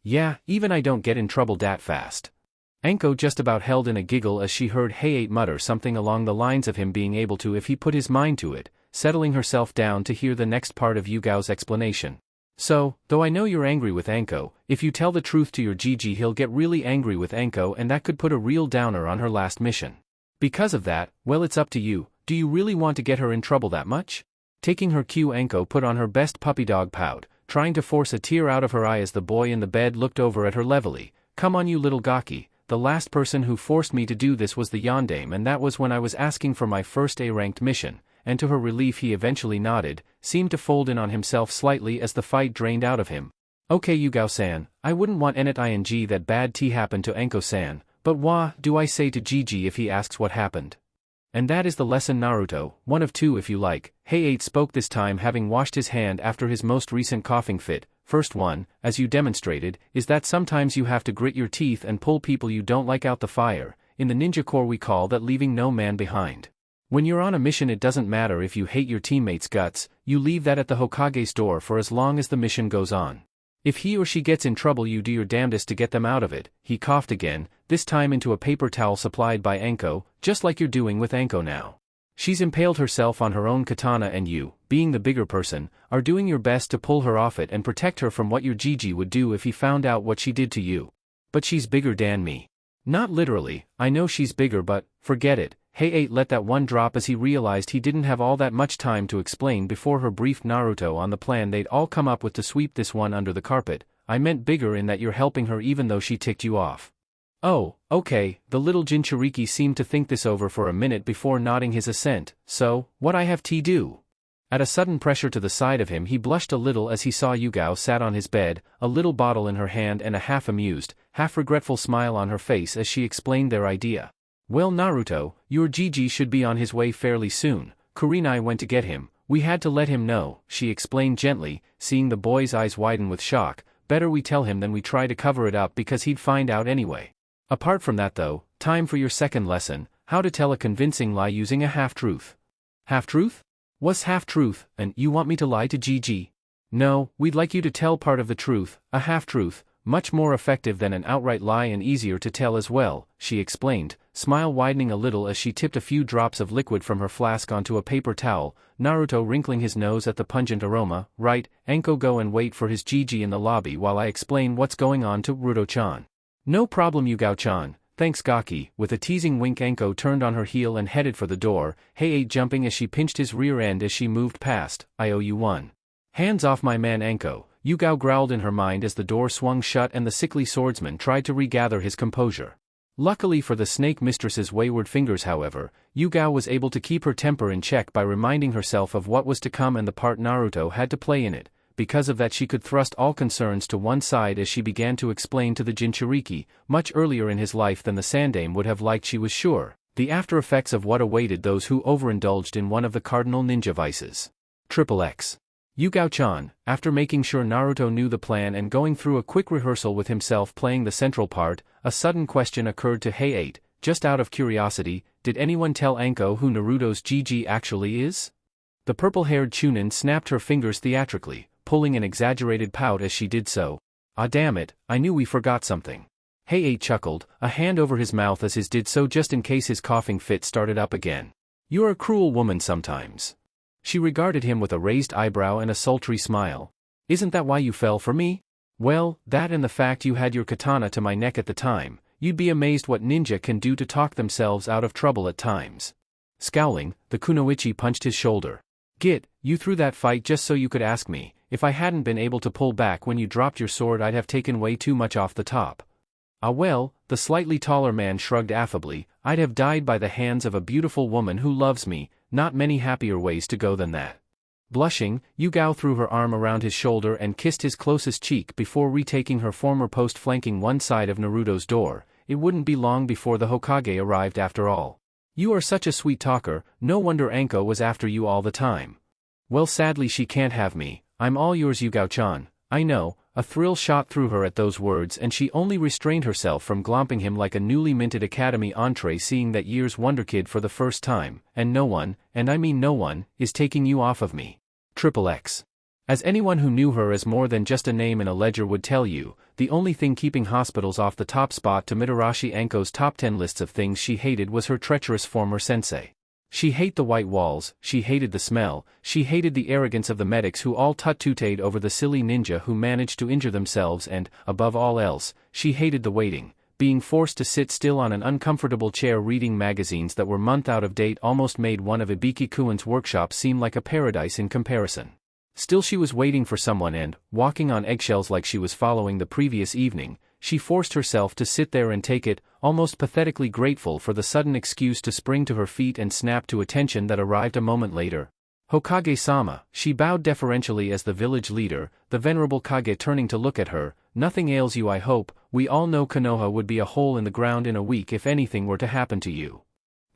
Yeah, even I don't get in trouble that fast. Anko just about held in a giggle as she heard Hey-8 mutter something along the lines of him being able to if he put his mind to it, settling herself down to hear the next part of Yugao's explanation. So, though I know you're angry with Anko, if you tell the truth to your Gigi he'll get really angry with Anko and that could put a real downer on her last mission. Because of that, well it's up to you, do you really want to get her in trouble that much? Taking her cue, Anko put on her best puppy dog pout, trying to force a tear out of her eye as the boy in the bed looked over at her levelly. Come on you little gaki. The last person who forced me to do this was the yondaime, and that was when I was asking for my first A-ranked mission, and to her relief he eventually nodded, seemed to fold in on himself slightly as the fight drained out of him. Okay Yugao-san, I wouldn't want ing that bad tea happened to Anko-san, but what do I say to Gigi if he asks what happened? And that is the lesson, Naruto, one of two if you like. Hey-8 spoke this time having washed his hand after his most recent coughing fit. First one, as you demonstrated, is that sometimes you have to grit your teeth and pull people you don't like out the fire. In the ninja corps we call that leaving no man behind. When you're on a mission it doesn't matter if you hate your teammates' guts, you leave that at the Hokage's door for as long as the mission goes on. If he or she gets in trouble, you do your damnedest to get them out of it. He coughed again, this time into a paper towel supplied by Anko, just like you're doing with Anko now. She's impaled herself on her own katana and you, being the bigger person, are doing your best to pull her off it and protect her from what your Gigi would do if he found out what she did to you. But she's bigger than me. Not literally, I know she's bigger, but, forget it. Hey-8 let that one drop as he realized he didn't have all that much time to explain before her briefed Naruto on the plan they'd all come up with to sweep this one under the carpet. I meant bigger in that you're helping her even though she ticked you off. Oh, okay, the little Jinchuriki seemed to think this over for a minute before nodding his assent. So, what I have to do? At a sudden pressure to the side of him he blushed a little as he saw Yugao sat on his bed, a little bottle in her hand and a half-amused, half-regretful smile on her face as she explained their idea. Well Naruto, your Gigi should be on his way fairly soon. Kurenai went to get him, we had to let him know, she explained gently, seeing the boy's eyes widen with shock. Better we tell him than we try to cover it up because he'd find out anyway. Apart from that though, time for your second lesson, how to tell a convincing lie using a half-truth. Half-truth? What's half-truth, and you want me to lie to Gigi? No, we'd like you to tell part of the truth, a half-truth, much more effective than an outright lie and easier to tell as well, she explained, smile widening a little as she tipped a few drops of liquid from her flask onto a paper towel, Naruto wrinkling his nose at the pungent aroma. Right, Anko, go and wait for his Gigi in the lobby while I explain what's going on to Rudo-chan. No problem Yugao-chan, thanks Gaki. With a teasing wink Anko turned on her heel and headed for the door, Hey-8 jumping as she pinched his rear end as she moved past. I owe you one. Hands off my man Anko, Yugao growled in her mind as the door swung shut and the sickly swordsman tried to regather his composure. Luckily for the snake mistress's wayward fingers however, Yugao was able to keep her temper in check by reminding herself of what was to come and the part Naruto had to play in it. Because of that she could thrust all concerns to one side as she began to explain to the Jinchuriki, much earlier in his life than the Sandaime would have liked she was sure, the after effects of what awaited those who overindulged in one of the cardinal ninja vices. XXX. Yugao-chan, after making sure Naruto knew the plan and going through a quick rehearsal with himself playing the central part, a sudden question occurred to Hey-8, just out of curiosity, did anyone tell Anko who Naruto's Gigi actually is? The purple-haired Chunin snapped her fingers theatrically, pulling an exaggerated pout as she did so. Ah damn it, I knew we forgot something. Hey-8 chuckled, a hand over his mouth as his did so just in case his coughing fit started up again. You're a cruel woman sometimes. She regarded him with a raised eyebrow and a sultry smile. Isn't that why you fell for me? Well, that and the fact you had your katana to my neck at the time, you'd be amazed what ninja can do to talk themselves out of trouble at times. Scowling, the kunoichi punched his shoulder. Git, you threw that fight just so you could ask me. If I hadn't been able to pull back when you dropped your sword I'd have taken way too much off the top. Ah well, the slightly taller man shrugged affably, I'd have died by the hands of a beautiful woman who loves me, not many happier ways to go than that. Blushing, Yugao threw her arm around his shoulder and kissed his closest cheek before retaking her former post flanking one side of Naruto's door. It wouldn't be long before the Hokage arrived after all. You are such a sweet talker, no wonder Anko was after you all the time. Well sadly she can't have me, I'm all yours Yugao-chan. I know, a thrill shot through her at those words and she only restrained herself from glomping him like a newly minted academy entree seeing that year's wonderkid for the first time, and no one, and I mean no one, is taking you off of me. XXX. As anyone who knew her as more than just a name in a ledger would tell you, the only thing keeping hospitals off the top spot to Mitarashi Anko's top 10 lists of things she hated was her treacherous former sensei. She hated the white walls, she hated the smell, she hated the arrogance of the medics who all tut-tutted over the silly ninja who managed to injure themselves and, above all else, she hated the waiting. Being forced to sit still on an uncomfortable chair reading magazines that were month out of date almost made one of Ibiki-kuen's workshops seem like a paradise in comparison. Still she was waiting for someone and, walking on eggshells like she was following the previous evening, she forced herself to sit there and take it, almost pathetically grateful for the sudden excuse to spring to her feet and snap to attention that arrived a moment later. Hokage-sama, she bowed deferentially as the village leader, the venerable Kage turning to look at her. Nothing ails you I hope, we all know Konoha would be a hole in the ground in a week if anything were to happen to you.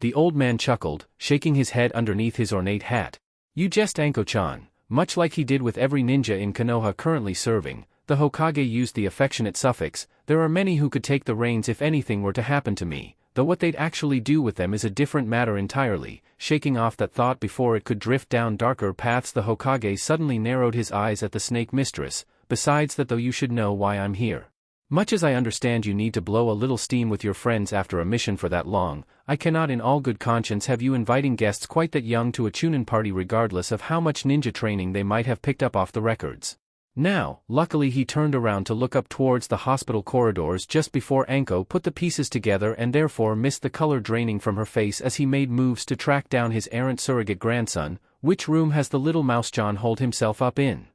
The old man chuckled, shaking his head underneath his ornate hat. You jest Anko-chan. Much like he did with every ninja in Konoha currently serving, the Hokage used the affectionate suffix, there are many who could take the reins if anything were to happen to me, though what they'd actually do with them is a different matter entirely. Shaking off that thought before it could drift down darker paths the Hokage suddenly narrowed his eyes at the snake mistress, besides that though you should know why I'm here. Much as I understand you need to blow a little steam with your friends after a mission for that long, I cannot in all good conscience have you inviting guests quite that young to a chunin party regardless of how much ninja training they might have picked up off the records. Now, luckily he turned around to look up towards the hospital corridors just before Anko put the pieces together and therefore missed the color draining from her face as he made moves to track down his errant surrogate grandson. Which room has the little mouse-John holed himself up in?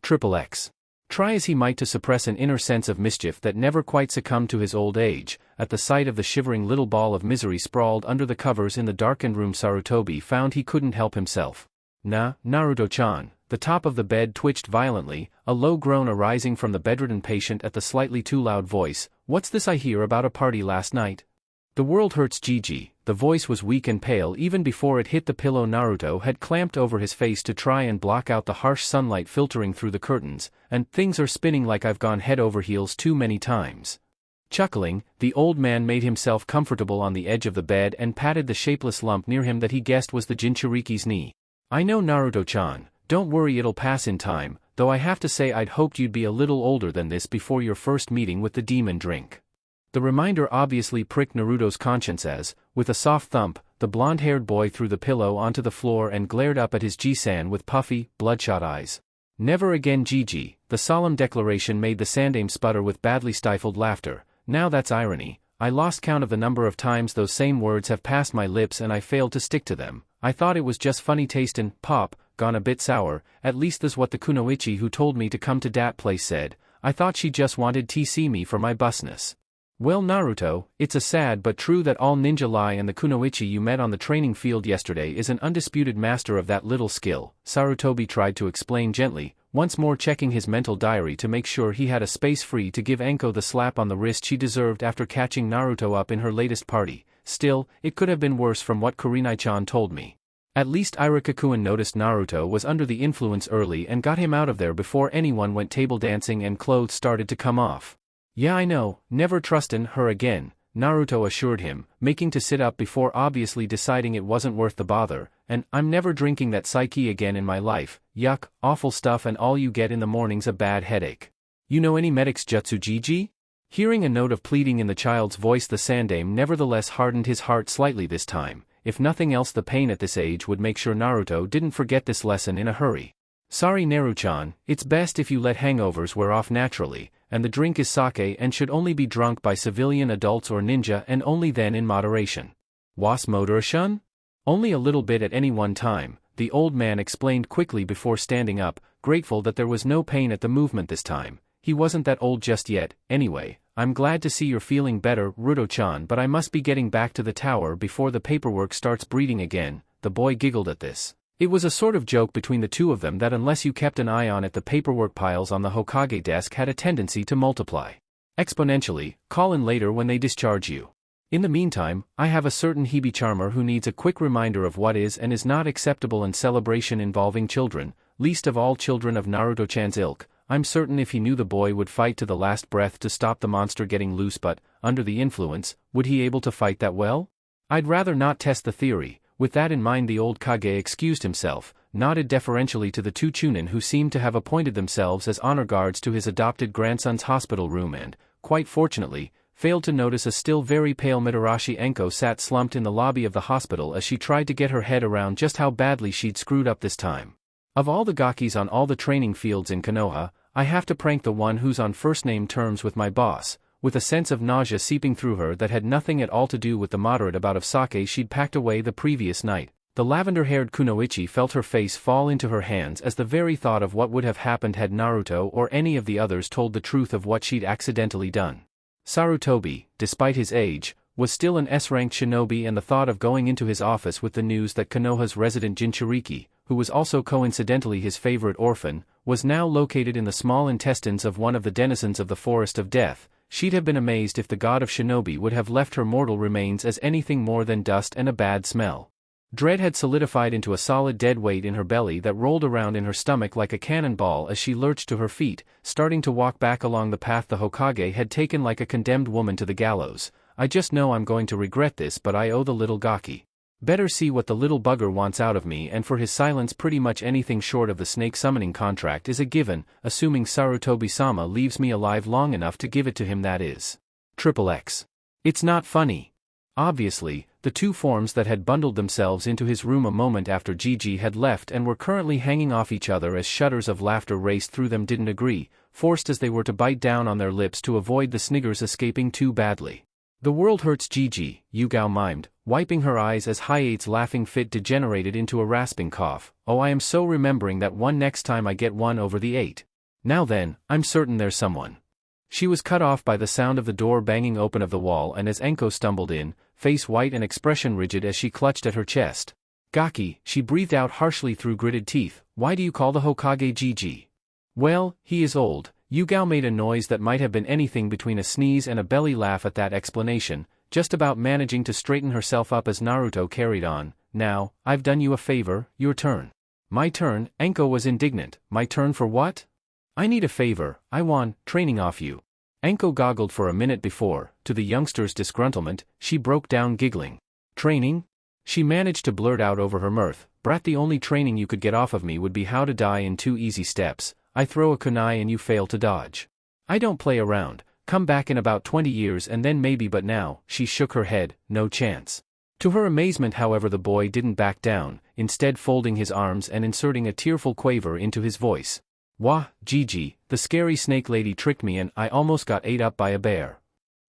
XXX. Try as he might to suppress an inner sense of mischief that never quite succumbed to his old age, at the sight of the shivering little ball of misery sprawled under the covers in the darkened room Sarutobi found he couldn't help himself. Naruto-chan. The top of the bed twitched violently, a low groan arising from the bedridden patient at the slightly too loud voice. What's this I hear about a party last night? The world hurts Gigi. The voice was weak and pale even before it hit the pillow Naruto had clamped over his face to try and block out the harsh sunlight filtering through the curtains, and things are spinning like I've gone head over heels too many times. Chuckling, the old man made himself comfortable on the edge of the bed and patted the shapeless lump near him that he guessed was the Jinchuriki's knee. I know Naruto-chan. Don't worry, it'll pass in time, though I have to say I'd hoped you'd be a little older than this before your first meeting with the demon drink. The reminder obviously pricked Naruto's conscience as, with a soft thump, the blonde-haired boy threw the pillow onto the floor and glared up at his Ji-san with puffy, bloodshot eyes. Never again Gigi. The solemn declaration made the sandame sputter with badly stifled laughter. Now that's irony. I lost count of the number of times those same words have passed my lips and I failed to stick to them. I thought it was just funny tastin', pop, gone a bit sour, at least that's what the kunoichi who told me to come to dat place said. I thought she just wanted to see me for my busness. Well Naruto, it's a sad but true that all ninja lie and the kunoichi you met on the training field yesterday is an undisputed master of that little skill, Sarutobi tried to explain gently, once more checking his mental diary to make sure he had a space free to give Anko the slap on the wrist she deserved after catching Naruto up in her latest party. Still, it could have been worse from what Kurenai-chan told me. At least Iruka-kun noticed Naruto was under the influence early and got him out of there before anyone went table dancing and clothes started to come off. Yeah I know, never trustin' her again, Naruto assured him, making to sit up before obviously deciding it wasn't worth the bother, and I'm never drinking that psyche again in my life, yuck, awful stuff and all you get in the morning's a bad headache. You know any medics jutsu Gigi? Hearing a note of pleading in the child's voice the sandame nevertheless hardened his heart slightly this time. If nothing else the pain at this age would make sure Naruto didn't forget this lesson in a hurry. Sorry Naru-chan, it's best if you let hangovers wear off naturally, and the drink is sake and should only be drunk by civilian adults or ninja and only then in moderation. Was moderation? Only a little bit at any one time, the old man explained quickly before standing up, grateful that there was no pain at the movement this time. He wasn't that old just yet. Anyway, I'm glad to see you're feeling better, Ruto-chan, but I must be getting back to the tower before the paperwork starts breeding again. The boy giggled at this. It was a sort of joke between the two of them that unless you kept an eye on it the paperwork piles on the Hokage desk had a tendency to multiply exponentially. Call in later when they discharge you. In the meantime, I have a certain Hebe charmer who needs a quick reminder of what is and is not acceptable in celebration involving children, least of all children of Naruto-chan's ilk. I'm certain if he knew the boy would fight to the last breath to stop the monster getting loose, but, under the influence, would he able to fight that well? I'd rather not test the theory. With that in mind the old Kage excused himself, nodded deferentially to the two chunin who seemed to have appointed themselves as honor guards to his adopted grandson's hospital room and, quite fortunately, failed to notice a still very pale Mitarashi Anko sat slumped in the lobby of the hospital as she tried to get her head around just how badly she'd screwed up this time. Of all the gakis on all the training fields in Konoha, I have to prank the one who's on first-name terms with my boss, with a sense of nausea seeping through her that had nothing at all to do with the moderate amount of sake she'd packed away the previous night. The lavender-haired kunoichi felt her face fall into her hands as the very thought of what would have happened had Naruto or any of the others told the truth of what she'd accidentally done. Sarutobi, despite his age, was still an S-ranked shinobi, and the thought of going into his office with the news that Konoha's resident Jinchuriki, who was also coincidentally his favorite orphan, was now located in the small intestines of one of the denizens of the Forest of Death, she'd have been amazed if the god of shinobi would have left her mortal remains as anything more than dust and a bad smell. Dread had solidified into a solid dead weight in her belly that rolled around in her stomach like a cannonball as she lurched to her feet, starting to walk back along the path the Hokage had taken like a condemned woman to the gallows. I just know I'm going to regret this, but I owe the little gaki Better see what the little bugger wants out of me, and for his silence pretty much anything short of the snake summoning contract is a given, assuming Sarutobi-sama leaves me alive long enough to give it to him, that is. XXX. It's not funny. Obviously, the two forms that had bundled themselves into his room a moment after Gigi had left and were currently hanging off each other as shudders of laughter raced through them didn't agree, forced as they were to bite down on their lips to avoid the sniggers escaping too badly. The world hurts Gigi, Yugao mimed, wiping her eyes as Hi-8's laughing fit degenerated into a rasping cough. Oh, I am so remembering that one next time I get one over the 8. Now then, I'm certain there's someone. She was cut off by the sound of the door banging open of the wall, and as Anko stumbled in, face white and expression rigid as she clutched at her chest. Gaki, she breathed out harshly through gritted teeth, why do you call the Hokage Gigi? Well, he is old. Yugao made a noise that might have been anything between a sneeze and a belly laugh at that explanation, just about managing to straighten herself up as Naruto carried on. Now, I've done you a favor, your turn. My turn? Anko was indignant. My turn for what? I need a favor, I want training off you. Anko goggled for a minute before, to the youngster's disgruntlement, she broke down giggling. Training? She managed to blurt out over her mirth, brat, the only training you could get off of me would be how to die in 2 easy steps. I throw a kunai and you fail to dodge. I don't play around, come back in about 20 years and then maybe, but now, she shook her head, no chance. To her amazement, however, the boy didn't back down, instead folding his arms and inserting a tearful quaver into his voice. Wah, Gigi, the scary snake lady tricked me and I almost got ate up by a bear.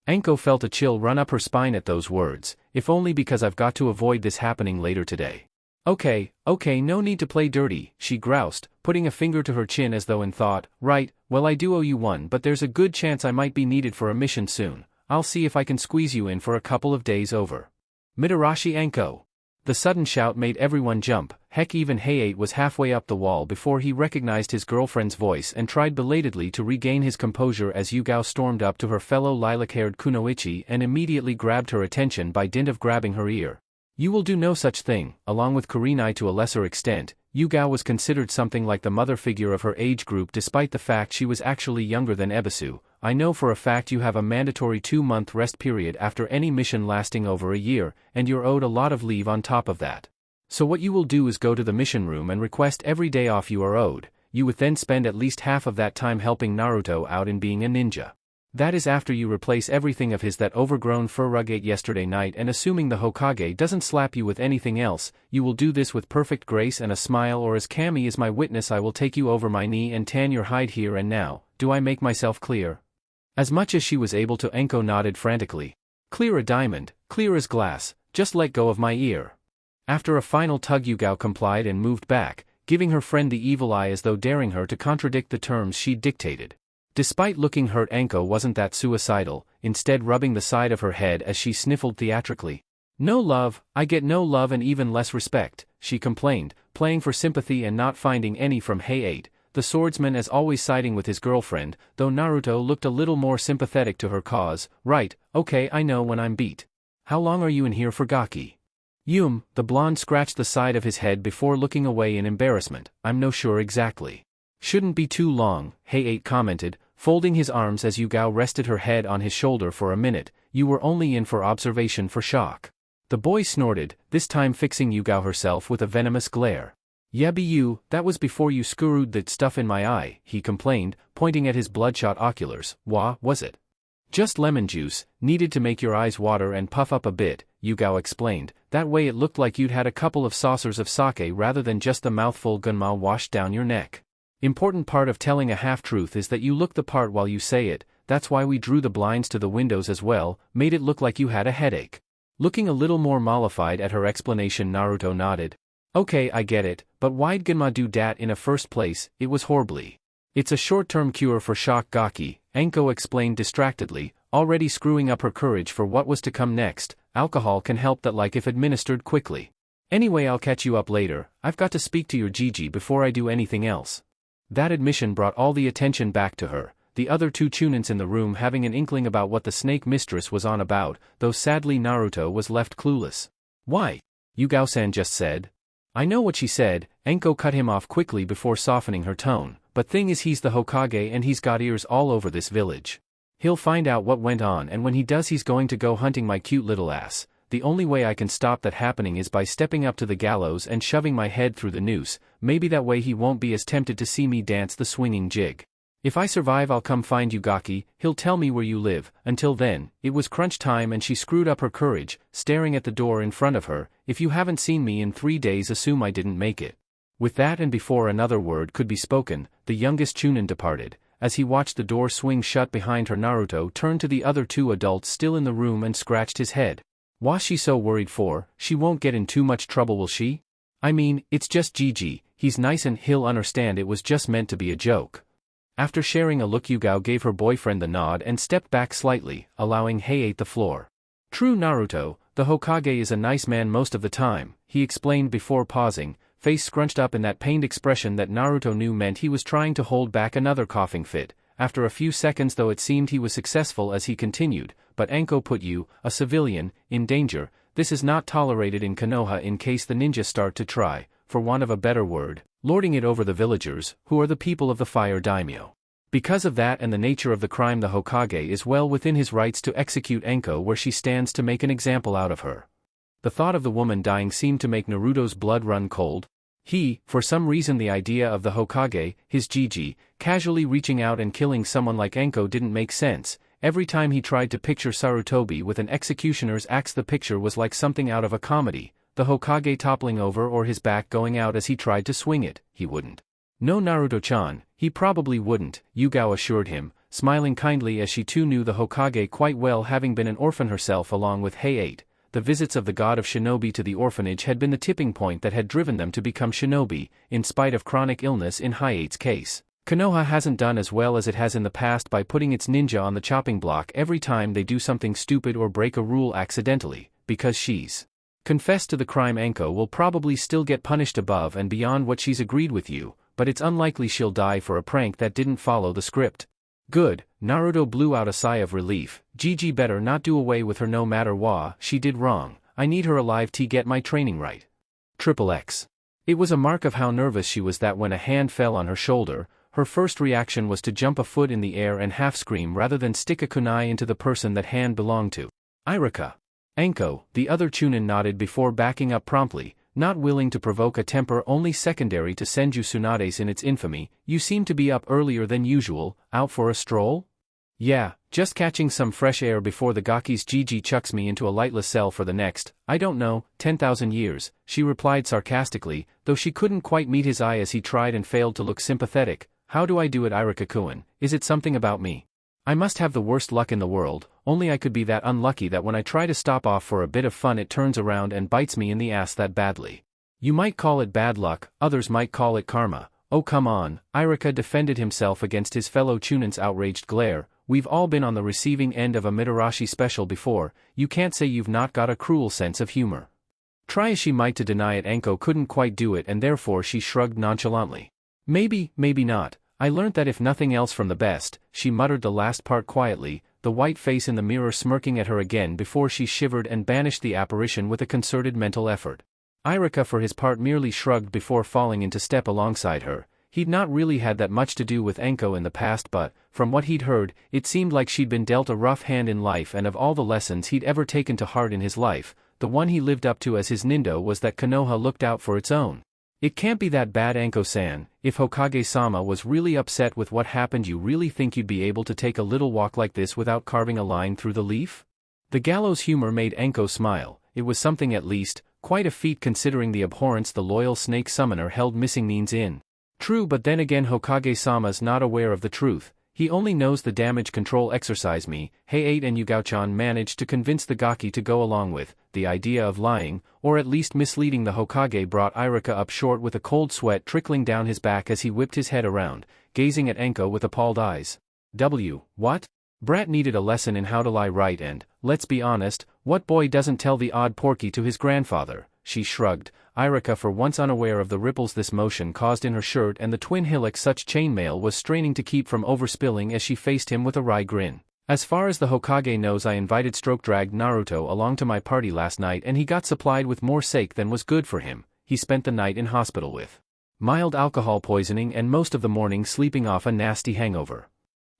Anko felt a chill run up her spine at those words, if only because I've got to avoid this happening later today. Okay, no need to play dirty, she groused, putting a finger to her chin as though in thought. Right, well I do owe you one, but there's a good chance I might be needed for a mission soon. I'll see if I can squeeze you in for a couple of days over. Mitarashi Anko. The sudden shout made everyone jump, heck even Hi-8 was halfway up the wall before he recognized his girlfriend's voice and tried belatedly to regain his composure as Yugao stormed up to her fellow lilac-haired kunoichi and immediately grabbed her attention by dint of grabbing her ear. You will do no such thing. Along with Kurenai to a lesser extent, Yugao was considered something like the mother figure of her age group despite the fact she was actually younger than Ebisu. I know for a fact you have a mandatory 2-month rest period after any mission lasting over a year, and you're owed a lot of leave on top of that. So what you will do is go to the mission room and request every day off you are owed. You would then spend at least half of that time helping Naruto out in being a ninja. That is after you replace everything of his that overgrown fur rug ate yesterday night, and assuming the Hokage doesn't slap you with anything else, you will do this with perfect grace and a smile, or as Kami is my witness I will take you over my knee and tan your hide here and now. Do I make myself clear? As much as she was able to, Anko nodded frantically. Clear a diamond, clear as glass, just let go of my ear. After a final tug, Yugao complied and moved back, giving her friend the evil eye as though daring her to contradict the terms she dictated. Despite looking hurt, Anko wasn't that suicidal, instead rubbing the side of her head as she sniffled theatrically. No love, I get no love and even less respect, she complained, playing for sympathy and not finding any from Hi-8, the swordsman as always siding with his girlfriend, though Naruto looked a little more sympathetic to her cause. Right, okay, I know when I'm beat. How long are you in here for, Gaki? The blonde scratched the side of his head before looking away in embarrassment. I'm no sure exactly. Shouldn't be too long, Hi-8 commented, folding his arms as Yugao rested her head on his shoulder for a minute. You were only in for observation for shock. The boy snorted, this time fixing Yugao herself with a venomous glare. Yeah, that was before you screwed that stuff in my eye, he complained, pointing at his bloodshot oculars. Wah, was it? Just lemon juice, needed to make your eyes water and puff up a bit, Yugao explained, that way it looked like you'd had a couple of saucers of sake rather than just the mouthful gunma washed down your neck. Important part of telling a half-truth is that you look the part while you say it. That's why we drew the blinds to the windows as well, made it look like you had a headache. Looking a little more mollified at her explanation, Naruto nodded. Okay, I get it, but why'd Genma do dat in a first place? It was horribly. It's a short-term cure for shock, Gaki, Anko explained distractedly, already screwing up her courage for what was to come next. Alcohol can help that, like if administered quickly. Anyway, I'll catch you up later. I've got to speak to your Gigi before I do anything else. That admission brought all the attention back to her, the other two chunins in the room having an inkling about what the snake mistress was on about, though sadly Naruto was left clueless. Why? Yugao-san just said. I know what she said, Anko cut him off quickly before softening her tone, but thing is he's the Hokage and he's got ears all over this village. He'll find out what went on, and when he does he's going to go hunting my cute little ass. the only way I can stop that happening is by stepping up to the gallows and shoving my head through the noose, maybe that way he won't be as tempted to see me dance the swinging jig. If I survive I'll come find you Gaki, he'll tell me where you live. Until then, it was crunch time and she screwed up her courage, staring at the door in front of her. If you haven't seen me in 3 days assume I didn't make it. With that and before another word could be spoken, the youngest Chunin departed. As he watched the door swing shut behind her, Naruto turned to the other 2 adults still in the room and scratched his head. What's she so worried for? She won't get in too much trouble, will she? I mean, it's just Gigi, he's nice and he'll understand it was just meant to be a joke. After sharing a look, Yugao gave her boyfriend the nod and stepped back slightly, allowing Hayate the floor. True Naruto, the Hokage is a nice man most of the time, he explained before pausing, face scrunched up in that pained expression that Naruto knew meant he was trying to hold back another coughing fit. After a few seconds though it seemed he was successful as he continued, but Anko put you, a civilian, in danger. This is not tolerated in Konoha in case the ninja start to try, for want of a better word, lording it over the villagers, who are the people of the fire daimyo. Because of that and the nature of the crime, the Hokage is well within his rights to execute Anko where she stands to make an example out of her. The thought of the woman dying seemed to make Naruto's blood run cold. For some reason the idea of the Hokage, his Gigi, casually reaching out and killing someone like Anko didn't make sense. Every time he tried to picture Sarutobi with an executioner's axe, the picture was like something out of a comedy. The Hokage toppling over or his back going out as he tried to swing it. He wouldn't. No, Naruto-chan, he probably wouldn't, Yugao assured him, smiling kindly as she too knew the Hokage quite well, having been an orphan herself along with Hayate. The visits of the god of shinobi to the orphanage had been the tipping point that had driven them to become shinobi, in spite of chronic illness in Hayate's case. Konoha hasn't done as well as it has in the past by putting its ninja on the chopping block every time they do something stupid or break a rule accidentally, because she's confessed to the crime. Anko will probably still get punished above and beyond what she's agreed with you, but it's unlikely she'll die for a prank that didn't follow the script. Good, Naruto blew out a sigh of relief. Gigi better not do away with her no matter what she did wrong. I need her alive to get my training right. XXX. It was a mark of how nervous she was that when a hand fell on her shoulder, her first reaction was to jump a foot in the air and half scream rather than stick a kunai into the person that hand belonged to. Iruka. Anko, the other Chunin nodded before backing up promptly, not willing to provoke a temper only secondary to Senju Tsunade's in its infamy. You seem to be up earlier than usual, out for a stroll? Yeah, just catching some fresh air before the Gaki's Gigi chucks me into a lightless cell for the next, I don't know, 10,000 years, she replied sarcastically, though she couldn't quite meet his eye as he tried and failed to look sympathetic. How do I do it, Iruka-kun? Is it something about me? I must have the worst luck in the world, only I could be that unlucky that when I try to stop off for a bit of fun it turns around and bites me in the ass that badly. You might call it bad luck, others might call it karma. Oh come on, Iruka defended himself against his fellow Chunin's outraged glare. We've all been on the receiving end of a Mitarashi special before, you can't say you've not got a cruel sense of humor. Try as she might to deny it, Anko couldn't quite do it and therefore she shrugged nonchalantly. Maybe, maybe not. I learnt that if nothing else from the best, she muttered the last part quietly, the white face in the mirror smirking at her again before she shivered and banished the apparition with a concerted mental effort. Iruka for his part merely shrugged before falling into step alongside her. He'd not really had that much to do with Anko in the past, but, from what he'd heard, it seemed like she'd been dealt a rough hand in life, and of all the lessons he'd ever taken to heart in his life, the one he lived up to as his nindo was that Konoha looked out for its own. It can't be that bad, Anko-san. If Hokage-sama was really upset with what happened, you really think you'd be able to take a little walk like this without carving a line through the leaf? The gallows humor made Anko smile. It was something at least, quite a feat considering the abhorrence the loyal snake summoner held missing means in. True, but then again Hokage-sama's not aware of the truth. He only knows the damage control exercise me, Hayate and Yugao-chan managed to convince the Gaki to go along with. The idea of lying, or at least misleading the Hokage brought Iruka up short with a cold sweat trickling down his back as he whipped his head around, gazing at Anko with appalled eyes. What? Brat needed a lesson in how to lie right and, let's be honest, what boy doesn't tell the odd porky to his grandfather? She shrugged, Iruka for once unaware of the ripples this motion caused in her shirt and the twin hillock such chainmail was straining to keep from overspilling as she faced him with a wry grin. As far as the Hokage knows, I invited stroke-dragged Naruto along to my party last night and he got supplied with more sake than was good for him. He spent the night in hospital with mild alcohol poisoning and most of the morning sleeping off a nasty hangover.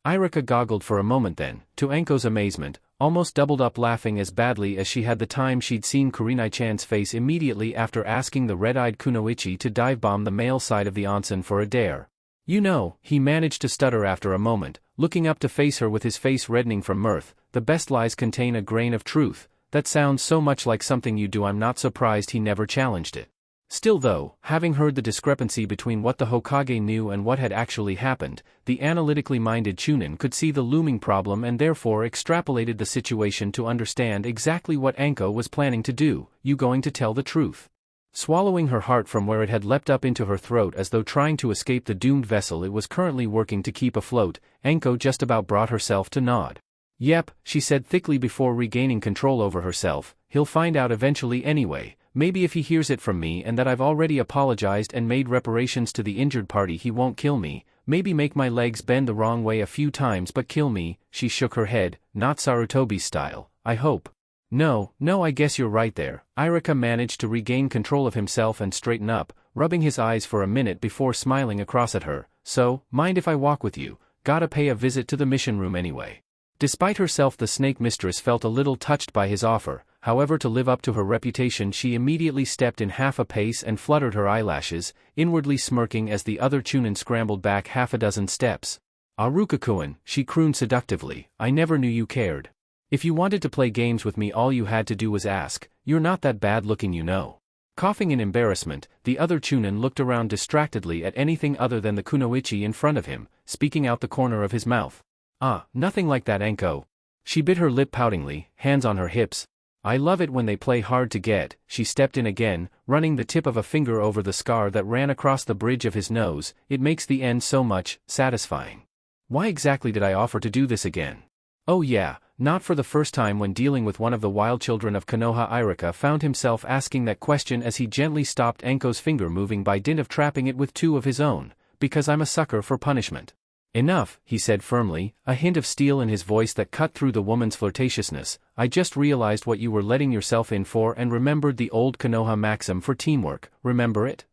Iruka goggled for a moment then, to Anko's amazement, almost doubled up laughing as badly as she had the time she'd seen Kurenai-chan's face immediately after asking the red-eyed Kunoichi to dive-bomb the male side of the onsen for a dare. "You know," he managed to stutter after a moment, looking up to face her with his face reddening from mirth, "the best lies contain a grain of truth. That sounds so much like something you do I'm not surprised he never challenged it." Still though, having heard the discrepancy between what the Hokage knew and what had actually happened, the analytically minded Chunin could see the looming problem and therefore extrapolated the situation to understand exactly what Anko was planning to do. "You going to tell the truth?" Swallowing her heart from where it had leapt up into her throat as though trying to escape the doomed vessel it was currently working to keep afloat, Anko just about brought herself to nod. "Yep," she said thickly before regaining control over herself, "he'll find out eventually anyway. Maybe if he hears it from me and that I've already apologized and made reparations to the injured party he won't kill me, maybe make my legs bend the wrong way a few times but kill me." She shook her head, "Not Sarutobi's style, I hope." No, I guess you're right there." Iruka managed to regain control of himself and straighten up, rubbing his eyes for a minute before smiling across at her. "So, mind if I walk with you? Gotta pay a visit to the mission room anyway." Despite herself the snake mistress felt a little touched by his offer, however to live up to her reputation she immediately stepped in half a pace and fluttered her eyelashes, inwardly smirking as the other Chunin scrambled back half a dozen steps. "Aruka-kun," she crooned seductively, "I never knew you cared. If you wanted to play games with me all you had to do was ask. You're not that bad looking, you know." Coughing in embarrassment, the other Chunin looked around distractedly at anything other than the kunoichi in front of him, speaking out the corner of his mouth. "Ah, nothing like that, Anko." She bit her lip poutingly, hands on her hips. "I love it when they play hard to get." She stepped in again, running the tip of a finger over the scar that ran across the bridge of his nose. "It makes the end so much satisfying." Why exactly did I offer to do this again? Oh yeah, not for the first time when dealing with one of the wild children of Konoha. Iruka found himself asking that question as he gently stopped Anko's finger moving by dint of trapping it with two of his own. "Because I'm a sucker for punishment." "Enough," he said firmly, a hint of steel in his voice that cut through the woman's flirtatiousness. "I just realized what you were letting yourself in for and remembered the old Konoha maxim for teamwork. Remember it?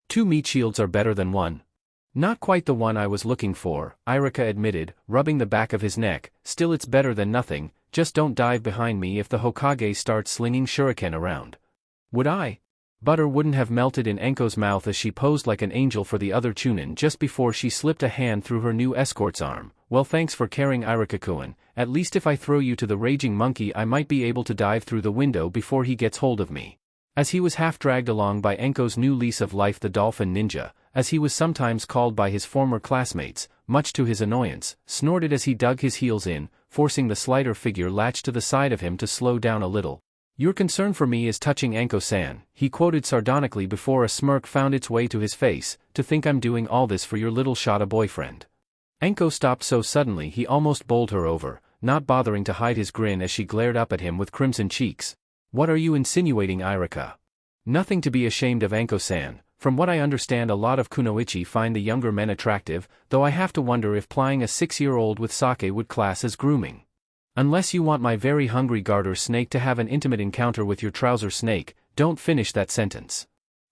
2 meat shields are better than 1. "Not quite the one I was looking for," Iruka admitted, rubbing the back of his neck. "Still it's better than nothing. Just don't dive behind me if the Hokage starts slinging shuriken around." "Would I?" Butter wouldn't have melted in Anko's mouth as she posed like an angel for the other Chunin just before she slipped a hand through her new escort's arm. "Well, thanks for caring, Iruka-kun. At least if I throw you to the raging monkey I might be able to dive through the window before he gets hold of me." As he was half dragged along by Anko's new lease of life, the dolphin ninja, as he was sometimes called by his former classmates, much to his annoyance, snorted as he dug his heels in, forcing the slighter figure latched to the side of him to slow down a little. "Your concern for me is touching, Anko-san," he quoted sardonically before a smirk found its way to his face. "To think I'm doing all this for your little Shada boyfriend." Anko stopped so suddenly he almost bowled her over, not bothering to hide his grin as she glared up at him with crimson cheeks. "What are you insinuating, Iruka?" "Nothing to be ashamed of, Anko-san. From what I understand a lot of kunoichi find the younger men attractive, though I have to wonder if plying a 6-year-old with sake would class as grooming. Unless you want my very hungry garter snake to have an intimate encounter with your trouser snake, don't finish that sentence."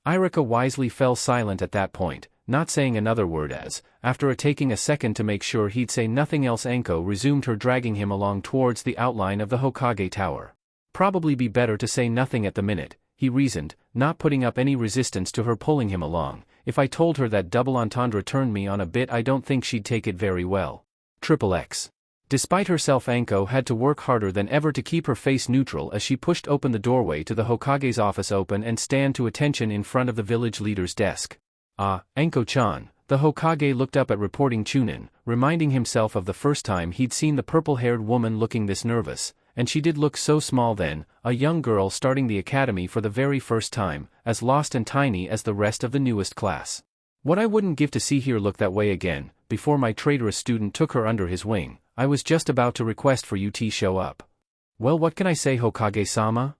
Iruka wisely fell silent at that point, not saying another word as, after taking a second to make sure he'd say nothing else, Anko resumed her dragging him along towards the outline of the Hokage tower. "Probably be better to say nothing at the minute," he reasoned, not putting up any resistance to her pulling him along. "If I told her that double entendre turned me on a bit I don't think she'd take it very well. XXX. Despite herself, Anko had to work harder than ever to keep her face neutral as she pushed open the doorway to the Hokage's office open and stand to attention in front of the village leader's desk. "Ah, Anko-chan." The Hokage looked up at reporting Chunin, reminding himself of the first time he'd seen the purple-haired woman looking this nervous. And she did look so small then, a young girl starting the academy for the very first time, as lost and tiny as the rest of the newest class. "What I wouldn't give to see her look that way again." Before my traitorous student took her under his wing, I was just about to request for you to show up. "Well, what can I say, Hokage-sama?"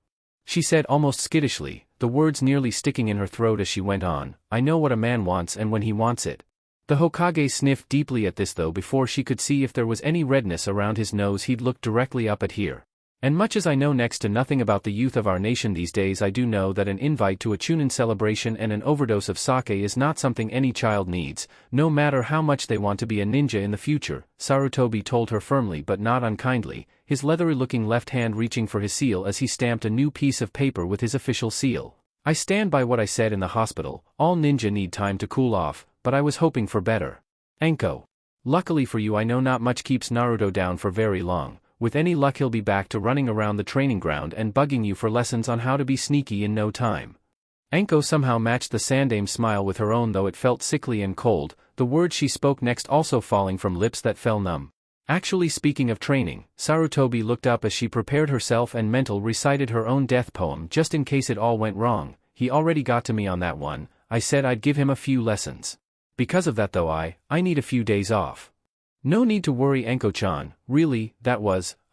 she said almost skittishly, the words nearly sticking in her throat as she went on. "I know what a man wants and when he wants it." The Hokage sniffed deeply at this though before she could see if there was any redness around his nose he'd looked directly up at here. And much as I know next to nothing about the youth of our nation these days, I do know that an invite to a Chunin celebration and an overdose of sake is not something any child needs, no matter how much they want to be a ninja in the future, Sarutobi told her firmly but not unkindly, his leathery-looking left hand reaching for his seal as he stamped a new piece of paper with his official seal. I stand by what I said in the hospital, all ninja need time to cool off, but I was hoping for better. Anko. Luckily for you, I know not much keeps Naruto down for very long. With any luck he'll be back to running around the training ground and bugging you for lessons on how to be sneaky in no time. Anko somehow matched the Sandaime smile with her own, though it felt sickly and cold, the words she spoke next also falling from lips that fell numb. Actually, speaking of training, Sarutobi looked up as she prepared herself and mental recited her own death poem just in case it all went wrong. He already got to me on that one. I said I'd give him a few lessons. Because of that though I need a few days off. No need to worry, Anko-chan, really,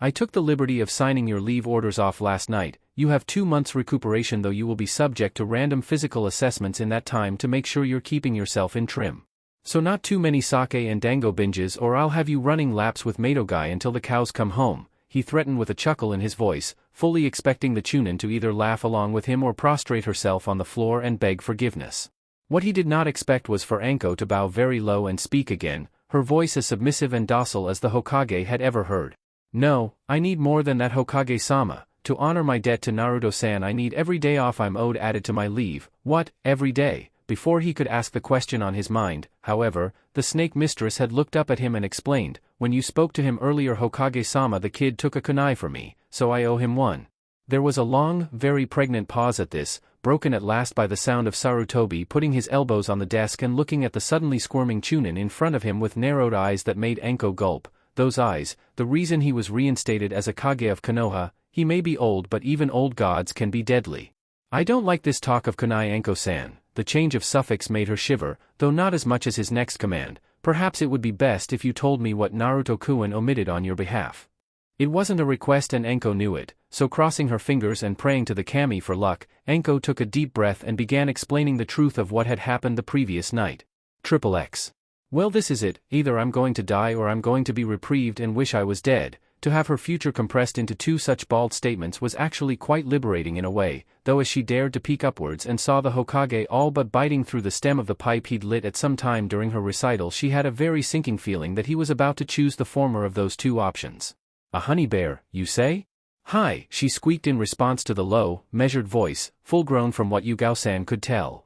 I took the liberty of signing your leave orders off last night. You have 2 months recuperation, though you will be subject to random physical assessments in that time to make sure you're keeping yourself in trim. So not too many sake and dango binges or I'll have you running laps with Madogai until the cows come home, he threatened with a chuckle in his voice, fully expecting the Chunin to either laugh along with him or prostrate herself on the floor and beg forgiveness. What he did not expect was for Anko to bow very low and speak again, her voice as submissive and docile as the Hokage had ever heard. No, I need more than that, Hokage-sama. To honor my debt to Naruto-san, I need every day off I'm owed added to my leave. What, every day? Before he could ask the question on his mind, however, the snake mistress had looked up at him and explained, when you spoke to him earlier, Hokage-sama, the kid took a kunai for me, so I owe him one. There was a long, very pregnant pause at this, broken at last by the sound of Sarutobi putting his elbows on the desk and looking at the suddenly squirming Chunin in front of him with narrowed eyes that made Anko gulp. Those eyes, the reason he was reinstated as a Kage of Konoha. He may be old, but even old gods can be deadly. I don't like this talk of kunai, Anko-san. The change of suffix made her shiver, though not as much as his next command. Perhaps it would be best if you told me what Naruto-kun omitted on your behalf. It wasn't a request and Anko knew it, so crossing her fingers and praying to the kami for luck, Anko took a deep breath and began explaining the truth of what had happened the previous night. XXX. Well, this is it, either I'm going to die or I'm going to be reprieved and wish I was dead. To have her future compressed into 2 such bald statements was actually quite liberating in a way, though as she dared to peek upwards and saw the Hokage all but biting through the stem of the pipe he'd lit at some time during her recital, she had a very sinking feeling that he was about to choose the former of those 2 options. A honey bear, you say? Hi, she squeaked in response to the low, measured voice, full-grown from what Yugao-san could tell.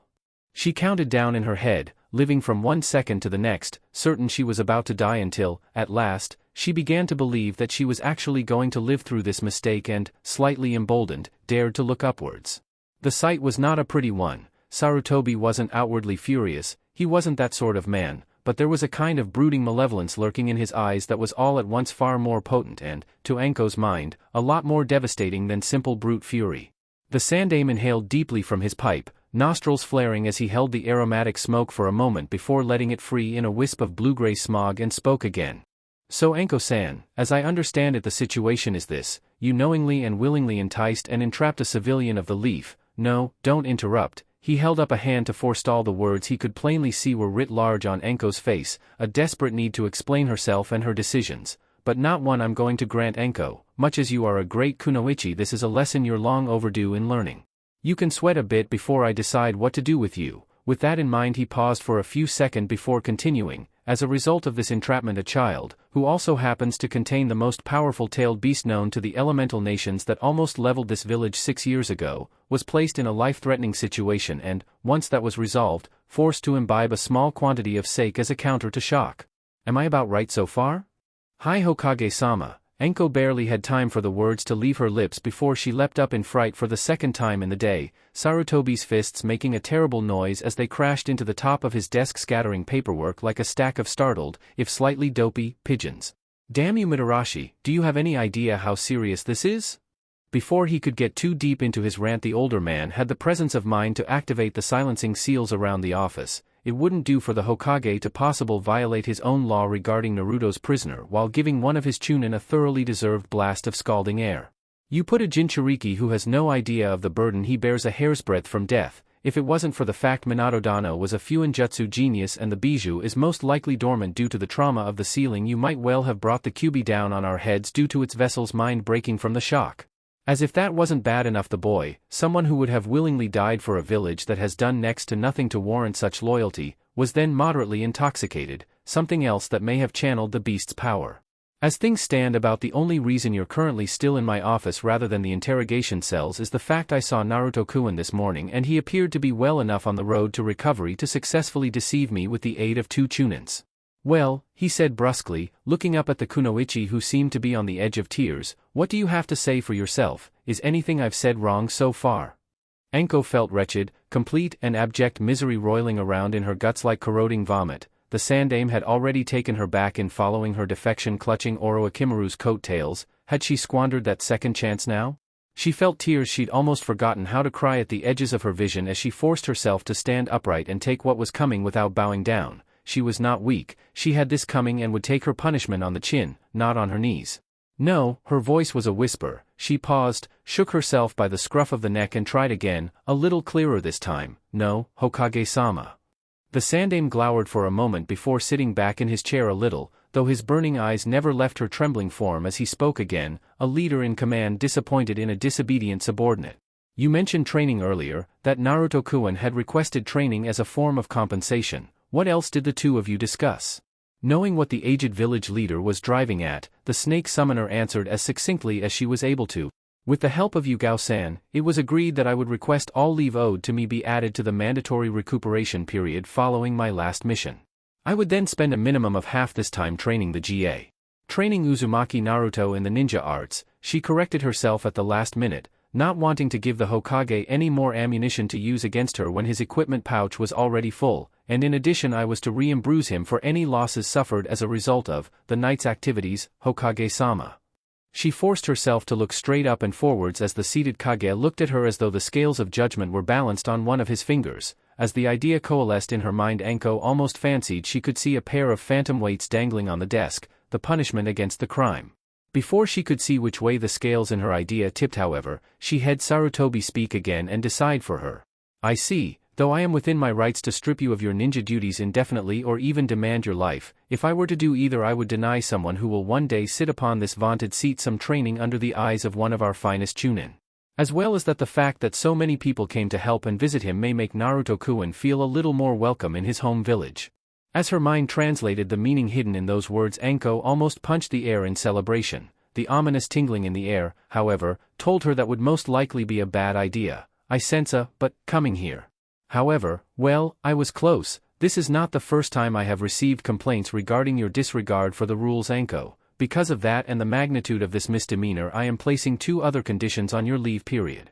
She counted down in her head, living from 1 second to the next, certain she was about to die until, at last, she began to believe that she was actually going to live through this mistake and, slightly emboldened, dared to look upwards. The sight was not a pretty one. Sarutobi wasn't outwardly furious, he wasn't that sort of man, but there was a kind of brooding malevolence lurking in his eyes that was all at once far more potent and, to Anko's mind, a lot more devastating than simple brute fury. The Sandaime inhaled deeply from his pipe, nostrils flaring as he held the aromatic smoke for a moment before letting it free in a wisp of blue-gray smog and spoke again. So Anko-san, as I understand it, the situation is this: you knowingly and willingly enticed and entrapped a civilian of the Leaf. No, don't interrupt. He held up a hand to forestall the words he could plainly see were writ large on Anko's face, a desperate need to explain herself and her decisions. But not one I'm going to grant, Anko. Much as you are a great kunoichi, this is a lesson you're long overdue in learning. You can sweat a bit before I decide what to do with you. With that in mind, he paused for a few seconds before continuing. As a result of this entrapment, a child, who also happens to contain the most powerful tailed beast known to the elemental nations that almost leveled this village 6 years ago, was placed in a life-threatening situation and, once that was resolved, forced to imbibe a small quantity of sake as a counter to shock. Am I about right so far? Hi, Hokage-sama. Anko barely had time for the words to leave her lips before she leapt up in fright for the 2nd time in the day, Sarutobi's fists making a terrible noise as they crashed into the top of his desk, scattering paperwork like a stack of startled, if slightly dopey, pigeons. Damn you, Mitarashi, do you have any idea how serious this is? Before he could get too deep into his rant, the older man had the presence of mind to activate the silencing seals around the office. It wouldn't do for the Hokage to possibly violate his own law regarding Naruto's prisoner while giving one of his Chunin a thoroughly deserved blast of scalding air. You put a Jinchuriki who has no idea of the burden he bears a hair's breadth from death. if it wasn't for the fact Minato Dano was a Fuinjutsu genius and the bijou is most likely dormant due to the trauma of the ceiling, you might well have brought the Kyuubi down on our heads due to its vessel's mind breaking from the shock. As if that wasn't bad enough, the boy, someone who would have willingly died for a village that has done next to nothing to warrant such loyalty, was then moderately intoxicated, something else that may have channeled the beast's power. As things stand, about the only reason you're currently still in my office rather than the interrogation cells is the fact I saw Naruto-kun this morning and he appeared to be well enough on the road to recovery to successfully deceive me with the aid of 2 chunins. Well, he said brusquely, looking up at the kunoichi who seemed to be on the edge of tears, what do you have to say for yourself? Is anything I've said wrong so far? Anko felt wretched, complete and abject misery roiling around in her guts like corroding vomit. The Sandaime had already taken her back in following her defection, clutching Oro Akimaru's coat-tails. Had she squandered that second chance now? She felt tears she'd almost forgotten how to cry at the edges of her vision as she forced herself to stand upright and take what was coming without bowing down. She was not weak, she had this coming and would take her punishment on the chin, not on her knees. No, her voice was a whisper. She paused, shook herself by the scruff of the neck and tried again, a little clearer this time. No, Hokage-sama. The Sandaime glowered for a moment before sitting back in his chair a little, though his burning eyes never left her trembling form as he spoke again, a leader in command disappointed in a disobedient subordinate. You mentioned training earlier, that Naruto-kun had requested training as a form of compensation. What else did the two of you discuss? Knowing what the aged village leader was driving at, the snake summoner answered as succinctly as she was able to. With the help of Yugao-san, it was agreed that I would request all leave owed to me be added to the mandatory recuperation period following my last mission. I would then spend a minimum of half this time training the GA. Training Uzumaki Naruto in the ninja arts, she corrected herself at the last minute, not wanting to give the Hokage any more ammunition to use against her when his equipment pouch was already full, and in addition I was to re-imbruse him for any losses suffered as a result of the night's activities, Hokage-sama. She forced herself to look straight up and forwards as the seated Kage looked at her as though the scales of judgment were balanced on one of his fingers. As the idea coalesced in her mind, Anko almost fancied she could see a pair of phantom weights dangling on the desk, the punishment against the crime. Before she could see which way the scales in her idea tipped, however, she had Sarutobi speak again and decide for her. I see. Though I am within my rights to strip you of your ninja duties indefinitely or even demand your life, if I were to do either I would deny someone who will one day sit upon this vaunted seat some training under the eyes of one of our finest chunin. As well as that the fact that so many people came to help and visit him may make Naruto-kun feel a little more welcome in his home village. As her mind translated the meaning hidden in those words, Anko almost punched the air in celebration. The ominous tingling in the air, however, told her that would most likely be a bad idea. I sense but coming here. However, well, I was close. This is not the first time I have received complaints regarding your disregard for the rules, Anko. Because of that and the magnitude of this misdemeanor, I am placing 2 other conditions on your leave period.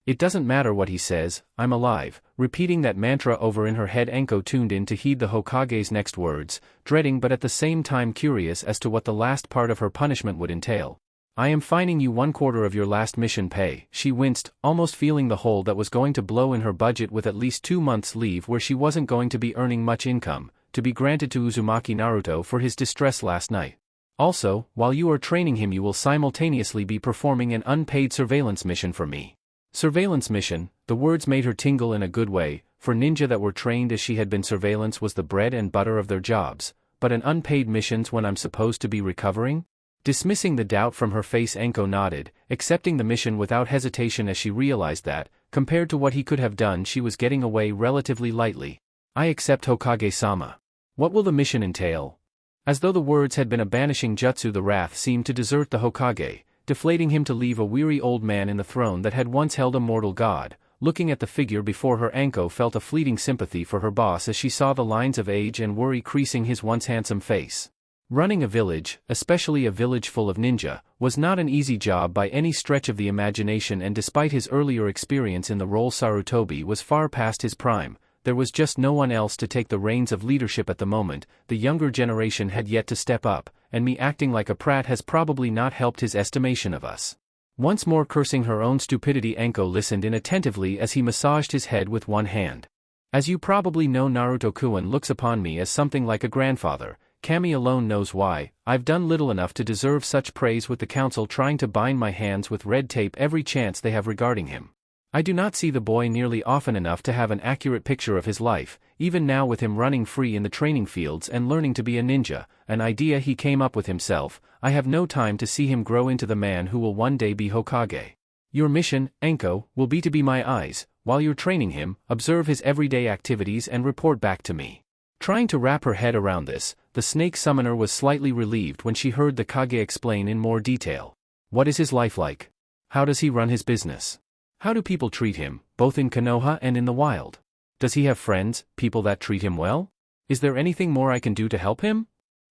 It doesn't matter what he says, I'm alive. Repeating that mantra over in her head, Anko tuned in to heed the Hokage's next words, dreading but at the same time curious as to what the last part of her punishment would entail. I am fining you 1/4 of your last mission pay. She winced, almost feeling the hole that was going to blow in her budget with at least 2 months' leave where she wasn't going to be earning much income, to be granted to Uzumaki Naruto for his distress last night. Also, while you are training him you will simultaneously be performing an unpaid surveillance mission for me. Surveillance mission, the words made her tingle in a good way. For ninja that were trained as she had been, surveillance was the bread and butter of their jobs, but an unpaid missions when I'm supposed to be recovering? Dismissing the doubt from her face, Anko nodded, accepting the mission without hesitation as she realized that, compared to what he could have done, she was getting away relatively lightly. I accept, Hokage-sama. What will the mission entail? As though the words had been a banishing jutsu, the wrath seemed to desert the Hokage, deflating him to leave a weary old man in the throne that had once held a mortal god. Looking at the figure before her, Anko felt a fleeting sympathy for her boss as she saw the lines of age and worry creasing his once handsome face. Running a village, especially a village full of ninja, was not an easy job by any stretch of the imagination, and despite his earlier experience in the role, Sarutobi was far past his prime. There was just no one else to take the reins of leadership at the moment. The younger generation had yet to step up, and me acting like a prat has probably not helped his estimation of us. Once more cursing her own stupidity, Anko listened inattentively as he massaged his head with one hand. As you probably know, Naruto-kun looks upon me as something like a grandfather. Kami alone knows why. I've done little enough to deserve such praise, with the council trying to bind my hands with red tape every chance they have regarding him. I do not see the boy nearly often enough to have an accurate picture of his life, even now with him running free in the training fields and learning to be a ninja, an idea he came up with himself. I have no time to see him grow into the man who will one day be Hokage. Your mission, Anko, will be to be my eyes, while you're training him, observe his everyday activities and report back to me. Trying to wrap her head around this, the snake summoner was slightly relieved when she heard the Kage explain in more detail. What is his life like? How does he run his business? How do people treat him, both in Konoha and in the wild? Does he have friends, people that treat him well? Is there anything more I can do to help him?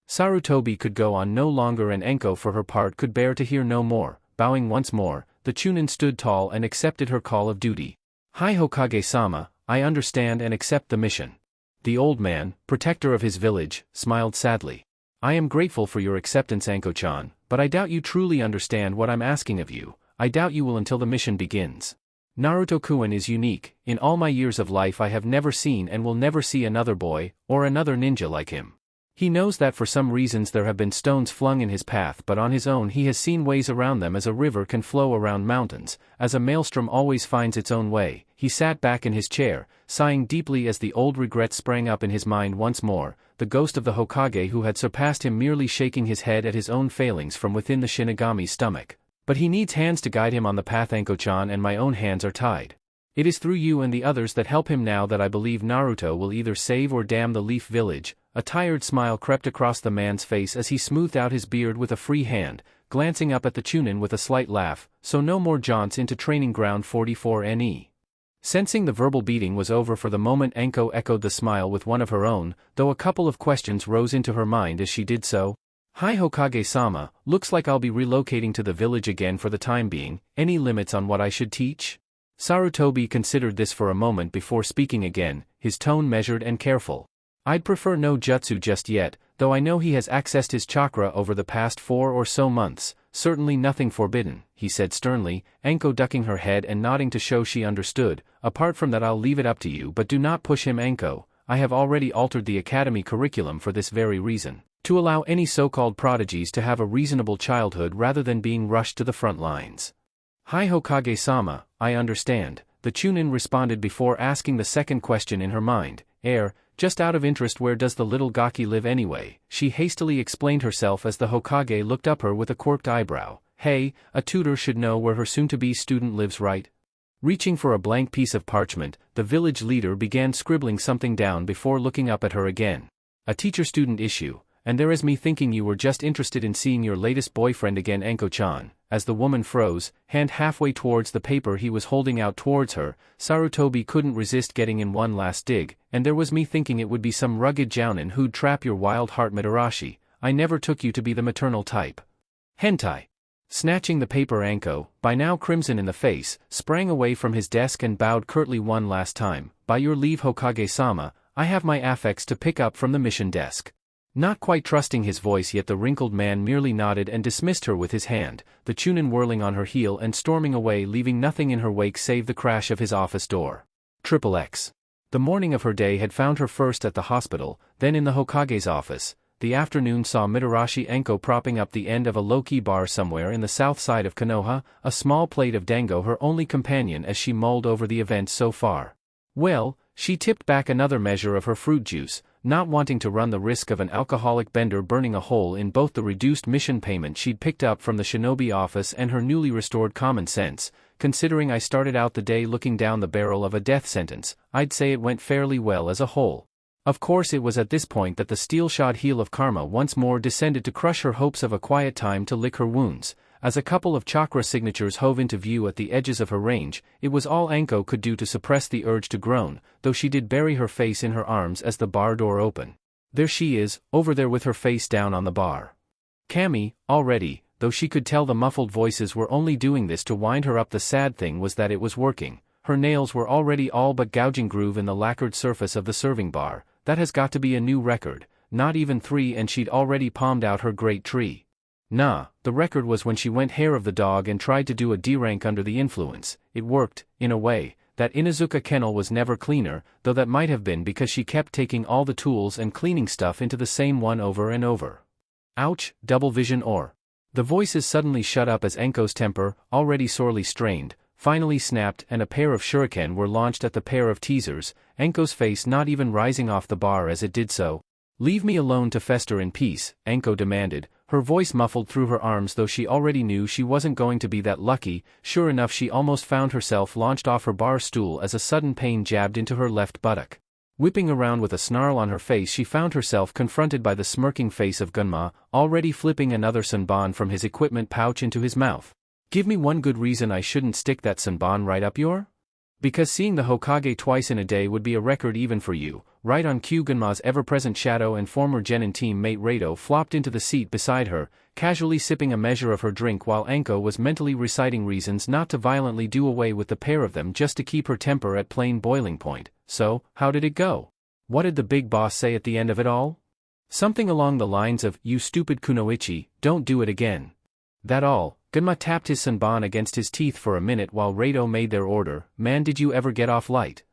Sarutobi could go on no longer, and Anko for her part could bear to hear no more. Bowing once more, the Chunin stood tall and accepted her call of duty. Hi Hokage-sama, I understand and accept the mission. The old man, protector of his village, smiled sadly. I am grateful for your acceptance, Anko-chan, but I doubt you truly understand what I'm asking of you. I doubt you will until the mission begins. Naruto-kun is unique. In all my years of life I have never seen and will never see another boy, or another ninja like him. He knows that for some reasons there have been stones flung in his path, but on his own he has seen ways around them, as a river can flow around mountains, as a maelstrom always finds its own way. He sat back in his chair, sighing deeply as the old regret sprang up in his mind once more, the ghost of the Hokage who had surpassed him merely shaking his head at his own failings from within the Shinigami's stomach. But he needs hands to guide him on the path, Anko-chan, and my own hands are tied. It is through you and the others that help him now that I believe Naruto will either save or damn the Leaf Village. A tired smile crept across the man's face as he smoothed out his beard with a free hand, glancing up at the Chunin with a slight laugh. So no more jaunts into training ground 44 NE. Sensing the verbal beating was over for the moment, Anko echoed the smile with one of her own, though a couple of questions rose into her mind as she did so. Hi Hokage-sama, looks like I'll be relocating to the village again for the time being. Any limits on what I should teach? Sarutobi considered this for a moment before speaking again, his tone measured and careful. I'd prefer no jutsu just yet, though I know he has accessed his chakra over the past 4 or so months. Certainly nothing forbidden, he said sternly, Anko ducking her head and nodding to show she understood. Apart from that I'll leave it up to you, but do not push him, Anko. I have already altered the academy curriculum for this very reason, to allow any so-called prodigies to have a reasonable childhood rather than being rushed to the front lines. Hi Hokage-sama, I understand, the Chunin responded before asking the second question in her mind. Just out of interest, where does the little Gaki live anyway? She hastily explained herself as the Hokage looked up her with a quirked eyebrow. Hey, a tutor should know where her soon-to-be student lives, right? Reaching for a blank piece of parchment, the village leader began scribbling something down before looking up at her again. A teacher-student issue, and there is me thinking you were just interested in seeing your latest boyfriend again, Anko-chan. As the woman froze, hand halfway towards the paper he was holding out towards her, Sarutobi couldn't resist getting in one last dig, and there was me thinking it would be some rugged jounin who'd trap your wild heart, Mitarashi. I never took you to be the maternal type. Hentai. Snatching the paper, Anko, by now crimson in the face, sprang away from his desk and bowed curtly one last time. By your leave, Hokage-sama, I have my affects to pick up from the mission desk. Not quite trusting his voice yet, the wrinkled man merely nodded and dismissed her with his hand, the Chunin whirling on her heel and storming away, leaving nothing in her wake save the crash of his office door. XXX. The morning of her day had found her first at the hospital, then in the Hokage's office. The afternoon saw Mitarashi Anko propping up the end of a low-key bar somewhere in the south side of Konoha, a small plate of dango her only companion as she mulled over the events so far. Well, she tipped back another measure of her fruit juice, not wanting to run the risk of an alcoholic bender burning a hole in both the reduced mission payment she'd picked up from the shinobi office and her newly restored common sense. Considering I started out the day looking down the barrel of a death sentence, I'd say it went fairly well as a whole. Of course, it was at this point that the steel-shod heel of karma once more descended to crush her hopes of a quiet time to lick her wounds. As a couple of chakra signatures hove into view at the edges of her range, it was all Anko could do to suppress the urge to groan, though she did bury her face in her arms as the bar door opened. There she is, over there with her face down on the bar. Cammy, already, though she could tell the muffled voices were only doing this to wind her up. The sad thing was that it was working. Her nails were already all but gouging groove in the lacquered surface of the serving bar. That has got to be a new record. Not even 3 and she'd already palmed out her great tree. Nah, the record was when she went hair of the dog and tried to do a D-rank under the influence. It worked, in a way. That Inuzuka kennel was never cleaner, though that might have been because she kept taking all the tools and cleaning stuff into the same one over and over. Ouch, double vision or. The voices suddenly shut up as Anko's temper, already sorely strained, finally snapped and a pair of shuriken were launched at the pair of teasers, Anko's face not even rising off the bar as it did so. "Leave me alone to fester in peace," Anko demanded, her voice muffled through her arms though she already knew she wasn't going to be that lucky. Sure enough, she almost found herself launched off her bar stool as a sudden pain jabbed into her left buttock. Whipping around with a snarl on her face, she found herself confronted by the smirking face of Gunma, already flipping another senbon from his equipment pouch into his mouth. "Give me one good reason I shouldn't stick that senbon right up your?" "Because seeing the Hokage twice in a day would be a record even for you." Right on cue, Gunma's ever-present shadow and former genin teammate Rado flopped into the seat beside her, casually sipping a measure of her drink while Anko was mentally reciting reasons not to violently do away with the pair of them just to keep her temper at plain boiling point. "So, how did it go? What did the big boss say at the end of it all?" "Something along the lines of, 'You stupid kunoichi, don't do it again.' That all?" Gunma tapped his senbon against his teeth for a minute while Rado made their order. "Man, did you ever get off light?"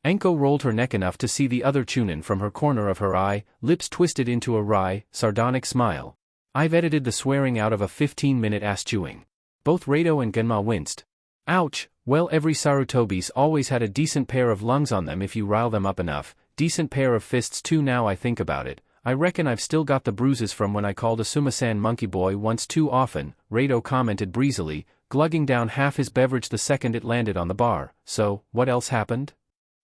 Anko rolled her neck enough to see the other chunin from her corner of her eye, lips twisted into a wry, sardonic smile. "I've edited the swearing out of a 15-minute ass chewing." Both Rado and Gunma winced. "Ouch, well, every Sarutobi's always had a decent pair of lungs on them if you rile them up enough, decent pair of fists too now I think about it. I reckon I've still got the bruises from when I called Asuma-san monkey boy once too often," Rado commented breezily, glugging down half his beverage the second it landed on the bar. "So, what else happened?"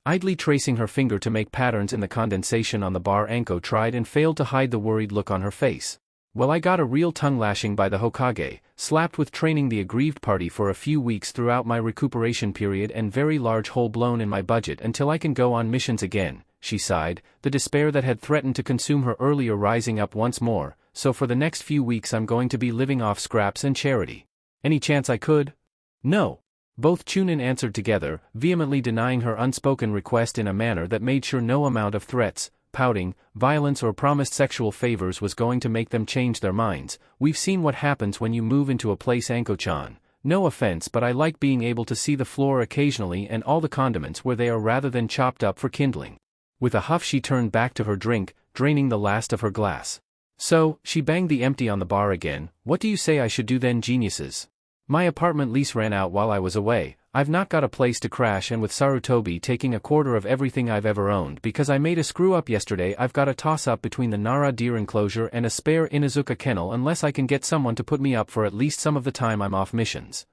Idly tracing her finger to make patterns in the condensation on the bar, Anko tried and failed to hide the worried look on her face. "Well, I got a real tongue lashing by the Hokage, slapped with training the aggrieved party for a few weeks throughout my recuperation period, and very large hole blown in my budget until I can go on missions again," she sighed, the despair that had threatened to consume her earlier rising up once more. "So for the next few weeks I'm going to be living off scraps and charity. Any chance I could?" "No." Both chunin answered together, vehemently denying her unspoken request in a manner that made sure no amount of threats, pouting, violence or promised sexual favors was going to make them change their minds. "We've seen what happens when you move into a place, Anko-chan. No offense, but I like being able to see the floor occasionally and all the condiments where they are rather than chopped up for kindling." With a huff she turned back to her drink, draining the last of her glass. "So," she banged the empty on the bar again, "what do you say I should do then, geniuses? My apartment lease ran out while I was away, I've not got a place to crash, and with Sarutobi taking a quarter of everything I've ever owned because I made a screw-up yesterday, I've got a toss-up between the Nara deer enclosure and a spare Inuzuka kennel unless I can get someone to put me up for at least some of the time I'm off missions."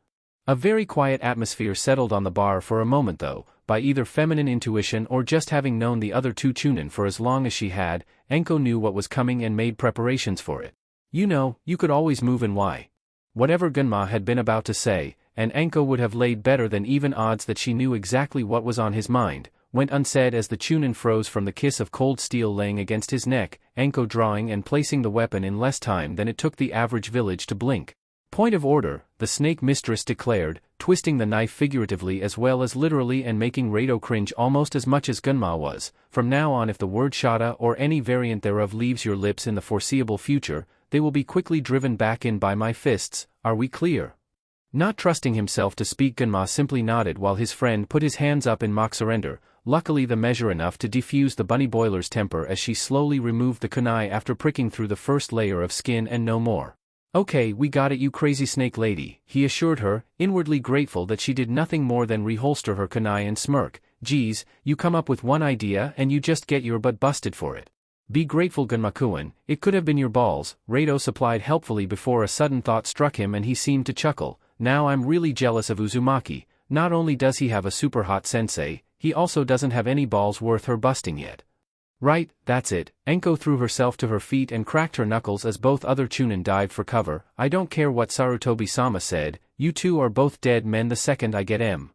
A very quiet atmosphere settled on the bar for a moment though, by either feminine intuition or just having known the other two chunin for as long as she had, Anko knew what was coming and made preparations for it. "You know, you could always move in." Why? Whatever Gunma had been about to say, and Anko would have laid better than even odds that she knew exactly what was on his mind, went unsaid as the chunin froze from the kiss of cold steel laying against his neck, Anko drawing and placing the weapon in less time than it took the average village to blink. "Point of order," the snake mistress declared, twisting the knife figuratively as well as literally and making Rado cringe almost as much as Gunma was. "From now on, if the word shada or any variant thereof leaves your lips in the foreseeable future, they will be quickly driven back in by my fists. Are we clear?" Not trusting himself to speak, Gunma simply nodded while his friend put his hands up in mock surrender, luckily the measure enough to defuse the bunny boiler's temper as she slowly removed the kunai after pricking through the first layer of skin and no more. "Okay, we got it, you crazy snake lady," he assured her, inwardly grateful that she did nothing more than reholster her kunai and smirk. "Geez, you come up with one idea and you just get your butt busted for it. Be grateful, Gunma-kun, it could have been your balls," Rado supplied helpfully before a sudden thought struck him and he seemed to chuckle. "Now I'm really jealous of Uzumaki. Not only does he have a super hot sensei, he also doesn't have any balls worth her busting yet." "Right, that's it." Anko threw herself to her feet and cracked her knuckles as both other chunin dived for cover. "I don't care what Sarutobi-sama said, you two are both dead men the second I get M."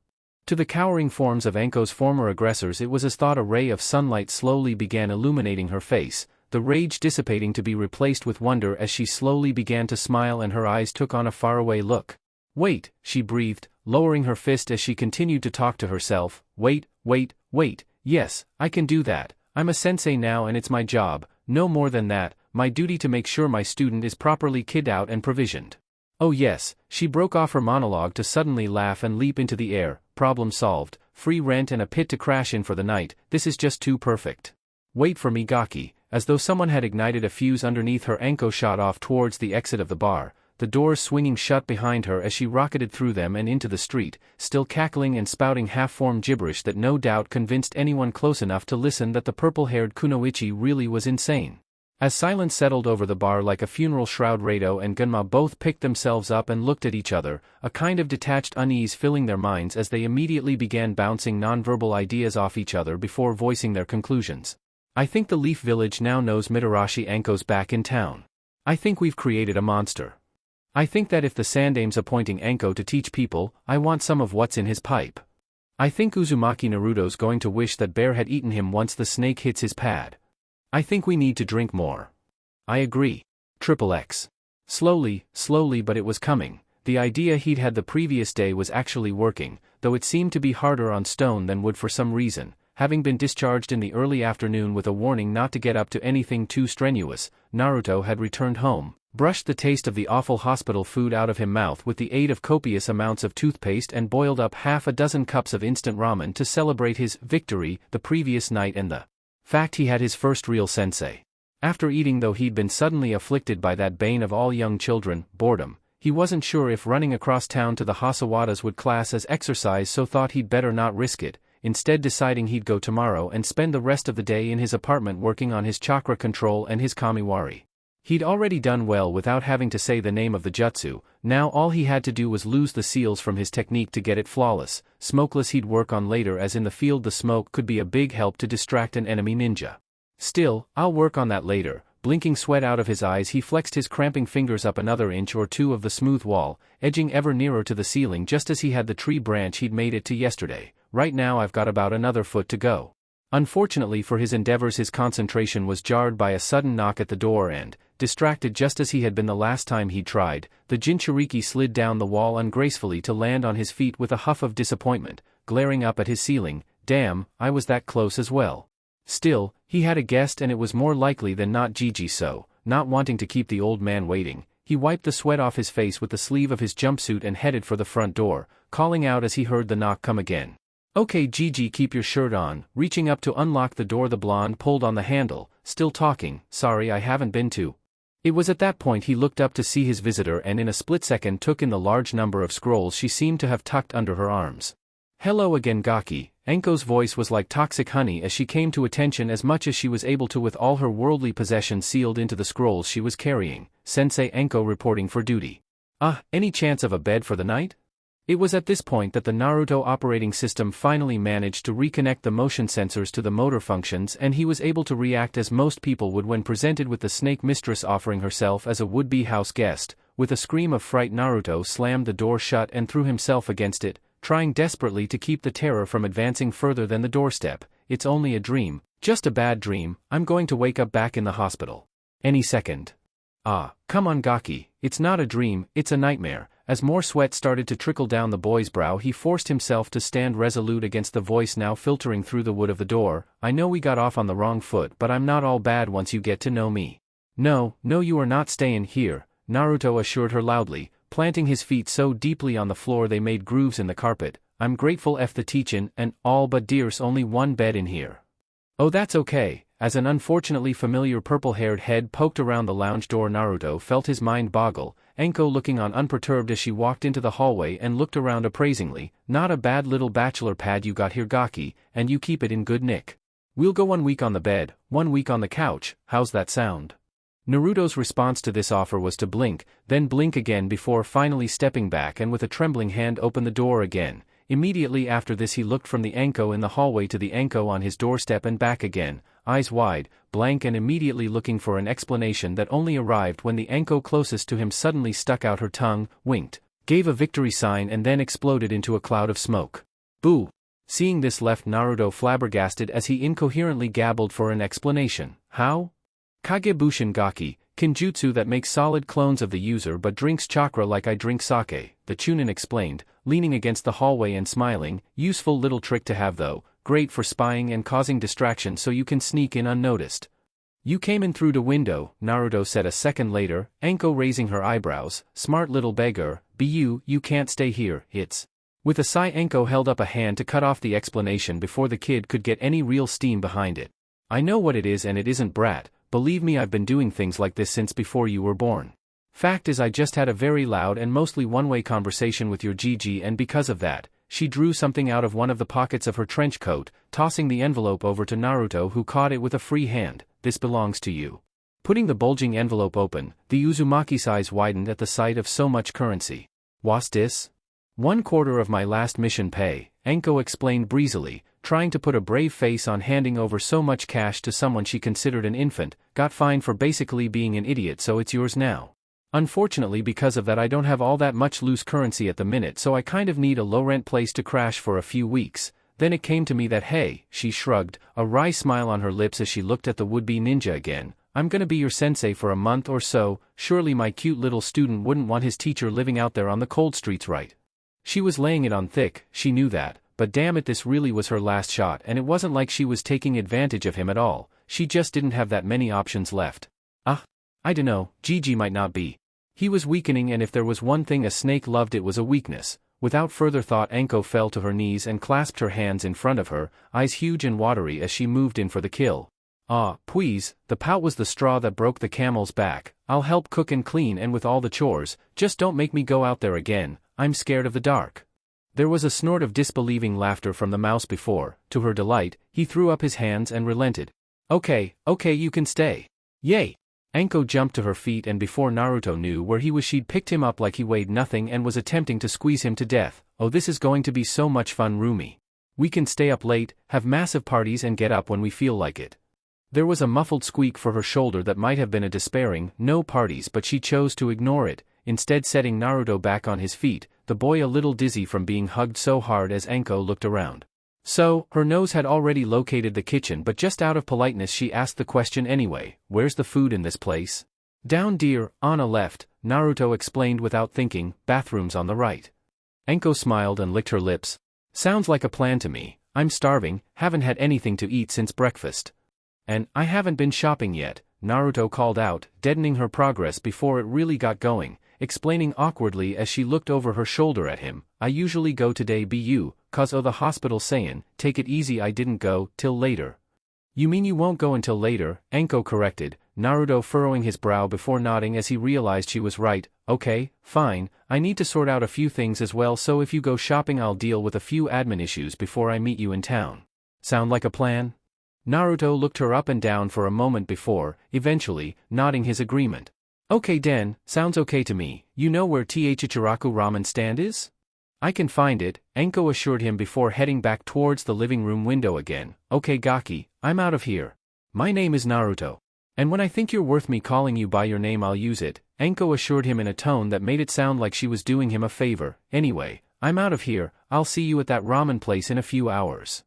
To the cowering forms of Anko's former aggressors it was as thought a ray of sunlight slowly began illuminating her face, the rage dissipating to be replaced with wonder as she slowly began to smile and her eyes took on a faraway look. "Wait," she breathed, lowering her fist as she continued to talk to herself. "Wait, wait, wait, yes, I can do that. I'm a sensei now and it's my job, no more than that, my duty to make sure my student is properly kid out and provisioned. Oh yes," she broke off her monologue to suddenly laugh and leap into the air. "Problem solved, free rent and a pit to crash in for the night, this is just too perfect. Wait for me, Gaki." As though someone had ignited a fuse underneath her, Anko shot off towards the exit of the bar, the doors swinging shut behind her as she rocketed through them and into the street, still cackling and spouting half-formed gibberish that no doubt convinced anyone close enough to listen that the purple-haired kunoichi really was insane. As silence settled over the bar like a funeral shroud, Rado and Gunma both picked themselves up and looked at each other, a kind of detached unease filling their minds as they immediately began bouncing nonverbal ideas off each other before voicing their conclusions. I think the Leaf Village now knows Mitarashi Anko's back in town. I think we've created a monster. I think that if the Sandame's appointing Anko to teach people, I want some of what's in his pipe. I think Uzumaki Naruto's going to wish that bear had eaten him once the snake hits his pad. I think we need to drink more. I agree. XXX. Slowly, but it was coming. The idea he'd had the previous day was actually working, though it seemed to be harder on stone than wood for some reason. Having been discharged in the early afternoon with a warning not to get up to anything too strenuous, Naruto had returned home, brushed the taste of the awful hospital food out of his mouth with the aid of copious amounts of toothpaste and boiled up half a dozen cups of instant ramen to celebrate his victory the previous night and the fact he had his first real sensei. After eating, though he'd been suddenly afflicted by that bane of all young children, boredom, he wasn't sure if running across town to the Hasawadas would class as exercise, so thought he'd better not risk it, instead deciding he'd go tomorrow and spend the rest of the day in his apartment working on his chakra control and his kamiwari. He'd already done well without having to say the name of the jutsu, now all he had to do was lose the seals from his technique to get it flawless. Smokeless he'd work on later, as in the field the smoke could be a big help to distract an enemy ninja. Still, I'll work on that later. Blinking sweat out of his eyes, he flexed his cramping fingers up another inch or two of the smooth wall, edging ever nearer to the ceiling just as he had the tree branch he'd made it to yesterday. Right now I've got about another foot to go. Unfortunately for his endeavors, his concentration was jarred by a sudden knock at the door and, distracted just as he had been the last time he'd tried, the Jinchuriki slid down the wall ungracefully to land on his feet with a huff of disappointment, glaring up at his ceiling. Damn, I was that close as well. Still, he had a guest and it was more likely than not Gigi, so, not wanting to keep the old man waiting, he wiped the sweat off his face with the sleeve of his jumpsuit and headed for the front door, calling out as he heard the knock come again. Okay Gigi, keep your shirt on. Reaching up to unlock the door, the blonde pulled on the handle, still talking. Sorry, I haven't been to. It was at that point he looked up to see his visitor and in a split second took in the large number of scrolls she seemed to have tucked under her arms. Hello again Gaki. Anko's voice was like toxic honey as she came to attention as much as she was able to with all her worldly possessions sealed into the scrolls she was carrying. Sensei, Anko reporting for duty. Any chance of a bed for the night? It was at this point that the Naruto operating system finally managed to reconnect the motion sensors to the motor functions, and he was able to react as most people would when presented with the snake mistress offering herself as a would-be house guest. With a scream of fright, Naruto slammed the door shut and threw himself against it, trying desperately to keep the terror from advancing further than the doorstep. It's only a dream, just a bad dream. I'm going to wake up back in the hospital any second. Come on Gaki, it's not a dream, it's a nightmare. As more sweat started to trickle down the boy's brow, he forced himself to stand resolute against the voice now filtering through the wood of the door. I know we got off on the wrong foot, but I'm not all bad once you get to know me. No, you are not staying here, Naruto assured her loudly, planting his feet so deeply on the floor they made grooves in the carpet. I'm grateful f the teachin' and all, but dear's only one bed in here. Oh, that's okay. As an unfortunately familiar purple-haired head poked around the lounge door, Naruto felt his mind boggle, Anko looking on unperturbed as she walked into the hallway and looked around appraisingly. Not a bad little bachelor pad you got here Gaki, and you keep it in good nick. We'll go 1 week on the bed, 1 week on the couch, how's that sound? Naruto's response to this offer was to blink, then blink again before finally stepping back and with a trembling hand open the door again. Immediately after this he looked from the Anko in the hallway to the Anko on his doorstep and back again, eyes wide, blank and immediately looking for an explanation that only arrived when the Anko closest to him suddenly stuck out her tongue, winked, gave a victory sign and then exploded into a cloud of smoke. Boo! Seeing this left Naruto flabbergasted as he incoherently gabbled for an explanation. How? Kagebushin Gaki, kinjutsu that makes solid clones of the user but drinks chakra like I drink sake, the Chunin explained, leaning against the hallway and smiling. Useful little trick to have though, great for spying and causing distraction so you can sneak in unnoticed. You came in through the window, Naruto said a second later, Anko raising her eyebrows. Smart little beggar, you can't stay here, it's... With a sigh Anko held up a hand to cut off the explanation before the kid could get any real steam behind it. I know what it is and it isn't brat, believe me I've been doing things like this since before you were born. Fact is I just had a very loud and mostly one-way conversation with your Gigi and because of that, she drew something out of one of the pockets of her trench coat, tossing the envelope over to Naruto who caught it with a free hand. This belongs to you. Putting the bulging envelope open, the Uzumaki's eyes widened at the sight of so much currency. What's this? 1/4 of my last mission pay, Anko explained breezily, trying to put a brave face on handing over so much cash to someone she considered an infant, got fined for basically being an idiot so it's yours now. Unfortunately because of that I don't have all that much loose currency at the minute so I kind of need a low-rent place to crash for a few weeks. Then it came to me that hey, she shrugged, a wry smile on her lips as she looked at the would-be ninja again, I'm gonna be your sensei for a month or so, surely my cute little student wouldn't want his teacher living out there on the cold streets, right? She was laying it on thick, she knew that, but damn it this really was her last shot and it wasn't like she was taking advantage of him at all, she just didn't have that many options left. I dunno, Gigi might not be. He was weakening and if there was one thing a snake loved it was a weakness. Without further thought Anko fell to her knees and clasped her hands in front of her, eyes huge and watery as she moved in for the kill. Please, the pout was the straw that broke the camel's back, I'll help cook and clean and with all the chores, just don't make me go out there again, I'm scared of the dark. There was a snort of disbelieving laughter from the mouse before, to her delight, he threw up his hands and relented. Okay, you can stay. Yay! Anko jumped to her feet and before Naruto knew where he was she'd picked him up like he weighed nothing and was attempting to squeeze him to death. Oh, this is going to be so much fun, Rumi. We can stay up late, have massive parties and get up when we feel like it. There was a muffled squeak for her shoulder that might have been a despairing, no parties, but she chose to ignore it, instead setting Naruto back on his feet, the boy a little dizzy from being hugged so hard as Anko looked around. So, her nose had already located the kitchen but just out of politeness she asked the question anyway, where's the food in this place? Down dear, on a left, Naruto explained without thinking, bathrooms on the right. Anko smiled and licked her lips. Sounds like a plan to me, I'm starving, haven't had anything to eat since breakfast. And, I haven't been shopping yet, Naruto called out, deadening her progress before it really got going, explaining awkwardly as she looked over her shoulder at him, I usually go today cause the hospital sayin', take it easy I didn't go, till later. You mean you won't go until later, Anko corrected, Naruto furrowing his brow before nodding as he realized she was right, okay, fine, I need to sort out a few things as well so if you go shopping I'll deal with a few admin issues before I meet you in town. Sound like a plan? Naruto looked her up and down for a moment before, eventually, nodding his agreement. Okay Den, sounds okay to me, you know where Ichiraku ramen stand is? I can find it, Anko assured him before heading back towards the living room window again. Okay Gaki, I'm out of here. My name is Naruto. And when I think you're worth me calling you by your name I'll use it, Anko assured him in a tone that made it sound like she was doing him a favor. Anyway, I'm out of here, I'll see you at that ramen place in a few hours.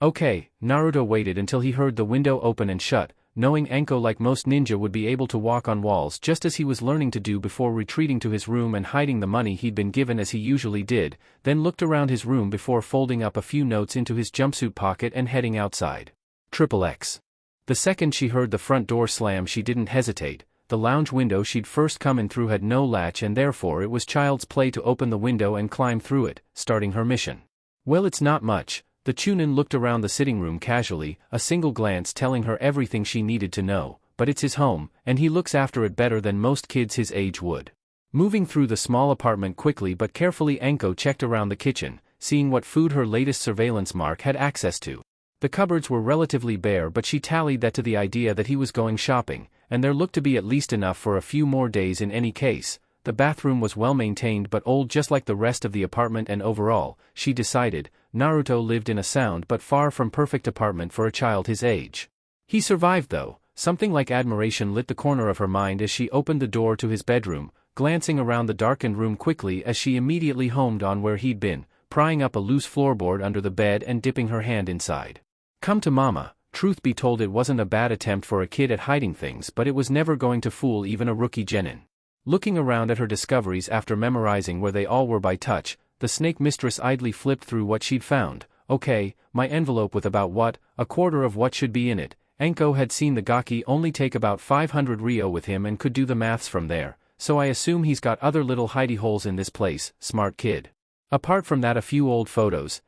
Okay, Naruto waited until he heard the window open and shut, knowing Anko like most ninja would be able to walk on walls just as he was learning to do before retreating to his room and hiding the money he'd been given as he usually did, then looked around his room before folding up a few notes into his jumpsuit pocket and heading outside. XXX. The second she heard the front door slam she didn't hesitate, the lounge window she'd first come in through had no latch and therefore it was child's play to open the window and climb through it, starting her mission. Well it's not much. The Chunin looked around the sitting room casually, a single glance telling her everything she needed to know, but it's his home, and he looks after it better than most kids his age would. Moving through the small apartment quickly but carefully Anko checked around the kitchen, seeing what food her latest surveillance mark had access to. The cupboards were relatively bare but she tallied that to the idea that he was going shopping, and there looked to be at least enough for a few more days in any case. The bathroom was well maintained but old just like the rest of the apartment and overall, she decided, Naruto lived in a sound but far from perfect apartment for a child his age. He survived though, something like admiration lit the corner of her mind as she opened the door to his bedroom, glancing around the darkened room quickly as she immediately homed on where he'd been, prying up a loose floorboard under the bed and dipping her hand inside. Come to mama, truth be told it wasn't a bad attempt for a kid at hiding things but it was never going to fool even a rookie genin. Looking around at her discoveries after memorizing where they all were by touch, the snake mistress idly flipped through what she'd found. Okay, my envelope with about what, a quarter of what should be in it. Anko had seen the Gaki only take about 500 Ryo with him and could do the maths from there, so I assume he's got other little hidey holes in this place, smart kid. Apart from that a few old photos,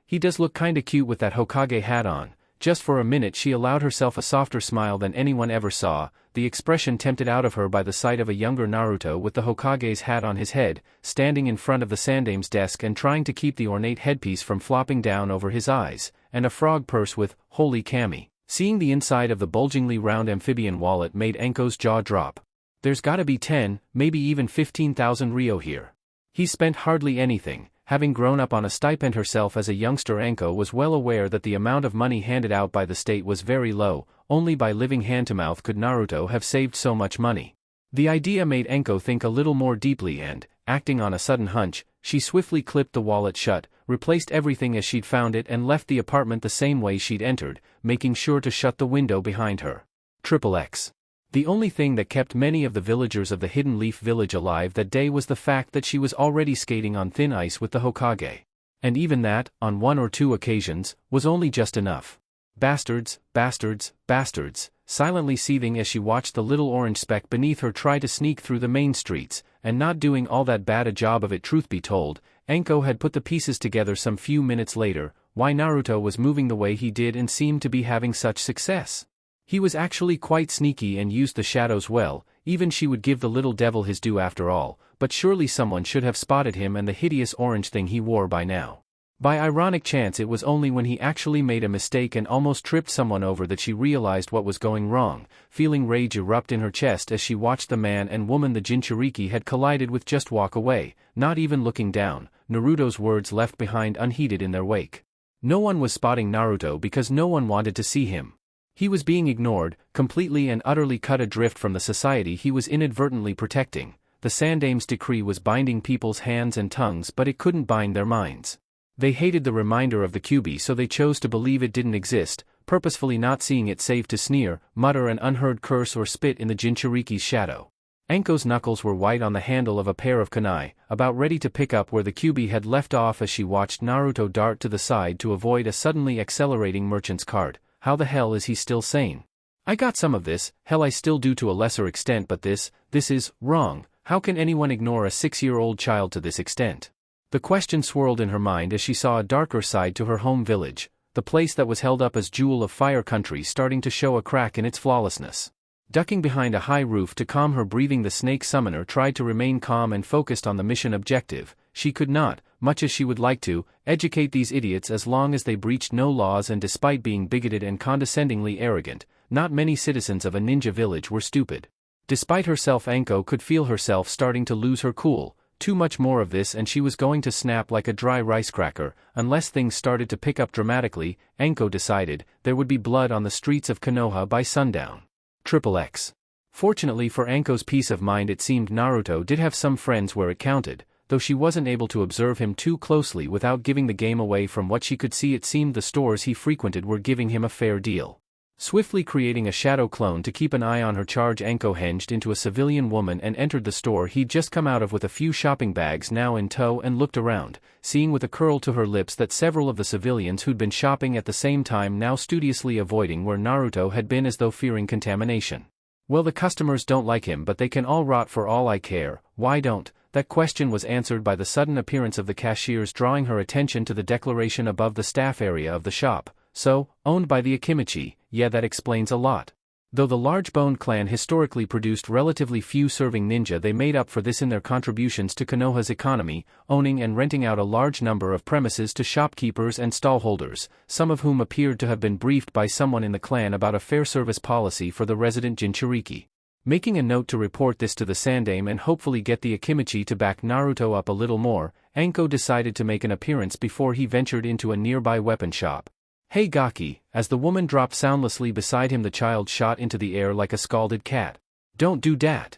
he does look kinda cute with that Hokage hat on, just for a minute she allowed herself a softer smile than anyone ever saw, the expression tempted out of her by the sight of a younger Naruto with the Hokage's hat on his head, standing in front of the sandame's desk and trying to keep the ornate headpiece from flopping down over his eyes, and a frog purse with, "Holy Kami." Seeing the inside of the bulgingly round amphibian wallet made Anko's jaw drop. There's gotta be 10, maybe even 15,000 ryo here. He's spent hardly anything. Having grown up on a stipend herself as a youngster, Anko was well aware that the amount of money handed out by the state was very low. Only by living hand-to-mouth could Naruto have saved so much money. The idea made Anko think a little more deeply and, acting on a sudden hunch, she swiftly clipped the wallet shut, replaced everything as she'd found it and left the apartment the same way she'd entered, making sure to shut the window behind her. XXX. The only thing that kept many of the villagers of the Hidden Leaf Village alive that day was the fact that she was already skating on thin ice with the Hokage. And even that, on 1 or 2 occasions, was only just enough. Bastards, bastards, bastards, silently seething as she watched the little orange speck beneath her try to sneak through the main streets, and not doing all that bad a job of it. Truth be told, Anko had put the pieces together some few minutes later, why Naruto was moving the way he did and seemed to be having such success. He was actually quite sneaky and used the shadows well, even she would give the little devil his due after all, but surely someone should have spotted him and the hideous orange thing he wore by now. By ironic chance it was only when he actually made a mistake and almost tripped someone over that she realized what was going wrong, feeling rage erupt in her chest as she watched the man and woman the Jinchuriki had collided with just walk away, not even looking down, Naruto's words left behind unheeded in their wake. No one was spotting Naruto because no one wanted to see him. He was being ignored, completely and utterly cut adrift from the society he was inadvertently protecting. The Sandame's decree was binding people's hands and tongues, but it couldn't bind their minds. They hated the reminder of the Kyuubi, so they chose to believe it didn't exist, purposefully not seeing it save to sneer, mutter an unheard curse or spit in the Jinchuriki's shadow. Anko's knuckles were white on the handle of a pair of kunai, about ready to pick up where the Kyuubi had left off as she watched Naruto dart to the side to avoid a suddenly accelerating merchant's cart. How the hell is he still sane? I got some of this, hell I still do to a lesser extent, but this is wrong. How can anyone ignore a 6-year-old child to this extent? The question swirled in her mind as she saw a darker side to her home village, the place that was held up as jewel of fire country starting to show a crack in its flawlessness. Ducking behind a high roof to calm her breathing, the snake summoner tried to remain calm and focused on the mission objective. She could not, much as she would like to, educate these idiots as long as they breached no laws, and despite being bigoted and condescendingly arrogant, not many citizens of a ninja village were stupid. Despite herself, Anko could feel herself starting to lose her cool. Too much more of this and she was going to snap like a dry rice cracker, unless things started to pick up dramatically. Anko decided there would be blood on the streets of Konoha by sundown. XXX. Fortunately for Anko's peace of mind, it seemed Naruto did have some friends where it counted, though she wasn't able to observe him too closely without giving the game away. From what she could see, it seemed the stores he frequented were giving him a fair deal. Swiftly creating a shadow clone to keep an eye on her charge, Anko hinged into a civilian woman and entered the store he'd just come out of with a few shopping bags now in tow, and looked around, seeing with a curl to her lips that several of the civilians who'd been shopping at the same time now studiously avoiding where Naruto had been as though fearing contamination. Well, the customers don't like him, but they can all rot for all I care. Why don't? That question was answered by the sudden appearance of the cashiers, drawing her attention to the declaration above the staff area of the shop. So, owned by the Akimichi, yeah, that explains a lot. Though the large-boned clan historically produced relatively few serving ninja, they made up for this in their contributions to Konoha's economy, owning and renting out a large number of premises to shopkeepers and stallholders, some of whom appeared to have been briefed by someone in the clan about a fair service policy for the resident Jinchuriki. Making a note to report this to the Sandame and hopefully get the Akimichi to back Naruto up a little more, Anko decided to make an appearance before he ventured into a nearby weapon shop. Hey Gaki, as the woman dropped soundlessly beside him, the child shot into the air like a scalded cat. Don't do dat,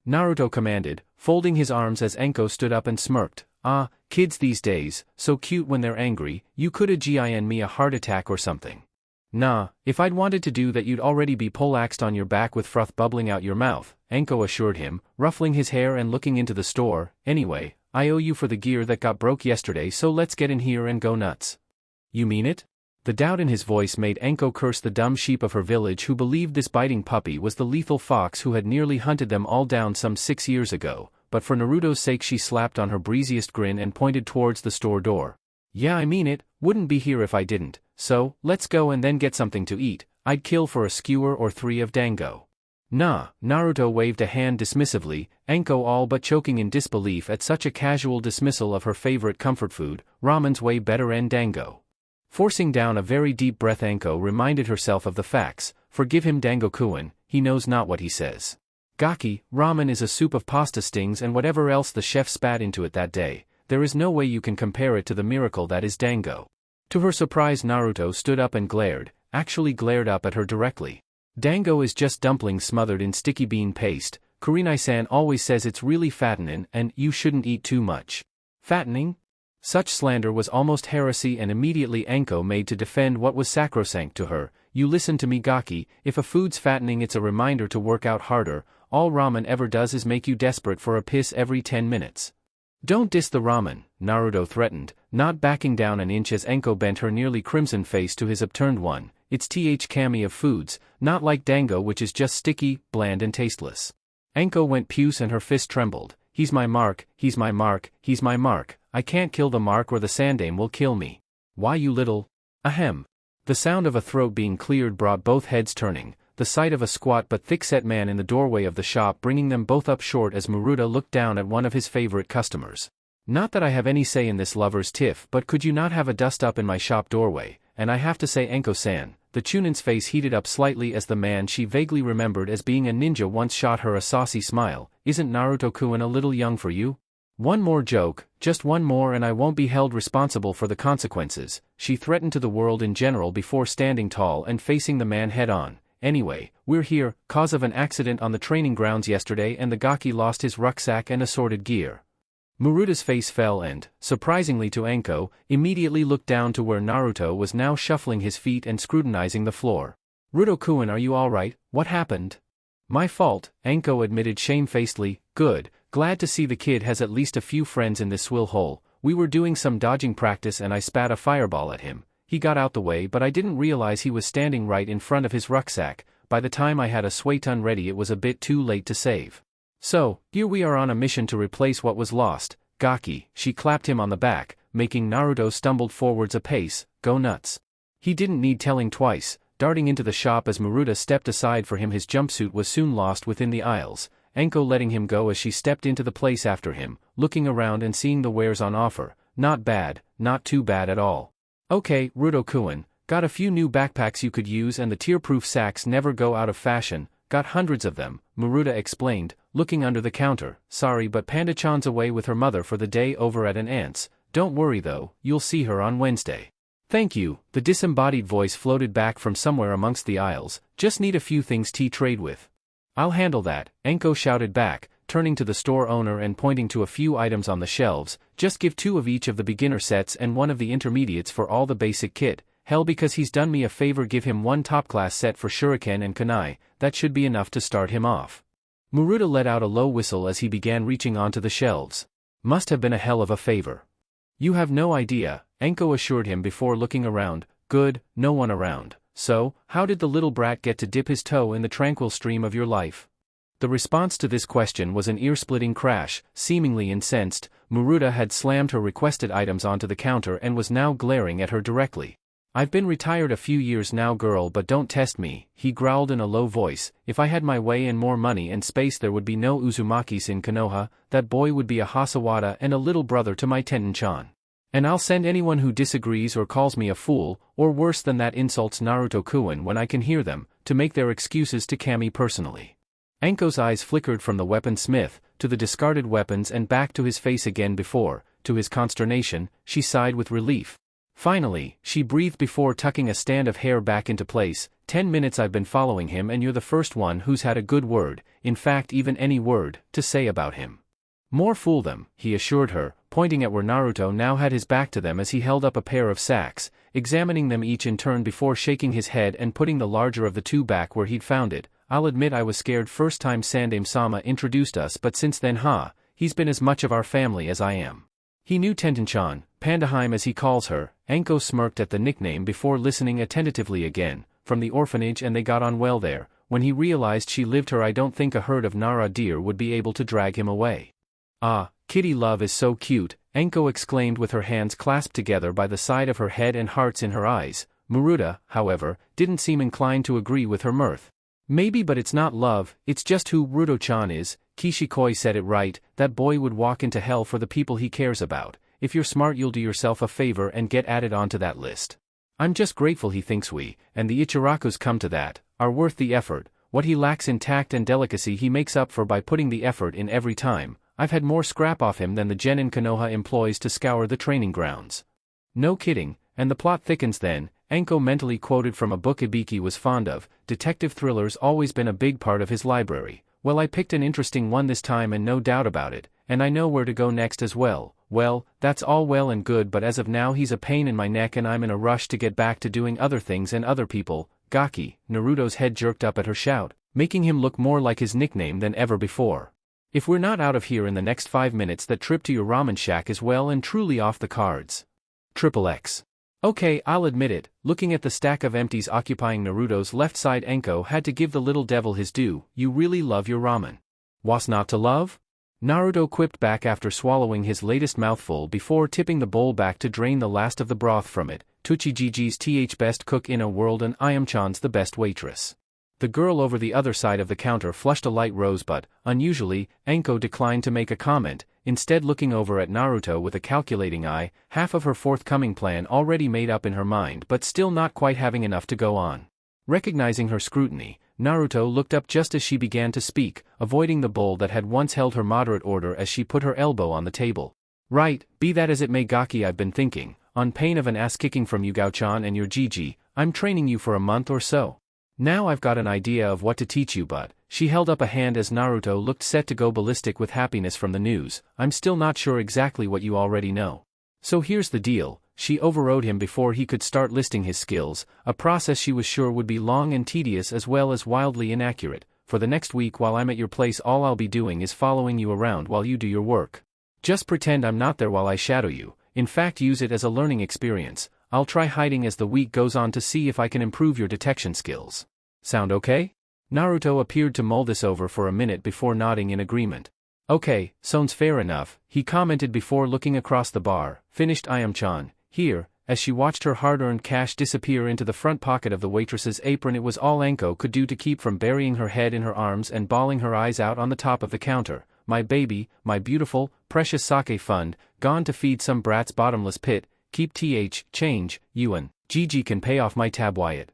Naruto commanded, folding his arms as Anko stood up and smirked. Ah, kids these days, so cute when they're angry. You coulda gin me a heart attack or something. Nah, if I'd wanted to do that you'd already be poleaxed on your back with froth bubbling out your mouth, Anko assured him, ruffling his hair and looking into the store. Anyway, I owe you for the gear that got broke yesterday, so let's get in here and go nuts. You mean it? The doubt in his voice made Anko curse the dumb sheep of her village who believed this biting puppy was the lethal fox who had nearly hunted them all down some 6 years ago, but for Naruto's sake she slapped on her breeziest grin and pointed towards the store door. Yeah, I mean it, wouldn't be here if I didn't. So, let's go and then get something to eat. I'd kill for a skewer or 3 of dango. Nah, Naruto waved a hand dismissively, Anko all but choking in disbelief at such a casual dismissal of her favorite comfort food. Ramen's way better and dango. Forcing down a very deep breath, Anko reminded herself of the facts. Forgive him, Dango-kun, he knows not what he says. Gaki, ramen is a soup of pasta stings and whatever else the chef spat into it that day. There is no way you can compare it to the miracle that is dango. To her surprise, Naruto stood up and glared, actually glared up at her directly. Dango is just dumplings smothered in sticky bean paste. Kurenai-san always says it's really fattening and you shouldn't eat too much. Fattening? Such slander was almost heresy, and immediately Anko made to defend what was sacrosanct to her. You listen to me, Gaki, if a food's fattening it's a reminder to work out harder. All ramen ever does is make you desperate for a piss every 10 minutes. Don't diss the ramen, Naruto threatened, not backing down an inch as Anko bent her nearly crimson face to his upturned one. It's kami of foods, not like dango which is just sticky, bland and tasteless. Anko went puce and her fist trembled. He's my mark, he's my mark, he's my mark. I can't kill the mark or the sandame will kill me. Why you little... Ahem. The sound of a throat being cleared brought both heads turning, the sight of a squat but thick-set man in the doorway of the shop bringing them both up short as Maruta looked down at one of his favorite customers. Not that I have any say in this lover's tiff, but could you not have a dust-up in my shop doorway? And I have to say, Anko-san, the Chunin's face heated up slightly as the man she vaguely remembered as being a ninja once shot her a saucy smile. Isn't Naruto-kun a little young for you? One more joke, just one more and I won't be held responsible for the consequences, she threatened to the world in general before standing tall and facing the man head-on. Anyway, we're here, cause of an accident on the training grounds yesterday and the Gaki lost his rucksack and assorted gear. Maruta's face fell and, surprisingly to Anko, immediately looked down to where Naruto was now shuffling his feet and scrutinizing the floor. Ruto-kun, are you alright? What happened? My fault, Anko admitted shamefacedly. Good, glad to see the kid has at least a few friends in this swill hole. We were doing some dodging practice and I spat a fireball at him. He got out the way but I didn't realize he was standing right in front of his rucksack. By the time I had a suiton ready it was a bit too late to save. So, here we are on a mission to replace what was lost. Gaki, she clapped him on the back, making Naruto stumbled forwards a pace. Go nuts. He didn't need telling twice. Darting into the shop as Maruta stepped aside for him, his jumpsuit was soon lost within the aisles, Anko letting him go as she stepped into the place after him, looking around and seeing the wares on offer. Not bad, not too bad at all. Okay, Ruto-kun, got a few new backpacks you could use and the tear-proof sacks never go out of fashion, got hundreds of them, Maruta explained, looking under the counter. Sorry but Panda-chan's away with her mother for the day over at an aunt's. Don't worry though, you'll see her on Wednesday. Thank you, the disembodied voice floated back from somewhere amongst the aisles, just need a few things to trade with. I'll handle that, Anko shouted back, turning to the store owner and pointing to a few items on the shelves. Just give 2 of each of the beginner sets and 1 of the intermediates for all the basic kit. Hell, because he's done me a favor, give him 1 top-class set for shuriken and kunai, that should be enough to start him off. Maruta let out a low whistle as he began reaching onto the shelves. Must have been a hell of a favor. You have no idea, Anko assured him before looking around. Good, no one around. So, how did the little brat get to dip his toe in the tranquil stream of your life? The response to this question was an ear-splitting crash. Seemingly incensed, Maruta had slammed her requested items onto the counter and was now glaring at her directly. I've been retired a few years now, girl, but don't test me, he growled in a low voice. If I had my way and more money and space there would be no Uzumakis in Konoha, that boy would be a Hasawada and a little brother to my Tenten-chan. And I'll send anyone who disagrees or calls me a fool, or worse than that insults Naruto-kun when I can hear them, to make their excuses to Kami personally. Anko's eyes flickered from the weaponsmith, to the discarded weapons and back to his face again before, to his consternation, she sighed with relief. Finally, she breathed before tucking a stand of hair back into place. 10 minutes I've been following him and you're the first one who's had a good word, in fact even any word, to say about him. More fool them, he assured her, pointing at where Naruto now had his back to them as he held up a pair of sacks, examining them each in turn before shaking his head and putting the larger of the 2 back where he'd found it. I'll admit I was scared first time Sandame-sama introduced us, but since then he's been as much of our family as I am. He knew Tenten-chan, Pandaheim as he calls her. Anko smirked at the nickname before listening attentively again, from the orphanage, and they got on well there. When he realized she lived here, I don't think a herd of Nara deer would be able to drag him away. Ah, kitty love is so cute, Anko exclaimed with her hands clasped together by the side of her head and hearts in her eyes. Maruta, however, didn't seem inclined to agree with her mirth. Maybe, but it's not love, it's just who Ruto-chan is. Kishikoi said it right, that boy would walk into hell for the people he cares about. If you're smart you'll do yourself a favor and get added onto that list. I'm just grateful he thinks we, and the Ichirakus come to that, are worth the effort. What he lacks in tact and delicacy he makes up for by putting the effort in every time. I've had more scrap off him than the genin Konoha employs to scour the training grounds. No kidding, and the plot thickens then. Anko mentally quoted from a book Ibiki was fond of. Detective thrillers always been a big part of his library. Well, I picked an interesting one this time and no doubt about it, and I know where to go next as well. Well, that's all well and good, but as of now he's a pain in my neck and I'm in a rush to get back to doing other things and other people. Gaki, Naruto's head jerked up at her shout, making him look more like his nickname than ever before. If we're not out of here in the next 5 minutes, that trip to your ramen shack is well and truly off the cards. XXX. Okay, I'll admit it, looking at the stack of empties occupying Naruto's left side, Anko had to give the little devil his due. You really love your ramen. What's not to love? Naruto quipped back after swallowing his latest mouthful before tipping the bowl back to drain the last of the broth from it. Tuchijiji's best cook in a world and Ayam-chan's the best waitress. The girl over the other side of the counter flushed a light rose, but, unusually, Anko declined to make a comment, instead looking over at Naruto with a calculating eye, half of her forthcoming plan already made up in her mind but still not quite having enough to go on. Recognizing her scrutiny, Naruto looked up just as she began to speak, avoiding the bowl that had once held her moderate order as she put her elbow on the table. Right, be that as it may, Gaki, I've been thinking, on pain of an ass-kicking from you Gao-chan and your Gigi, I'm training you for a month or so. Now I've got an idea of what to teach you, but, she held up a hand as Naruto looked set to go ballistic with happiness from the news, I'm still not sure exactly what you already know. So here's the deal, she overrode him before he could start listing his skills, a process she was sure would be long and tedious as well as wildly inaccurate. For the next week while I'm at your place all I'll be doing is following you around while you do your work. Just pretend I'm not there while I shadow you, in fact use it as a learning experience. I'll try hiding as the week goes on to see if I can improve your detection skills. Sound okay? Naruto appeared to mull this over for a minute before nodding in agreement. Okay, sounds fair enough, he commented before looking across the bar. Finished Ayam-chan. Here, as she watched her hard-earned cash disappear into the front pocket of the waitress's apron. It was all Anko could do to keep from burying her head in her arms and bawling her eyes out on the top of the counter. My baby, my beautiful, precious sake fund, gone to feed some brat's bottomless pit. Keep change, Yuan. Gigi can pay off my tab Wyatt.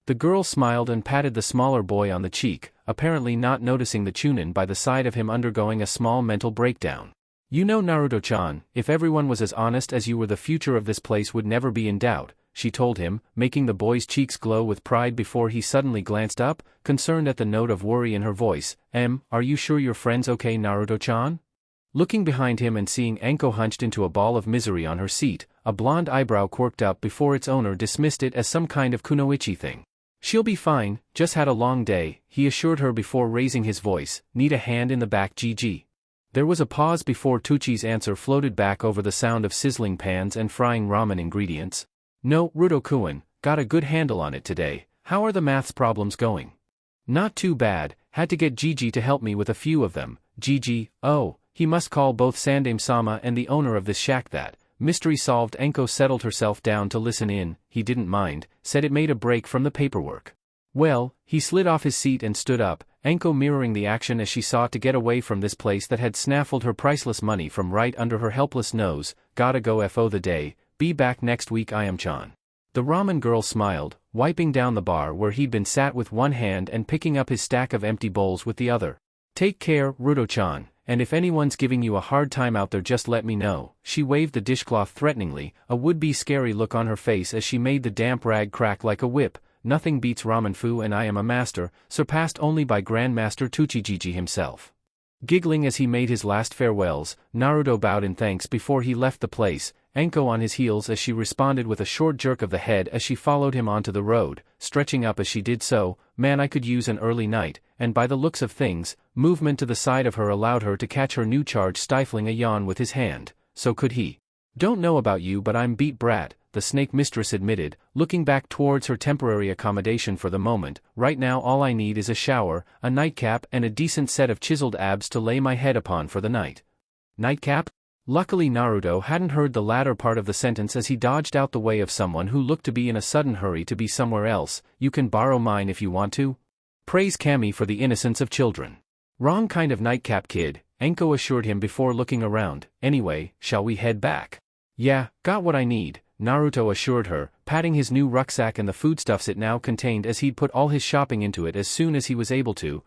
The girl smiled and patted the smaller boy on the cheek, apparently not noticing the chunin by the side of him undergoing a small mental breakdown. You know Naruto-chan, if everyone was as honest as you were the future of this place would never be in doubt, she told him, making the boy's cheeks glow with pride before he suddenly glanced up, concerned at the note of worry in her voice. Are you sure your friend's okay Naruto-chan? Looking behind him and seeing Anko hunched into a ball of misery on her seat, a blonde eyebrow quirked up before its owner dismissed it as some kind of kunoichi thing. She'll be fine, just had a long day, he assured her before raising his voice. Need a hand in the back Gigi? There was a pause before Tuchi's answer floated back over the sound of sizzling pans and frying ramen ingredients. No, Ruto-kun, got a good handle on it today. How are the maths problems going? Not too bad, had to get Gigi to help me with a few of them. Gigi, oh, he must call both Sandame-sama and the owner of this shack that. Mystery solved. Anko settled herself down to listen in. He didn't mind, said it made a break from the paperwork. Well, he slid off his seat and stood up, Anko mirroring the action as she sought to get away from this place that had snaffled her priceless money from right under her helpless nose. Gotta go FO the day, be back next week Ayam-chan. The ramen girl smiled, wiping down the bar where he'd been sat with one hand and picking up his stack of empty bowls with the other. Take care, Ruto-chan. And if anyone's giving you a hard time out there just let me know. She waved the dishcloth threateningly, a would-be scary look on her face as she made the damp rag crack like a whip. Nothing beats ramen fu and I am a master, surpassed only by Grandmaster Tuchijiji himself. Giggling as he made his last farewells, Naruto bowed in thanks before he left the place, Anko on his heels as she responded with a short jerk of the head as she followed him onto the road, stretching up as she did so. Man, I could use an early night, and by the looks of things, movement to the side of her allowed her to catch her new charge stifling a yawn with his hand. So could he. Don't know about you but I'm beat brat, the snake mistress admitted, looking back towards her temporary accommodation for the moment. Right now all I need is a shower, a nightcap and a decent set of chiseled abs to lay my head upon for the night. Nightcap? Luckily Naruto hadn't heard the latter part of the sentence as he dodged out the way of someone who looked to be in a sudden hurry to be somewhere else. You can borrow mine if you want to? Praise Kami for the innocence of children. Wrong kind of nightcap, kid, Anko assured him before looking around. Anyway, shall we head back? Yeah, got what I need, Naruto assured her, patting his new rucksack and the foodstuffs it now contained as he'd put all his shopping into it as soon as he was able to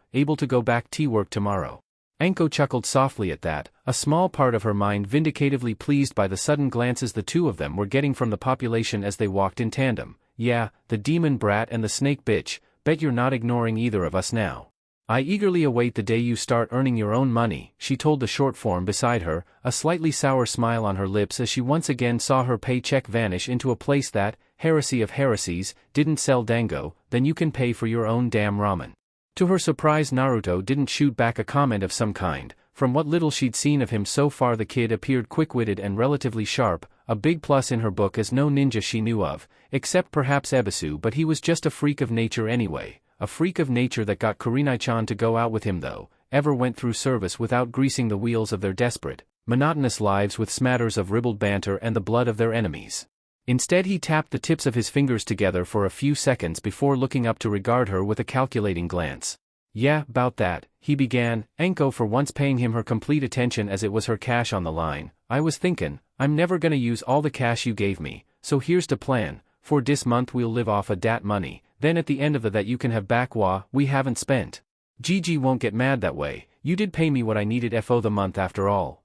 go back to work tomorrow. Anko chuckled softly at that, a small part of her mind vindicatively pleased by the sudden glances the two of them were getting from the population as they walked in tandem. Yeah, the demon brat and the snake bitch, bet you're not ignoring either of us now. I eagerly await the day you start earning your own money, she told the short form beside her, a slightly sour smile on her lips as she once again saw her paycheck vanish into a place that, heresy of heresies, didn't sell dango. Then you can pay for your own damn ramen. To her surprise, Naruto didn't shoot back a comment of some kind. From what little she'd seen of him so far, the kid appeared quick-witted and relatively sharp, a big plus in her book as no ninja she knew of, except perhaps Ebisu, but he was just a freak of nature anyway. A freak of nature that got Kurenai-chan to go out with him though, ever went through service without greasing the wheels of their desperate, monotonous lives with smatters of ribald banter and the blood of their enemies. Instead he tapped the tips of his fingers together for a few seconds before looking up to regard her with a calculating glance. Yeah, about that, he began, Anko for once paying him her complete attention as it was her cash on the line. I was thinkin', I'm never gonna use all the cash you gave me, so here's the plan. For this month we'll live off of dat money, then at the end of that you can have back what we haven't spent. Gigi won't get mad that way, you did pay me what I needed for the month after all.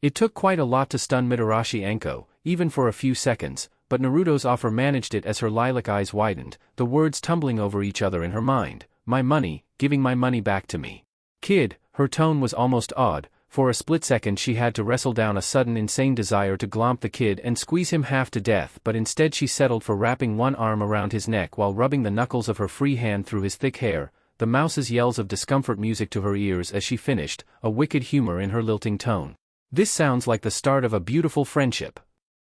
It took quite a lot to stun Mitarashi Anko, even for a few seconds, but Naruto's offer managed it as her lilac eyes widened, the words tumbling over each other in her mind. My money, giving my money back to me. Kid, her tone was almost odd. For a split second she had to wrestle down a sudden insane desire to glomp the kid and squeeze him half to death, but instead she settled for wrapping one arm around his neck while rubbing the knuckles of her free hand through his thick hair, the mouse's yells of discomfort music to her ears as she finished, a wicked humor in her lilting tone. This sounds like the start of a beautiful friendship.